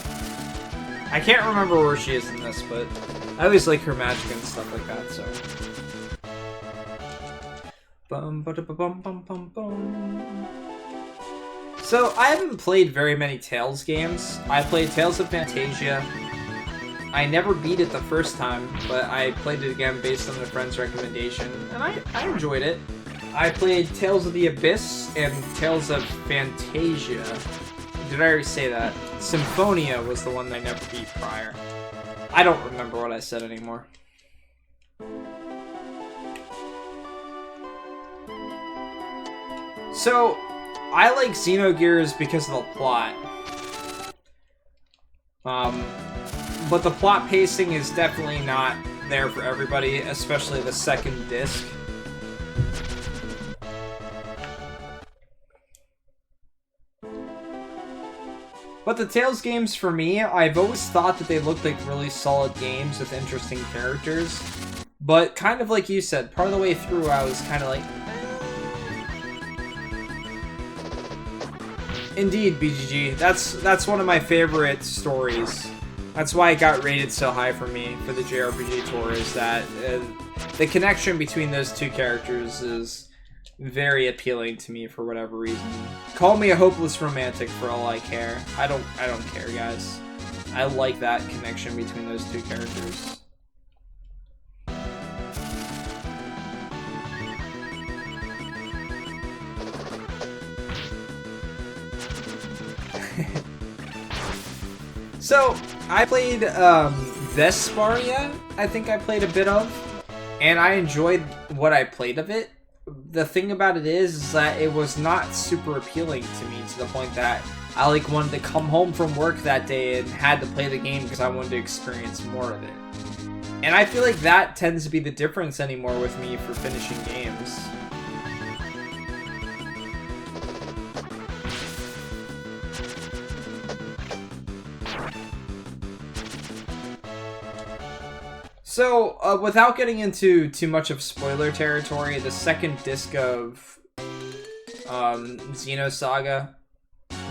I can't remember where she is in this, but I always like her magic and stuff like that, so... So, I haven't played very many Tales games. I played Tales of Fantasia. I never beat it the first time, but I played it again based on a friend's recommendation, and I enjoyed it. I played Tales of the Abyss and Tales of Fantasia. Did I already say that? Symphonia was the one that I never beat prior. I don't remember what I said anymore. So, I like Xenogears because of the plot. But the plot pacing is definitely not there for everybody, especially the second disc. But the Tales games, for me, I've always thought that they looked like really solid games with interesting characters. But kind of like you said, part of the way through I was kind of like... Indeed, BGG. That's one of my favorite stories. That's why it got rated so high for me for the JRPG tour, is that the connection between those two characters is very appealing to me for whatever reason. Call me a hopeless romantic for all I care. I don't care, guys. I like that connection between those two characters. So, I played Vesparia, I think I played a bit of, and I enjoyed what I played of it. The thing about it is that it was not super appealing to me, to the point that I wanted to come home from work that day and had to play the game because I wanted to experience more of it. And I feel like that tends to be the difference anymore with me for finishing games. So, without getting into too much of spoiler territory, the second disc of Xenosaga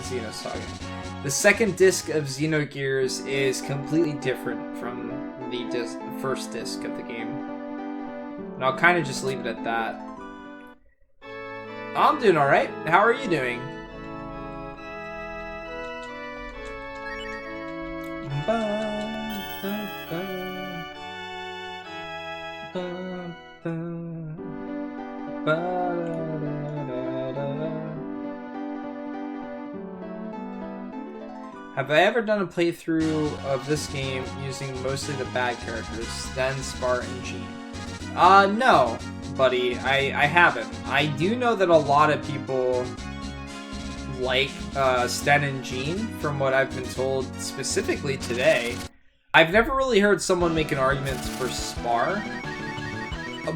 Xenosaga. The second disc of Xenogears is completely different from the first disc of the game. And I'll kind of just leave it at that. I'm doing alright. How are you doing? Have I ever done a playthrough of this game using mostly the bad characters, Sten, Spar, and Jean? No, buddy, I haven't. I do know that a lot of people like Sten and Jean, from what I've been told specifically today. I've never really heard someone make an argument for Spar.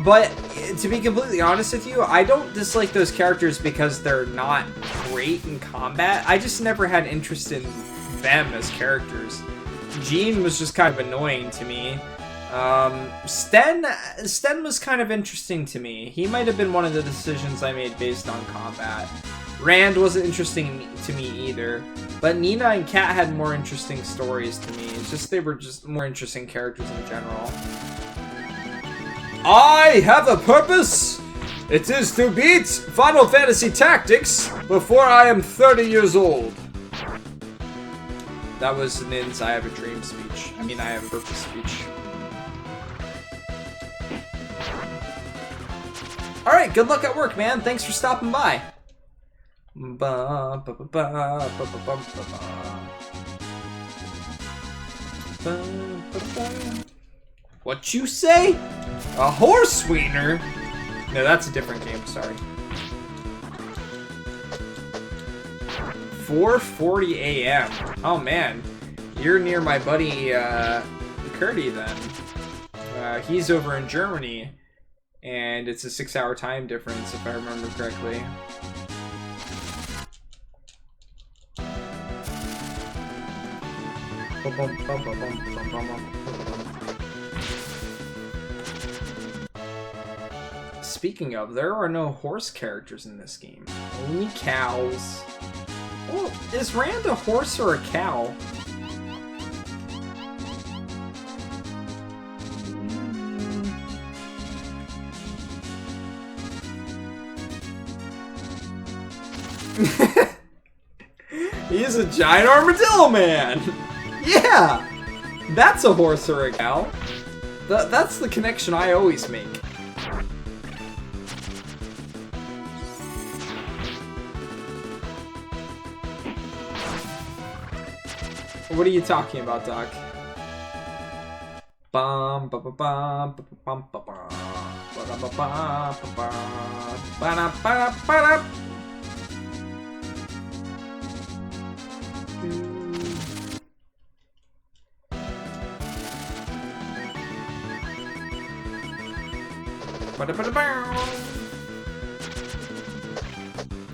But to be completely honest with you, I don't dislike those characters because they're not great in combat. I just never had interest in them as characters. Jean was just kind of annoying to me. Sten was kind of interesting to me. He might have been one of the decisions I made based on combat. Rand wasn't interesting to me either. But Nina and Kat had more interesting stories to me. It's just they were just more interesting characters in general. I have a purpose! It is to beat Final Fantasy Tactics before I am 30 years old. That was Nin's I have a dream speech. I mean, I have a purpose speech. Alright, good luck at work, man. Thanks for stopping by. What you say? A horse wiener? No, that's a different game, sorry. 4:40 a.m. Oh man, you're near my buddy Curdy then. He's over in Germany, and it's a 6-hour time difference if I remember correctly. Speaking of, there are no horse characters in this game. Only cows. Oh, is Rand a horse or a cow? He's a giant armadillo man! Yeah! That's a horse or a cow. That's the connection I always make. What are you talking about, Doc? Bum ba ba bum ba bum ba bum ba da ba ba ba ba ba da ba da ba da.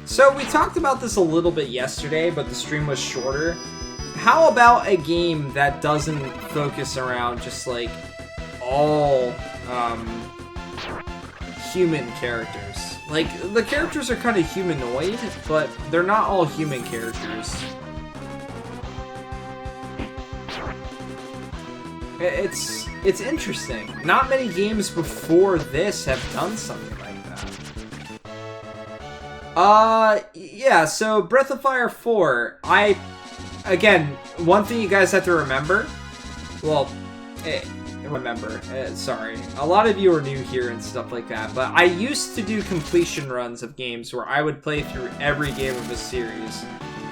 So we talked about this a little bit yesterday, but the stream was shorter. How about a game that doesn't focus around just like all human characters? Like, the characters are kind of humanoid, but they're not all human characters. It's interesting. Not many games before this have done something like that. Yeah, so Breath of Fire 4, again, one thing you guys have to remember, well, sorry, a lot of you are new here and stuff like that, but I used to do completion runs of games where I would play through every game of a series.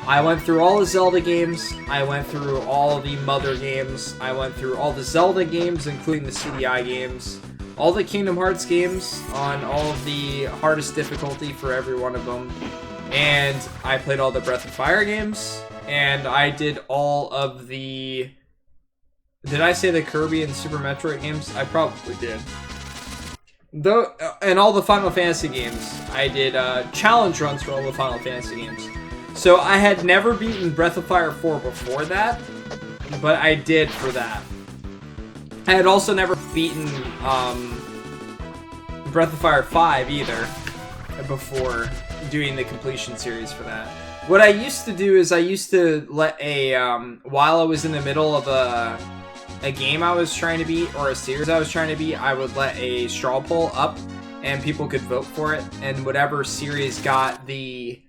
I went through all the Zelda games, I went through all the Mother games, I went through all the Zelda games, including the CDI games, all the Kingdom Hearts games on all of the hardest difficulty for every one of them, and I played all the Breath of Fire games, and I did all of the... Did I say the Kirby and Super Metroid games? I probably did. And all the Final Fantasy games. I did challenge runs for all the Final Fantasy games. So I had never beaten Breath of Fire 4 before that, but I did for that. I had also never beaten Breath of Fire 5 either before doing the completion series for that. What I used to do is I used to let while I was in the middle of a game I was trying to beat, or a series I was trying to beat, I would let a straw poll up, and people could vote for it, and whatever series got the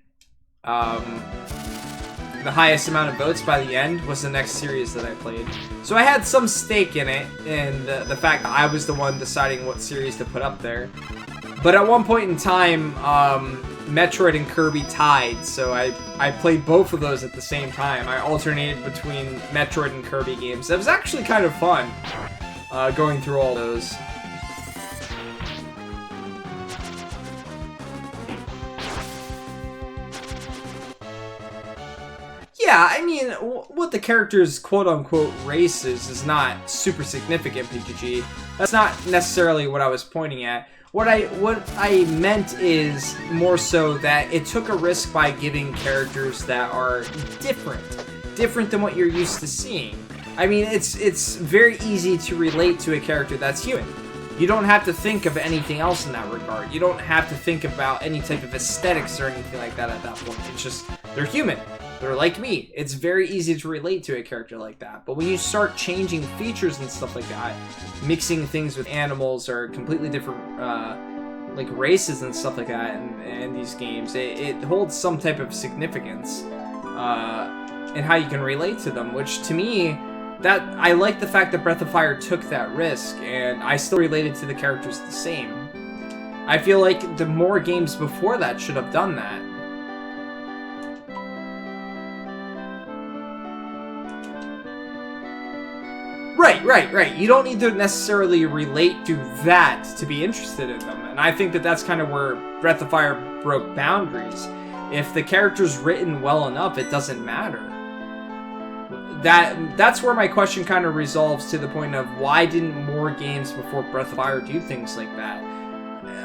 highest amount of votes by the end was the next series that I played. So I had some stake in it, and the fact that I was the one deciding what series to put up there. But at one point in time, Metroid and Kirby tied, so I played both of those at the same time. I alternated between Metroid and Kirby games. That was actually kind of fun, going through all those. Yeah, I mean, what the character's quote-unquote race is not super significant, PGG. That's not necessarily what I was pointing at. What I meant is more so that it took a risk by giving characters that are different than what you're used to seeing. I mean, it's very easy to relate to a character that's human. You don't have to think of anything else in that regard. You don't have to think about any type of aesthetics or anything like that at that point. It's just, they're human. They're like me. It's very easy to relate to a character like that. But when you start changing features and stuff like that, mixing things with animals or completely different like races and stuff like that in these games, it holds some type of significance in how you can relate to them, which to me, that I like the fact that Breath of Fire took that risk, and I still related to the characters the same. I feel like the more games before that should have done that. Right. You don't need to necessarily relate to that to be interested in them. And I think that that's kind of where Breath of Fire broke boundaries. If the character's written well enough, it doesn't matter. That's where my question kind of resolves to the point of why didn't more games before Breath of Fire do things like that?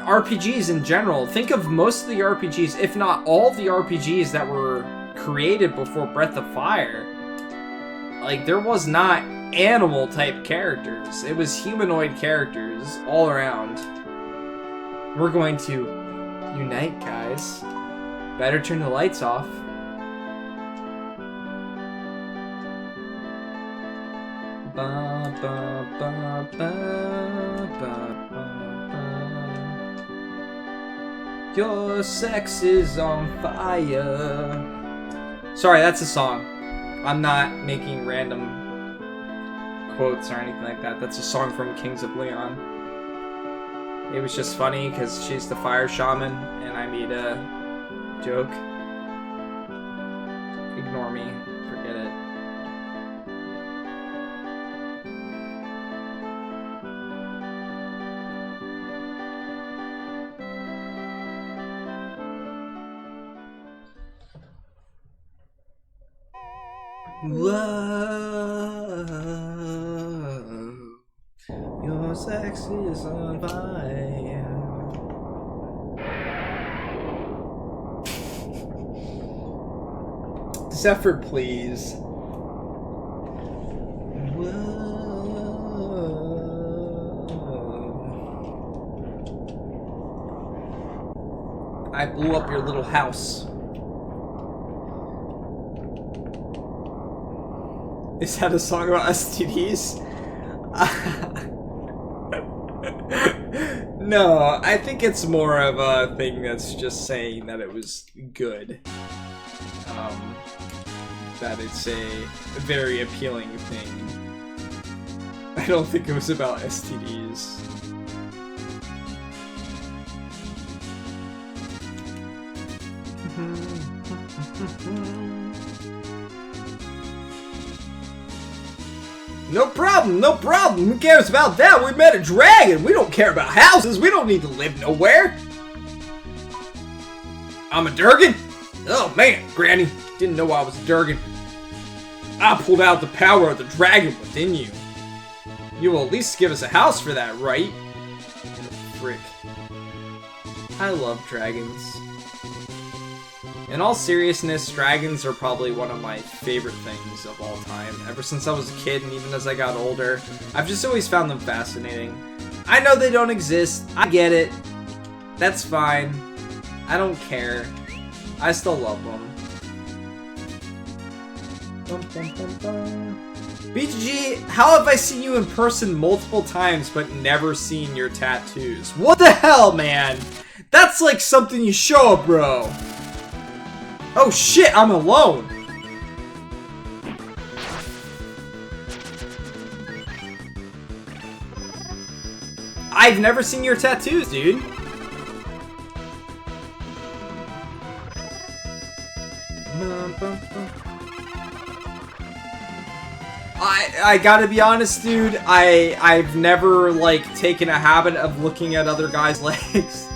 RPGs in general, think of most of the RPGs, if not all the RPGs that were created before Breath of Fire. Like, there was not animal type characters. It was humanoid characters all around. We're going to unite, guys. Better turn the lights off. Ba, ba, ba, ba, ba, ba, ba. Your sex is on fire. Sorry, that's a song. I'm not making random quotes or anything like that. That's a song from Kings of Leon. It was just funny because she's the fire shaman and I made a joke. Ignore me. Forget it. Whoa, your sex is on fire. Zephyr, please. Whoa. I blew up your little house. Is that a song about STDs? No, I think it's more of a thing that's just saying that it was good. That it's a very appealing thing. I don't think it was about STDs. No problem, no problem. Who cares about that? We met a dragon. We don't care about houses. We don't need to live nowhere. I'm a Durgan? Oh man, Granny. Didn't know I was a Durgan. I pulled out the power of the dragon within you. You will at least give us a house for that, right? Frick. I love dragons. In all seriousness, dragons are probably one of my favorite things of all time. Ever since I was a kid and even as I got older, I've just always found them fascinating. I know they don't exist. I get it. That's fine. I don't care. I still love them. BGG, how have I seen you in person multiple times but never seen your tattoos? What the hell, man? That's like something you show, bro. Oh shit, I'm alone. I've never seen your tattoos, dude. I gotta be honest, dude. I've never like taken a habit of looking at other guys' legs.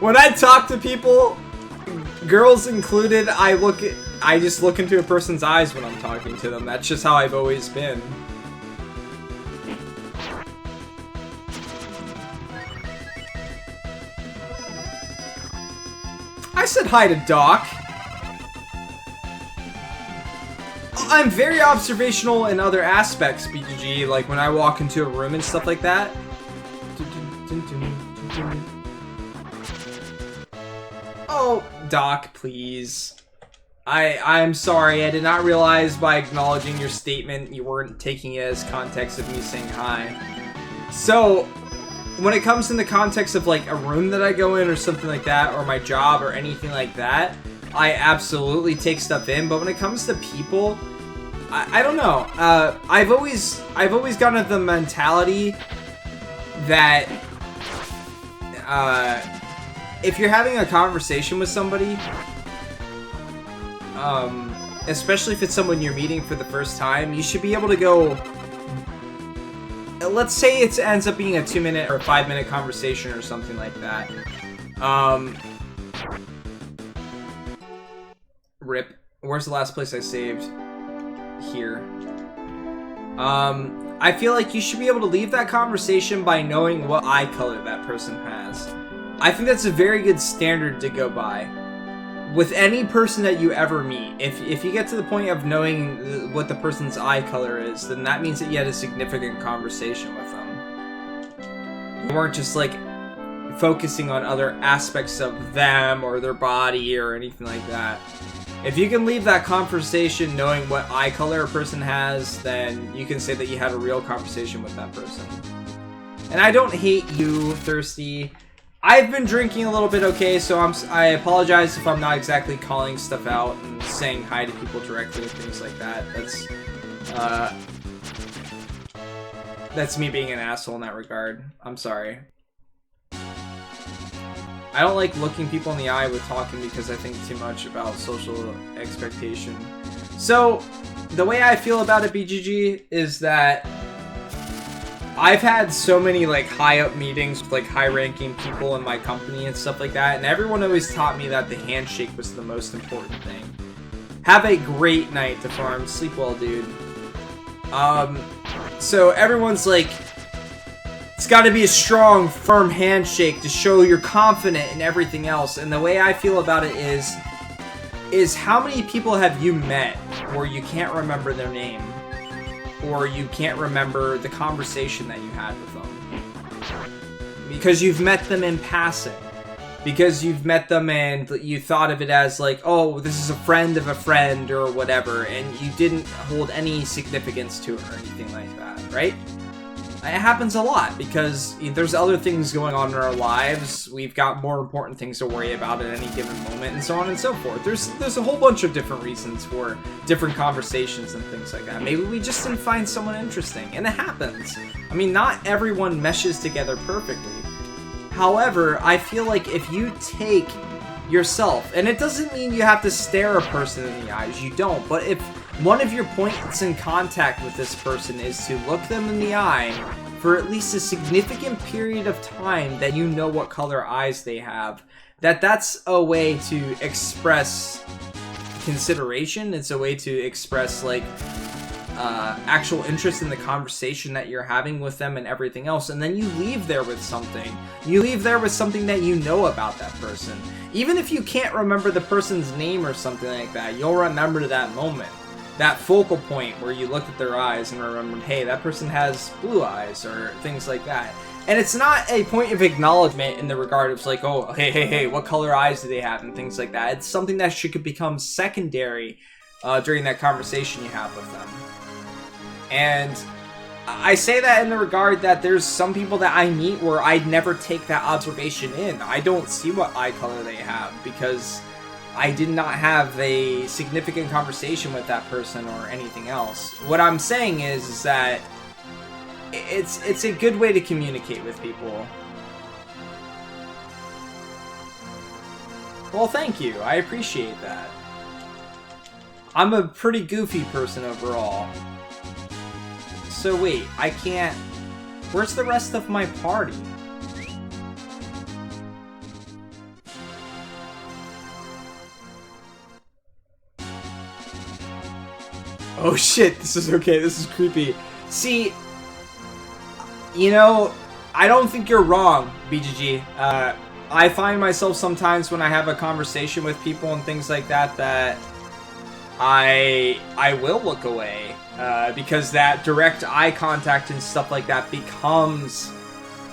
When I talk to people, girls included, I just look into a person's eyes when I'm talking to them. That's just how I've always been. I said hi to Doc. I'm very observational in other aspects, BGG, like when I walk into a room and stuff like that. Oh, Doc, please. I'm sorry, I did not realize by acknowledging your statement you weren't taking it as context of me saying hi. So, when it comes in the context of like a room that I go in or something like that, or my job or anything like that, I absolutely take stuff in, but when it comes to people, I don't know. I've always gotten the mentality that if you're having a conversation with somebody, especially if it's someone you're meeting for the first time, you should be able to go. Let's say it ends up being a 2-minute or 5-minute conversation or something like that. Rip. Where's the last place I saved? Here. I feel like you should be able to leave that conversation by knowing what eye color that person has. I think that's a very good standard to go by. With any person that you ever meet, if you get to the point of knowing what the person's eye color is, then that means that you had a significant conversation with them. You weren't just like focusing on other aspects of them or their body or anything like that. If you can leave that conversation knowing what eye color a person has, then you can say that you had a real conversation with that person. And I don't hate you, Thirsty. I've been drinking a little bit, okay, so I apologize if I'm not exactly calling stuff out and saying hi to people directly and things like that. That's me being an asshole in that regard. I'm sorry. I don't like looking people in the eye with talking because I think too much about social expectation. So, the way I feel about it, BGG, is that I've had so many like high up meetings with like high ranking people in my company and stuff like that, and everyone always taught me that the handshake was the most important thing. Have a great night, the farm. Sleep well, dude. So everyone's like, it's got to be a strong, firm handshake to show you're confident in everything else. And the way I feel about it is how many people have you met where you can't remember their name? Or you can't remember the conversation that you had with them. Because you've met them in passing. Because you've met them and you thought of it as like, oh, this is a friend of a friend or whatever, and you didn't hold any significance to it or anything like that, right? It happens a lot because there's other things going on in our lives. We've got more important things to worry about at any given moment, and so on and so forth. There's a whole bunch of different reasons for different conversations and things like that. Maybe we just didn't find someone interesting, and it happens. I mean, not everyone meshes together perfectly. However, I feel like if you take yourself, and it doesn't mean you have to stare a person in the eyes, you don't, but if one of your points in contact with this person is to look them in the eye for at least a significant period of time that you know what color eyes they have, that's a way to express consideration. It's a way to express like actual interest in the conversation that you're having with them and everything else, and then you leave there with something. You leave there with something that you know about that person. Even if you can't remember the person's name or something like that, you'll remember that moment. That focal point where you looked at their eyes and remembered, hey, that person has blue eyes, or things like that. And it's not a point of acknowledgement in the regard of like, oh, hey, what color eyes do they have and things like that. It's something that should become secondary during that conversation you have with them. And I say that in the regard that there's some people that I meet where I'd never take that observation in. I don't see what eye color they have because I did not have a significant conversation with that person or anything else. What I'm saying is that it's a good way to communicate with people. Well, thank you. I appreciate that. I'm a pretty goofy person overall. So wait, I can't... Where's the rest of my party? Oh shit, this is okay, this is creepy. See, you know, I don't think you're wrong, BGG. I find myself sometimes when I have a conversation with people and things like that, that I will look away. Because that direct eye contact and stuff like that becomes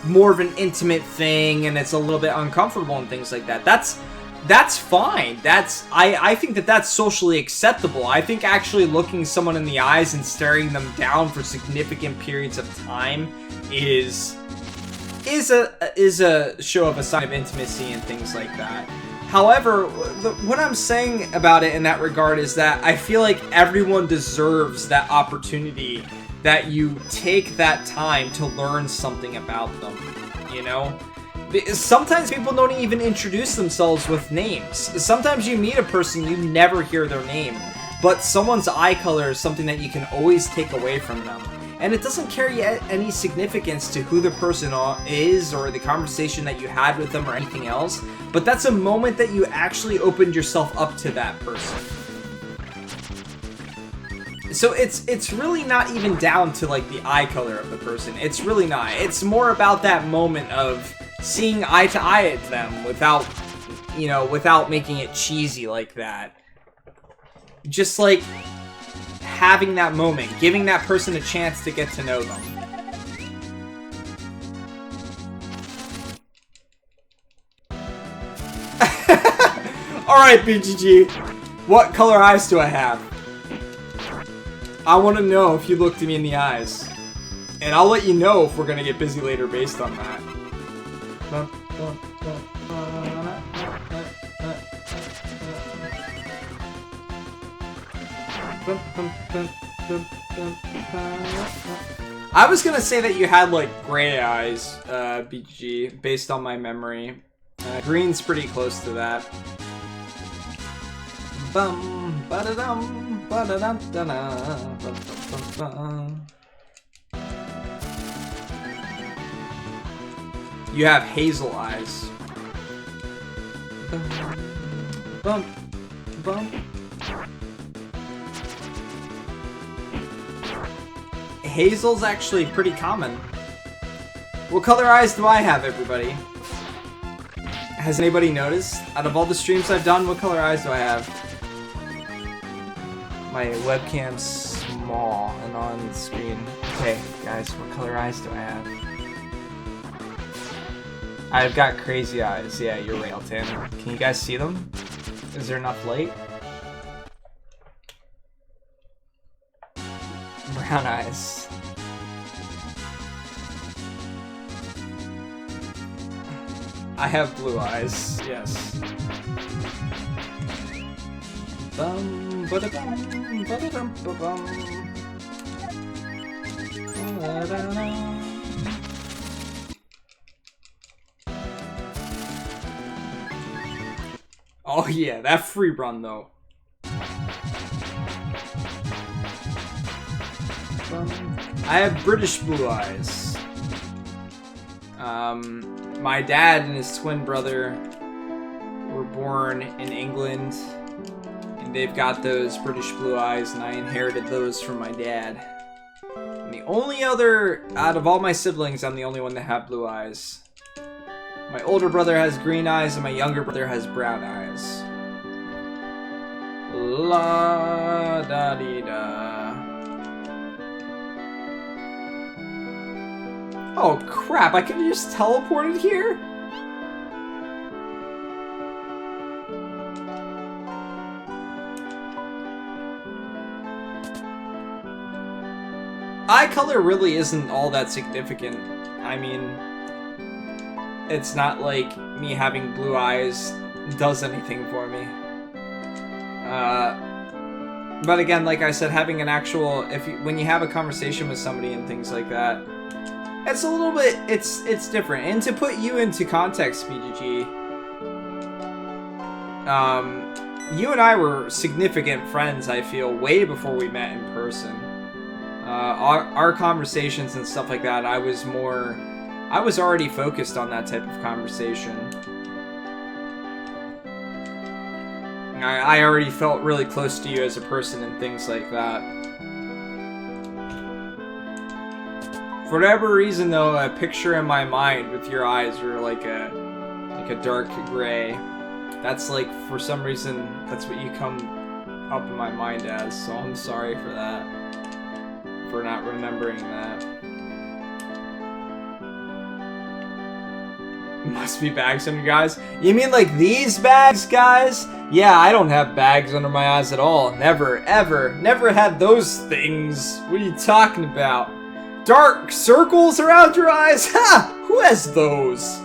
more of an intimate thing and it's a little bit uncomfortable and things like that. That's fine. I think that's socially acceptable. I think actually looking someone in the eyes and staring them down for significant periods of time is a show of a sign of intimacy and things like that. However, what I'm saying about it in that regard is that I feel like everyone deserves that opportunity, that you take that time to learn something about them, you know? Sometimes people don't even introduce themselves with names. Sometimes you meet a person, you never hear their name, but someone's eye color is something that you can always take away from them. And it doesn't carry any significance to who the person is or the conversation that you had with them or anything else, but that's a moment that you actually opened yourself up to that person. So it's really not even down to like the eye color of the person. It's really not. It's more about that moment of seeing eye to eye at them without, you know, without making it cheesy like that. Just like having that moment, giving that person a chance to get to know them. Alright, BGG. What color eyes do I have? I want to know if you looked me in the eyes. And I'll let you know if we're going to get busy later based on that. I was gonna say that you had like gray eyes, BG, based on my memory. Green's pretty close to that. Bum ba-da-dum ba-da-dum-da-da bum. You have hazel eyes. Bum bum. Hazel's actually pretty common. What color eyes do I have, everybody? Has anybody noticed? Out of all the streams I've done, what color eyes do I have? My webcam's small and on the screen. Okay, guys, what color eyes do I have? I've got crazy eyes. Yeah, you're right, Altan. Can you guys see them? Is there enough light? Brown eyes. I have blue eyes, yes. Bum, ba-da-bum, ba-da-dum, ba-bum. Ba-da-da. Oh yeah, that free run though. I have British blue eyes. My dad and his twin brother were born in England, and they've got those British blue eyes, and I inherited those from my dad. And the only other, out of all my siblings, I'm the only one that have blue eyes. My older brother has green eyes, and my younger brother has brown eyes. La da dee da. Oh crap, I could've just teleported here? Eye color really isn't all that significant. I mean, it's not like me having blue eyes does anything for me. But again, like I said, having an actual, when you have a conversation with somebody and things like that, it's a little bit, it's different. And to put you into context, BGG, you and I were significant friends, I feel, way before we met in person. Our conversations and stuff like that, I was already focused on that type of conversation. I already felt really close to you as a person and things like that. For whatever reason, though, a picture in my mind with your eyes were like a dark gray. That's like, for some reason, that's what you come up in my mind as, so I'm sorry for that. For not remembering that. Must be bags under your eyes. You mean like these bags, guys? Yeah, I don't have bags under my eyes at all. Never, ever. Never had those things. What are you talking about? Dark circles around your eyes? Ha! Who has those?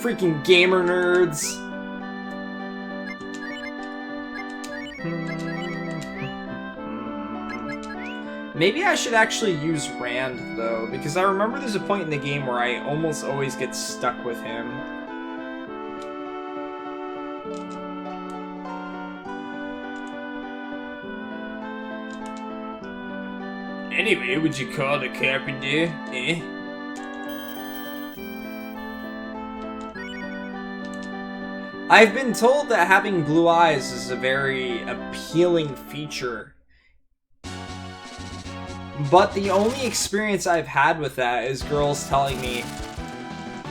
Freaking gamer nerds. Maybe I should actually use Rand, though, because I remember there's a point in the game where I almost always get stuck with him. Anyway, would you call the carpenter, eh? I've been told that having blue eyes is a very appealing feature. But the only experience I've had with that is girls telling me,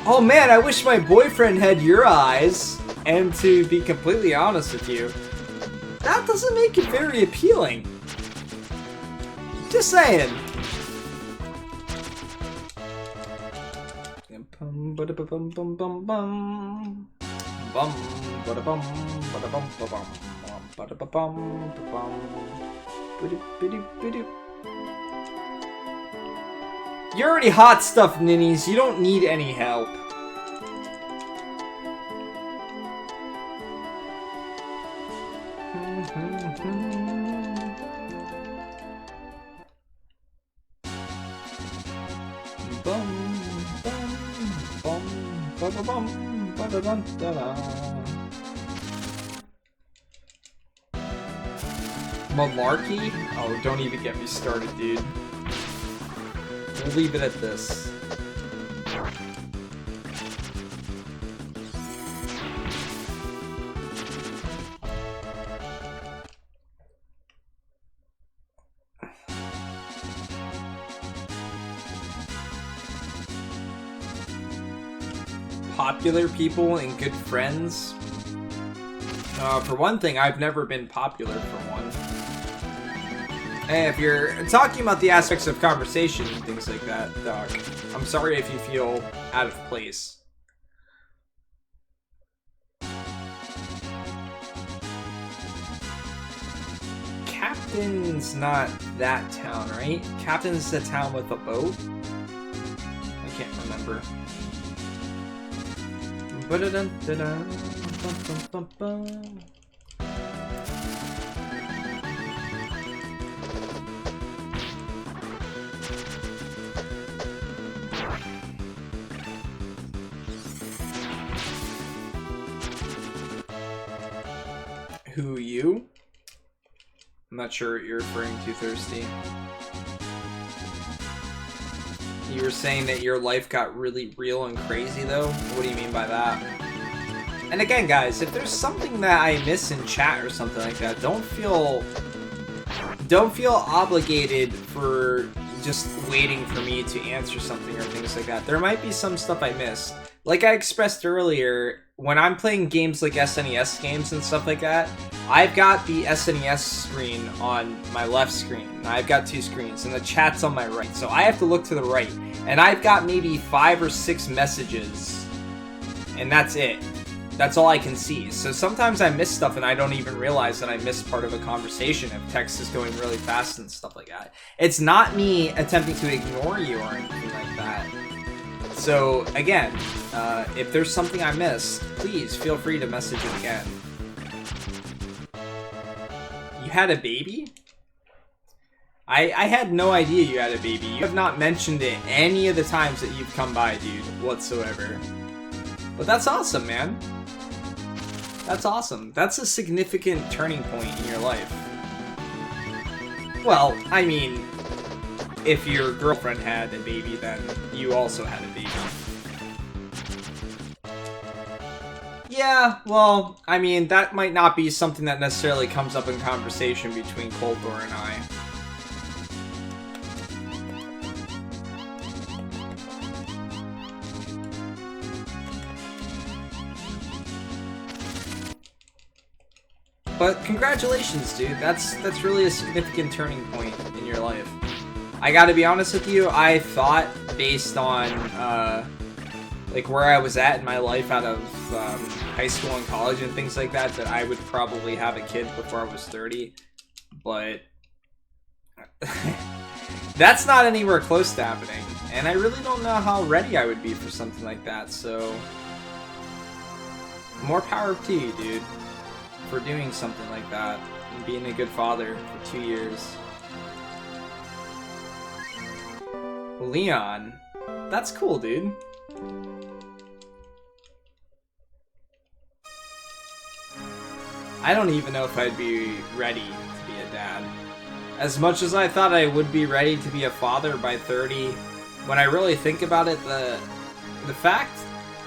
"Oh man, I wish my boyfriend had your eyes." And to be completely honest with you, that doesn't make it very appealing. Just saying. You're already hot stuff, ninnies. You don't need any help. Malarkey? Oh, don't even get me started, dude. We'll leave it at this. Popular people and good friends? For one thing, I've never been popular, for one. Hey, if you're talking about the aspects of conversation and things like that, Doc, I'm sorry if you feel out of place. Captain's not that town, right? Captain's the town with a boat? I can't remember. Who, you? I'm not sure what you're referring to, Thirsty. You were saying that your life got really real and crazy, though? What do you mean by that? And again, guys, if there's something that I miss in chat or something like that, don't feel obligated for just waiting for me to answer something or things like that. There might be some stuff I missed. Like I expressed earlier, when I'm playing games like SNES games and stuff like that, I've got the SNES screen on my left screen, and I've got 2 screens, and the chat's on my right, so I have to look to the right, and I've got maybe 5 or 6 messages, and that's it. That's all I can see. So sometimes I miss stuff and I don't even realize that I missed part of a conversation if text is going really fast and stuff like that. It's not me attempting to ignore you or anything like that. So again, if there's something I missed, please feel free to message it again. You had a baby? I had no idea you had a baby. You have not mentioned it any of the times that you've come by, dude, whatsoever. But that's awesome, man. That's awesome. That's a significant turning point in your life. Well, I mean, if your girlfriend had a baby, then you also had a baby. Yeah, well, I mean, that might not be something that necessarily comes up in conversation between Coldor and I. But congratulations, dude. That's really a significant turning point in your life. I gotta be honest with you, I thought, based on like where I was at in my life out of high school and college and things like that, that I would probably have a kid before I was 30. But that's not anywhere close to happening. And I really don't know how ready I would be for something like that, so more power to you, dude, for doing something like that and being a good father for 2 years. Leon, that's cool, dude. I don't even know if I'd be ready to be a dad. As much as I thought I would be ready to be a father by 30, when I really think about it, the fact,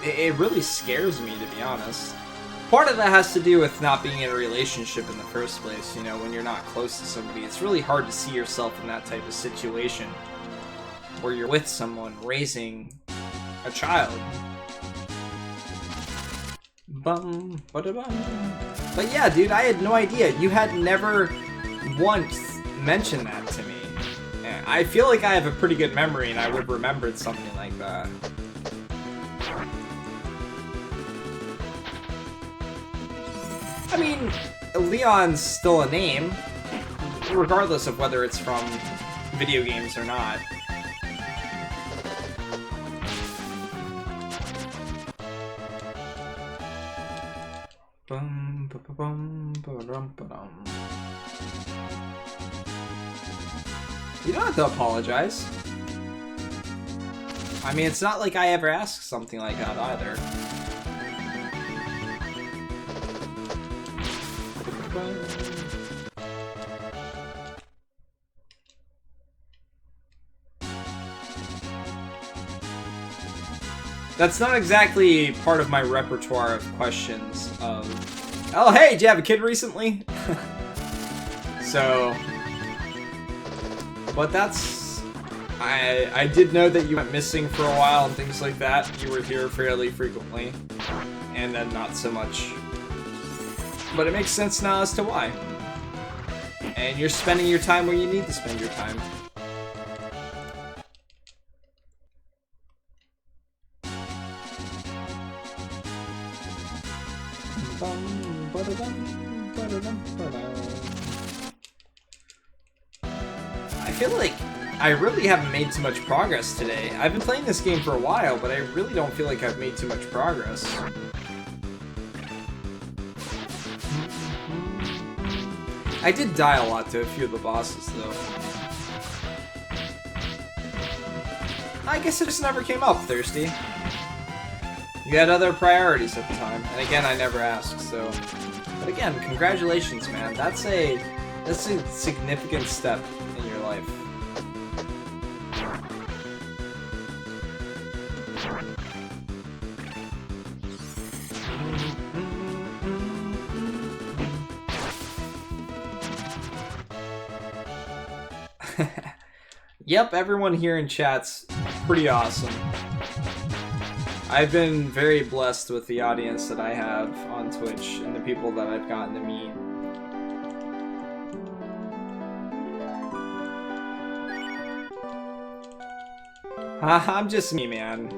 it really scares me, to be honest. Part of that has to do with not being in a relationship in the first place. You know, when you're not close to somebody, it's really hard to see yourself in that type of situation where you're with someone raising a child. Bum, ba-da-bum. But yeah, dude, I had no idea. You had never once mentioned that to me. And I feel like I have a pretty good memory and I would have remembered something like that. I mean, Leon's still a name, regardless of whether it's from video games or not. You don't have to apologize. I mean, it's not like I ever asked something like that either. That's not exactly part of my repertoire of questions of, oh hey, did you have a kid recently? So, but that's, I did know that you went missing for a while and things like that. You were here fairly frequently, and then not so much. But it makes sense now as to why. And you're spending your time where you need to spend your time. I feel like I really haven't made too much progress today. I've been playing this game for a while, but I really don't feel like I've made too much progress. I did die a lot to a few of the bosses, though. I guess it just never came up, Thirsty. You had other priorities at the time, and again, I never asked, so... But again, congratulations, man. That's a significant step in your life. Yep, everyone here in chat's pretty awesome. I've been very blessed with the audience that I have on Twitch and the people that I've gotten to meet. I'm just me, man.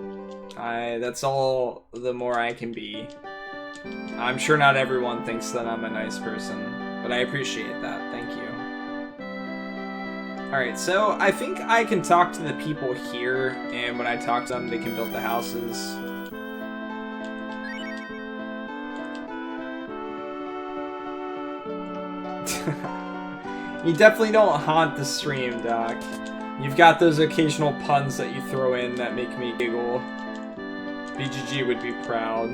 That's all the more I can be. I'm sure not everyone thinks that I'm a nice person, but I appreciate that. Thank you. Alright, so I think I can talk to the people here, and when I talk to them, they can build the houses. You definitely don't haunt the stream, Doc. You've got those occasional puns that you throw in that make me giggle. BGG would be proud.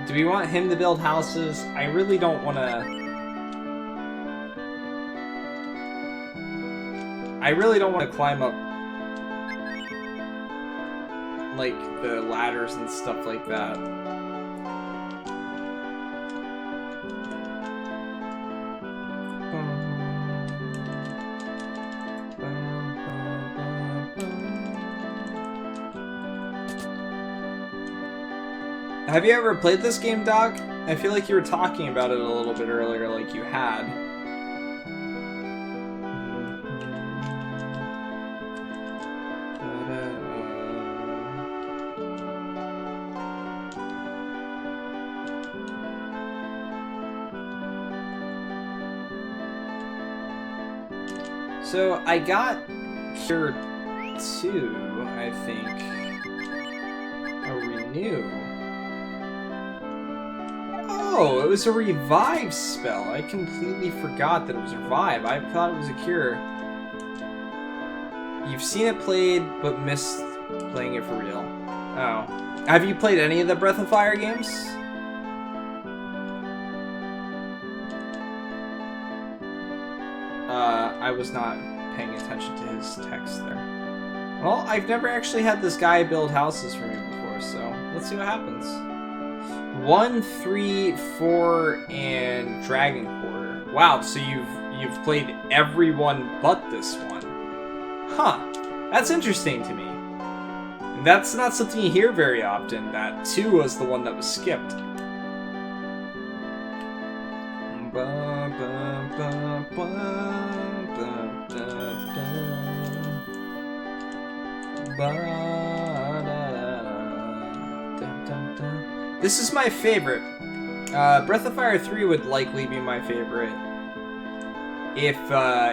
Do we want him to build houses? I really don't want to... I really don't want to climb up, like, the ladders and stuff like that. Have you ever played this game, Doc? I feel like you were talking about it a little bit earlier, like you had. So I got here too, I think. A renew. Oh, it was a revive spell. I completely forgot that it was a revive. I thought it was a cure. You've seen it played, but missed playing it for real. Oh. Have you played any of the Breath of Fire games? I was not paying attention to his text there. Well, I've never actually had this guy build houses for me before, so let's see what happens. 1, 3, 4, and Dragon Quarter. Wow, so you've played every one but this one. Huh. That's interesting to me. That's not something you hear very often, that 2 was the one that was skipped. This is my favorite. Breath of Fire 3 would likely be my favorite if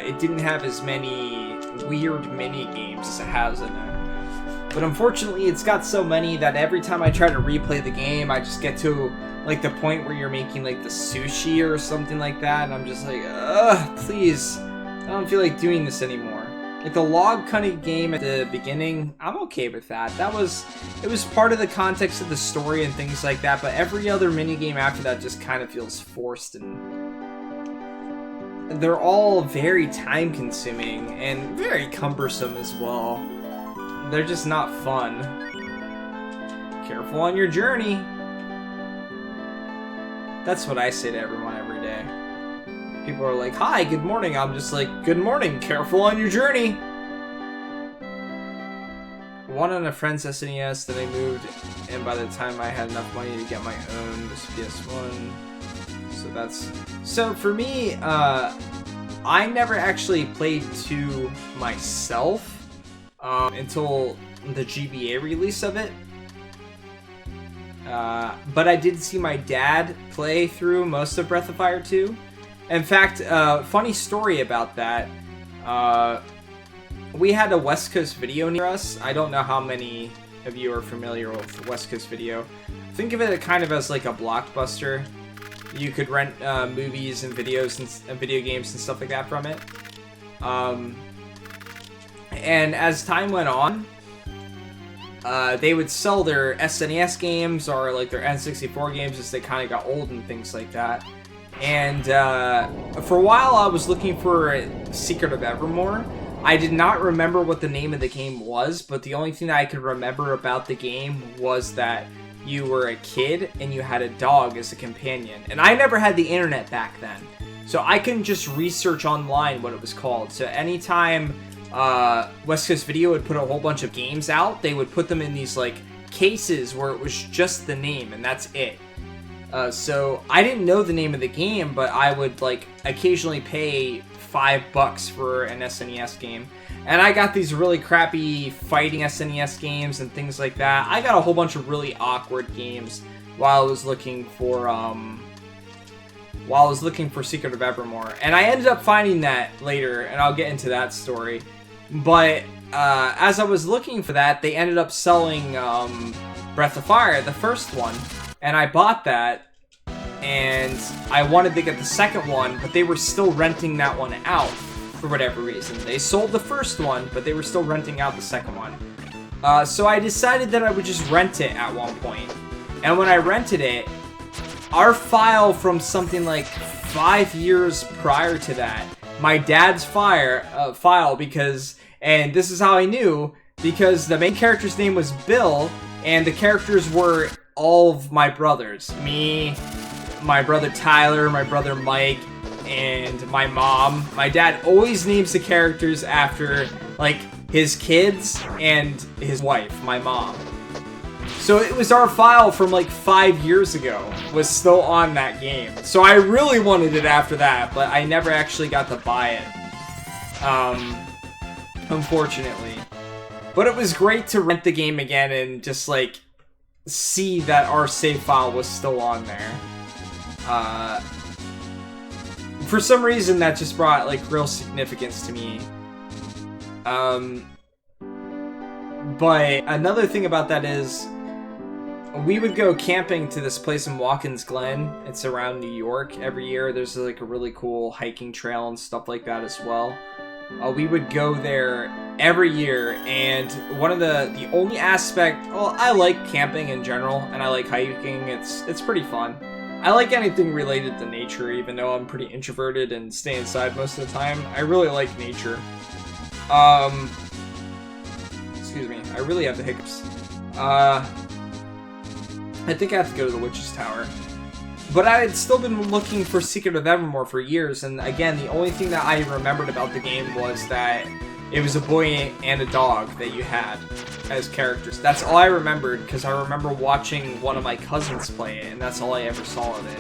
it didn't have as many weird mini-games as it has in it. But unfortunately, it's got so many that every time I try to replay the game, I just get to like the point where you're making like the sushi or something like that, and I'm just like, ugh, please, I don't feel like doing this anymore. Like the log cutting game at the beginning, I'm okay with that. It was part of the context of the story and things like that, but every other minigame after that just kind of feels forced, and they're all very time consuming and very cumbersome as well. They're just not fun. Careful on your journey. That's what I say to everyone every day. People are like, hi, good morning. I'm just like, good morning, careful on your journey. One on a friend's SNES, then I moved, and by the time I had enough money to get my own PS1. So for me, I never actually played 2 myself until the GBA release of it. But I did see my dad play through most of Breath of Fire 2. In fact, funny story about that, we had a West Coast Video near us. I don't know how many of you are familiar with West Coast Video. Think of it kind of as like a Blockbuster. You could rent movies and videos and video games and stuff like that from it. And as time went on, they would sell their SNES games or like their N64 games as they kind of got old and things like that. And for a while I was looking for Secret of Evermore. I did not remember what the name of the game was, but the only thing that I could remember about the game was that you were a kid and you had a dog as a companion. And I never had the internet back then, so I couldn't just research online what it was called. So anytime West Coast Video would put a whole bunch of games out. They would put them in these like cases where it was just the name and that's it. So I didn't know the name of the game, but I would like occasionally pay $5 for an SNES game. And I got these really crappy fighting SNES games and things like that. I got a whole bunch of really awkward games while I was looking for Secret of Evermore. And I ended up finding that later, and I'll get into that story. But as I was looking for that, they ended up selling Breath of Fire, the first one, and I bought that. And I wanted to get the second one, but they were still renting that one out for whatever reason. They sold the first one, but they were still renting out the second one. So I decided that I would just rent it at one point. And when I rented it, our file from something like 5 years prior to that, my dad's file, because, and this is how I knew, because the main character's name was Bill, and the characters were all of my brothers. Me, my brother Tyler, my brother Mike, and my mom. My dad always names the characters after, like, his kids and his wife, my mom. So it was our file from, like, 5 years ago was still on that game. So I really wanted it after that, but I never actually got to buy it. Unfortunately. But it was great to rent the game again and just, like, see that our save file was still on there. For some reason, that just brought, like, real significance to me. But another thing about that is, we would go camping to this place in Watkins Glen. It's around New York every year. There's, like, a really cool hiking trail and stuff like that as well. We would go there every year, and one of the only aspect... Well, I like camping in general, and I like hiking. It's pretty fun. I like anything related to nature, even though I'm pretty introverted and stay inside most of the time. I really like nature. Excuse me, I really have the hiccups. I think I have to go to the Witch's Tower. But I had still been looking for Secret of Evermore for years, and again, the only thing that I remembered about the game was that it was a boy and a dog that you had as characters. That's all I remembered, because I remember watching one of my cousins play it, and that's all I ever saw of it.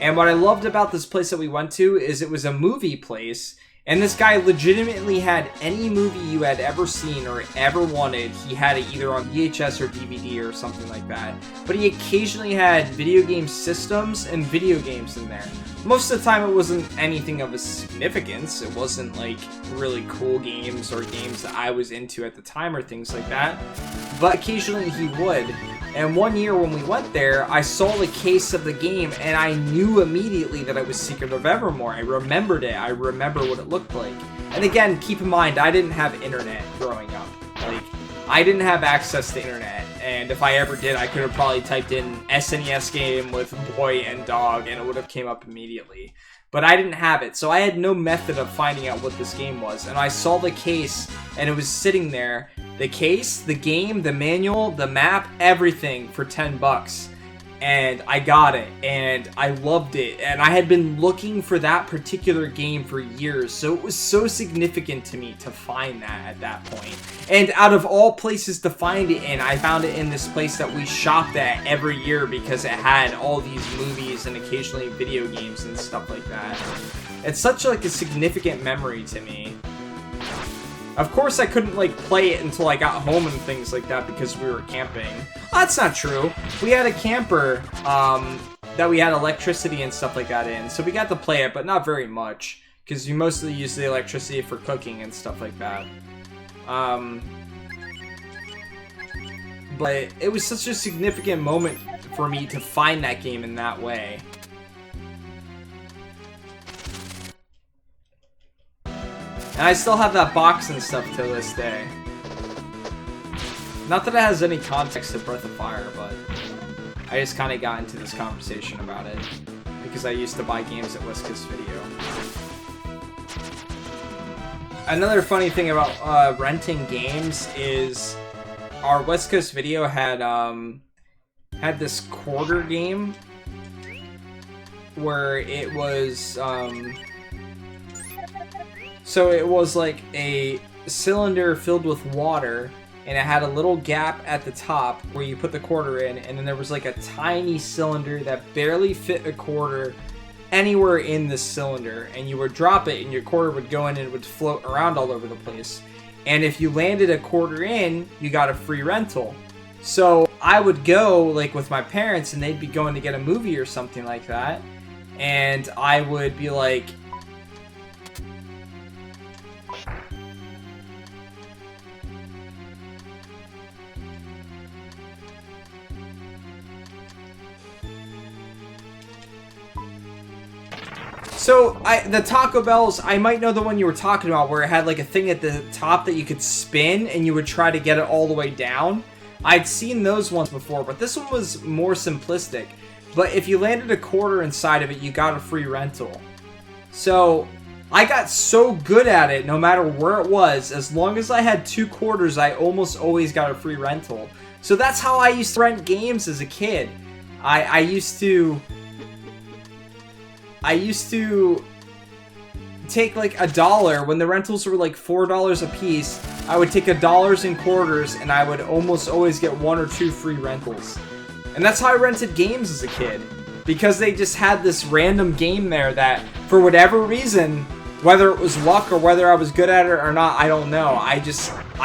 And what I loved about this place that we went to is it was a movie place, and this guy legitimately had any movie you had ever seen or ever wanted. He had it either on VHS or DVD or something like that. But he occasionally had video game systems and video games in there. Most of the time it wasn't anything of a significance. It wasn't like really cool games or games that I was into at the time or things like that. But occasionally he would. And one year when we went there, I saw the case of the game and I knew immediately that it was Secret of Evermore. I remembered it. I remember what it looked like. And again, keep in mind, I didn't have internet growing up. Like, I didn't have access to internet. And if I ever did, I could have probably typed in SNES game with boy and dog and it would have came up immediately. But I didn't have it, so I had no method of finding out what this game was. And I saw the case, and it was sitting there. The case, the game, the manual, the map, everything for $10. And I got it, and I loved it. And I had been looking for that particular game for years, so it was so significant to me to find that at that point. And out of all places to find it in, I found it in this place that we shopped at every year because it had all these movies and occasionally video games and stuff like that. It's such like a significant memory to me. Of course, I couldn't, like, play it until I got home and things like that because we were camping. Oh, that's not true. We had a camper, that we had electricity and stuff like that in, so we got to play it, but not very much, because you mostly use the electricity for cooking and stuff like that. But it was such a significant moment for me to find that game in that way. And I still have that box and stuff to this day. Not that it has any context to Breath of Fire, but I just kind of got into this conversation about it because I used to buy games at West Coast Video. Another funny thing about renting games is our West Coast Video had this quarter game where it was so it was like a cylinder filled with water, and it had a little gap at the top where you put the quarter in, and then there was like a tiny cylinder that barely fit a quarter anywhere in the cylinder, and you would drop it and your quarter would go in and it would float around all over the place. And if you landed a quarter in, you got a free rental. So I would go like with my parents, and they'd be going to get a movie or something like that, and I would be like, so the Taco Bells, I might know the one you were talking about, where it had like a thing at the top that you could spin and you would try to get it all the way down. I'd seen those ones before, but this one was more simplistic. But if you landed a quarter inside of it, you got a free rental. So I got so good at it, no matter where it was, as long as I had 2 quarters, I almost always got a free rental. So that's how I used to rent games as a kid. I used to take like $1 when the rentals were like $4 a piece. I would take $1 in quarters, and I would almost always get 1 or 2 free rentals. And that's how I rented games as a kid, because they just had this random game there that, for whatever reason, whether it was luck or whether I was good at it or not, I don't know. I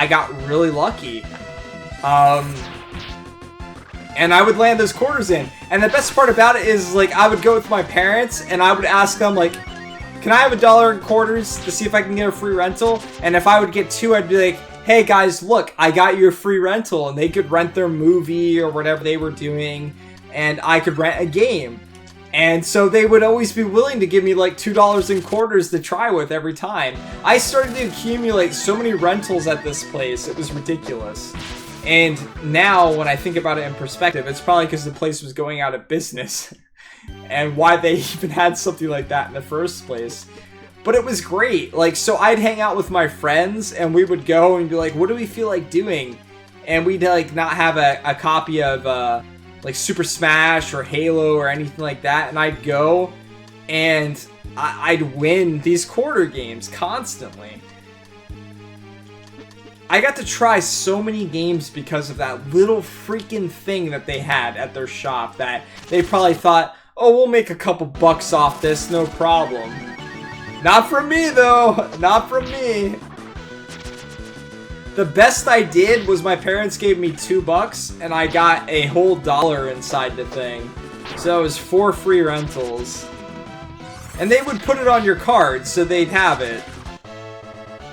got really lucky. And I would land those quarters in. And the best part about it is, like, I would go with my parents, and I would ask them, like, can I have $1 in quarters to see if I can get a free rental? And if I would get 2, I'd be like, hey guys, look, I got you a free rental. And they could rent their movie or whatever they were doing, and I could rent a game. And so they would always be willing to give me like $2 in quarters to try with every time. I started to accumulate so many rentals at this place, it was ridiculous. And now, when I think about it in perspective, it's probably because the place was going out of business. And why they even had something like that in the first place. But it was great. Like, so I'd hang out with my friends, and we would go and be like, what do we feel like doing? And we'd like not have a copy of like Super Smash or Halo or anything like that. And I'd go, and I'd win these quarter games constantly. I got to try so many games because of that little freaking thing that they had at their shop that they probably thought, oh, we'll make a couple bucks off this, no problem. Not from me, though. Not from me. The best I did was my parents gave me $2, and I got a whole $1 inside the thing. So it was 4 free rentals. And they would put it on your card, so they'd have it.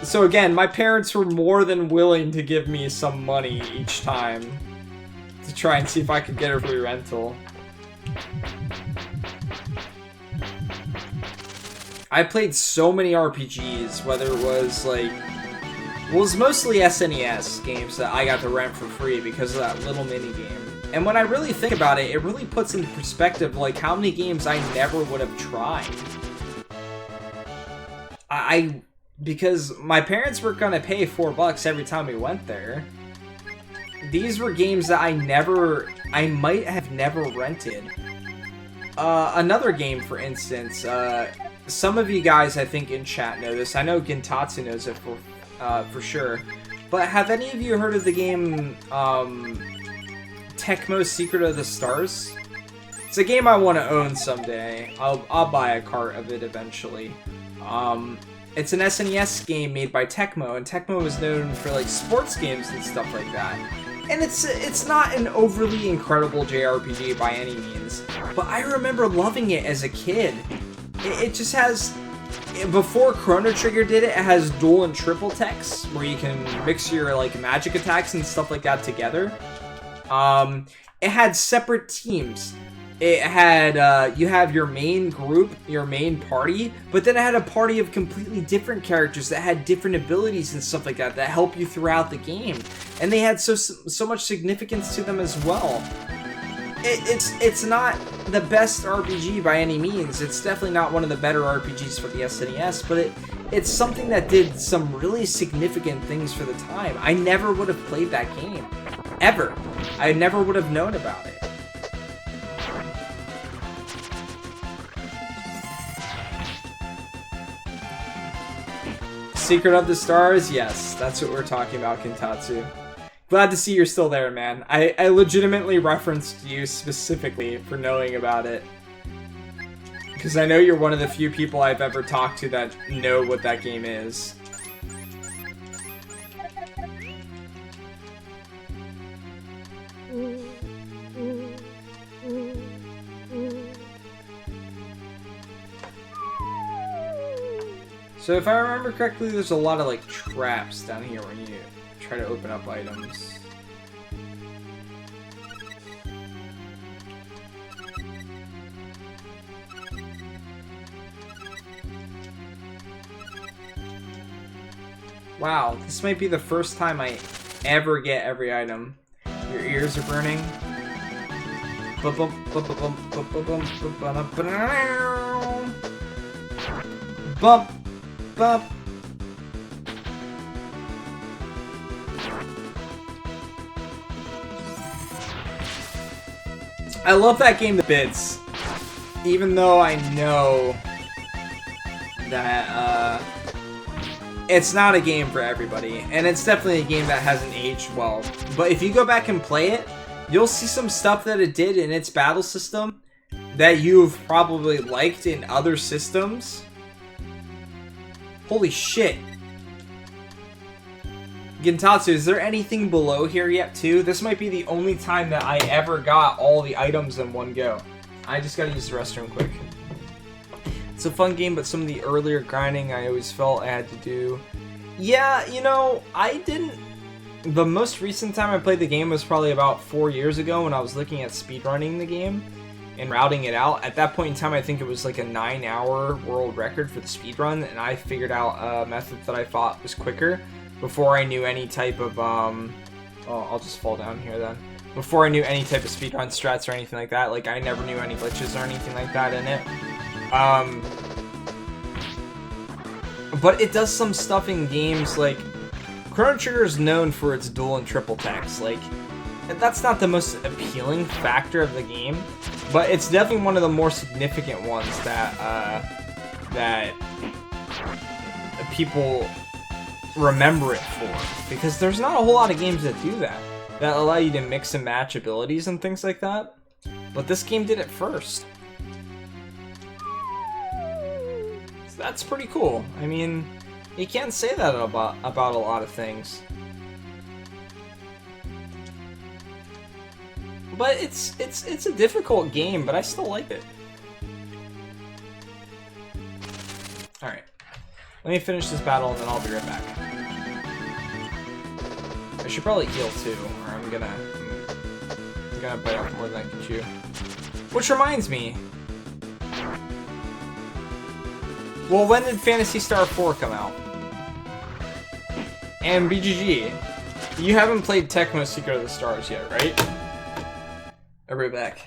So again, my parents were more than willing to give me some money each time to try and see if I could get a free rental. I played so many RPGs, whether it was like... Well, it was mostly SNES games that I got to rent for free because of that little mini game. And when I really think about it, it really puts into perspective like how many games I never would have tried. Because my parents were gonna pay $4 every time we went there. These were games that I might have never rented. Another game, for instance, some of you guys I think in chat know this. I know Gintatsu knows it for sure. But have any of you heard of the game Tecmo Secret of the Stars? It's a game I want to own someday. I'll buy a cart of it eventually. It's an SNES game made by Tecmo, and Tecmo is known for like sports games and stuff like that. And it's not an overly incredible JRPG by any means, but I remember loving it as a kid. It just has, before Chrono Trigger did it, it has dual and triple techs, where you can mix your like magic attacks and stuff like that together. It had separate teams. It had, you have your main group, your main party, but then it had a party of completely different characters that had different abilities and stuff like that that help you throughout the game. And they had so much significance to them as well. It's not the best RPG by any means. It's definitely not one of the better RPGs for the SNES, but it's something that did some really significant things for the time. I never would have played that game. Ever. I never would have known about it. Secret of the Stars? Yes, that's what we're talking about, Kintatsu. Glad to see you're still there, man. I legitimately referenced you specifically for knowing about it. Because I know you're one of the few people I've ever talked to that know what that game is. So if I remember correctly, there's a lot of like traps down here when you try to open up items. Wow, this might be the first time I ever get every item. Your ears are burning. Bump, bump. I love that game to bits, even though I know that it's not a game for everybody, and it's definitely a game that hasn't aged well. But if you go back and play it, you'll see some stuff that it did in its battle system that you've probably liked in other systems. Holy shit. Gintatsu, is there anything below here yet, too? This might be the only time that I ever got all the items in one go. I just gotta use the restroom quick. It's a fun game, but some of the earlier grinding I always felt I had to do. Yeah, you know, I didn't... The most recent time I played the game was probably about 4 years ago when I was looking at speedrunning the game and routing it out. At that point in time, I think it was like a 9-hour world record for the speedrun, and I figured out a method that I thought was quicker before I knew any type of, oh, I'll just fall down here then. Before I knew any type of speedrun strats or anything like that, like I never knew any glitches or anything like that in it. But it does some stuff in games, like, Chrono Trigger is known for its dual and triple text. Like, that's not the most appealing factor of the game, but it's definitely one of the more significant ones that, that people remember it for. Because there's not a whole lot of games that do that allow you to mix and match abilities and things like that. But this game did it first. That's pretty cool. I mean, you can't say that about a lot of things. But it's a difficult game, but I still like it. Alright. Let me finish this battle and then I'll be right back. I should probably heal too, or I'm gonna bite off more than I can chew. Which reminds me, well, when did Phantasy Star 4 come out? And BGG, you haven't played Tecmo Secret of the Stars yet, right? I'll be right back.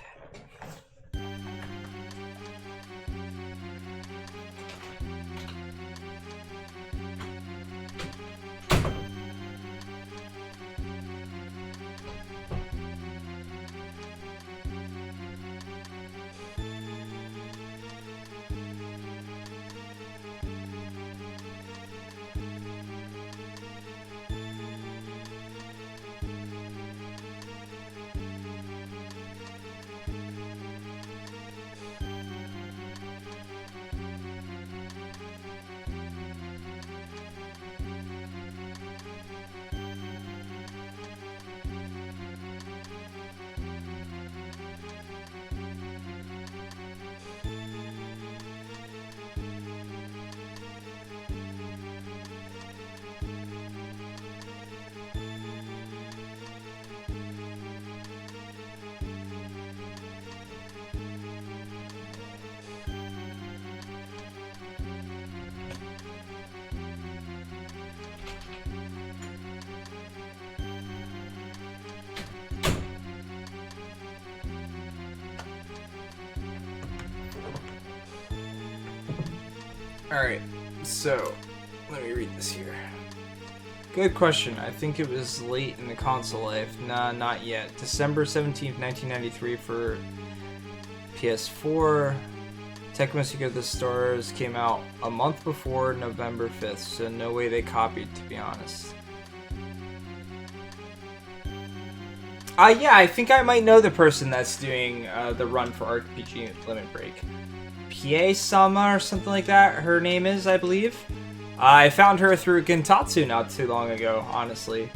Alright, so, let me read this here. Good question. I think it was late in the console life. Nah, not yet. December 17th, 1993 for PS4. Tekken Secret of the Stars came out a month before November 5th, so no way they copied, to be honest. Yeah, I think I might know the person that's doing the run for RPG Limit Break. PA Sama or something like that, her name is, I believe. I found her through Gentatsu not too long ago, honestly.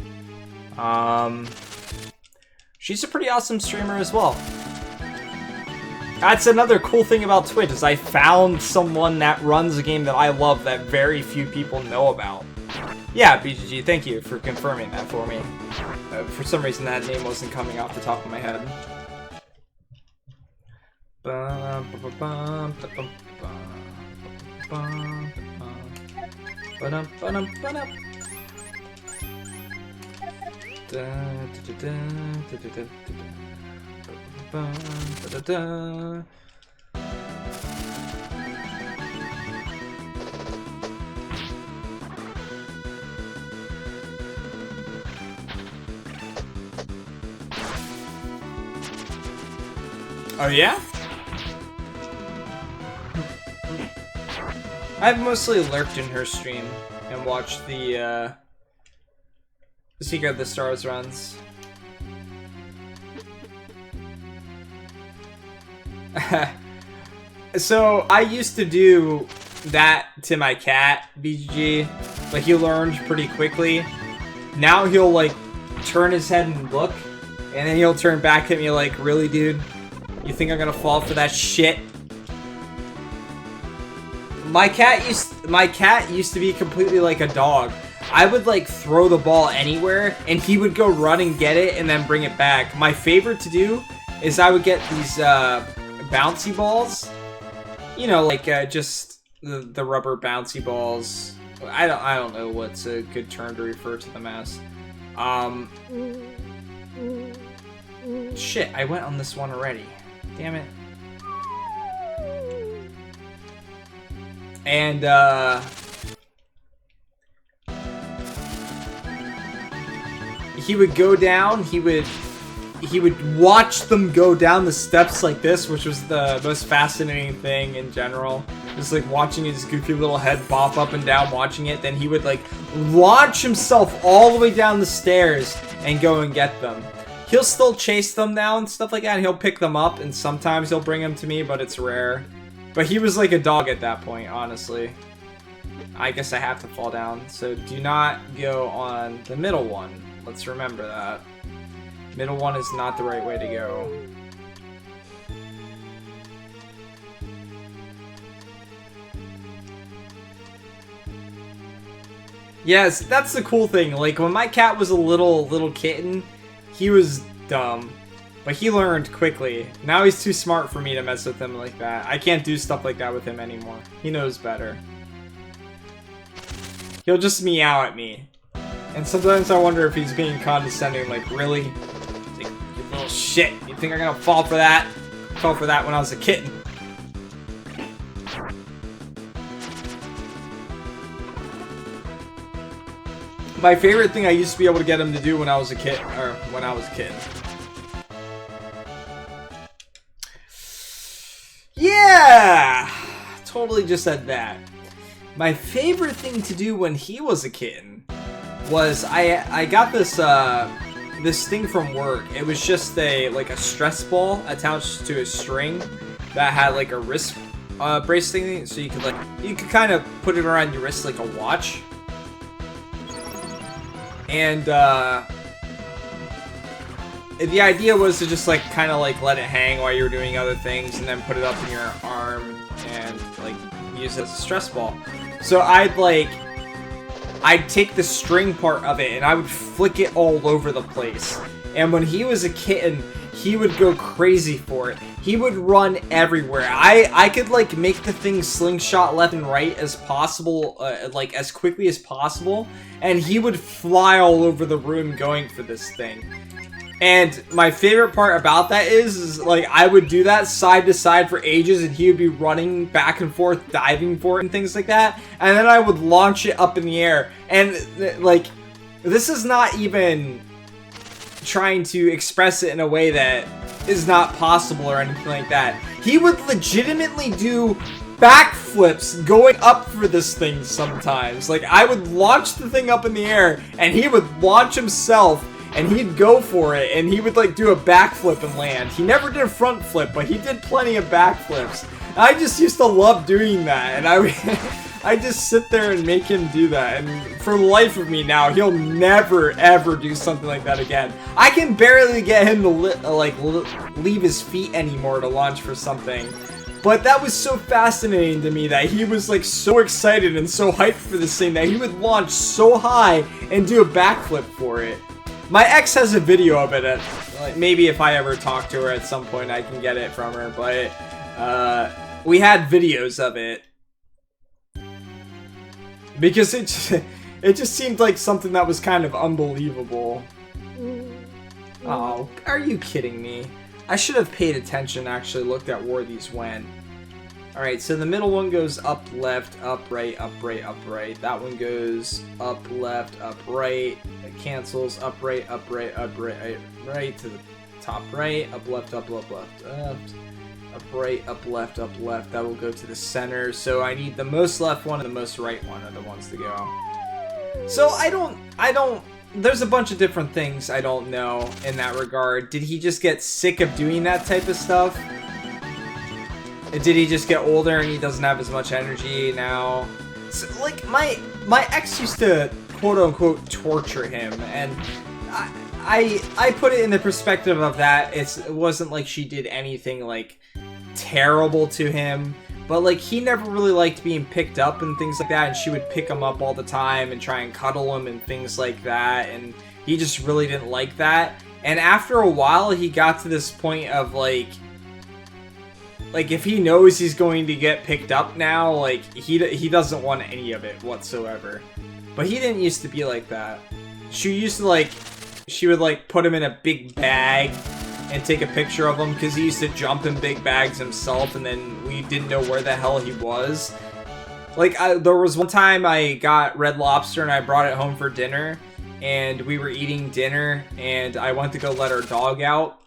She's a pretty awesome streamer as well. That's another cool thing about Twitch, is I found someone that runs a game that I love that very few people know about. Yeah, BGG, thank you for confirming that for me. For some reason that name wasn't coming off the top of my head. Oh yeah? I've mostly lurked in her stream and watched the Secret of the Stars runs. So I used to do that to my cat, BGG. Like, he learned pretty quickly. Now he'll like turn his head and look, and then he'll turn back at me like, really, dude? You think I'm gonna fall for that shit? My cat used to be completely like a dog. I would like throw the ball anywhere and he would go run and get it and then bring it back. My favorite to do is I would get these bouncy balls. You know, like just the rubber bouncy balls. I don't know what's a good term to refer to them as. Shit, I went on this one already. Damn it. And he would go down, he would watch them go down the steps like this, which was the most fascinating thing in general. Just like watching his goofy little head bop up and down watching it. Then he would like launch himself all the way down the stairs and go and get them. He'll still chase them down and stuff like that, and he'll pick them up, and sometimes he'll bring them to me, but it's rare. But he was like a dog at that point, honestly. I guess I have to fall down, so do not go on the middle one. Let's remember that. Middle one is not the right way to go. Yes, that's the cool thing. Like, when my cat was a little kitten, he was dumb, but he learned quickly. Now he's too smart for me to mess with him like that. I can't do stuff like that with him anymore. He knows better. He'll just meow at me. And sometimes I wonder if he's being condescending, like, really? Like, you little shit, you think I'm gonna fall for that? I fell for that when I was a kitten. My favorite thing I used to be able to get him to do when I was a kid, Yeah! Totally just said that. My favorite thing to do when he was a kitten was I got this this thing from work. It was just a stress ball attached to a string that had like a wrist brace thing, so you could kind of put it around your wrist like a watch. And the idea was to just kind of let it hang while you were doing other things, and then put it up in your arm and use it as a stress ball. So I'd take the string part of it and I would flick it all over the place. And when he was a kitten, he would go crazy for it. He would run everywhere. I could make the thing slingshot left and right as possible, as quickly as possible, and he would fly all over the room going for this thing. And my favorite part about that is I would do that side to side for ages, and he would be running back and forth, diving for it and things like that. And then I would launch it up in the air. And this is not even trying to express it in a way that is not possible or anything like that. He would legitimately do backflips going up for this thing sometimes. Like, I would launch the thing up in the air, and he would launch himself, and he'd go for it, and he would, like, do a backflip and land. He never did a front flip, but he did plenty of backflips. I just used to love doing that, and I just sit there and make him do that, and for the life of me now, he'll never, ever do something like that again. I can barely get him to, leave his feet anymore to launch for something. But that was so fascinating to me that he was like so excited and so hyped for this thing that he would launch so high and do a backflip for it. My ex has a video of it. Like, maybe if I ever talk to her at some point I can get it from her. But we had videos of it. Because it just seemed like something that was kind of unbelievable. Oh, are you kidding me? I should have paid attention, actually looked at where these went. Alright, so the middle one goes up, left, up, right, up, right, up, right. That one goes up, left, up, right. It cancels, up, right, up, right, up, right, right to the top right. Up, left, up, left, left, left. Up, right, up, left, up, left. That will go to the center. So I need the most left one and the most right one are the ones to go. So I don't... There's a bunch of different things I don't know in that regard. Did he just get sick of doing that type of stuff? Did he just get older and he doesn't have as much energy now? So, like, my ex used to quote-unquote torture him, and I put it in the perspective of that. It wasn't like she did anything, like, terrible to him. But, like, he never really liked being picked up and things like that, and she would pick him up all the time and try and cuddle him and things like that, and he just really didn't like that. And after a while, he got to this point of, like, if he knows he's going to get picked up now, like, he doesn't want any of it whatsoever. But he didn't used to be like that. She used to, like, she would, like, put him in a big bag and take a picture of him because he used to jump in big bags himself, and then we didn't know where the hell he was. Like, there was one time I got Red Lobster and I brought it home for dinner, and we were eating dinner, and I went to go let our dog out,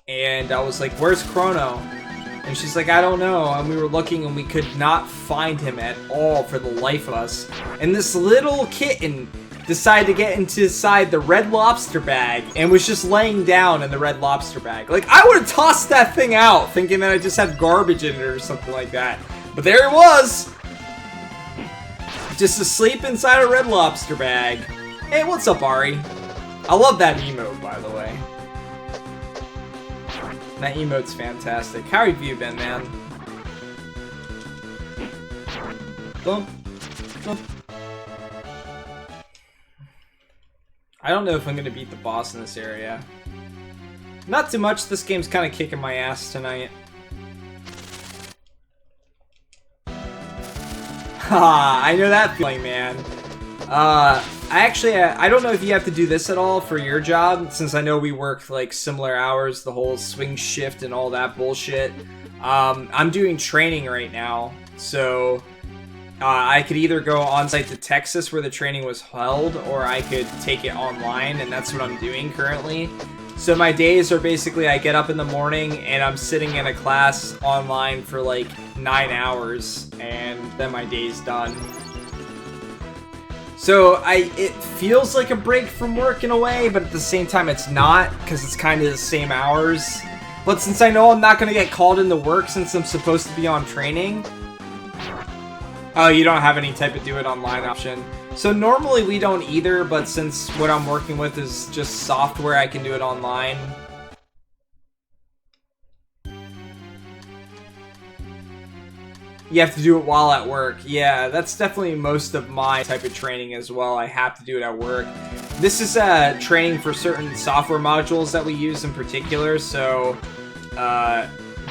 and I was like, "Where's Chrono?" And she's like, "I don't know." And we were looking and we could not find him at all for the life of us. And this little kitten decided to get inside the Red Lobster bag and was just laying down in the Red Lobster bag. Like, I would have tossed that thing out thinking that I just had garbage in it or something like that. But there it was! Just asleep inside a Red Lobster bag. Hey, what's up, Ari? I love that emote, by the way. That emote's fantastic. How have you been, man? Boom. Boom. I don't know if I'm going to beat the boss in this area. Not too much. This game's kind of kicking my ass tonight. Ha! I know that feeling, man. I don't know if you have to do this at all for your job, since I know we work, like, similar hours, the whole swing shift and all that bullshit. I'm doing training right now, so... I could either go on-site to Texas where the training was held, or I could take it online, and that's what I'm doing currently. So my days are basically I get up in the morning, and I'm sitting in a class online for like 9 hours, and then my day's done. So it feels like a break from work in a way, but at the same time it's not, because it's kind of the same hours. But since I know I'm not going to get called into work since I'm supposed to be on training... Oh, you don't have any type of do it online option. So normally we don't either, but since what I'm working with is just software, I can do it online. You have to do it while at work. Yeah, that's definitely most of my type of training as well. I have to do it at work. This is training for certain software modules that we use in particular, so...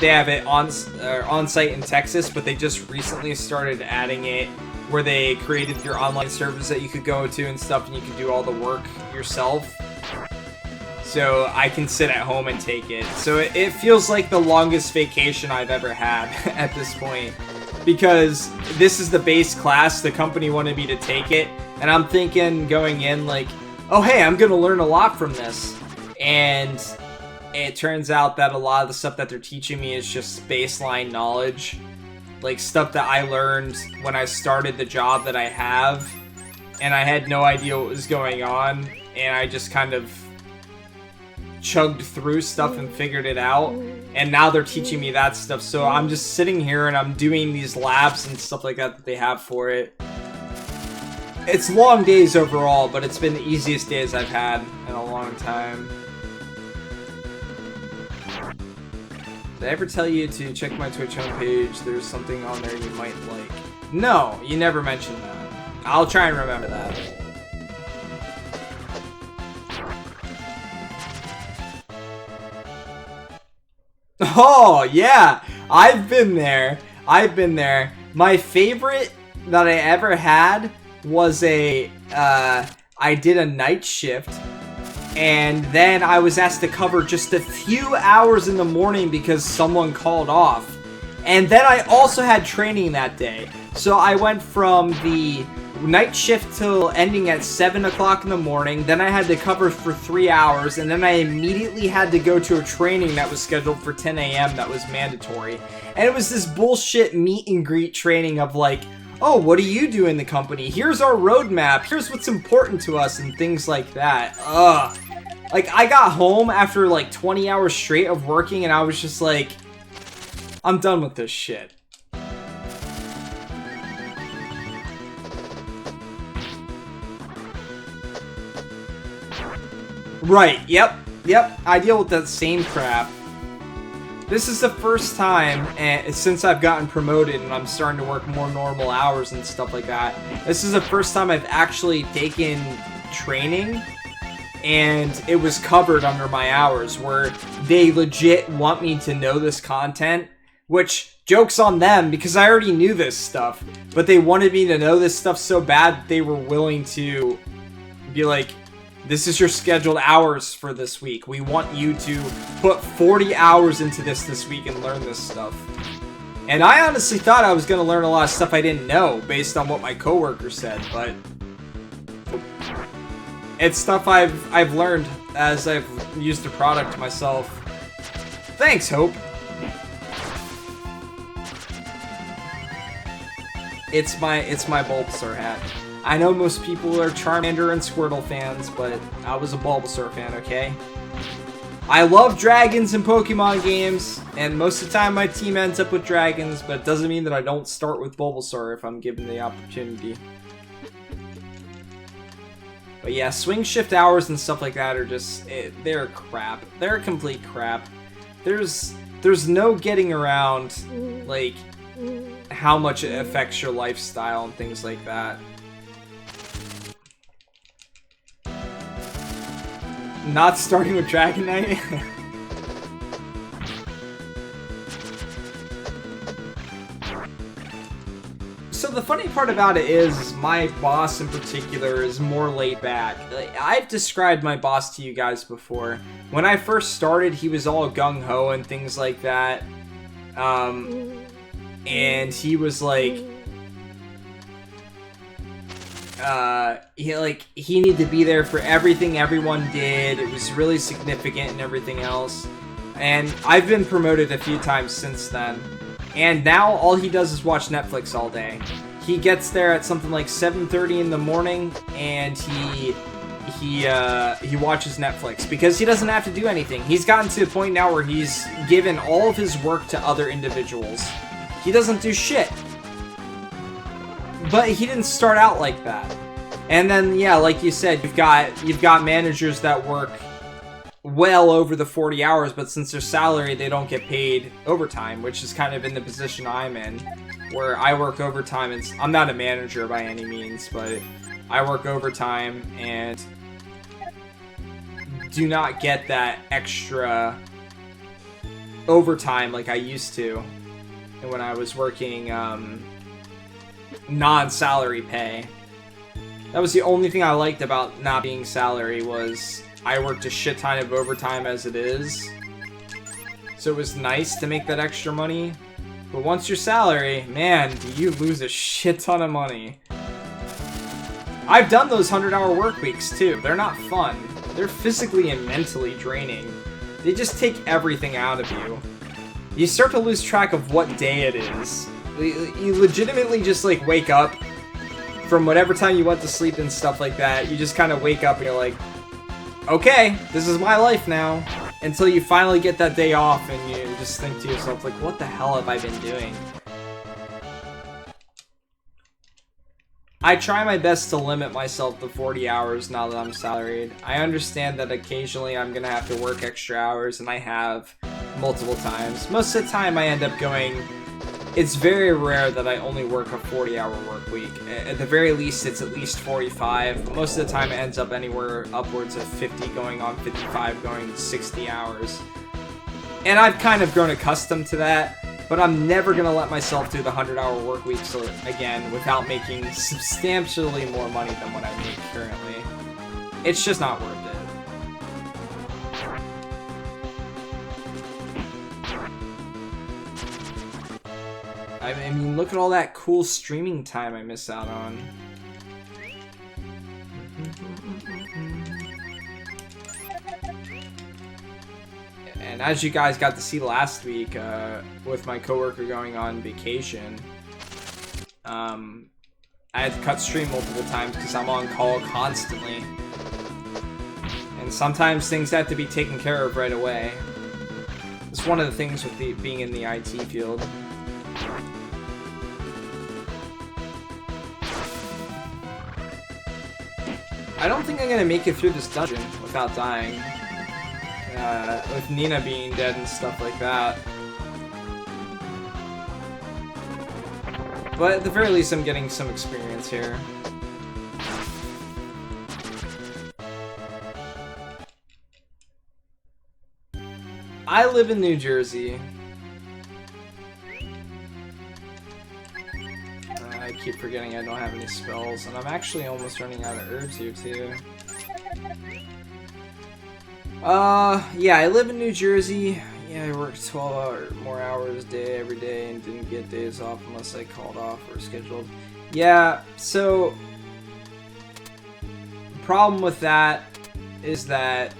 They have it on-site in Texas, but they just recently started adding it where they created your online service that you could go to and stuff, and you could do all the work yourself. So I can sit at home and take it. So it feels like the longest vacation I've ever had at this point. Because this is the base class, the company wanted me to take it, and I'm thinking going in like, oh hey, I'm going to learn a lot from this. and it turns out that a lot of the stuff that they're teaching me is just baseline knowledge. Like, stuff that I learned when I started the job that I have, and I had no idea what was going on, and I just kind of chugged through stuff and figured it out, and now they're teaching me that stuff, so I'm just sitting here and I'm doing these labs and stuff like that they have for it. It's long days overall, but it's been the easiest days I've had in a long time. Did I ever tell you to check my Twitch homepage? There's something on there you might like. No, you never mentioned that. I'll try and remember that. Oh, yeah! I've been there. My favorite that I ever had was I did a night shift, and then I was asked to cover just a few hours in the morning because someone called off. And then I also had training that day. So I went from the night shift till ending at 7 o'clock in the morning, then I had to cover for 3 hours, and then I immediately had to go to a training that was scheduled for 10 a.m. that was mandatory. And it was this bullshit meet and greet training of like, oh, what do you do in the company? Here's our roadmap, here's what's important to us, and things like that. Ugh. Like, I got home after like 20 hours straight of working, and I was just like, I'm done with this shit. Right, yep, I deal with that same crap. This is the first time since I've gotten promoted and I'm starting to work more normal hours and stuff like that. This is the first time I've actually taken training and it was covered under my hours, where they legit want me to know this content, which, joke's on them, because I already knew this stuff, but they wanted me to know this stuff so bad that they were willing to be like, this is your scheduled hours for this week. We want you to put 40 hours into this week and learn this stuff. And I honestly thought I was going to learn a lot of stuff I didn't know based on what my coworker said, but it's stuff I've learned as I've used the product myself. Thanks, Hope. It's my Bulbasaur hat. I know most people are Charmander and Squirtle fans, but I was a Bulbasaur fan, okay? I love dragons in Pokemon games, and most of the time my team ends up with dragons, but it doesn't mean that I don't start with Bulbasaur if I'm given the opportunity. But yeah, swing shift hours and stuff like that are just, they're crap. They're complete crap. There's no getting around, like, how much it affects your lifestyle and things like that. Not starting with Dragon Knight? So the funny part about it is my boss in particular is more laid back. I've described my boss to you guys before. When I first started, he was all gung-ho and things like that. And he was like, he needed to be there for everything everyone did. It was really significant and everything else. And I've been promoted a few times since then. And now all he does is watch Netflix all day. He gets there at something like 7:30 in the morning, and he watches Netflix because he doesn't have to do anything. He's gotten to the point now where he's given all of his work to other individuals. He doesn't do shit. But he didn't start out like that. And then, yeah, like you said, you've got managers that work well over the 40 hours, but since they're salary, they don't get paid overtime, which is kind of in the position I'm in, where I work overtime, and I'm not a manager by any means, but I work overtime and do not get that extra overtime like I used to when I was working non-salary pay. That was the only thing I liked about not being salary, was I worked a shit ton of overtime as it is. So it was nice to make that extra money. But once you're salary, man, do you lose a shit ton of money. I've done those 100-hour work weeks too. They're not fun. They're physically and mentally draining. They just take everything out of you. You start to lose track of what day it is. You legitimately just like wake up from whatever time you went to sleep and stuff like that. You just kind of wake up and you're like, okay, this is my life now. Until you finally get that day off and you just think to yourself, like, what the hell have I been doing? I try my best to limit myself to 40 hours now that I'm salaried. I understand that occasionally I'm gonna have to work extra hours, and I have multiple times. Most of the time I end up going, it's very rare that I only work a 40-hour work week. At the very least, it's at least 45. But most of the time it ends up anywhere upwards of 50 going on 55 going 60 hours. And I've kind of grown accustomed to that. But I'm never going to let myself do the 100-hour work weeks again without making substantially more money than what I make currently. It's just not worth it. I mean, look at all that cool streaming time I miss out on. And as you guys got to see last week, with my coworker going on vacation, I had to cut stream multiple times because I'm on call constantly. And sometimes things have to be taken care of right away. It's one of the things with being in the IT field. I don't think I'm gonna make it through this dungeon without dying. With Nina being dead and stuff like that. But at the very least, I'm getting some experience here. I live in New Jersey. I keep forgetting I don't have any spells, and I'm actually almost running out of herbs here too. Yeah, I live in New Jersey. Yeah, I work 12 more hours a day every day and didn't get days off unless I called off or scheduled. Yeah, so the problem with that is that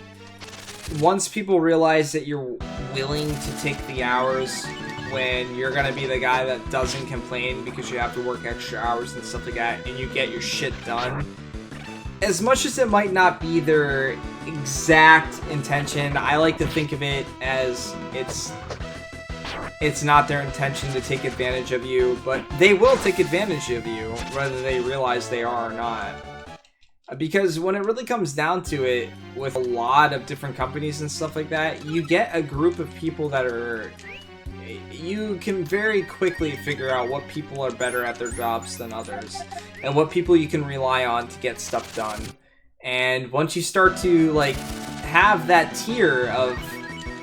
once people realize that you're willing to take the hours when you're gonna be the guy that doesn't complain because you have to work extra hours and stuff like that, and you get your shit done, as much as it might not be their exact intention, I like to think of it as it's not their intention to take advantage of you, but they will take advantage of you, whether they realize they are or not. Because when it really comes down to it, with a lot of different companies and stuff like that, you get a group of people that are... You can very quickly figure out what people are better at their jobs than others, and what people you can rely on to get stuff done. And once you start to, like, have that tier of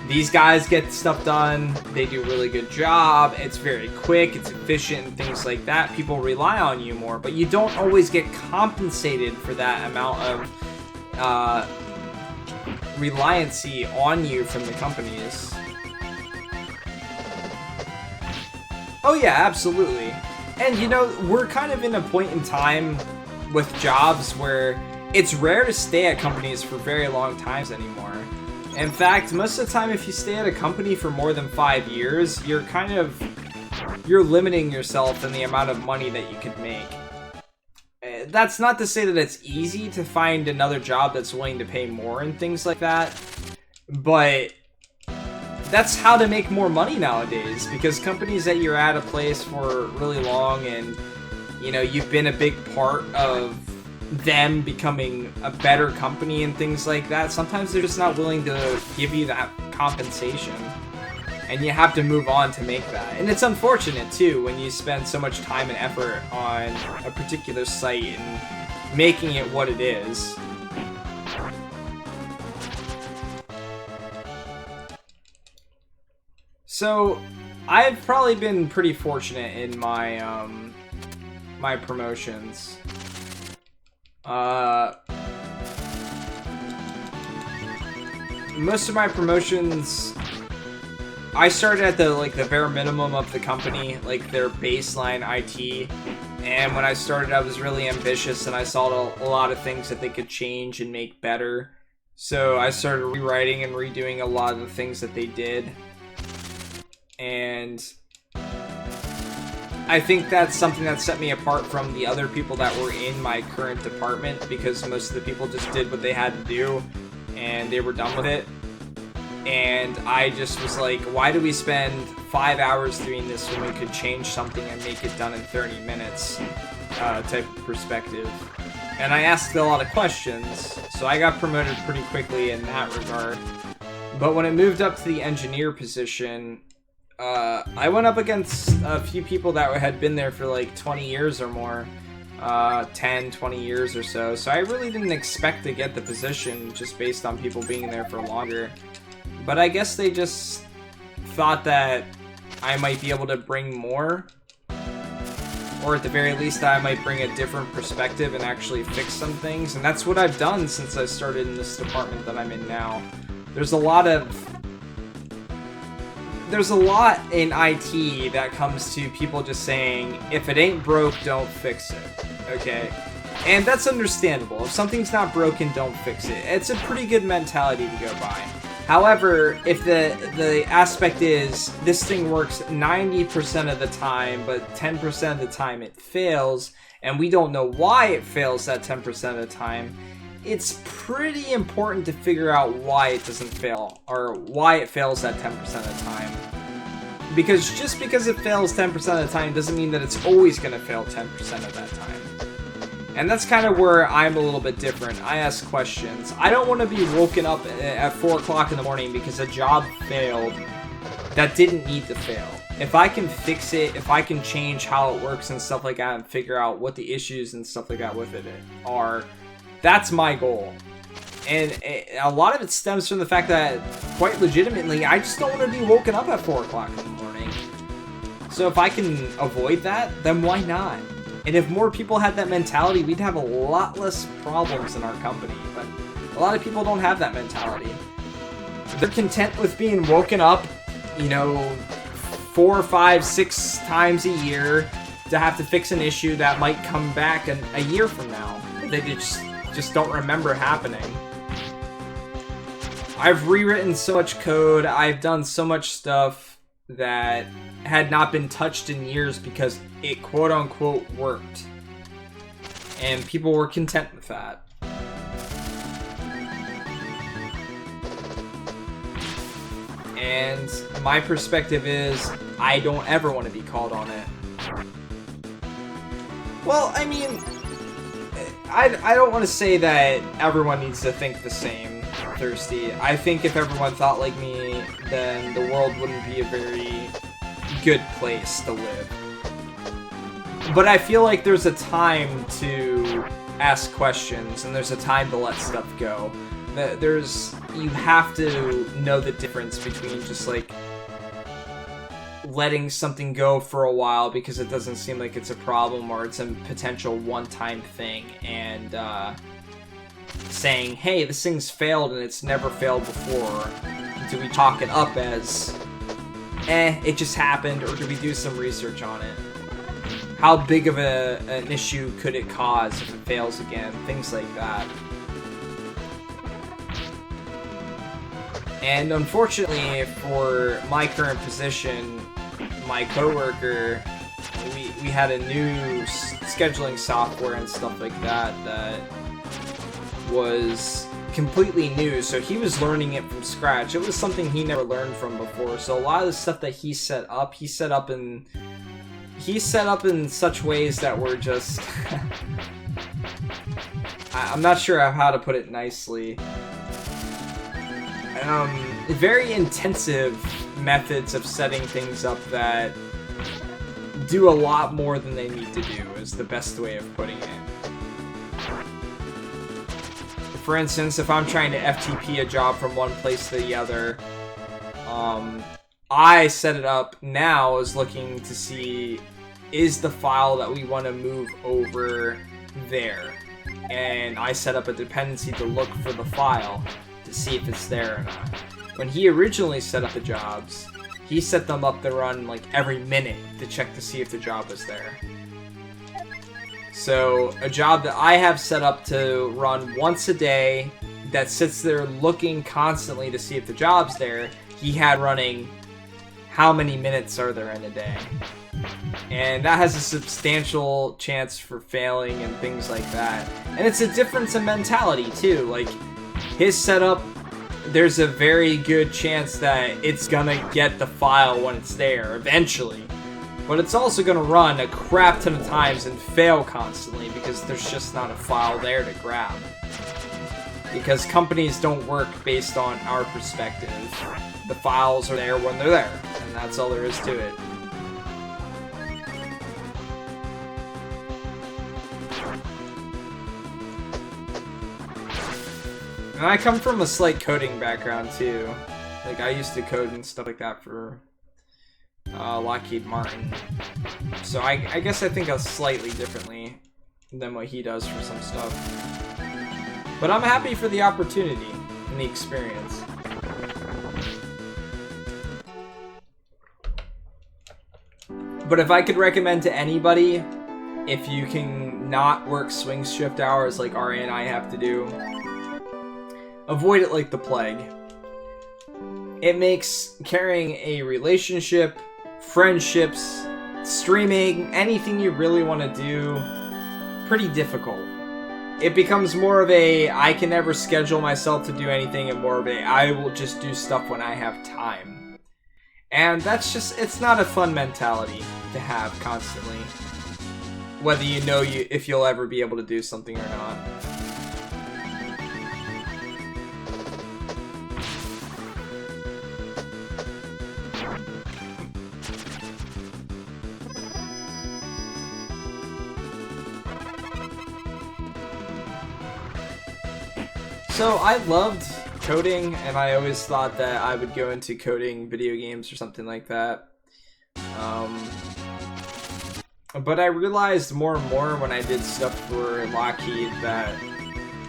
these guys get stuff done, they do a really good job, it's very quick, it's efficient, and things like that, people rely on you more, but you don't always get compensated for that amount of reliancy on you from the companies. Oh yeah, absolutely. And you know, we're kind of in a point in time with jobs where it's rare to stay at companies for very long times anymore. In fact, most of the time if you stay at a company for more than 5 years, you're limiting yourself in the amount of money that you can make. That's not to say that it's easy to find another job that's willing to pay more and things like that, but that's how to make more money nowadays, because companies that you're at a place for really long and, you know, you've been a big part of them becoming a better company and things like that, sometimes they're just not willing to give you that compensation, and you have to move on to make that. And it's unfortunate too when you spend so much time and effort on a particular site and making it what it is. So I've probably been pretty fortunate in my my promotions. Most of my promotions, I started at the bare minimum of the company, like their baseline IT. And when I started, I was really ambitious, and I saw a lot of things that they could change and make better. So I started rewriting and redoing a lot of the things that they did. And I think that's something that set me apart from the other people that were in my current department, because most of the people just did what they had to do and they were done with it. And I just was like, why do we spend 5 hours doing this when we could change something and make it done in 30 minutes type of perspective. And I asked a lot of questions, so I got promoted pretty quickly in that regard. But when it moved up to the engineer position, I went up against a few people that had been there for like 20 years or more. 10, 20 years or so. So I really didn't expect to get the position just based on people being there for longer. But I guess they just thought that I might be able to bring more. Or at the very least, I might bring a different perspective and actually fix some things. And that's what I've done since I started in this department that I'm in now. There's a lot in IT that comes to people just saying, if it ain't broke, don't fix it. Okay? And that's understandable. If something's not broken, don't fix it. It's a pretty good mentality to go by. However, if the aspect is this thing works 90% of the time, but 10% of the time it fails, and we don't know why it fails that 10% of the time, it's pretty important to figure out why it doesn't fail, or why it fails that 10% of the time. Because just because it fails 10% of the time doesn't mean that it's always going to fail 10% of that time. And that's kind of where I'm a little bit different. I ask questions. I don't want to be woken up at 4 o'clock in the morning because a job failed that didn't need to fail. If I can fix it, if I can change how it works and stuff like that and figure out what the issues and stuff like that with it are, that's my goal. And a lot of it stems from the fact that, quite legitimately, I just don't want to be woken up at 4 o'clock in the morning. So if I can avoid that, then why not? And if more people had that mentality, we'd have a lot less problems in our company. But a lot of people don't have that mentality. They're content with being woken up, 4, 5, 6 times a year to have to fix an issue that might come back a year from now. They just don't remember happening. I've rewritten so much code, I've done so much stuff that had not been touched in years because it quote-unquote worked. And people were content with that. And my perspective is, I don't ever want to be called on it. Well, I mean, I don't want to say that everyone needs to think the same, Thirsty. I think if everyone thought like me, then the world wouldn't be a very good place to live. But I feel like there's a time to ask questions, and there's a time to let stuff go. You have to know the difference between just like letting something go for a while because it doesn't seem like it's a problem or it's a potential one-time thing, and saying, hey, this thing's failed and it's never failed before. Do we chalk it up as, it just happened, or do we do some research on it? How big of an issue could it cause if it fails again? Things like that. And unfortunately for my current position, my coworker, we had a new scheduling software and stuff like that that was completely new, so he was learning it from scratch. It was something he never learned from before, so a lot of the stuff that he set up in such ways that were just I'm not sure how to put it nicely. Very intensive methods of setting things up that do a lot more than they need to do is the best way of putting it. For instance, if I'm trying to FTP a job from one place to the other, I set it up now as looking to see, is the file that we want to move over there? And I set up a dependency to look for the file to see if it's there or not. When he originally set up the jobs, he set them up to run like every minute to check to see if the job was there. So a job that I have set up to run once a day, that sits there looking constantly to see if the job's there, he had running how many minutes are there in a day. And that has a substantial chance for failing and things like that. And it's a difference in mentality too. Like, his setup, there's a very good chance that it's gonna get the file when it's there eventually. But it's also gonna run a crap ton of times and fail constantly because there's just not a file there to grab. Because companies don't work based on our perspective. The files are there when they're there, and that's all there is to it. And I come from a slight coding background too. Like, I used to code and stuff like that for Lockheed Martin. So I guess I think slightly differently than what he does for some stuff. But I'm happy for the opportunity and the experience. But if I could recommend to anybody, if you can not work swing shift hours like RA and I have to do, avoid it like the plague. It makes carrying a relationship, friendships, streaming, anything you really want to do, pretty difficult. It becomes more of a, I can never schedule myself to do anything, and more of a, I will just do stuff when I have time. And that's just, it's not a fun mentality to have constantly. Whether you know if you'll ever be able to do something or not. So I loved coding, and I always thought that I would go into coding video games or something like that. But I realized more and more when I did stuff for Lockheed that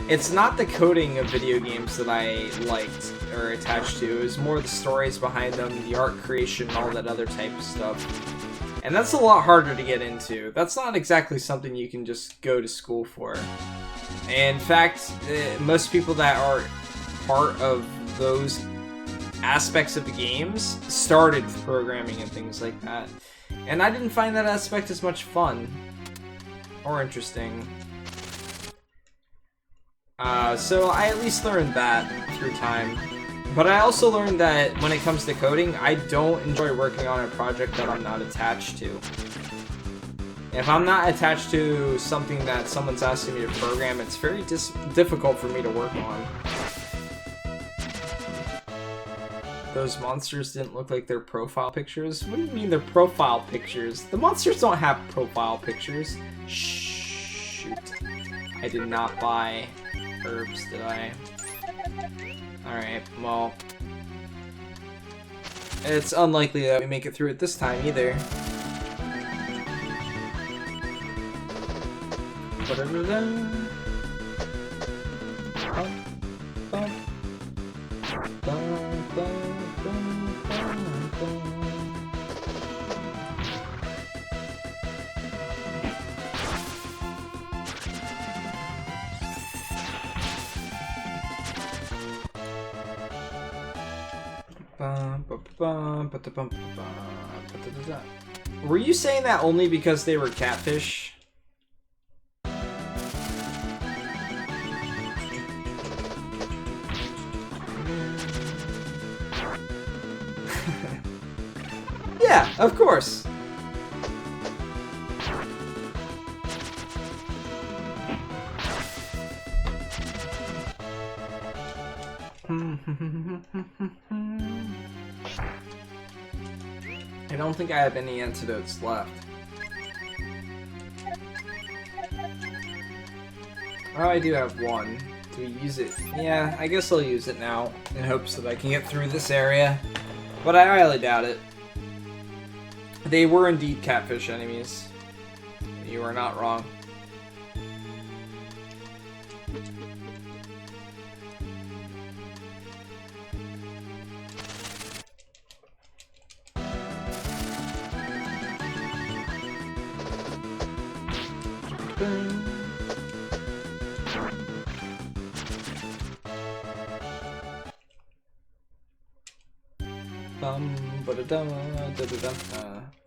it's not the coding of video games that I liked or attached to. It was more the stories behind them, the art creation, all that other type of stuff. And that's a lot harder to get into. That's not exactly something you can just go to school for. In fact, most people that are part of those aspects of the games started with programming and things like that. And I didn't find that aspect as much fun or interesting. So I at least learned that through time. But I also learned that when it comes to coding, I don't enjoy working on a project that I'm not attached to. If I'm not attached to something that someone's asking me to program, it's very difficult for me to work on. Those monsters didn't look like their profile pictures? What do you mean they're profile pictures? The monsters don't have profile pictures. Shoot. I did not buy herbs, did I? Alright, well. It's unlikely that we make it through it this time either. Were you saying that only because they were catfish? Yeah, of course. I don't think I have any antidotes left. Oh, I do have one. Do we use it? Yeah, I guess I'll use it now in hopes that I can get through this area. But I highly doubt it. They were indeed catfish enemies. You are not wrong.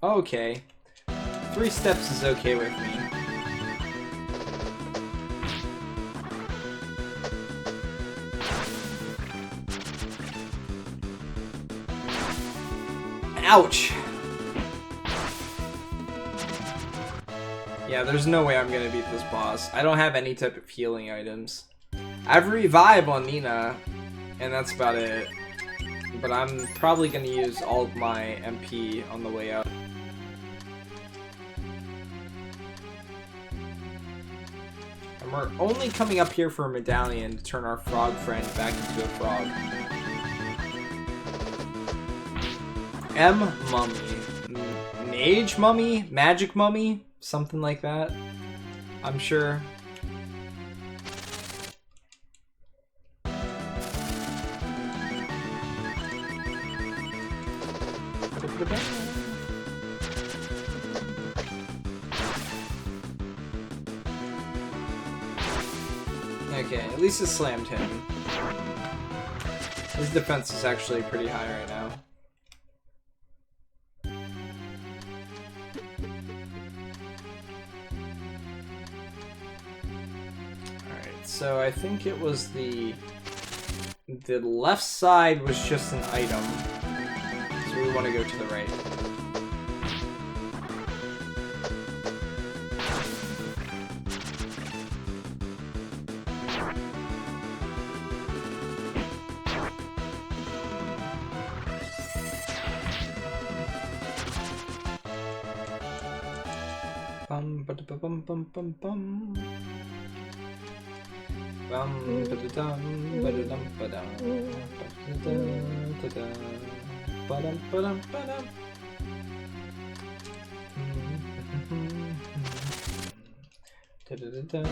Okay. 3 steps is okay with me. Ouch! Yeah, there's no way I'm gonna beat this boss. I don't have any type of healing items. I have Revive on Nina, and that's about it. But I'm probably gonna use all of my MP on the way out. And we're only coming up here for a medallion to turn our frog friend back into a frog. Mummy. Mage Mummy? Magic Mummy? Something like that. I'm sure. Okay, at least it slammed him. His defense is actually pretty high right now. Alright, so I think it was the left side was just an item. So we want to go to the right. Bum ba da bum bum bum bum. Bum ba da dum ba da dum ba dum ba da da ba dum ba dum ba dum. Da da da da da.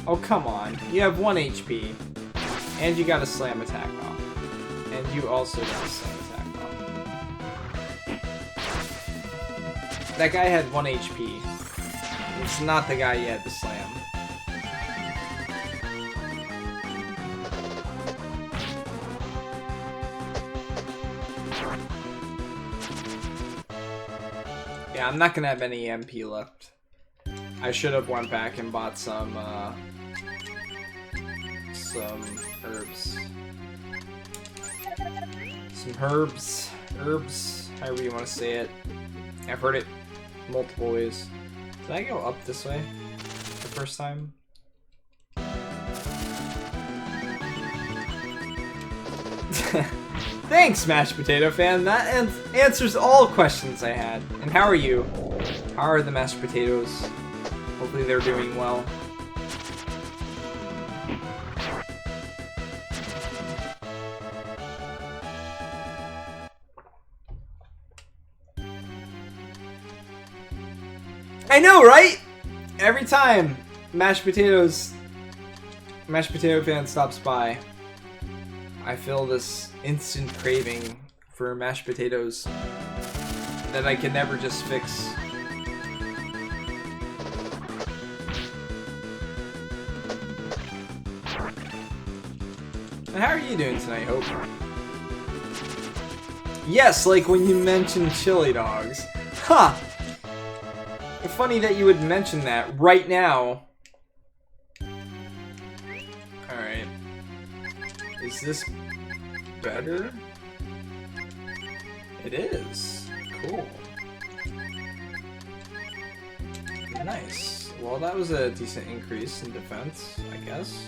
Oh come on! You have 1 HP. And you got a slam attack off. And you also got a slam attack off. That guy had 1 HP. It's not the guy you had to slam. Yeah, I'm not gonna have any MP left. I should have went back and bought some herbs. Some herbs, however you want to say it. I've heard it multiple ways. Did I go up this way the first time? Thanks, Mashed Potato Fan. That answers all questions I had. And how are you? How are the mashed potatoes? Hopefully they're doing well. I know, right? Every time Mashed Potato Fan stops by, I feel this instant craving for mashed potatoes that I can never just fix. And how are you doing tonight, Hope? Yes, like when you mentioned chili dogs. Huh! Funny that you would mention that right now. Alright. Is this better? It is. Cool. Nice. Well, that was a decent increase in defense, I guess.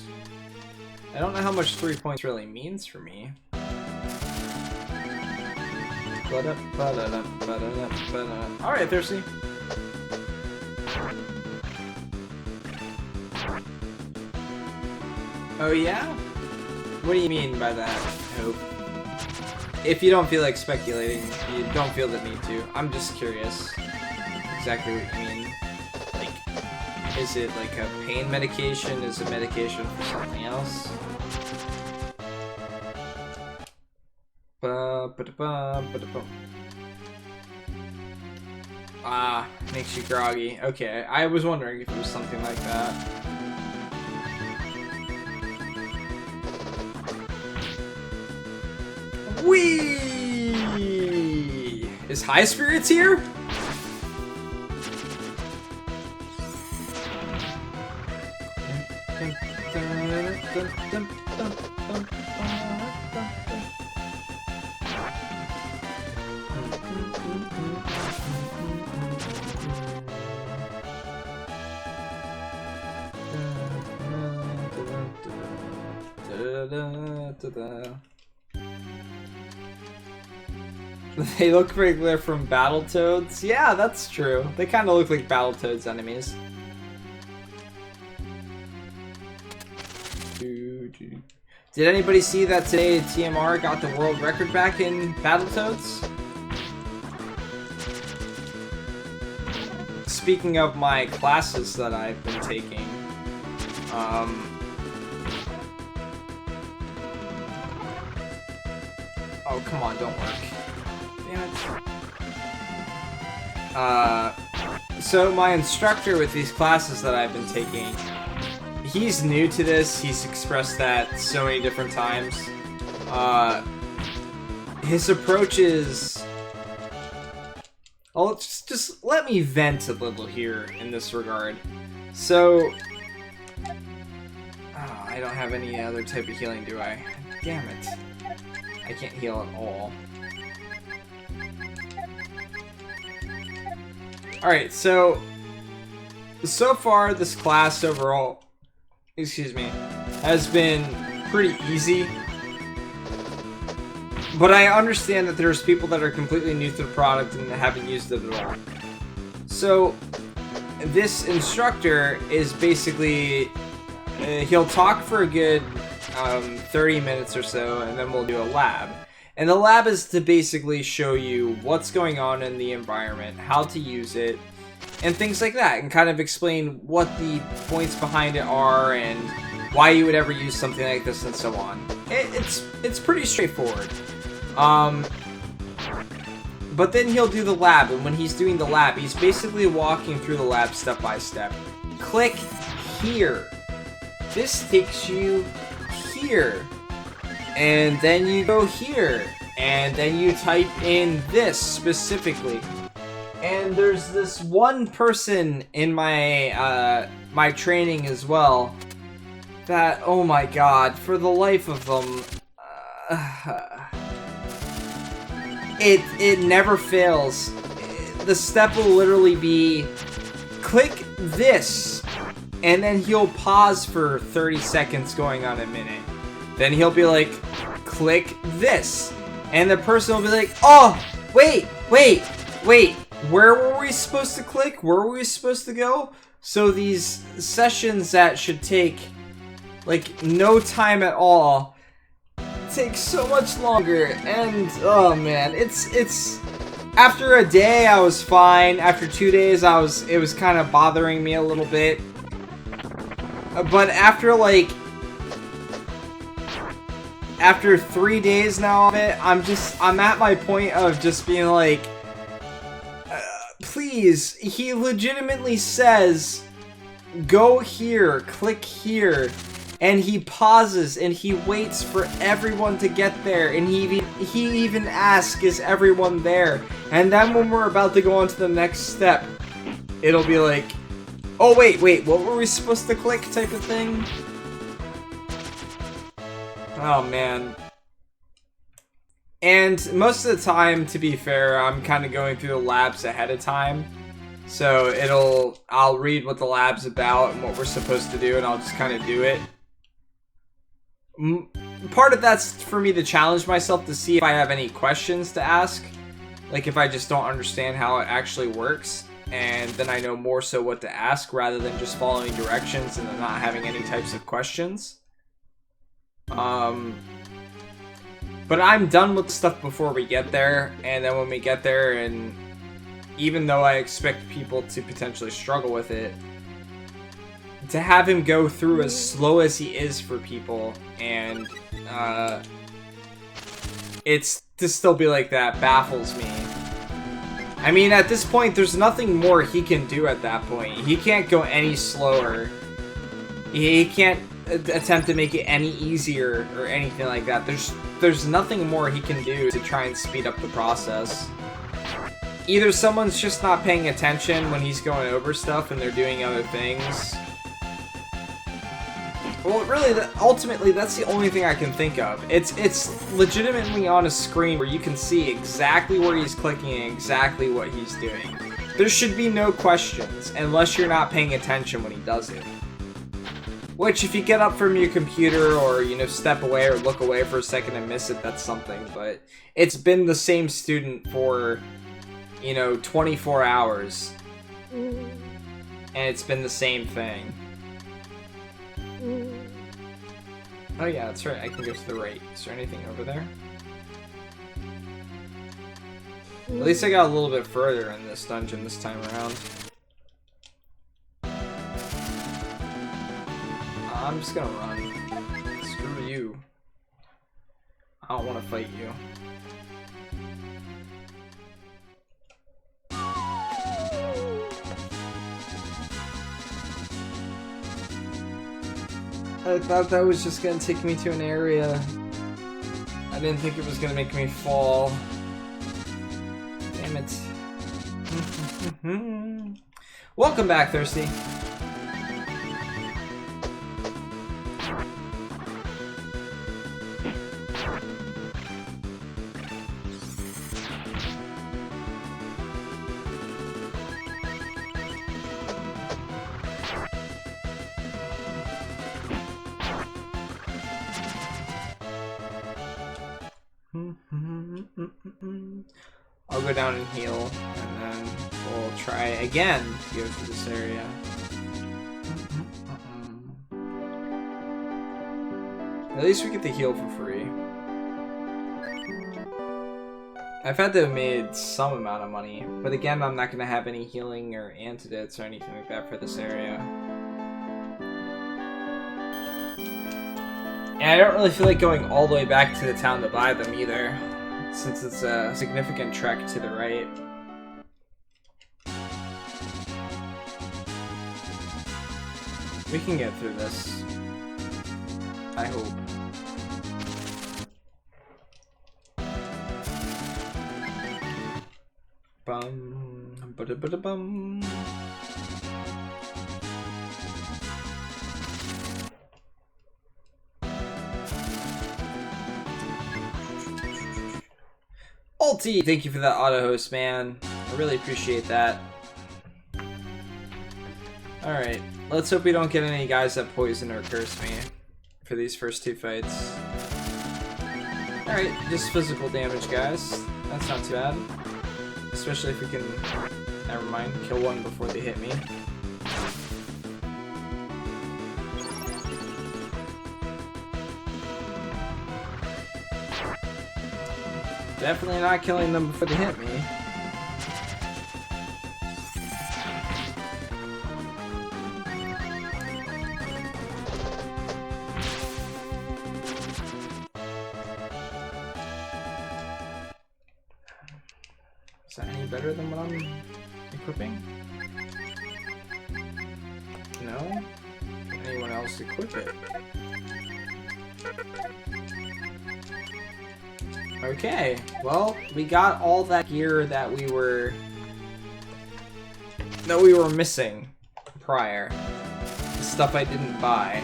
I don't know how much 3 points really means for me. Alright, Thirsty. Oh yeah? What do you mean by that, Hope? If you don't feel like speculating, you don't feel the need to. I'm just curious exactly what you mean. Like, is it like a pain medication? Is it medication for something else? Ah, makes you groggy. Okay, I was wondering if it was something like that. Whee! Is High Spirits here? They look like they're from Battletoads. Yeah, that's true. They kind of look like Battletoads enemies. Did anybody see that today TMR got the world record back in Battletoads? Speaking of my classes that I've been taking, oh, come on, don't work. Damn it. So my instructor with these classes that I've been taking, he's new to this. He's expressed that so many different times. His approach is... Oh, just let me vent a little here in this regard. So... Oh, I don't have any other type of healing, do I? Damn it. I can't heal at all. Alright, so far this class overall, excuse me, has been pretty easy. But I understand that there's people that are completely new to the product and haven't used it at all. So this instructor is basically, he'll talk for a good 30 minutes or so, and then we'll do a lab. And the lab is to basically show you what's going on in the environment, how to use it, and things like that, and kind of explain what the points behind it are and why you would ever use something like this and so on. It's pretty straightforward. But then he'll do the lab, and when he's doing the lab, he's basically walking through the lab step by step. Click here. This takes you here. And then you go here, and then you type in this specifically. And there's this one person in my my training as well that, oh my god, for the life of them, it never fails. The step will literally be click this, and then he'll pause for 30 seconds going on a minute. Then he'll be like, click this. And the person will be like, oh, wait, where were we supposed to click? Where were we supposed to go? So these sessions that should take, like, no time at all, take so much longer. And, oh man, it's, after a day I was fine. After 2 days it was kind of bothering me a little bit. But after, like, after 3 days now of it, I'm at my point of just being like, please, he legitimately says, go here, click here, and he pauses and he waits for everyone to get there, and he even asks, is everyone there? And then when we're about to go on to the next step, it'll be like, oh wait, what were we supposed to click type of thing? Oh man. And most of the time, to be fair, I'm kind of going through the labs ahead of time. So I'll read what the lab's about and what we're supposed to do, and I'll just kind of do it. Part of that's for me to challenge myself to see if I have any questions to ask. Like if I just don't understand how it actually works. And then I know more so what to ask rather than just following directions and then not having any types of questions. But I'm done with stuff before we get there, and then when we get there, and even though I expect people to potentially struggle with it, to have him go through as slow as he is for people, and it's to still be like that baffles me. I mean, at this point, there's nothing more he can do at that point. He can't go any slower. He can't attempt to make it any easier or anything like that. There's nothing more he can do to try and speed up the process. Either someone's just not paying attention when he's going over stuff and they're doing other things. Well, really, ultimately, that's the only thing I can think of. It's legitimately on a screen where you can see exactly where he's clicking and exactly what he's doing. There should be no questions, unless you're not paying attention when he does it. Which, if you get up from your computer or, you know, step away or look away for a second and miss it, that's something. But it's been the same student for, you know, 24 hours. And it's been the same thing. Oh yeah, that's right, I can go to the right. Is there anything over there? At least I got a little bit further in this dungeon this time around. I'm just gonna run. Screw you. I don't want to fight you. I thought that was just gonna take me to an area. I didn't think it was gonna make me fall. Damn it. Welcome back, Thirsty. I'll go down and heal, and then we'll try again to go through this area. At least we get the heal for free. I've had to have made some amount of money, but again, I'm not going to have any healing or antidotes or anything like that for this area. And I don't really feel like going all the way back to the town to buy them either, since it's a significant trek to the right. We can get through this. I hope. Bum, ba-da-ba-da-bum. Ulti! Thank you for that auto host, man. I really appreciate that. Alright, let's hope we don't get any guys that poison or curse me for these first two fights. Alright, just physical damage, guys. That's not too bad. Especially if we can, never mind, kill one before they hit me. Definitely not killing them before they hit me. Is that any better than what I'm equipping? No? Can anyone else equip it? Okay, well, we got all that gear that we were missing prior. The stuff I didn't buy.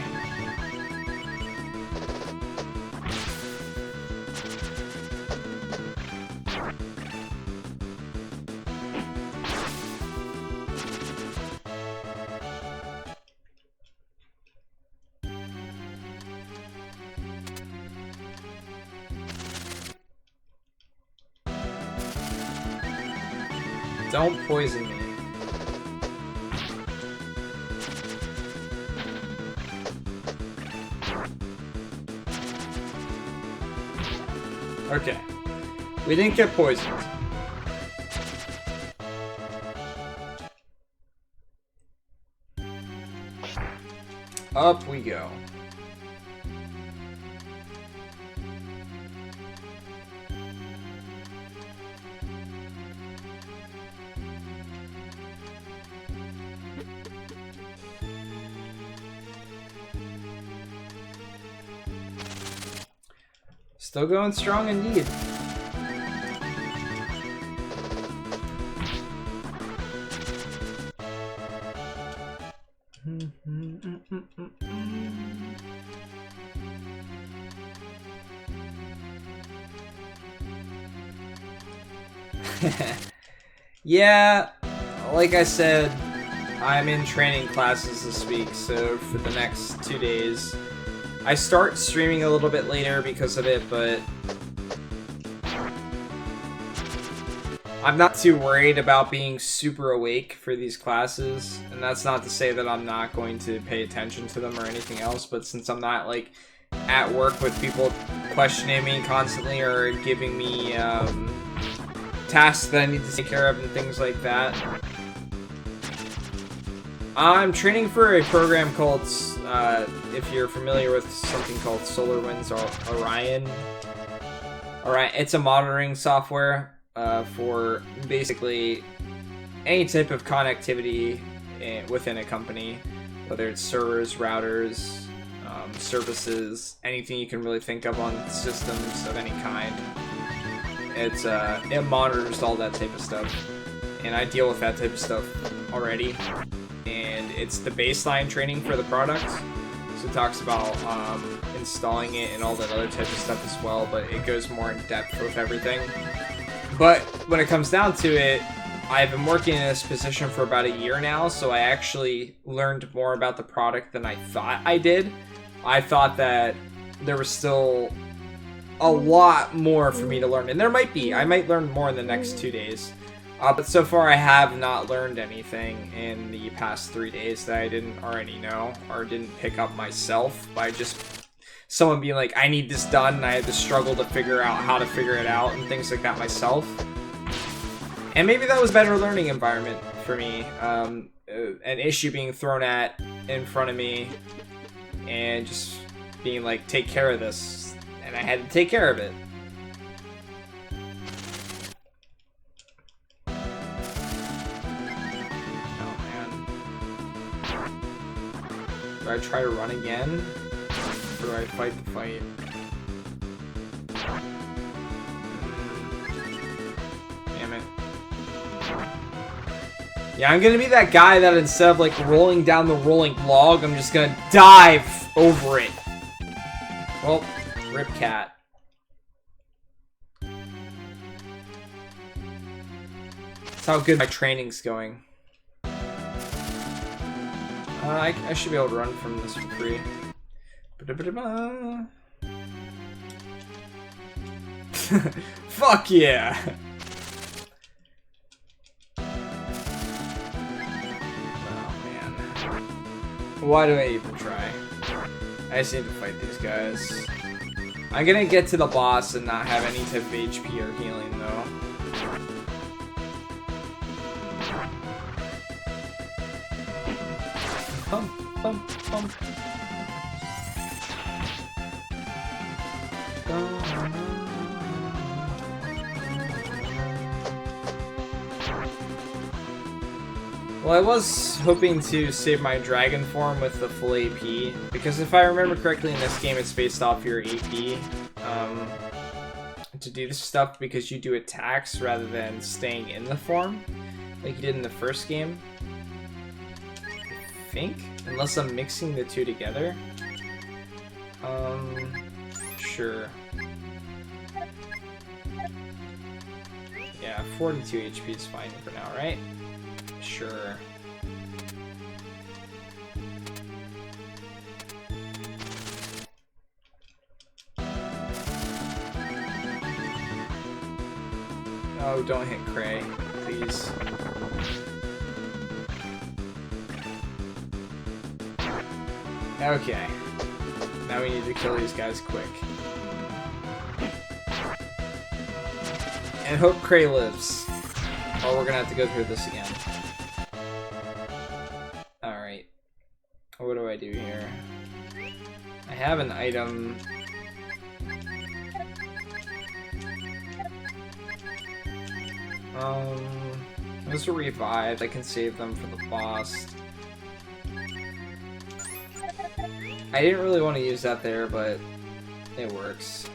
Don't poison me. Okay. We didn't get poisoned. Up we go. Still going strong indeed. Yeah, like I said, I'm in training classes this week, so for the next 2 days, I start streaming a little bit later because of it, but I'm not too worried about being super awake for these classes, and that's not to say that I'm not going to pay attention to them or anything else, but since I'm not, like, at work with people questioning me constantly or giving me, tasks that I need to take care of and things like that. I'm training for a program called, if you're familiar with something called SolarWinds or Orion. It's a monitoring software for basically any type of connectivity within a company, whether it's servers, routers, services, anything you can really think of on systems of any kind. It monitors all that type of stuff, and I deal with that type of stuff already, and it's the baseline training for the product, so it talks about installing it and all that other type of stuff as well, but it goes more in depth with everything. But when it comes down to it, I've been working in this position for about a year now, so I actually learned more about the product than I thought I did. I thought that there was still a lot more for me to learn, and there might be. I might learn more in the next 2 days. But so far I have not learned anything in the past 3 days that I didn't already know or didn't pick up myself by just someone being like, I need this done, and I had to struggle to figure out how to figure it out and things like that myself. And maybe that was a better learning environment for me. An issue being thrown in front of me and just being like, take care of this. And I had to take care of it. Oh man. Do I try to run again? Or do I fight the fight? Damn it. Yeah, I'm gonna be that guy that instead of like rolling down the rolling log, I'm just gonna dive over it. Well, rip cat. That's how good my training's going. I should be able to run from this for free. Fuck yeah! Oh man. Why do I even try? I just need to fight these guys. I'm gonna get to the boss and not have any type of HP or healing though. Bump, bump, bump. Well, I was hoping to save my dragon form with the full AP, because if I remember correctly in this game, it's based off your AP to do this stuff because you do attacks rather than staying in the form, like you did in the first game. I think, unless I'm mixing the two together. Sure. Yeah, 42 HP is fine for now, right? Sure. Oh, don't hit Cray, please. Okay. Now we need to kill these guys quick. And hope Cray lives. Or we're gonna have to go through this again. Alright. What do I do here? I have an item. Those are revived. I can save them for the boss. I didn't really want to use that there, but it works.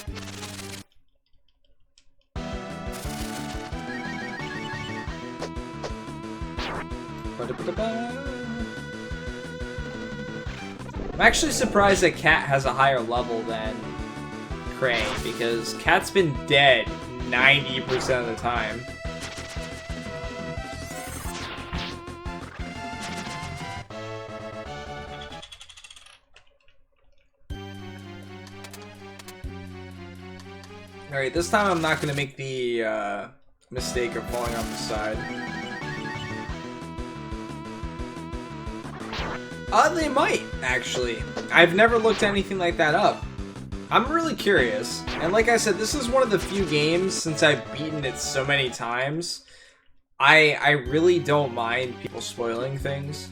I'm actually surprised that Cat has a higher level than Crane, because Cat's been dead 90% of the time. Alright, this time I'm not going to make the mistake of falling off the side. They might, actually. I've never looked anything like that up. I'm really curious. And like I said, this is one of the few games, since I've beaten it so many times, I really don't mind people spoiling things.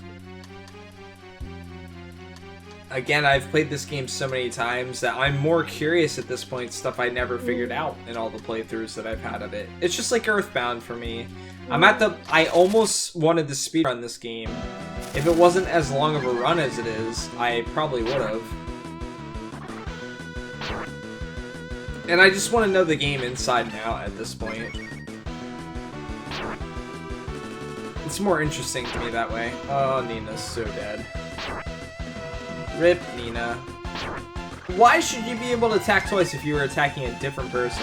Again, I've played this game so many times that I'm more curious at this point, stuff I never figured out in all the playthroughs that I've had of it. It's just like Earthbound for me. I almost wanted to speedrun this game. If it wasn't as long of a run as it is, I probably would have. And I just want to know the game inside and out at this point. It's more interesting to me that way. Oh, Nina's so dead. Rip, Nina. Why should you be able to attack twice if you were attacking a different person?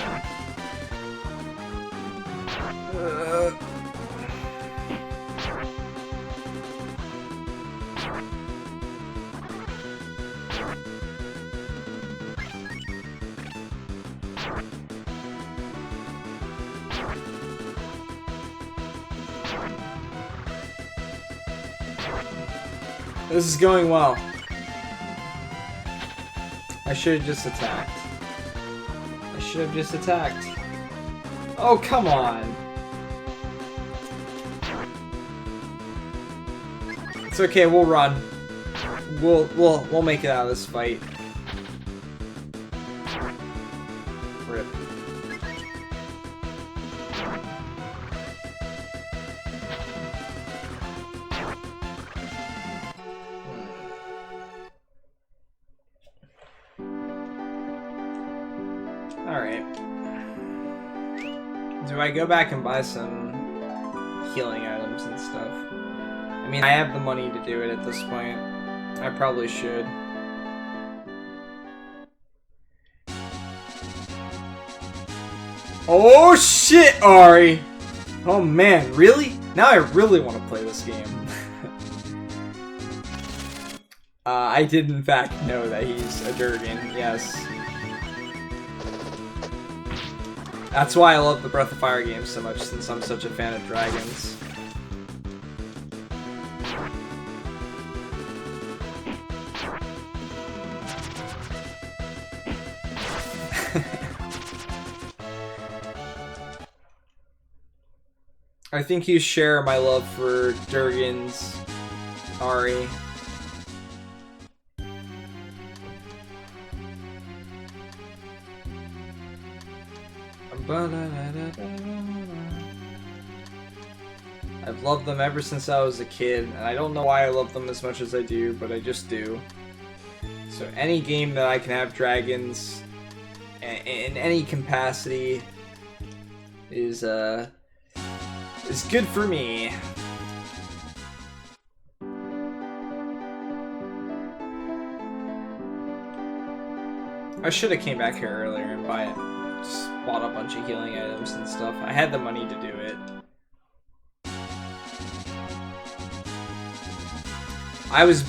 This is going well. I should have just attacked. I should have just attacked. Oh, come on. It's okay, we'll run. We'll make it out of this fight. Rip. Alright. Do I go back and buy some healing items and stuff? I mean, I have the money to do it at this point. I probably should. Oh shit, Ari! Oh man, really? Now I really want to play this game. I did in fact know that he's a Durgan, yes. That's why I love the Breath of Fire games so much, since I'm such a fan of dragons. I think you share my love for Durgans, Ari. I've loved them ever since I was a kid, and I don't know why I love them as much as I do, but I just do. So any game that I can have dragons in any capacity is good for me. I should have came back here earlier and just bought a bunch of healing items and stuff. I had the money to do it. I was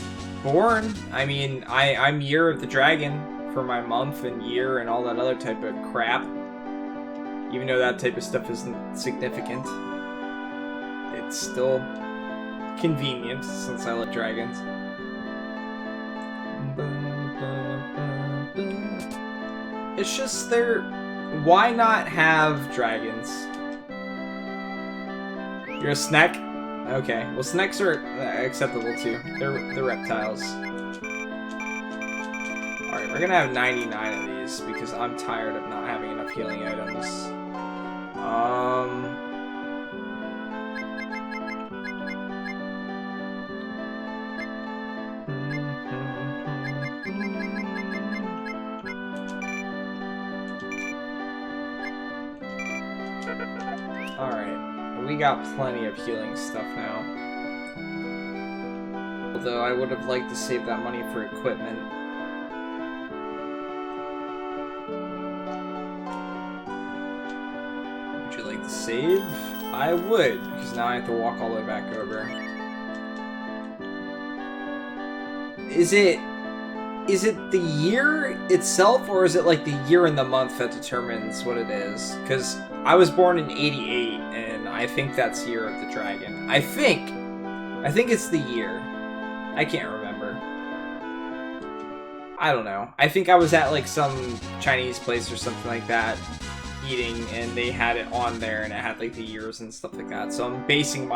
born. I mean, I'm Year of the Dragon for my month and year and all that other type of crap. Even though that type of stuff isn't significant. It's still convenient since I like dragons. It's just why not have dragons? You're a snack? Okay, well snakes are acceptable too. They're reptiles. Alright, we're gonna have 99 of these because I'm tired of not having enough healing items. Alright, we got plenty of healing stuff now. though. I would have liked to save that money for equipment. Would you like to save? I would, because now I have to walk all the way back over. Is it the year itself, or is it like the year and the month that determines what it is? Because I was born in 88, and I think that's Year of the Dragon. I think it's the year. I can't remember. I don't know. I think I was at like some Chinese place or something like that, eating, and they had it on there, and it had like the years and stuff like that. So I'm basing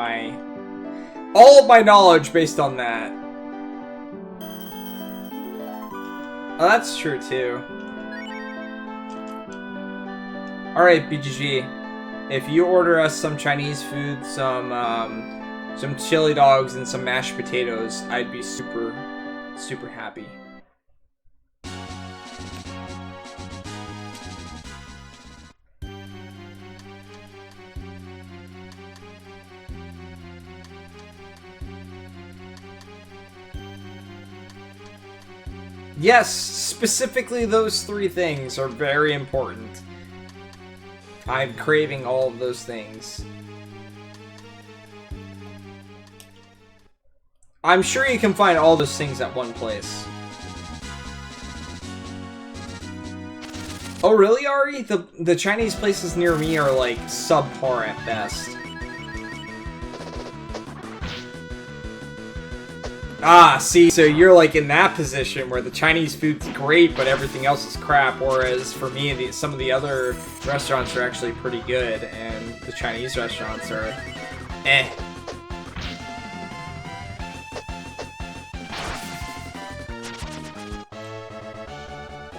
all of my knowledge based on that. Oh, that's true too. Alright, BGG. If you order us some Chinese food, some chili dogs, and some mashed potatoes, I'd be super, super happy. Yes, specifically those 3 things are very important. I'm craving all of those things. I'm sure you can find all those things at one place. Oh really, Ari? The Chinese places near me are like subpar at best. Ah, see, so you're like in that position where the Chinese food's great, but everything else is crap, whereas for me, some of the other restaurants are actually pretty good, and the Chinese restaurants are eh.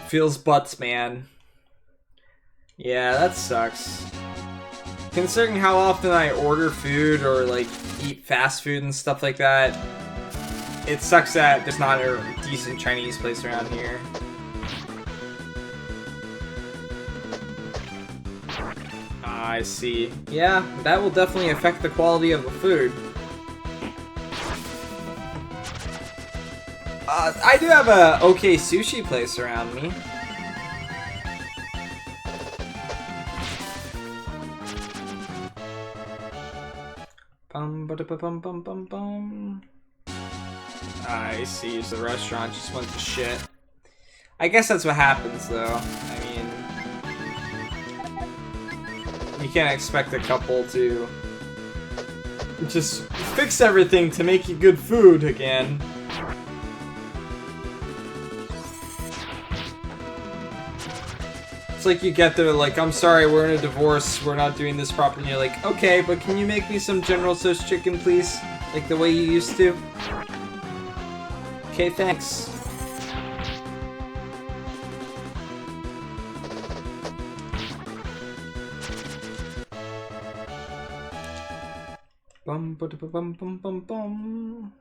Feels butts, man. Yeah, that sucks. Considering how often I order food or like eat fast food and stuff like that, it sucks that there's not a decent Chinese place around here. I see. Yeah, that will definitely affect the quality of the food. I do have a okay sushi place around me. Bum ba da ba bum bum bum bum. I see, so the restaurant just went to shit. I guess that's what happens, though. I mean, you can't expect a couple to just fix everything to make you good food again. It's like you get there like, I'm sorry, we're in a divorce, we're not doing this properly. And you're like, okay, but can you make me some General Tso's chicken, please? Like the way you used to? Okay, thanks. Bum ba da ba bum bum bum bum.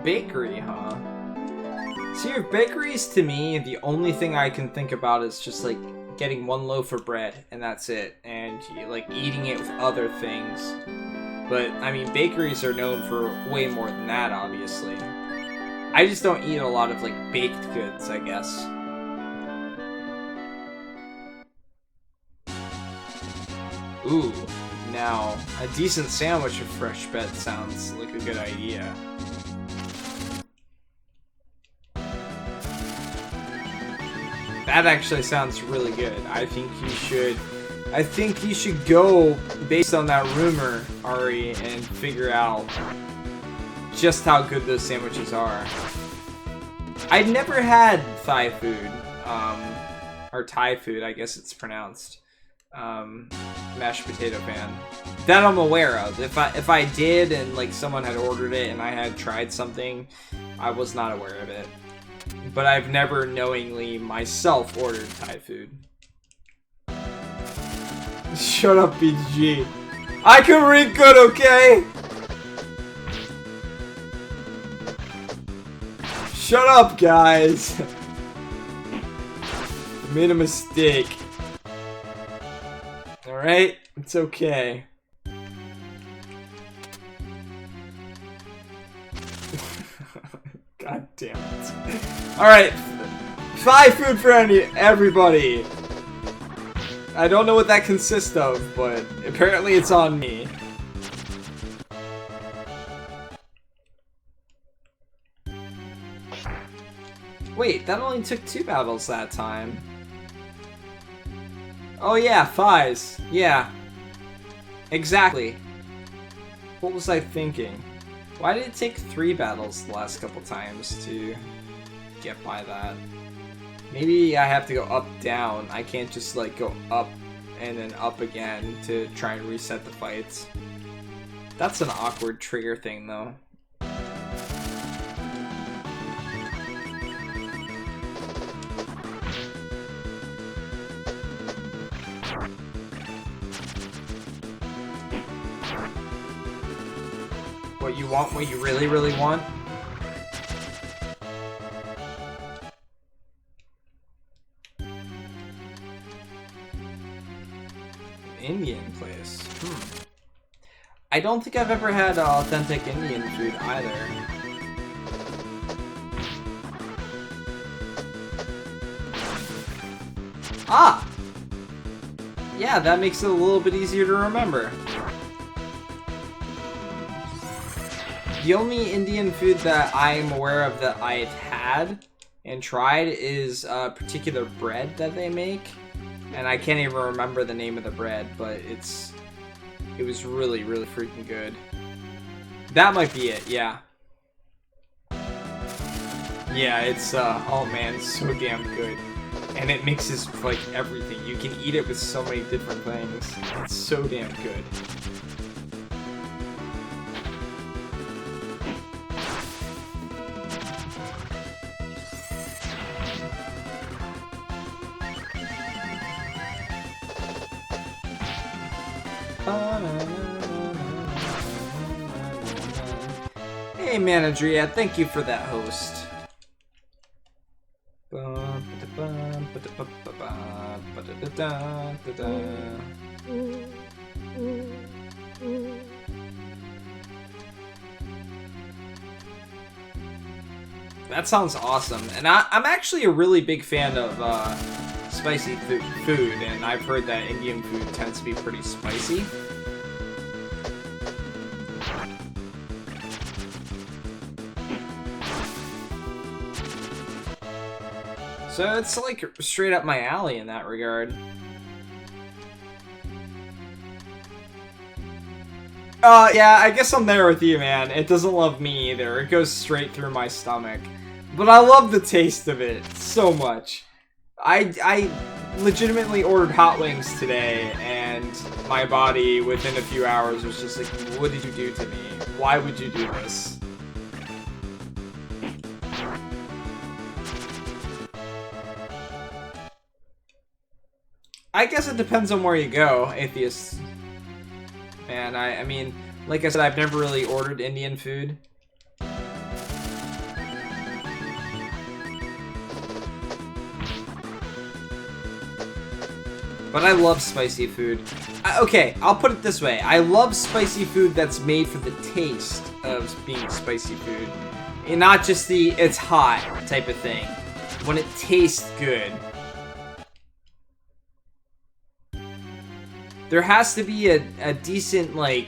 Bakery, huh? See, your bakeries to me, the only thing I can think about is just like getting 1 loaf of bread and that's it, and like eating it with other things. But I mean, bakeries are known for way more than that, obviously. I just don't eat a lot of like baked goods, I guess. Ooh, now a decent sandwich of fresh bread sounds like a good idea. That actually sounds really good. I think you should go based on that rumor, Ari, and figure out just how good those sandwiches are. I'd never had Thai food, or Thai food, I guess it's pronounced. Mashed potato fan. That I'm aware of. If I did and like someone had ordered it and I had tried something, I was not aware of it. But I've never knowingly myself ordered Thai food. Shut up, BG. I can read good, okay? Shut up, guys. Made a mistake. Alright? It's okay. God damn it. Alright. 5 food for everybody. I don't know what that consists of, but apparently it's on me. Wait, that only took 2 battles that time. Oh yeah, Fies. Yeah. Exactly. What was I thinking? Why did it take 3 battles the last couple times to get by that? Maybe I have to go up, down. I can't just like go up and then up again to try and reset the fights. That's an awkward trigger thing though. What you want, what you really, really want? Indian place. I don't think I've ever had authentic Indian food either. Ah! Yeah, that makes it a little bit easier to remember. The only Indian food that I'm aware of that I've had and tried is a particular bread that they make. And I can't even remember the name of the bread, but it was really, really freaking good. That might be it, yeah. Yeah, it's, oh man, it's so damn good. And it mixes, like, everything. You can eat it with so many different things. It's so damn good. Hey, Manadria, thank you for that host. That sounds awesome, and I'm actually a really big fan of spicy food, and I've heard that Indian food tends to be pretty spicy. So it's like straight up my alley in that regard. Yeah, I guess I'm there with you, man. It doesn't love me either. It goes straight through my stomach. But I love the taste of it so much. I legitimately ordered hot wings today, and my body, within a few hours, was just like, what did you do to me? Why would you do this? I guess it depends on where you go, atheists. Man, I mean, like I said, I've never really ordered Indian food. But I love spicy food. Okay, I'll put it this way. I love spicy food that's made for the taste of being spicy food. And not just the, it's hot type of thing. When it tastes good. There has to be a decent, like,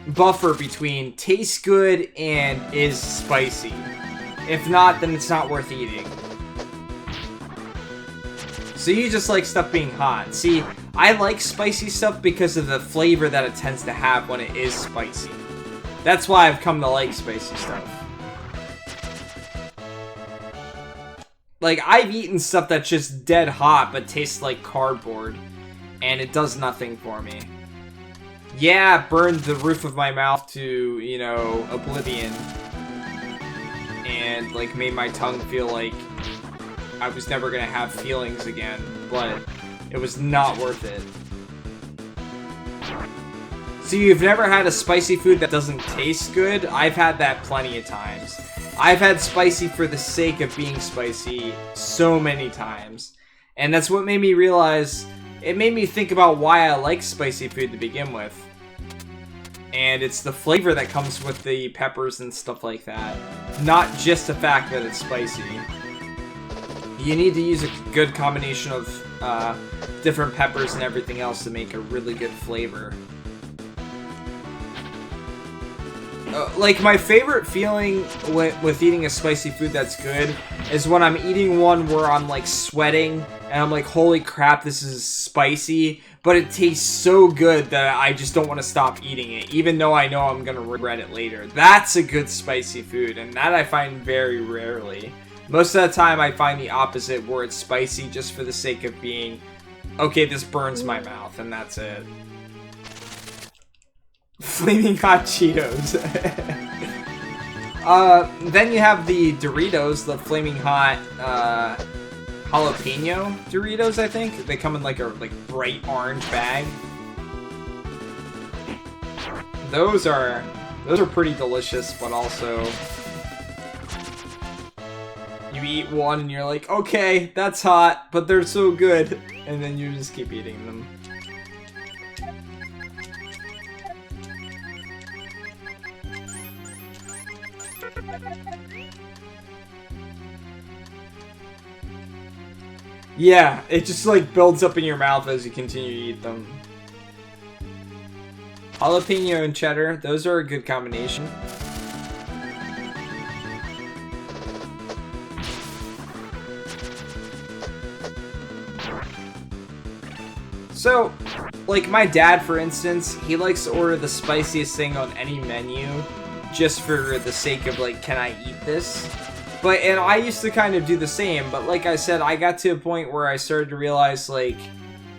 buffer between tastes good and is spicy. If not, then it's not worth eating. So you just like stuff being hot. See, I like spicy stuff because of the flavor that it tends to have when it is spicy. That's why I've come to like spicy stuff. Like, I've eaten stuff that's just dead hot but tastes like cardboard. And it does nothing for me. Yeah, it burned the roof of my mouth to, you know, oblivion. And, like, made my tongue feel like I was never gonna have feelings again. But it was not worth it. So you've never had a spicy food that doesn't taste good? I've had that plenty of times. I've had spicy for the sake of being spicy so many times. And that's what made me realize it made me think about why I like spicy food to begin with. And it's the flavor that comes with the peppers and stuff like that. Not just the fact that it's spicy. You need to use a good combination of different peppers and everything else to make a really good flavor. Like, my favorite feeling with eating a spicy food that's good is when I'm eating one where I'm, like, sweating, and I'm like, holy crap, this is spicy, but it tastes so good that I just don't want to stop eating it, even though I know I'm gonna regret it later. That's a good spicy food, and that I find very rarely. Most of the time, I find the opposite, where it's spicy just for the sake of being, okay, this burns my mouth, and that's it. Flaming Hot Cheetos. Then you have the Doritos, the Flaming Hot jalapeno Doritos, I think. They come in like a bright orange bag. Those are pretty delicious, but also you eat one and you're like, okay, that's hot, but they're so good, and then you just keep eating them. Yeah, it just like builds up in your mouth as you continue to eat them. Jalapeno and cheddar, those are a good combination. So, like my dad, for instance, he likes to order the spiciest thing on any menu just for the sake of like, can I eat this? And I used to kind of do the same, but like I said, I got to a point where I started to realize, like,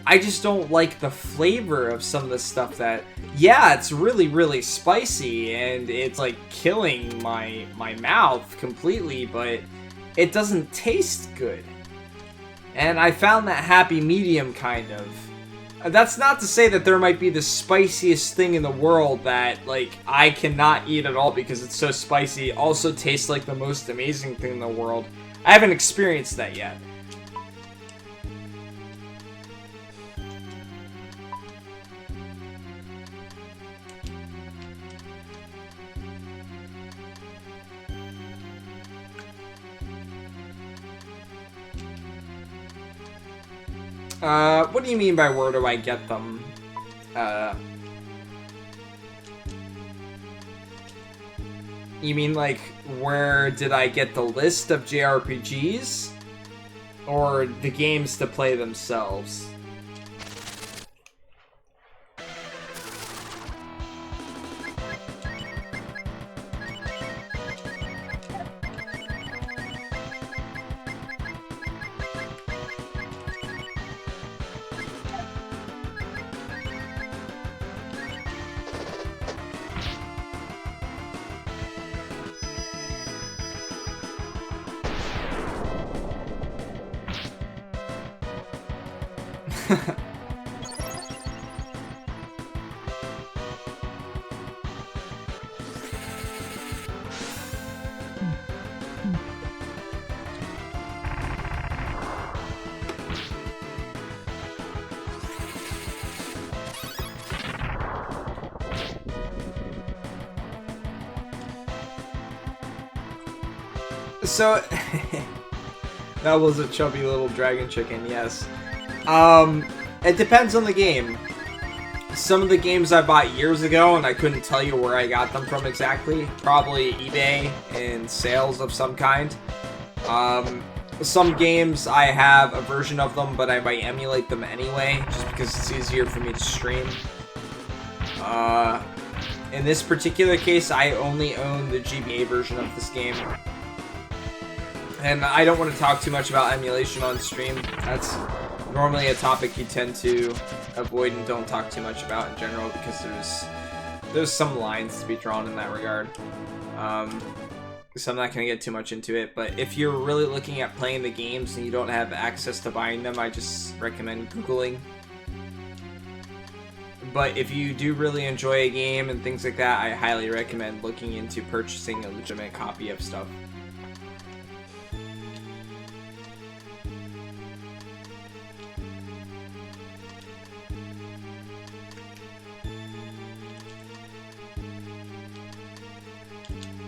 I just don't like the flavor of some of the stuff that, yeah, it's really, really spicy, and it's like killing my mouth completely, but it doesn't taste good. And I found that happy medium, kind of. That's not to say that there might be the spiciest thing in the world that, like, I cannot eat at all because it's so spicy. Also tastes like the most amazing thing in the world. I haven't experienced that yet. What do you mean by where do I get them? You mean like, where did I get the list of JRPGs? Or the games to play themselves? So, that was a chubby little dragon chicken, yes. It depends on the game. Some of the games I bought years ago, and I couldn't tell you where I got them from exactly. Probably eBay and sales of some kind. Some games I have a version of them, but I might emulate them anyway, just because it's easier for me to stream. In this particular case, I only own the GBA version of this game. And I don't want to talk too much about emulation on stream. That's normally a topic you tend to avoid and don't talk too much about in general, because there's some lines to be drawn in that regard. So I'm not going to get too much into it, but if you're really looking at playing the games and you don't have access to buying them, I just recommend Googling. But if you do really enjoy a game and things like that, I highly recommend looking into purchasing a legitimate copy of stuff.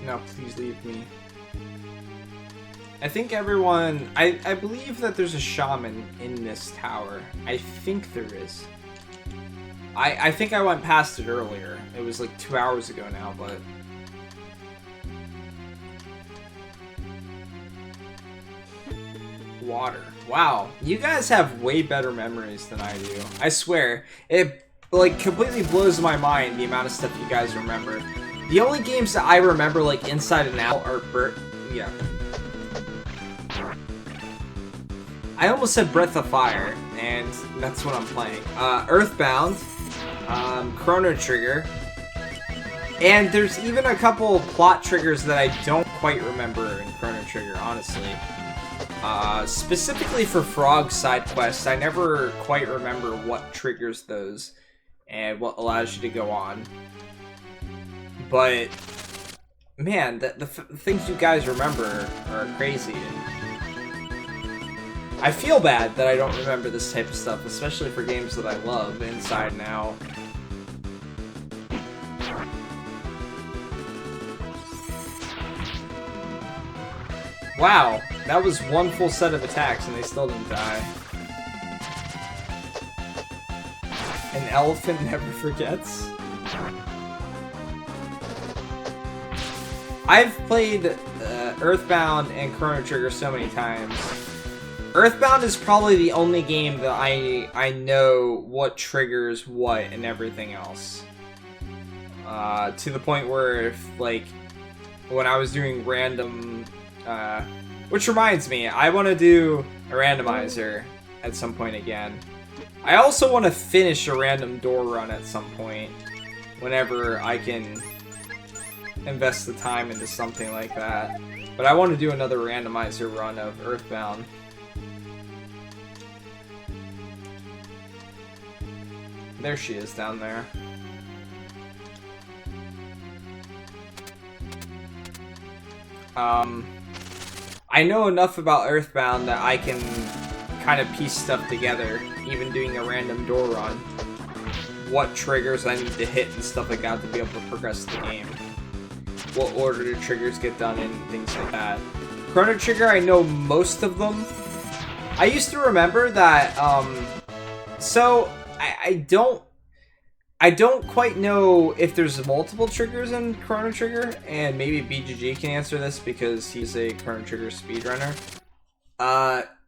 No, please leave me. I think everyone... I believe that there's a shaman in this tower. I think there is. I think I went past it earlier. It was like 2 hours ago now, but... Water. Wow. You guys have way better memories than I do. I swear. It, like, completely blows my mind the amount of stuff you guys remember. The only games that I remember, like, inside and out are yeah. I almost said Breath of Fire, and that's what I'm playing. Earthbound, Chrono Trigger, and there's even a couple plot triggers that I don't quite remember in Chrono Trigger, honestly. Specifically for Frog side quests, I never quite remember what triggers those and what allows you to go on. But, man, the things you guys remember are crazy. I feel bad that I don't remember this type of stuff, especially for games that I love, inside and out. Wow, that was one full set of attacks and they still didn't die. An elephant never forgets. I've played Earthbound and Chrono Trigger so many times. Earthbound is probably the only game that I know what triggers what and everything else. To the point where if, like, when I was doing random... which reminds me, I want to do a randomizer at some point again. I also want to finish a random door run at some point, whenever I can invest the time into something like that. But I want to do another randomizer run of Earthbound. There she is down there. I know enough about Earthbound that I can kind of piece stuff together, even doing a random door run. What triggers I need to hit and stuff like that to be able to progress the game. What order the triggers get done in, and things like that. Chrono Trigger, I know most of them. I used to remember that, so, I don't quite know if there's multiple triggers in Chrono Trigger, and maybe BGG can answer this because he's a Chrono Trigger speedrunner.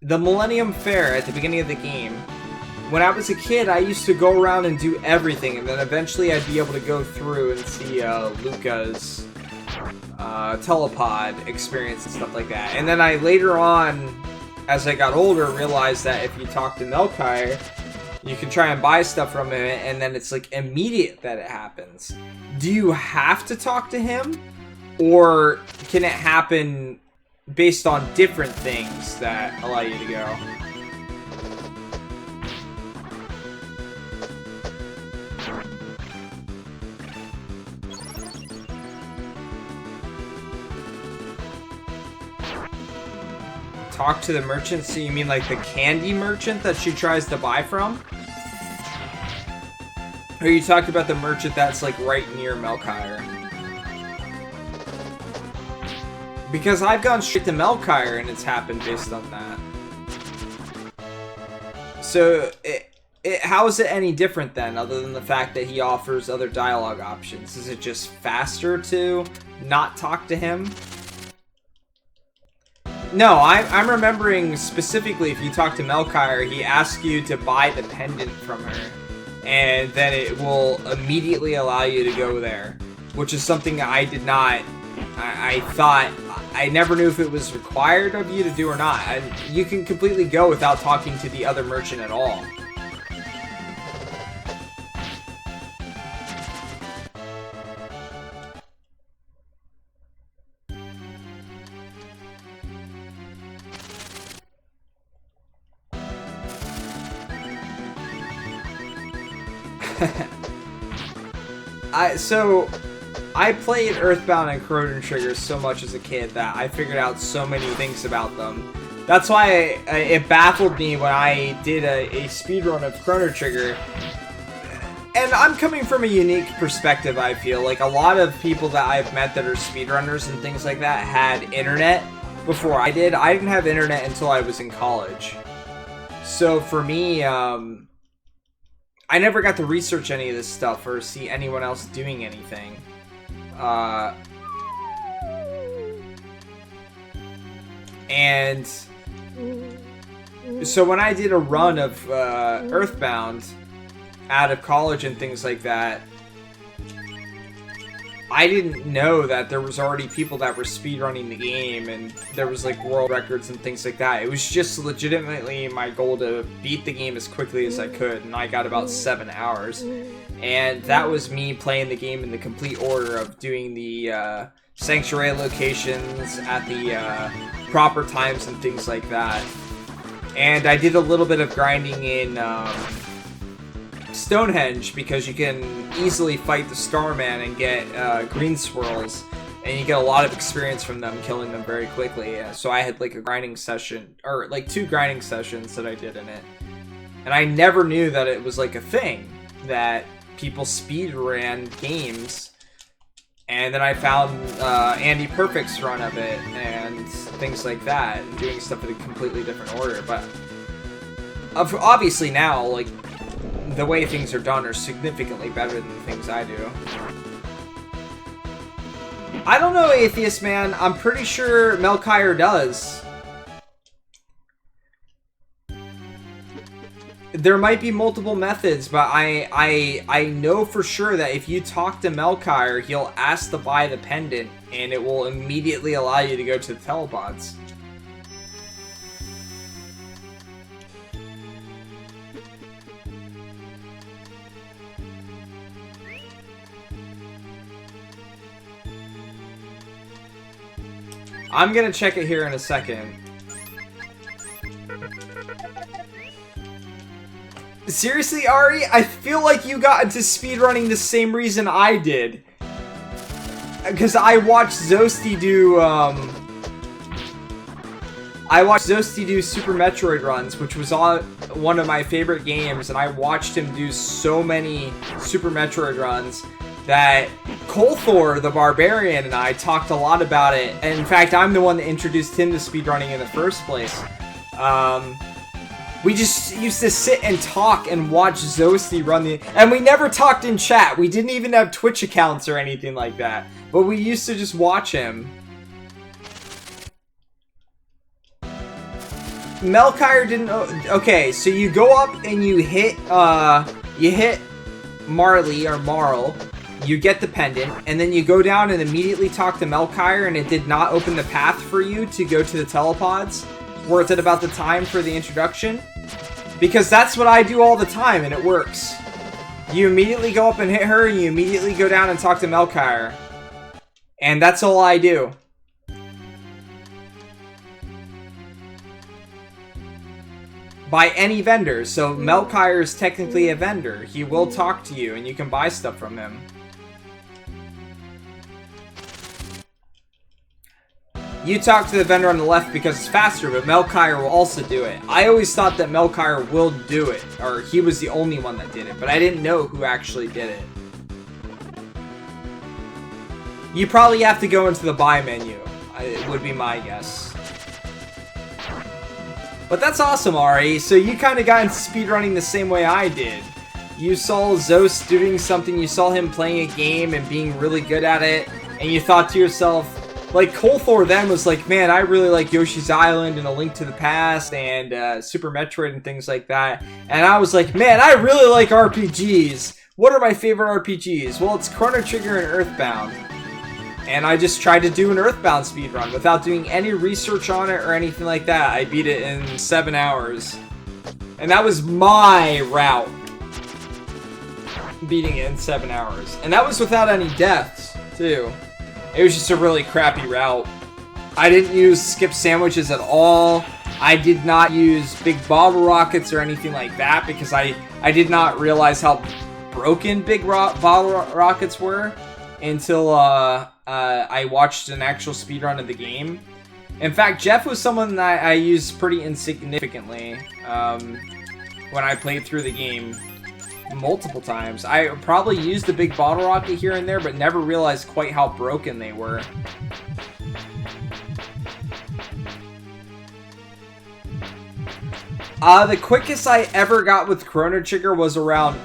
The Millennium Fair at the beginning of the game, when I was a kid, I used to go around and do everything, and then eventually I'd be able to go through and see Luca's telepod experience and stuff like that. And then I later on, as I got older, realized that if you talk to Melchior, you can try and buy stuff from him, and then it's like immediate that it happens. Do you have to talk to him? Or can it happen based on different things that allow you to go? Talk to the merchant? So you mean like the candy merchant that she tries to buy from? Or you talked about the merchant that's like right near Melchior? Because I've gone straight to Melchior and it's happened based on that. So, how is it any different then, other than the fact that he offers other dialogue options? Is it just faster to not talk to him? No, I'm remembering specifically if you talk to Melchior, he asks you to buy the pendant from her, and then it will immediately allow you to go there, which is something I did not, I thought, I never knew if it was required of you to do or not. And you can completely go without talking to the other merchant at all. I played Earthbound and Chrono Trigger so much as a kid that I figured out so many things about them. That's why it baffled me when I did a speedrun of Chrono Trigger. And I'm coming from a unique perspective, I feel. Like, a lot of people that I've met that are speedrunners and things like that had internet before I did. I didn't have internet until I was in college. So for me, I never got to research any of this stuff or see anyone else doing anything. And so when I did a run of Earthbound out of college and things like that, I didn't know that there was already people that were speedrunning the game and there was like world records and things like that. It was just legitimately my goal to beat the game as quickly as I could, and I got about 7 hours. And that was me playing the game in the complete order of doing the sanctuary locations at the proper times and things like that. And I did a little bit of grinding in Stonehenge because you can easily fight the Starman and get green swirls, and you get a lot of experience from them, killing them very quickly. So I had like a grinding session, or like 2 grinding sessions that I did in it. And I never knew that it was like a thing, that people speed ran games. And then I found Andy Perfect's run of it and things like that, and doing stuff in a completely different order. But obviously now, like, the way things are done are significantly better than the things I do. I don't know, Atheist Man. I'm pretty sure Melchior does. There might be multiple methods, but I know for sure that if you talk to Melchior, he'll ask to buy the pendant, and it will immediately allow you to go to the telepods. I'm gonna check it here in a second. Seriously, Ari? I feel like you got into speedrunning the same reason I did. Because I watched Zosty do, Super Metroid runs, which was one of my favorite games, and I watched him do so many Super Metroid runs that Kolthor, the Barbarian, and I talked a lot about it. And in fact, I'm the one that introduced him to speedrunning in the first place. We just used to sit and talk and watch Zosty run the... And we never talked in chat. We didn't even have Twitch accounts or anything like that. But we used to just watch him. Melchior didn't... Okay, so you go up and you hit Marley or Marl. You get the pendant, and then you go down and immediately talk to Melchior, and it did not open the path for you to go to the telepods. Worth it about the time for the introduction? Because that's what I do all the time, and it works. You immediately go up and hit her, and you immediately go down and talk to Melchior. And that's all I do. By any vendor. So Melchior is technically a vendor. He will talk to you, and you can buy stuff from him. You talk to the vendor on the left because it's faster, but Melchior will also do it. I always thought that Melchior will do it, or he was the only one that did it, but I didn't know who actually did it. You probably have to go into the buy menu, it would be my guess. But that's awesome, Ari. So you kind of got into speedrunning the same way I did. You saw Zos doing something, you saw him playing a game and being really good at it, and you thought to yourself, like, Kolthor then was like, man, I really like Yoshi's Island and A Link to the Past and Super Metroid and things like that. And I was like, man, I really like RPGs. What are my favorite RPGs? Well, it's Chrono Trigger and Earthbound. And I just tried to do an Earthbound speedrun without doing any research on it or anything like that. I beat it in 7 hours. And that was my route. Beating it in 7 hours. And that was without any deaths, too. It was just a really crappy route. I didn't use skip sandwiches at all. I did not use big bottle rockets or anything like that because I did not realize how broken big bottle rockets were until I watched an actual speedrun of the game. In fact, Jeff was someone that I used pretty insignificantly when I played through the game. multiple times. I probably used the big bottle rocket here and there, but never realized quite how broken they were. The quickest I ever got with Chrono Trigger was around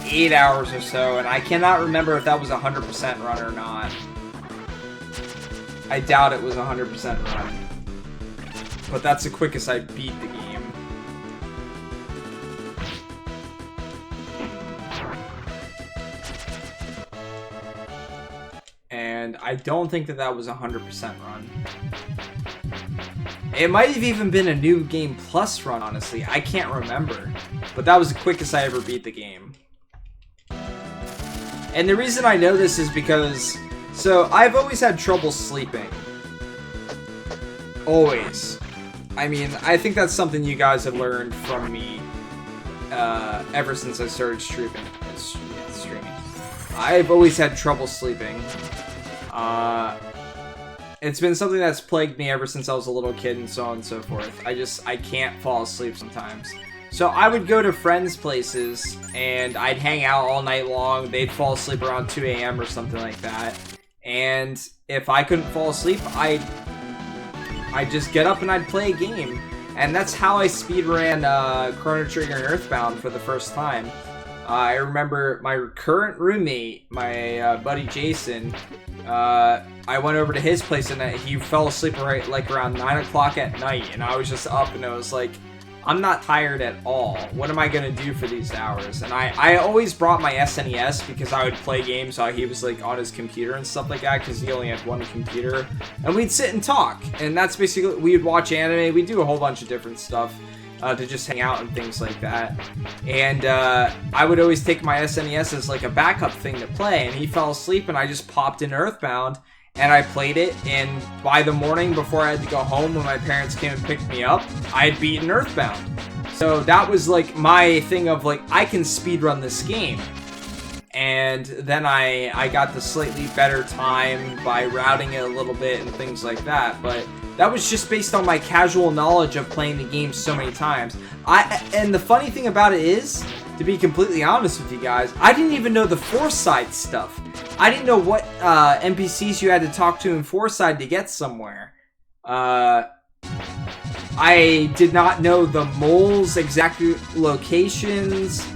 8 hours or so, and I cannot remember if that was a 100% run or not. I doubt it was a 100% run. But that's the quickest I beat the game. And I don't think that that was a 100% run. It might have even been a New Game Plus run, honestly. I can't remember. But that was the quickest I ever beat the game. And the reason I know this is because... So, I've always had trouble sleeping. Always. I mean, I think that's something you guys have learned from me ever since I started streaming. I've always had trouble sleeping. It's been something that's plagued me ever since I was a little kid and so on and so forth. I can't fall asleep sometimes. So I would go to friends' places and I'd hang out all night long. They'd fall asleep around 2 a.m. or something like that. And if I couldn't fall asleep, I'd just get up and I'd play a game. And that's how I speedran Chrono Trigger and Earthbound for the first time. I remember my current roommate, my buddy Jason, I went over to his place and he fell asleep like around 9 o'clock at night, and I was just up and I was like, I'm not tired at all. What am I going to do for these hours? And I always brought my SNES because I would play games while he was like on his computer and stuff like that because he only had one computer. And we'd sit and talk, and that's basically, we'd watch anime, we'd do a whole bunch of different stuff. To just hang out and things like that. And I would always take my SNES as like a backup thing to play, and he fell asleep and I just popped in Earthbound and I played it, and by the morning before I had to go home when my parents came and picked me up, I had beaten Earthbound. So that was like my thing of like, I can speedrun this game. And then I got the slightly better time by routing it a little bit and things like that, but that was just based on my casual knowledge of playing the game so many times. And the funny thing about it is, to be completely honest with you guys, I didn't even know the Foresight stuff. I didn't know what NPCs you had to talk to in Foresight to get somewhere. I did not know the moles' exact locations.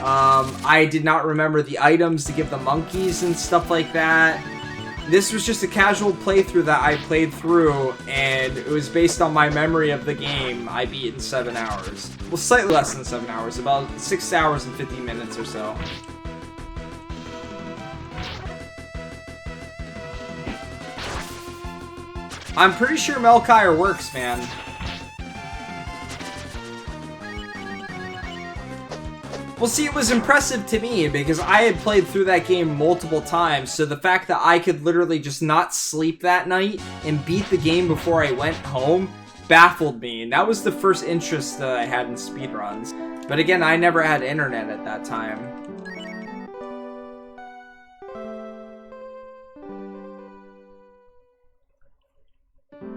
I did not remember the items to give the monkeys and stuff like that. This was just a casual playthrough that I played through, and it was based on my memory of the game. I beat in 7 hours. Well, slightly less than 7 hours, about 6 hours and 50 minutes or so. I'm pretty sure Melchior works, man. Well, see, it was impressive to me because I had played through that game multiple times, so the fact that I could literally just not sleep that night and beat the game before I went home baffled me, and that was the first interest that I had in speedruns. But again, I never had internet at that time.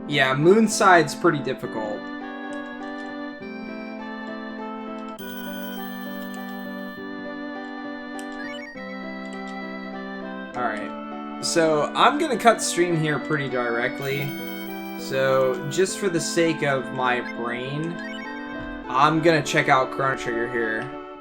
Yeah, Moonside's pretty difficult. Alright, so I'm gonna cut stream here pretty directly. So, just for the sake of my brain, I'm gonna check out Chrono Trigger here.